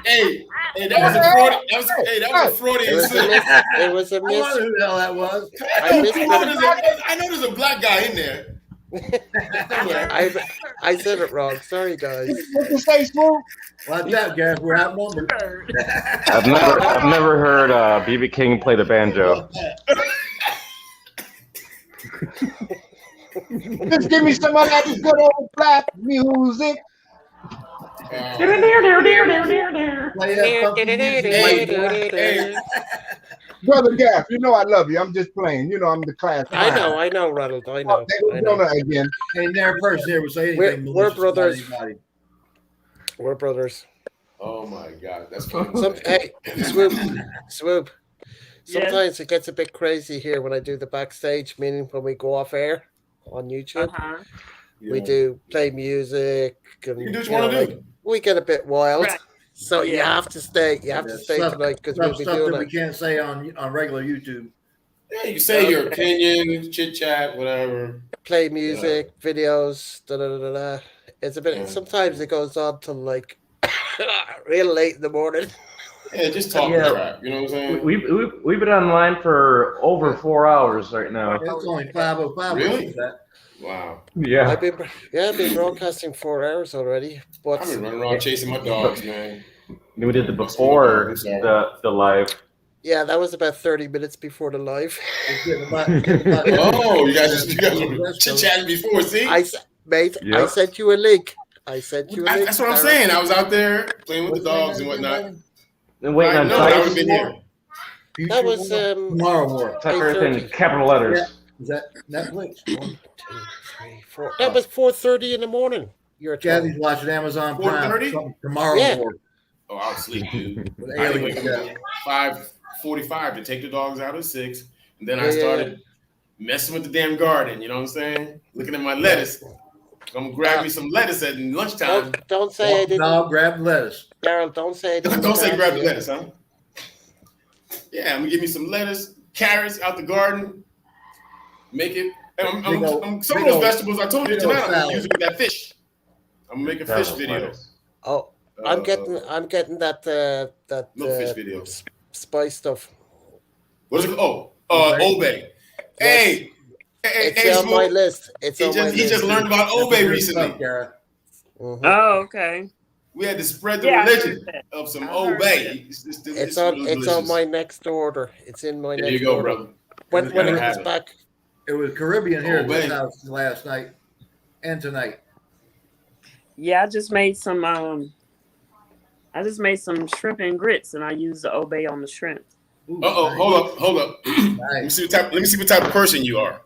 Hey, that was a fraud. That was a Freudian slip. It was a I wonder who the hell that was. I know there's a black guy in there. I said it wrong. Sorry, guys. What you say, Smooth? Watch out, Gareth. We're outnumbered. I've never heard B.B. King play the banjo. Just give me some of that good old black music. Brother Gaff, you know I love you. I'm just playing. You know I'm the class. I know, Ronald. I know. Again. Ain't never person here would say anything. We're malicious about brothers. anybody. We're brothers. Oh my God, that's funny. Hey, swoop. Sometimes it gets a bit crazy here when I do the backstage, meaning when we go off air on YouTube. We do play music. And, You do what you want to do. We get a bit wild. Right. So you have to stay. You have to stay tonight because we'll be stuff doing that we it. can't say on regular YouTube. Yeah, you say your opinion, chit chat, whatever. Play music, videos, da da da da. It's a bit. Sometimes it goes on till like real late in the morning. Yeah, just talk crap. You know what I'm saying? We've been online for over 4 hours right now. It's only 5:05. Really? That. Wow. Yeah. I've been broadcasting 4 hours already. But I've been running around chasing my dogs, man. Then we did the before the live. Yeah, that was about 30 minutes before the live. Oh, you guys were chit chatting before. See, I sent you a link. That's what I'm saying. I was out there playing with the dogs and whatnot. And waiting on I would have Titus. been here. That was Tomorrow War. Type everything in capital letters. Yeah. Is that Netflix? 1, 2, 3, 4. That was 4:30 in the morning. You're Kathy's watching Amazon Prime. 4:30? Tomorrow War. Oh, I'll sleep, dude. With I aliens, wake up at 5:45 to take the dogs out at 6, and then I started messing with the damn garden. You know what I'm saying? Looking at my lettuce. I'm gonna grab me some lettuce at lunchtime. Don't say I didn't. Dog grab lettuce. Daryl, don't say I didn't. Don't say grab the lettuce, huh? Yeah, I'm gonna give me some lettuce, carrots out the garden. Make it. And some of those vegetables I told you tonight, I'm gonna use it with that fish. I'm gonna make a fish video. Oh, I'm getting that No fish video. Spice stuff. What is it? Oh, Obey. Hey, It's on my list. It's on my list. He just learned about Obey recently. Oh, okay. We had to spread the religion of some Obey. It's on my next order. It's in my next order. There you go, brother. When it comes back, It was Caribbean here Oh, at this man. house last night and tonight. Yeah, I just made some shrimp and grits, and I used the obey on the shrimp. Ooh, Uh-oh, nice. hold up. Let me see what type of person you are.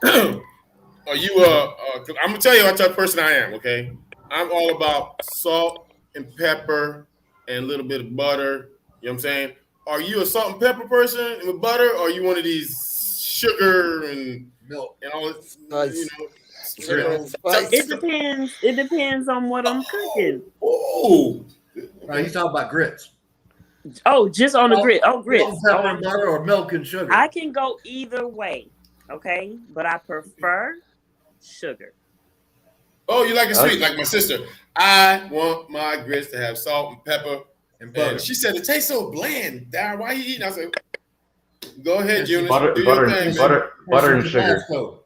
Are you 'cause I'm gonna tell you what type of person I am, okay? I'm all about salt and pepper and a little bit of butter. You know what I'm saying? Are you a salt and pepper person with butter, or are you one of these sugar and Milk. and all this, Spice. sugar and Spice. It depends. It depends on what I'm cooking. Oh, No, he's talking about grits. Oh, just on the grit. Oh, Salt grits. and pepper Oh, and butter or milk and sugar. I can go either way. Okay, but I prefer sugar. oh, you like it sweet, like my sister. I want my grits to have salt and pepper. and butter. And she said it tastes so bland. Darren, why you eating? I said, go ahead, Eunice. Butter, do butter, your thing, man. butter and sugar. Tabasco.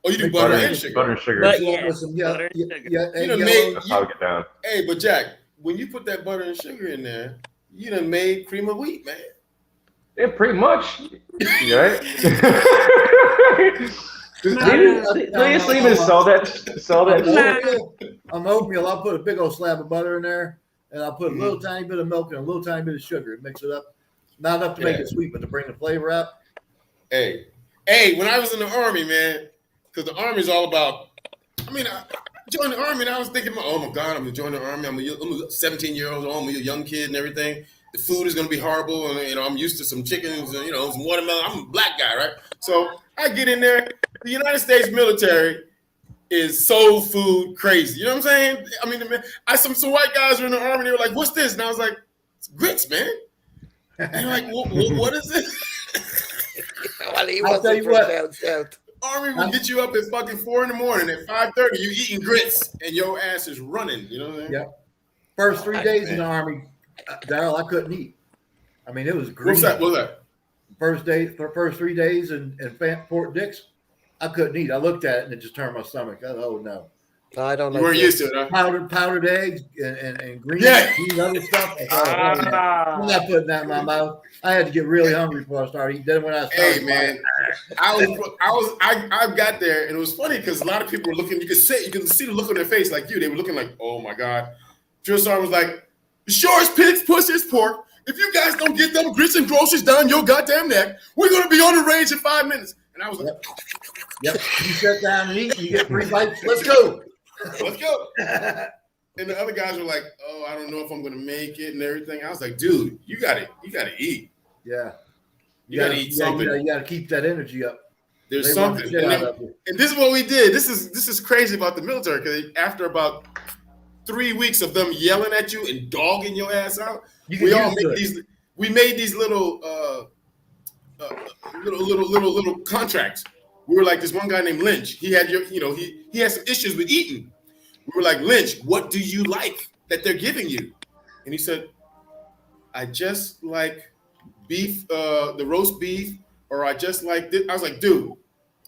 Oh, you do butter and sugar. Butter and sugar. But Salt yeah, with some butter and sugar. You done yellow- made, That's how I get down. hey, but Jack, when you put that butter and sugar in there, you done made cream of wheat, man. Yeah, pretty much. You right? Do you even sell that shit? On oatmeal, I'll put a big old slab of butter in there, and I'll put a little tiny bit of milk and a little tiny bit of sugar and mix it up. Not enough to make Yeah. it sweet, but to bring the flavor out. Hey, when I was in the Army, man, because the Army's all about, I joined the Army and I was thinking, oh my God, I'm going to join the Army. I'm a 17-year-old, I'm a young kid and everything. The food is going to be horrible. And, I'm used to some chickens and, some watermelon. I'm a black guy, right? So I get in there. The United States military is soul food crazy. You know what I'm saying? Some white guys were in the Army. They were like, what's this? And I was like, it's grits, man. And they're like, what is this? Well, he I'll tell wasn't you from what. down south. Army will get you up at fucking 4 a.m. at 5:30. You eating grits and your ass is running. You know what I'm saying? Yeah. First 3 days in the Army, Daryl, I couldn't eat. It was green. What's that? First 3 days in Fort Dix, I couldn't eat. I looked at it and it just turned my stomach. Oh no. I don't You like weren't this. used to it, huh? Powdered eggs and green, Yeah. green other stuff. I'm not putting that in my mouth. I had to get really hungry before I started eating. Then when I started, Hey man, I got there and it was funny because a lot of people were looking. You could see the look on their face like you. They were looking like, oh my God. Drill sergeant was like, the shortest pigs, pussies, pork. If you guys don't get them grits and groceries down your goddamn neck, we're gonna be on the range in 5 minutes. And I was like, yep. You sit down and eat. You get 3 bites. Let's go. let's go. And the other guys were like, oh, I don't know if I'm gonna make it and everything. I was like, dude, you gotta eat. Yeah. You gotta eat something. You gotta keep that energy up. There's They want the something. shit And, out of you. and this is what we did. This is crazy about the military because after about 3 weeks of them yelling at you and dogging your ass out, we made these little little contracts. We were like this one guy named Lynch. He had he had some issues with eating. We were like, Lynch, what do you like that they're giving you? And he said, I just like beef, the roast beef, or I just like this. I was like, dude,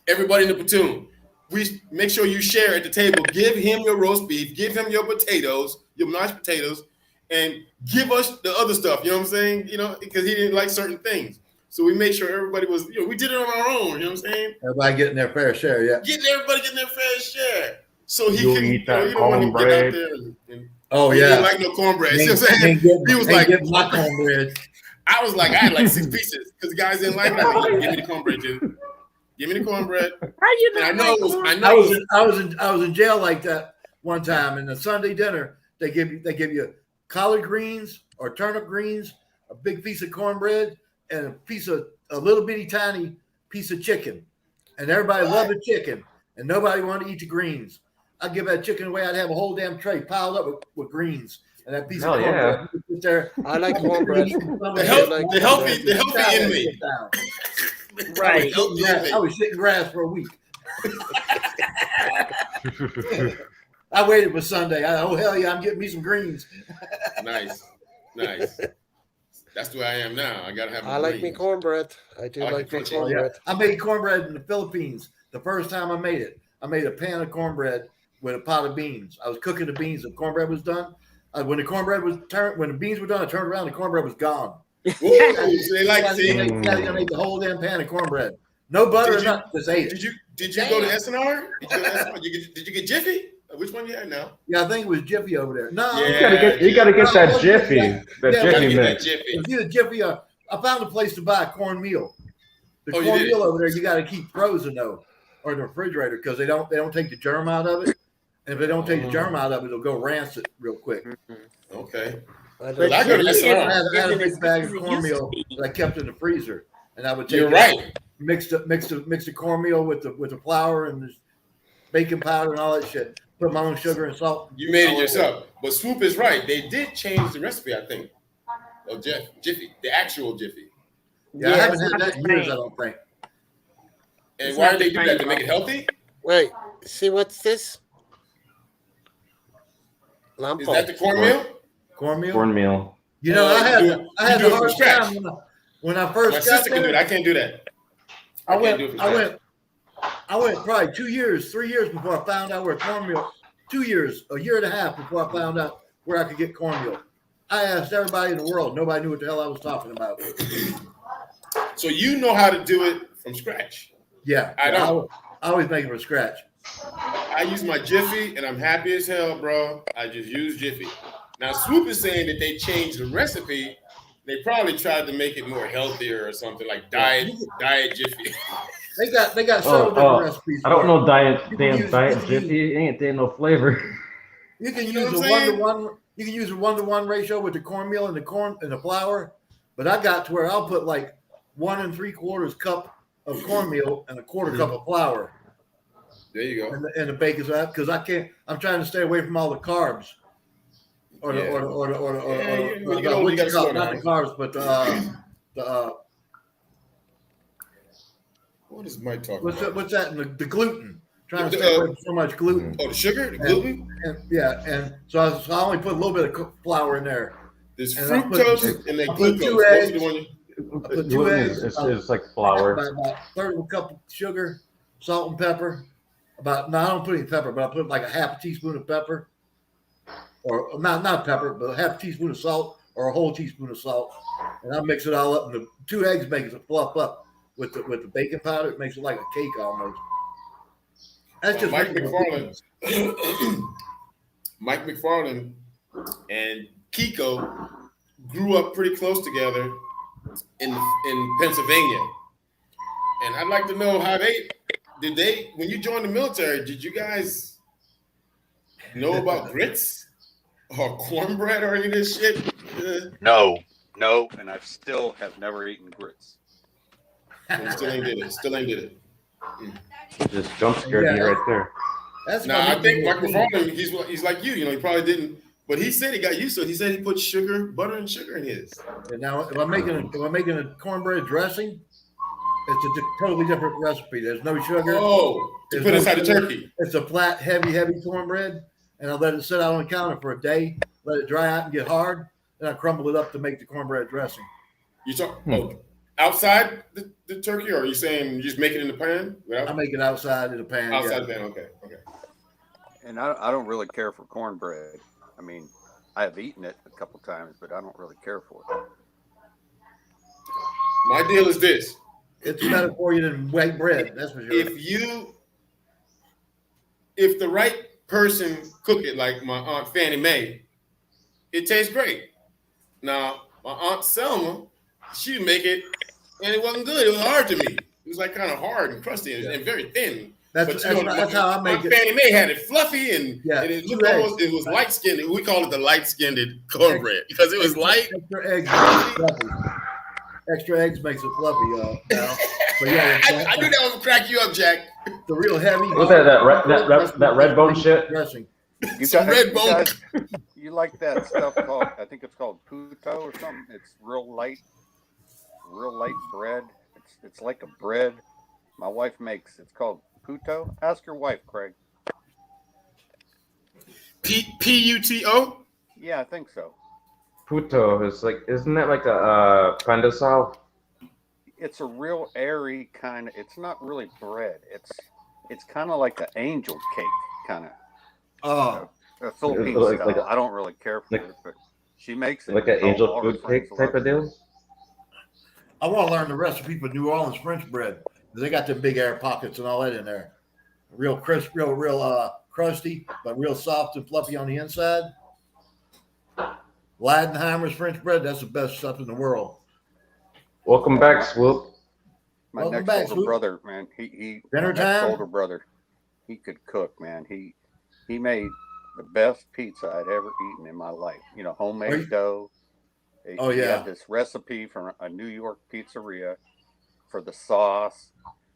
everybody in the platoon, we make sure you share at the table. Give him your roast beef, give him your potatoes, your mashed potatoes, and give us the other stuff. You know what I'm saying? Because he didn't like certain things. So we made sure everybody was, we did it on our own. You know what I'm saying? Everybody getting their fair share, yeah. Everybody getting their fair share. So he You'll could eat that you don't want him to get out cornbread. there and Oh he yeah. didn't like no cornbread. See what I'm saying? He was like, my cornbread. I was like, I had like 6 pieces because the guys didn't like it. I was like, give me the cornbread, dude. Give me the cornbread. How you And know? I was in jail like that one time. And the Sunday dinner, they give you collard greens or turnip greens, a big piece of cornbread, and a little bitty tiny piece of chicken. And everybody loved the chicken, and nobody wanted to eat the greens. I'd give that chicken away. I'd have a whole damn tray piled up with greens. And that piece of cornbread sit there. I like cornbread. The healthy inmate. Right. I was shitting grass for a week. I waited for Sunday. Oh hell yeah, I'm getting me some greens. Nice. That's the way I am now. I gotta have. I like me cornbread. I do like me cornbread. I made cornbread in the Philippines. The first time I made it, I made a pan of cornbread with a pot of beans. I was cooking the beans. The cornbread was done. When the beans were done, I turned around. The cornbread was gone. Ooh, they like I made the whole damn pan of cornbread. No butter or Did you- nothing. Just ate it. Did you go to SNR? Did you get Jiffy? Which one you had now? Yeah, I think it was Jiffy over there. No, Yeah. You gotta get that No, Jiffy, yeah, that yeah, Jiffy Gotta get that mix. Jiffy. If you the Jiffy, I found a place to buy a cornmeal. The Oh, you did? cornmeal over there, you got to keep frozen though, or in the refrigerator because they don't take the germ out of it. And if they don't take the germ out of it, it'll go rancid real quick. Okay. I But I go to Jiffy SNR. I had a isn't as big bag good of as it used to cornmeal be. that I kept in the freezer, and I would take You're it, right. mix the cornmeal with the flour and the baking powder and all that shit. Put my own sugar and salt. You made it yourself. But Swoop is right. They did change the recipe, I think. Of Jiffy, the actual Jiffy. Yeah, I haven't it's had not that the in years. same. I don't think. And It's why not did they the do that? same To make it healthy? Wait, see what's this? Is Lampo. that the cornmeal? Cornmeal. Cornmeal. You know, I had You the do it from hardest scratch. time when I first My got sister can do it. there. I can't do that. I can't do it from scratch. went probably 2 years, 3 years before I found out where cornmeal. 2 years, a year and a half before I found out where I could get cornmeal. I asked everybody in the world. Nobody knew what the hell I was talking about. So you know how to do it from scratch. Yeah, I don't. I always make it from scratch. I use my Jiffy, and I'm happy as hell, bro. I just use Jiffy. Now, Swoop is saying that they changed the recipe. They probably tried to make it more healthier or something like diet Jiffy. They got several different recipes. I don't know diet use- Jiffy. It ain't no flavor. You can You know use what a I'm saying? 1-to-1. You can use a 1-to-1 ratio with the cornmeal and the flour. But I got to where I'll put like 1 3/4 cup of cornmeal and a quarter cup of flour. There you go. And the bacon's out because I can't. I'm trying to stay away from all the carbs. Or the you know, you gotta slow not down. the carbs, but the What is Mike talking about? what's that? The gluten. Trying to The, stay away from so much gluten. Oh, the sugar, the gluten. And so I only put a little bit of flour in there. There's And I fructose and then I put glucose. 2 Those are eggs. the one. I put 2 Gluten eggs. is like flour. About a third of a cup of sugar, salt and pepper. I don't put any pepper, but I put like a half a teaspoon of pepper, or not pepper, but a half a teaspoon of salt or a whole teaspoon of salt, and I mix it all up. And the 2 eggs makes it fluff up with the baking powder. It makes it like a cake almost. That's just Mike regular McFarland. cooking. Mike McFarland and Kiko grew up pretty close together in Pennsylvania, and I'd like to know how did they when you joined the military, did you guys know about grits or cornbread or any of this shit? No, and I still have never eaten grits. Still ain't did it. Just jump scared me right there. That's Now my I think Mike favorite McFarland, he's like you. You know, he probably didn't, but he said he got used to it. He said he put butter and sugar in his. And now, if I'm making a cornbread dressing, it's a totally different recipe. There's no sugar. Oh, to There's put no inside the sugar. turkey. It's a flat, heavy cornbread, and I let it sit out on the counter for a day, let it dry out and get hard, then I crumble it up to make the cornbread dressing. You talk outside the turkey, or are you saying you just make it in the pan? I make it outside in the pan. Outside yeah. the pan, okay. And I don't really care for cornbread. I mean, I have eaten it a couple times, but I don't really care for it. My deal is this: It's better for you than white bread. That's for sure. If the right person cook it, like my Aunt Fannie Mae, it tastes great. Now, my Aunt Selma, she'd make it, and it wasn't good. It was hard to me. It was like kind of hard and crusty and very thin. That's how I make Aunt it. Fannie Mae had it fluffy and it looked almost, it was light skinned. We call it the light skinned cornbread because it was light. Extra eggs makes it fluffy, Now. But yeah, I knew that would crack you up, Jack. The real heavy. What's that red bone shit? Dressing. You like that stuff called? I think it's called puto or something. It's real light bread. It's like a bread. My wife makes. It's called puto. Ask your wife, Craig. Puto? Yeah, I think so. Puto is like, isn't that like a pan de sal? It's a real airy kind of. It's not really bread. It's kind of like an angel cake, kind of. Oh, a Philippine style. I don't really care for it, but she makes it. Like an angel food cake type of deal. I want to learn the recipe for New Orleans French bread. They got them big air pockets and all that in there. Real crisp, real crusty, but real soft and fluffy on the inside. Leidenheimer's French bread, that's the best stuff in the world. Welcome back, Swoop. My Welcome next back, older Swoop. brother, man. He Dinner my next time? older brother, he could cook, man. He made the best pizza I'd ever eaten in my life. You know, homemade dough. Oh, He yeah. had this recipe from a New York pizzeria for the sauce,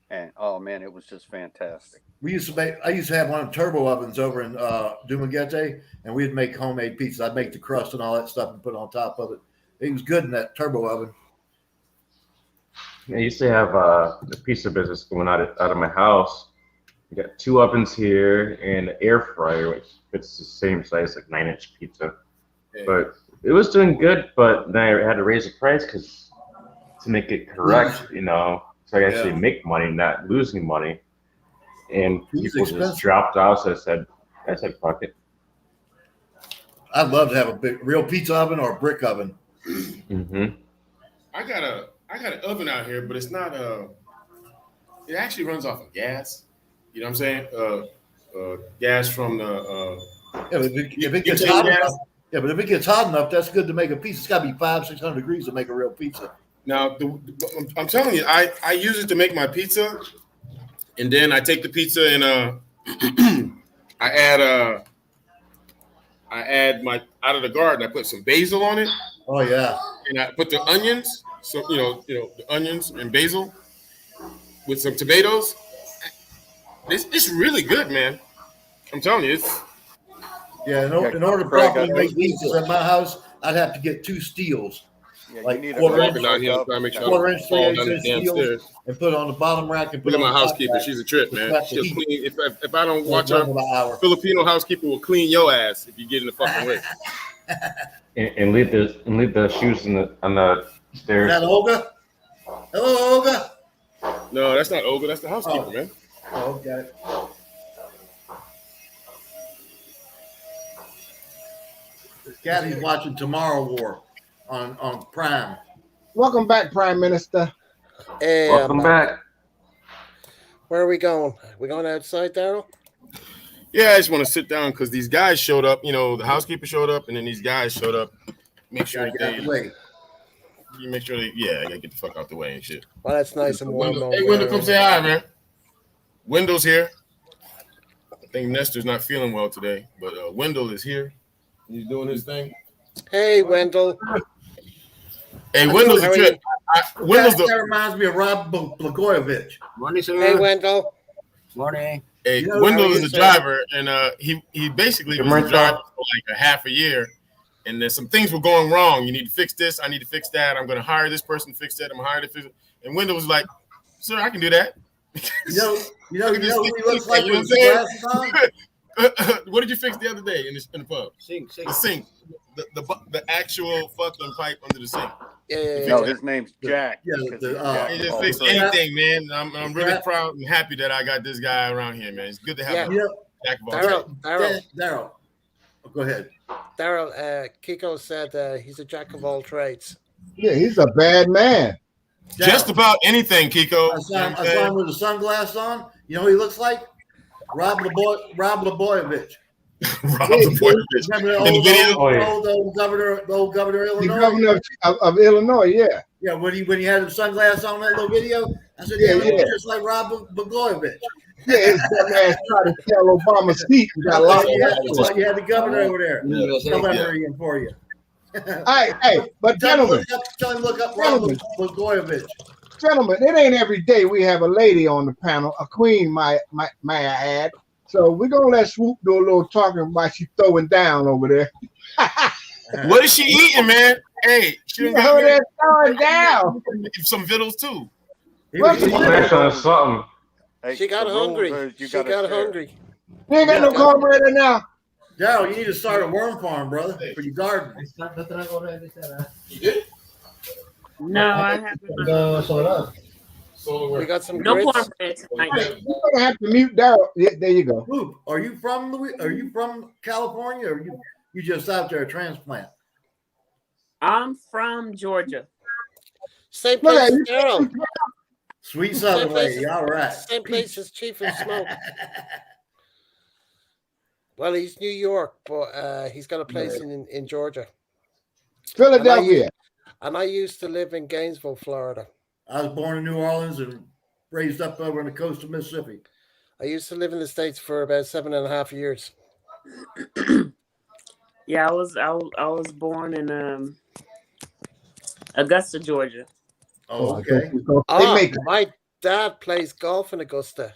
and oh man, it was just fantastic. I used to have one of the turbo ovens over in Dumaguete, and we'd make homemade pizzas. I'd make the crust and all that stuff and put it on top of it. It was good in that turbo oven. I used to have the pizza business going out of my house. We got 2 ovens here and an air fryer, which fits the same size, like 9-inch pizza. But it was doing good, but then I had to raise the price to make it correct, you know, so I actually make money, not losing money. And people just dropped out, so I said, fuck it. I'd love to have a big real pizza oven or a brick oven. Mm-hmm. I got an oven out here, but it's not it actually runs off of gas. You know what I'm saying? Gas from the if it gets hot enough, but if it gets hot enough, that's good to make a pizza. It's got to be 500-600 degrees to make a real pizza. Now, I'm telling you, I use it to make my pizza, and then I take the pizza and I add my out of the garden. I put some basil on it. Oh yeah. And I put the onions, so you know the onions and basil with some tomatoes. It's really good, man. I'm telling you, it's. Yeah, in order to properly make pizzas at my house, I'd have to get 2 steels. Yeah, like you need quarter-inch, quarter-inch, 3/8 steels, and put it on the bottom rack. And put Look at it on my the housekeeper. rack. She's a trip, man. She'll clean. If I don't watch her, her, Filipino housekeeper will clean your ass if you get in the fucking way. And leave the shoes on the stairs. Is that Olga? Hello, Olga. No, that's not Olga. That's the housekeeper, man. Oh, okay. Kathy's watching Tomorrow War on Prime. Welcome back, Prime Minister. Hey, Welcome back. Where are we going? We going outside, Daryl? Yeah, I just want to sit down because these guys showed up. You know, the housekeeper showed up, and then these guys showed up. Make sure you make sure I gotta get the fuck out the way and shit. Well, that's nice and warm. Hey, Wendell, come say hi, man. Wendell's here. I think Nestor's not feeling well today, but Wendell is here. He's doing his thing. Hey, Wendell. Hey, Wendell's a trip. That reminds me of Rob Blagojevich. Morning, sir. Hey, Wendell. Morning. Hey, Wendell is a driver, and he basically was a driver for like a half a year. And then some things were going wrong. You need to fix this. I need to fix that. I'm going to hire this person to fix that. I'm hired to fix it. And Wendell was like, "Sir, I can do that." You know who he looks like with his glasses on? What did you fix the other day in the pub? Sink. The sink. The actual fucking pipe under the sink. Yeah. No, his name's Jack. He just fixed anything, man. I'm really proud and happy that I got this guy around here, man. It's good to have him. Jack of all trades. Daryl. Go ahead. Daryl, Kiko said he's a jack of all trades. Yeah, he's a bad man. Just about anything, Kiko. I saw him with the sunglasses on. You know who he looks like? Rob Blagojevich. Rob Blagojevich. Remember the old governor of Illinois? The governor of Illinois, yeah. Yeah, when he had the sunglasses on that little video, I said, yeah, just like Rob Blagojevich. Yeah, it's that man trying to sell Obama's seat. You got a lot of you had the governor over there. Celebrating for you. Hey, but gentlemen, tell him look up Rob Blagojevich. Gentlemen, it ain't every day we have a lady on the panel, a queen, may I add. So we're gonna let Swoop do a little talking while she's throwing down over there. What is she eating, man? Hey, she over there throwing down. Some vittles too. Something. Hey, she got hungry. She got hungry. You ain't got no cornbread in now. Daryl, you need to start a worm farm, brother, for your garden. You did? No, I haven't. We got some no grits. cornbread tonight. You're gonna have to mute Daryl. Yeah, there you go. Luke, are you from California, or you just out there a transplant? I'm from Georgia. Same place as Daryl. Sweet Southern lady. All right. Same place as Chief of Smoke. Well, he's New York, but he's got a place in Georgia. Philadelphia. And I used to live in Gainesville, Florida. I was born in New Orleans and raised up over on the coast of Mississippi. I used to live in the States for about 7.5 years. Yeah, I was born in Augusta, Georgia. Oh, okay. My dad plays golf in Augusta.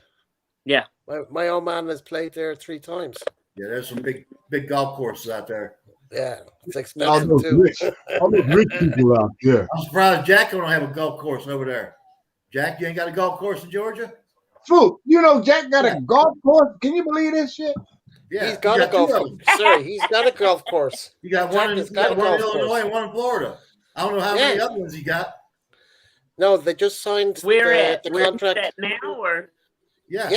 Yeah. My old man has played there 3 times. Yeah, there's some big golf courses out there. Yeah, it's All expensive those too. rich people out there. I'm surprised Jack don't have a golf course over there. Jack, you ain't got a golf course in Georgia? Fool, you know Jack got a golf course. Can you believe this shit? Yeah, He's got a golf course. Sorry, he's got a golf course. You got Jack one has in, got a one in golf Illinois course. and one in Florida. I don't know how many other ones he got. No, they just signed Where the Where contract. at now or? Yeah.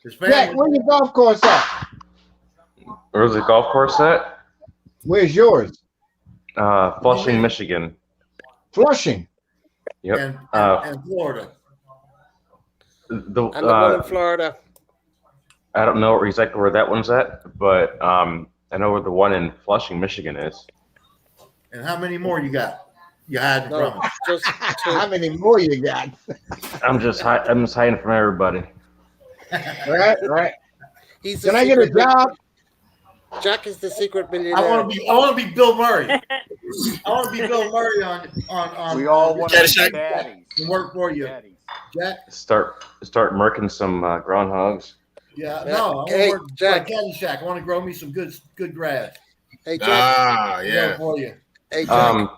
His Jack, family. where's your golf course at? Where's the golf course at? Where's yours? Flushing, Michigan. Flushing. Yep. And Florida. And the one in Florida. I don't know exactly where that one's at, but I know where the one in Flushing, Michigan is. And how many more you got? You hiding No, from us? just How many more you got? I'm just hiding from everybody. Right. He's Can I get a secret job? Jack is the secret millionaire. I want to be Bill Murray. I want to be Bill Murray on. We all want to be Caddyshack. daddies. and work for you, Daddies. Jack. Start murking some groundhogs. Yeah, Yeah. no, I want Hey, to work Jack. for Caddyshack. I want to grow me some good grass. Hey Jack. Ah, Work yeah. for you. Hey Jack.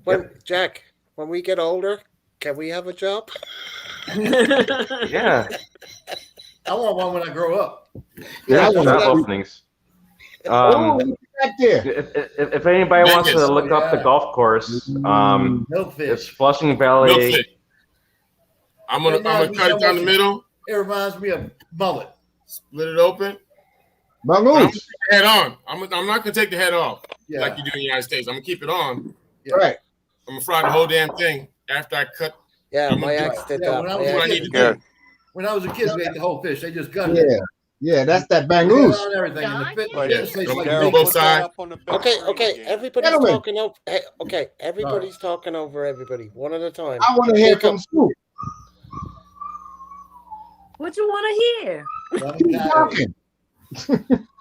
Yep. Jack, when we get older, can we have a job? Yeah. I want one when I grow up. Yeah, I Job want to. openings. Oh, look at that there. If anybody wants to Vegas. look up the golf course, Milkfish. it's Flushing Valley. Milkfish. I'm gonna cut it down the middle, It reminds me of mullet. split it open. I'm gonna Bangoons. take the head on. I'm not gonna take the head off Yeah. like you do in the United States. I'm gonna keep it on. Right. I'm gonna fry the whole damn thing after I cut. Yeah, I'm my gonna ex did Yeah, that. when I My was a ex I need did to that. do. When I was a kid, we ate the whole fish. They just gutted Yeah. it. Yeah, that's that They bangoos. on everything. And the fish But tastes like Daryl, bacon. both put that sides. up on the big Okay, screen. everybody's Gentlemen. talking over. Hey, okay, everybody's talking over everybody, one at a time. I want to hear Take from up- Scoop. What you want to hear? Keep talking.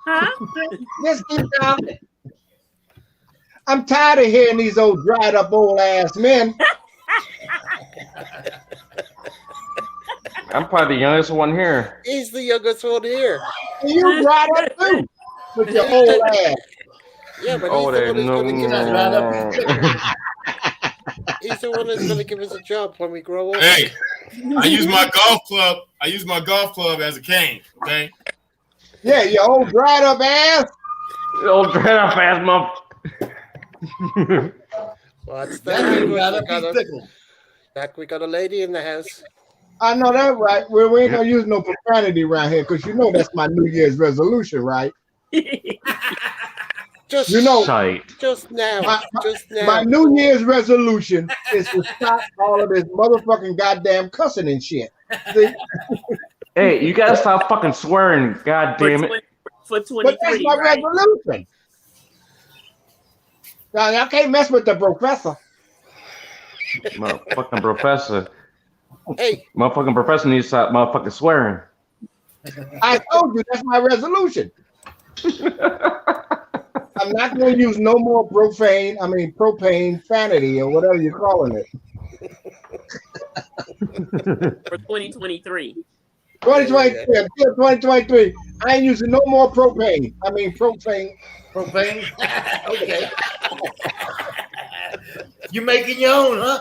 Huh? Just keep talking. I'm tired of hearing these old dried up old ass men. I'm probably the youngest one here. He's the youngest one here. And you dried up too with your old ass. Yeah, but Oh, he's the they one who's no. going to give us. Dried up. He's the one who's going to give us a job when we grow up. Hey, I use my golf club. I use my golf club as a cane. Okay. Yeah, your old dried up ass. Old dried up ass mother. What's That that? dude We got up, got he's a, pickled. Jack, we got a lady in the house. I know that, right? We ain't gonna use no profanity around here because you know that's my New Year's resolution, right? Just You know, Shite. just now. Just now. my New Year's resolution is to stop all of this motherfucking goddamn cussing and shit. See? Hey, you gotta stop fucking swearing. God damn it. For But that's 23, my right? resolution. Now, y'all can't mess with the professor. Motherfucking professor. Hey, Motherfucking professor needs to stop motherfucking swearing. I told you that's my resolution. I'm not going to use no more propane vanity or whatever you're calling it. For 2023. 2023, until 2023, I ain't using no more propane. Propane. Propane. Okay. You making your own, huh?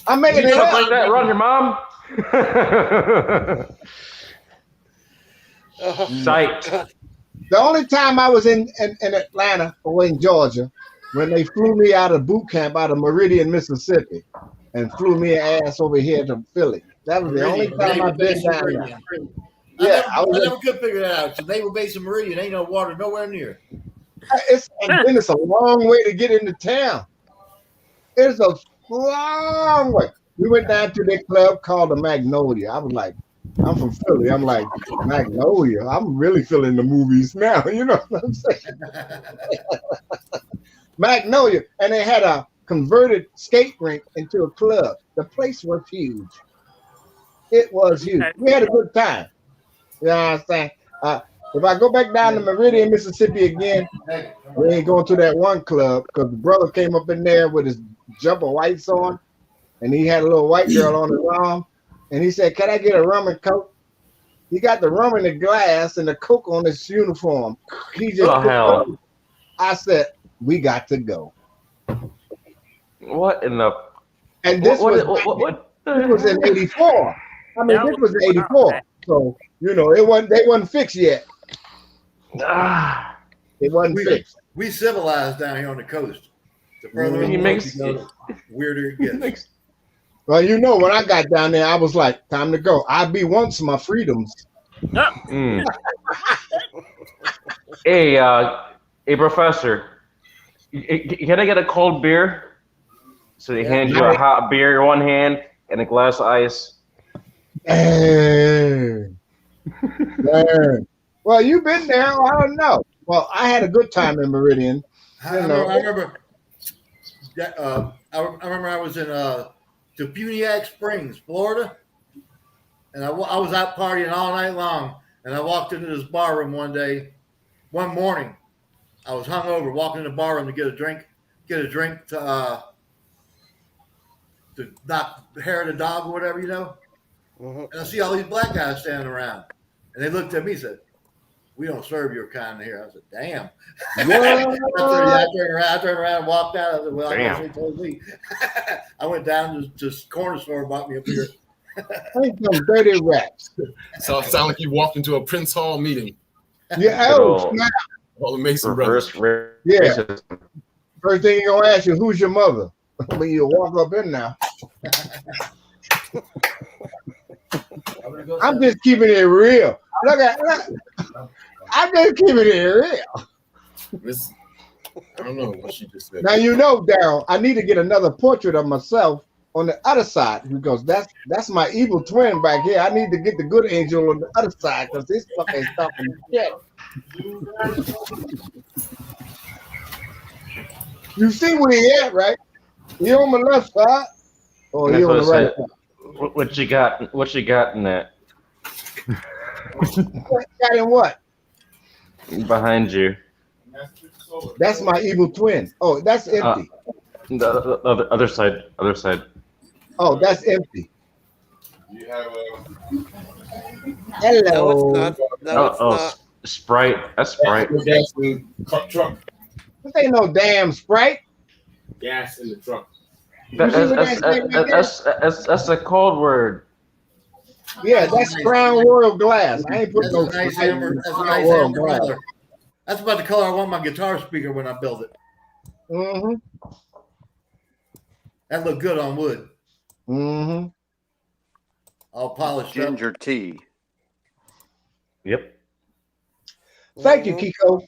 I'm making You it talk like up. that, run your mom. Sight. The only time I was in Atlanta or in Georgia, when they flew me out of boot camp out of Meridian, Mississippi, and flew me ass over here to Philly. That was the only time I've been down there. Yeah, I never could figure that out. So Naval Base of Meridian ain't no water nowhere near. And it's a long way to get into town. It's a long way. We went down to this club called the Magnolia. I was like, I'm from Philly. I'm like, Magnolia. I'm really feeling the movies now. You know what I'm saying? Magnolia. And they had a converted skate rink into a club. The place was huge. It was huge. We had a good time. You know what I'm saying? If I go back down to Meridian, Mississippi again, we ain't going to that one club because the brother came up in there with his jumper whites on, and he had a little white girl on his arm, and he said, "Can I get a rum and coke?" He got the rum in the glass and the coke on his uniform. He just hell. I said, "We got to go." What in the? And this what this was in '84. I mean, this was in '84. So you know, they wasn't fixed yet. It wasn't fixed. We civilized down here on the coast. The further you go, the weirder it gets. Well, you know, when I got down there, I was like, time to go. I be once my freedoms. Hey, Professor, can I get a cold beer? So they hand you a hot beer in one hand and a glass of ice. Dang. Well, you've been there. I don't know. Well, I had a good time in Meridian. I remember I was in Tepuniac Springs, Florida, and I was out partying all night long. And I walked into this bar room one morning. I was hungover, walking in the bar room to get a drink to knock the hair of the dog or whatever, you know. And I see all these black guys standing around, and they looked at me and said, "We don't serve your kind here." I said, "Damn." I turned around and walked out. I said, "Well, I guess they told me." I went down to the corner store and bought me a beer. I think some dirty rats. So it sounded like you walked into a Prince Hall meeting. Yeah, snap. All the Mason brothers. Yeah. First thing you're gonna ask you, who's your mother? When you walk up in now. I'm just keeping it real. Look. I'm just keeping it real. I don't know what she just said. Now you know, Daryl, I need to get another portrait of myself on the other side because that's my evil twin back here. I need to get the good angel on the other side because this fucking talking shit. You see where he at, right? He on my left side, or he on the right side? What you got in that? Got in what? Behind you. That's my evil twin. Oh, that's empty. The other side. Oh, that's empty. You have Hello. No, it's not. Sprite. That's Sprite. gas in the truck. This ain't no damn Sprite. Gas in the truck. That's a code word. Yeah, that's Crown Royal glass. I ain't putting no nice amber. That's a nice amber color. That's about the color I want my guitar speaker when I build it. Mm-hmm. That look good on wood. Mm-hmm. All polished Ginger tea. Yep. Thank you, Kiko.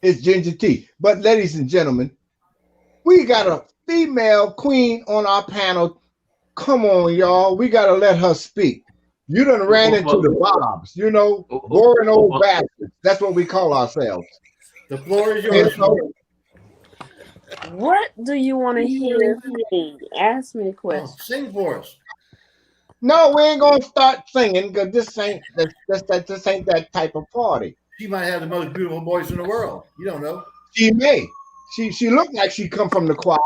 It's ginger tea. But ladies and gentlemen, we got a female queen on our panel. Come on, y'all. We got to let her speak. You done ran into the Bobs, you know, boring old bastards. That's what we call ourselves. The floor is yours. What do you want to hear me? Ask me a question. Sing for us. No, we ain't gonna start singing because this ain't that type of party. She might have the most beautiful voice in the world. You don't know. She may. She looked like she come from the choir.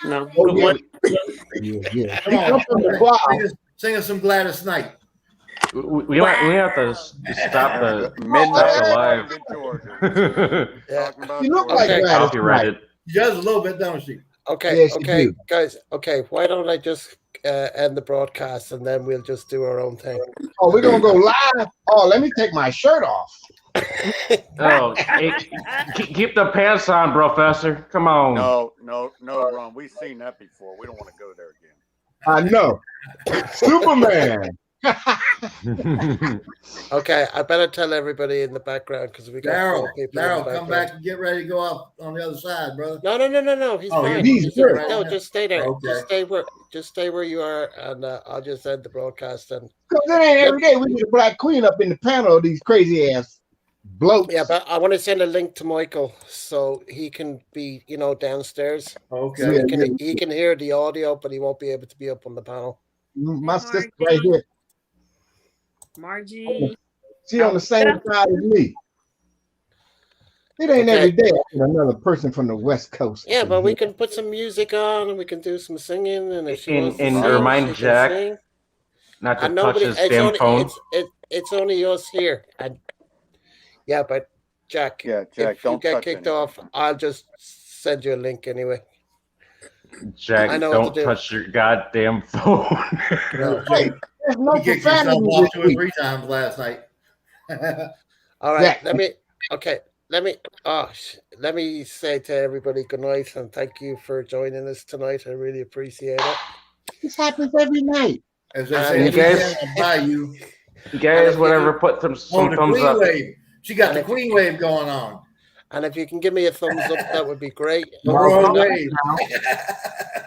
No. Oh, yeah. Come on. From the choir. Sing us some Gladys Knight. We have to stop the Midnight live. in Georgia. Yeah. She look like Gladys Copyrighted. She does a little bit, don't she? Okay, Yes, you okay, do. guys. Okay, why don't I just end the broadcast and then we'll just do our own thing. Oh, we're gonna go live. Oh, let me take my shirt off. Oh, hey, keep the pants on, Professor. Come on. No, Ron. We've seen that before. We don't want to go there again. I know. Superman. Okay, I better tell everybody in the background because we got Daryl, 4 people in the Daryl, come back background. and get ready to go up on the other side, brother. No. He's Oh, fine. he's good. right No, now? just stay there. Okay. Just stay where you are, and I'll just end the broadcast. And Because it ain't every day we need a black queen up in the panel of these crazy ass blokes. yeah, but I want to send a link to Michael so he can be, downstairs. Okay. So Yeah, he can hear the audio, but he won't be able to be up on the panel. My Hey, sister Margie. right here, Margie. she on the same side as me. It ain't Okay. every day I get another person from the West Coast. Yeah, in but we here. can put some music on and we can do some singing. And if she And- wants to and sing, remind she Jack can sing. Not to And touch nobody, his it's damn only phone. it's only us here. And yeah, but Jack, Yeah, Jack, if you don't get touch kicked anything. off, I'll just send you a link anyway. Jack, I know what to don't do. touch your goddamn phone. No, Hey, there's no he kicked himself profanity off this 2 or week. 3 times last night. All right, Jack. let me say to everybody good night and thank you for joining us tonight. I really appreciate it. This happens every night. As they And say, you in guys- Louisiana, I'll buy you. You guys, if whatever, you- put some Oh, the thumbs queen up. wave. She got And the if- queen wave going on. And if you can give me a thumbs up, that would be great. The No, royal come back wave.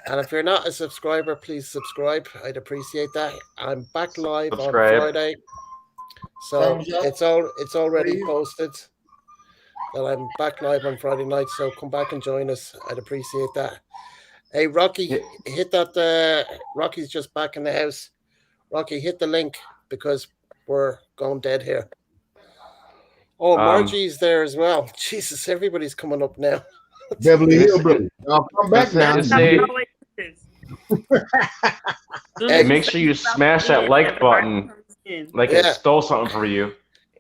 And if you're not a subscriber, please subscribe. I'd appreciate that. I'm back live Subscribe. on Friday, so Thumbs up, it's already please. posted that I'm back live on Friday night. So come back and join us. I'd appreciate that. Hey, Rocky, Yeah. hit that. Rocky's just back in the house. Rocky, hit the link because we're going dead here. Oh, Margie's there as well. Jesus, everybody's coming up now. Beverly It's- Hillbillies. I'll come back it's- now. it's a- Always is. Hey, Make sure you smash that like button like Yeah. it stole something from you.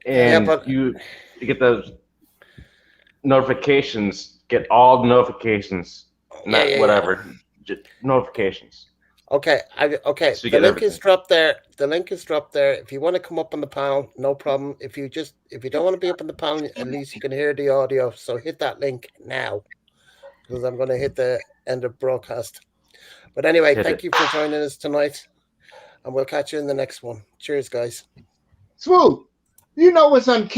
Yeah, And but- you get the notifications, get all the notifications, not Yeah. whatever, just notifications. Okay, okay. So you The get link everything. is dropped there. The link is dropped there. If you want to come up on the panel, no problem. If you don't want to be up on the panel, at least you can hear the audio. So hit that link now, because I'm going to hit the end of broadcast. But anyway, Hit thank it. you for joining us tonight, and we'll catch you in the next one. Cheers, guys. Swoop, you know what's uncanny?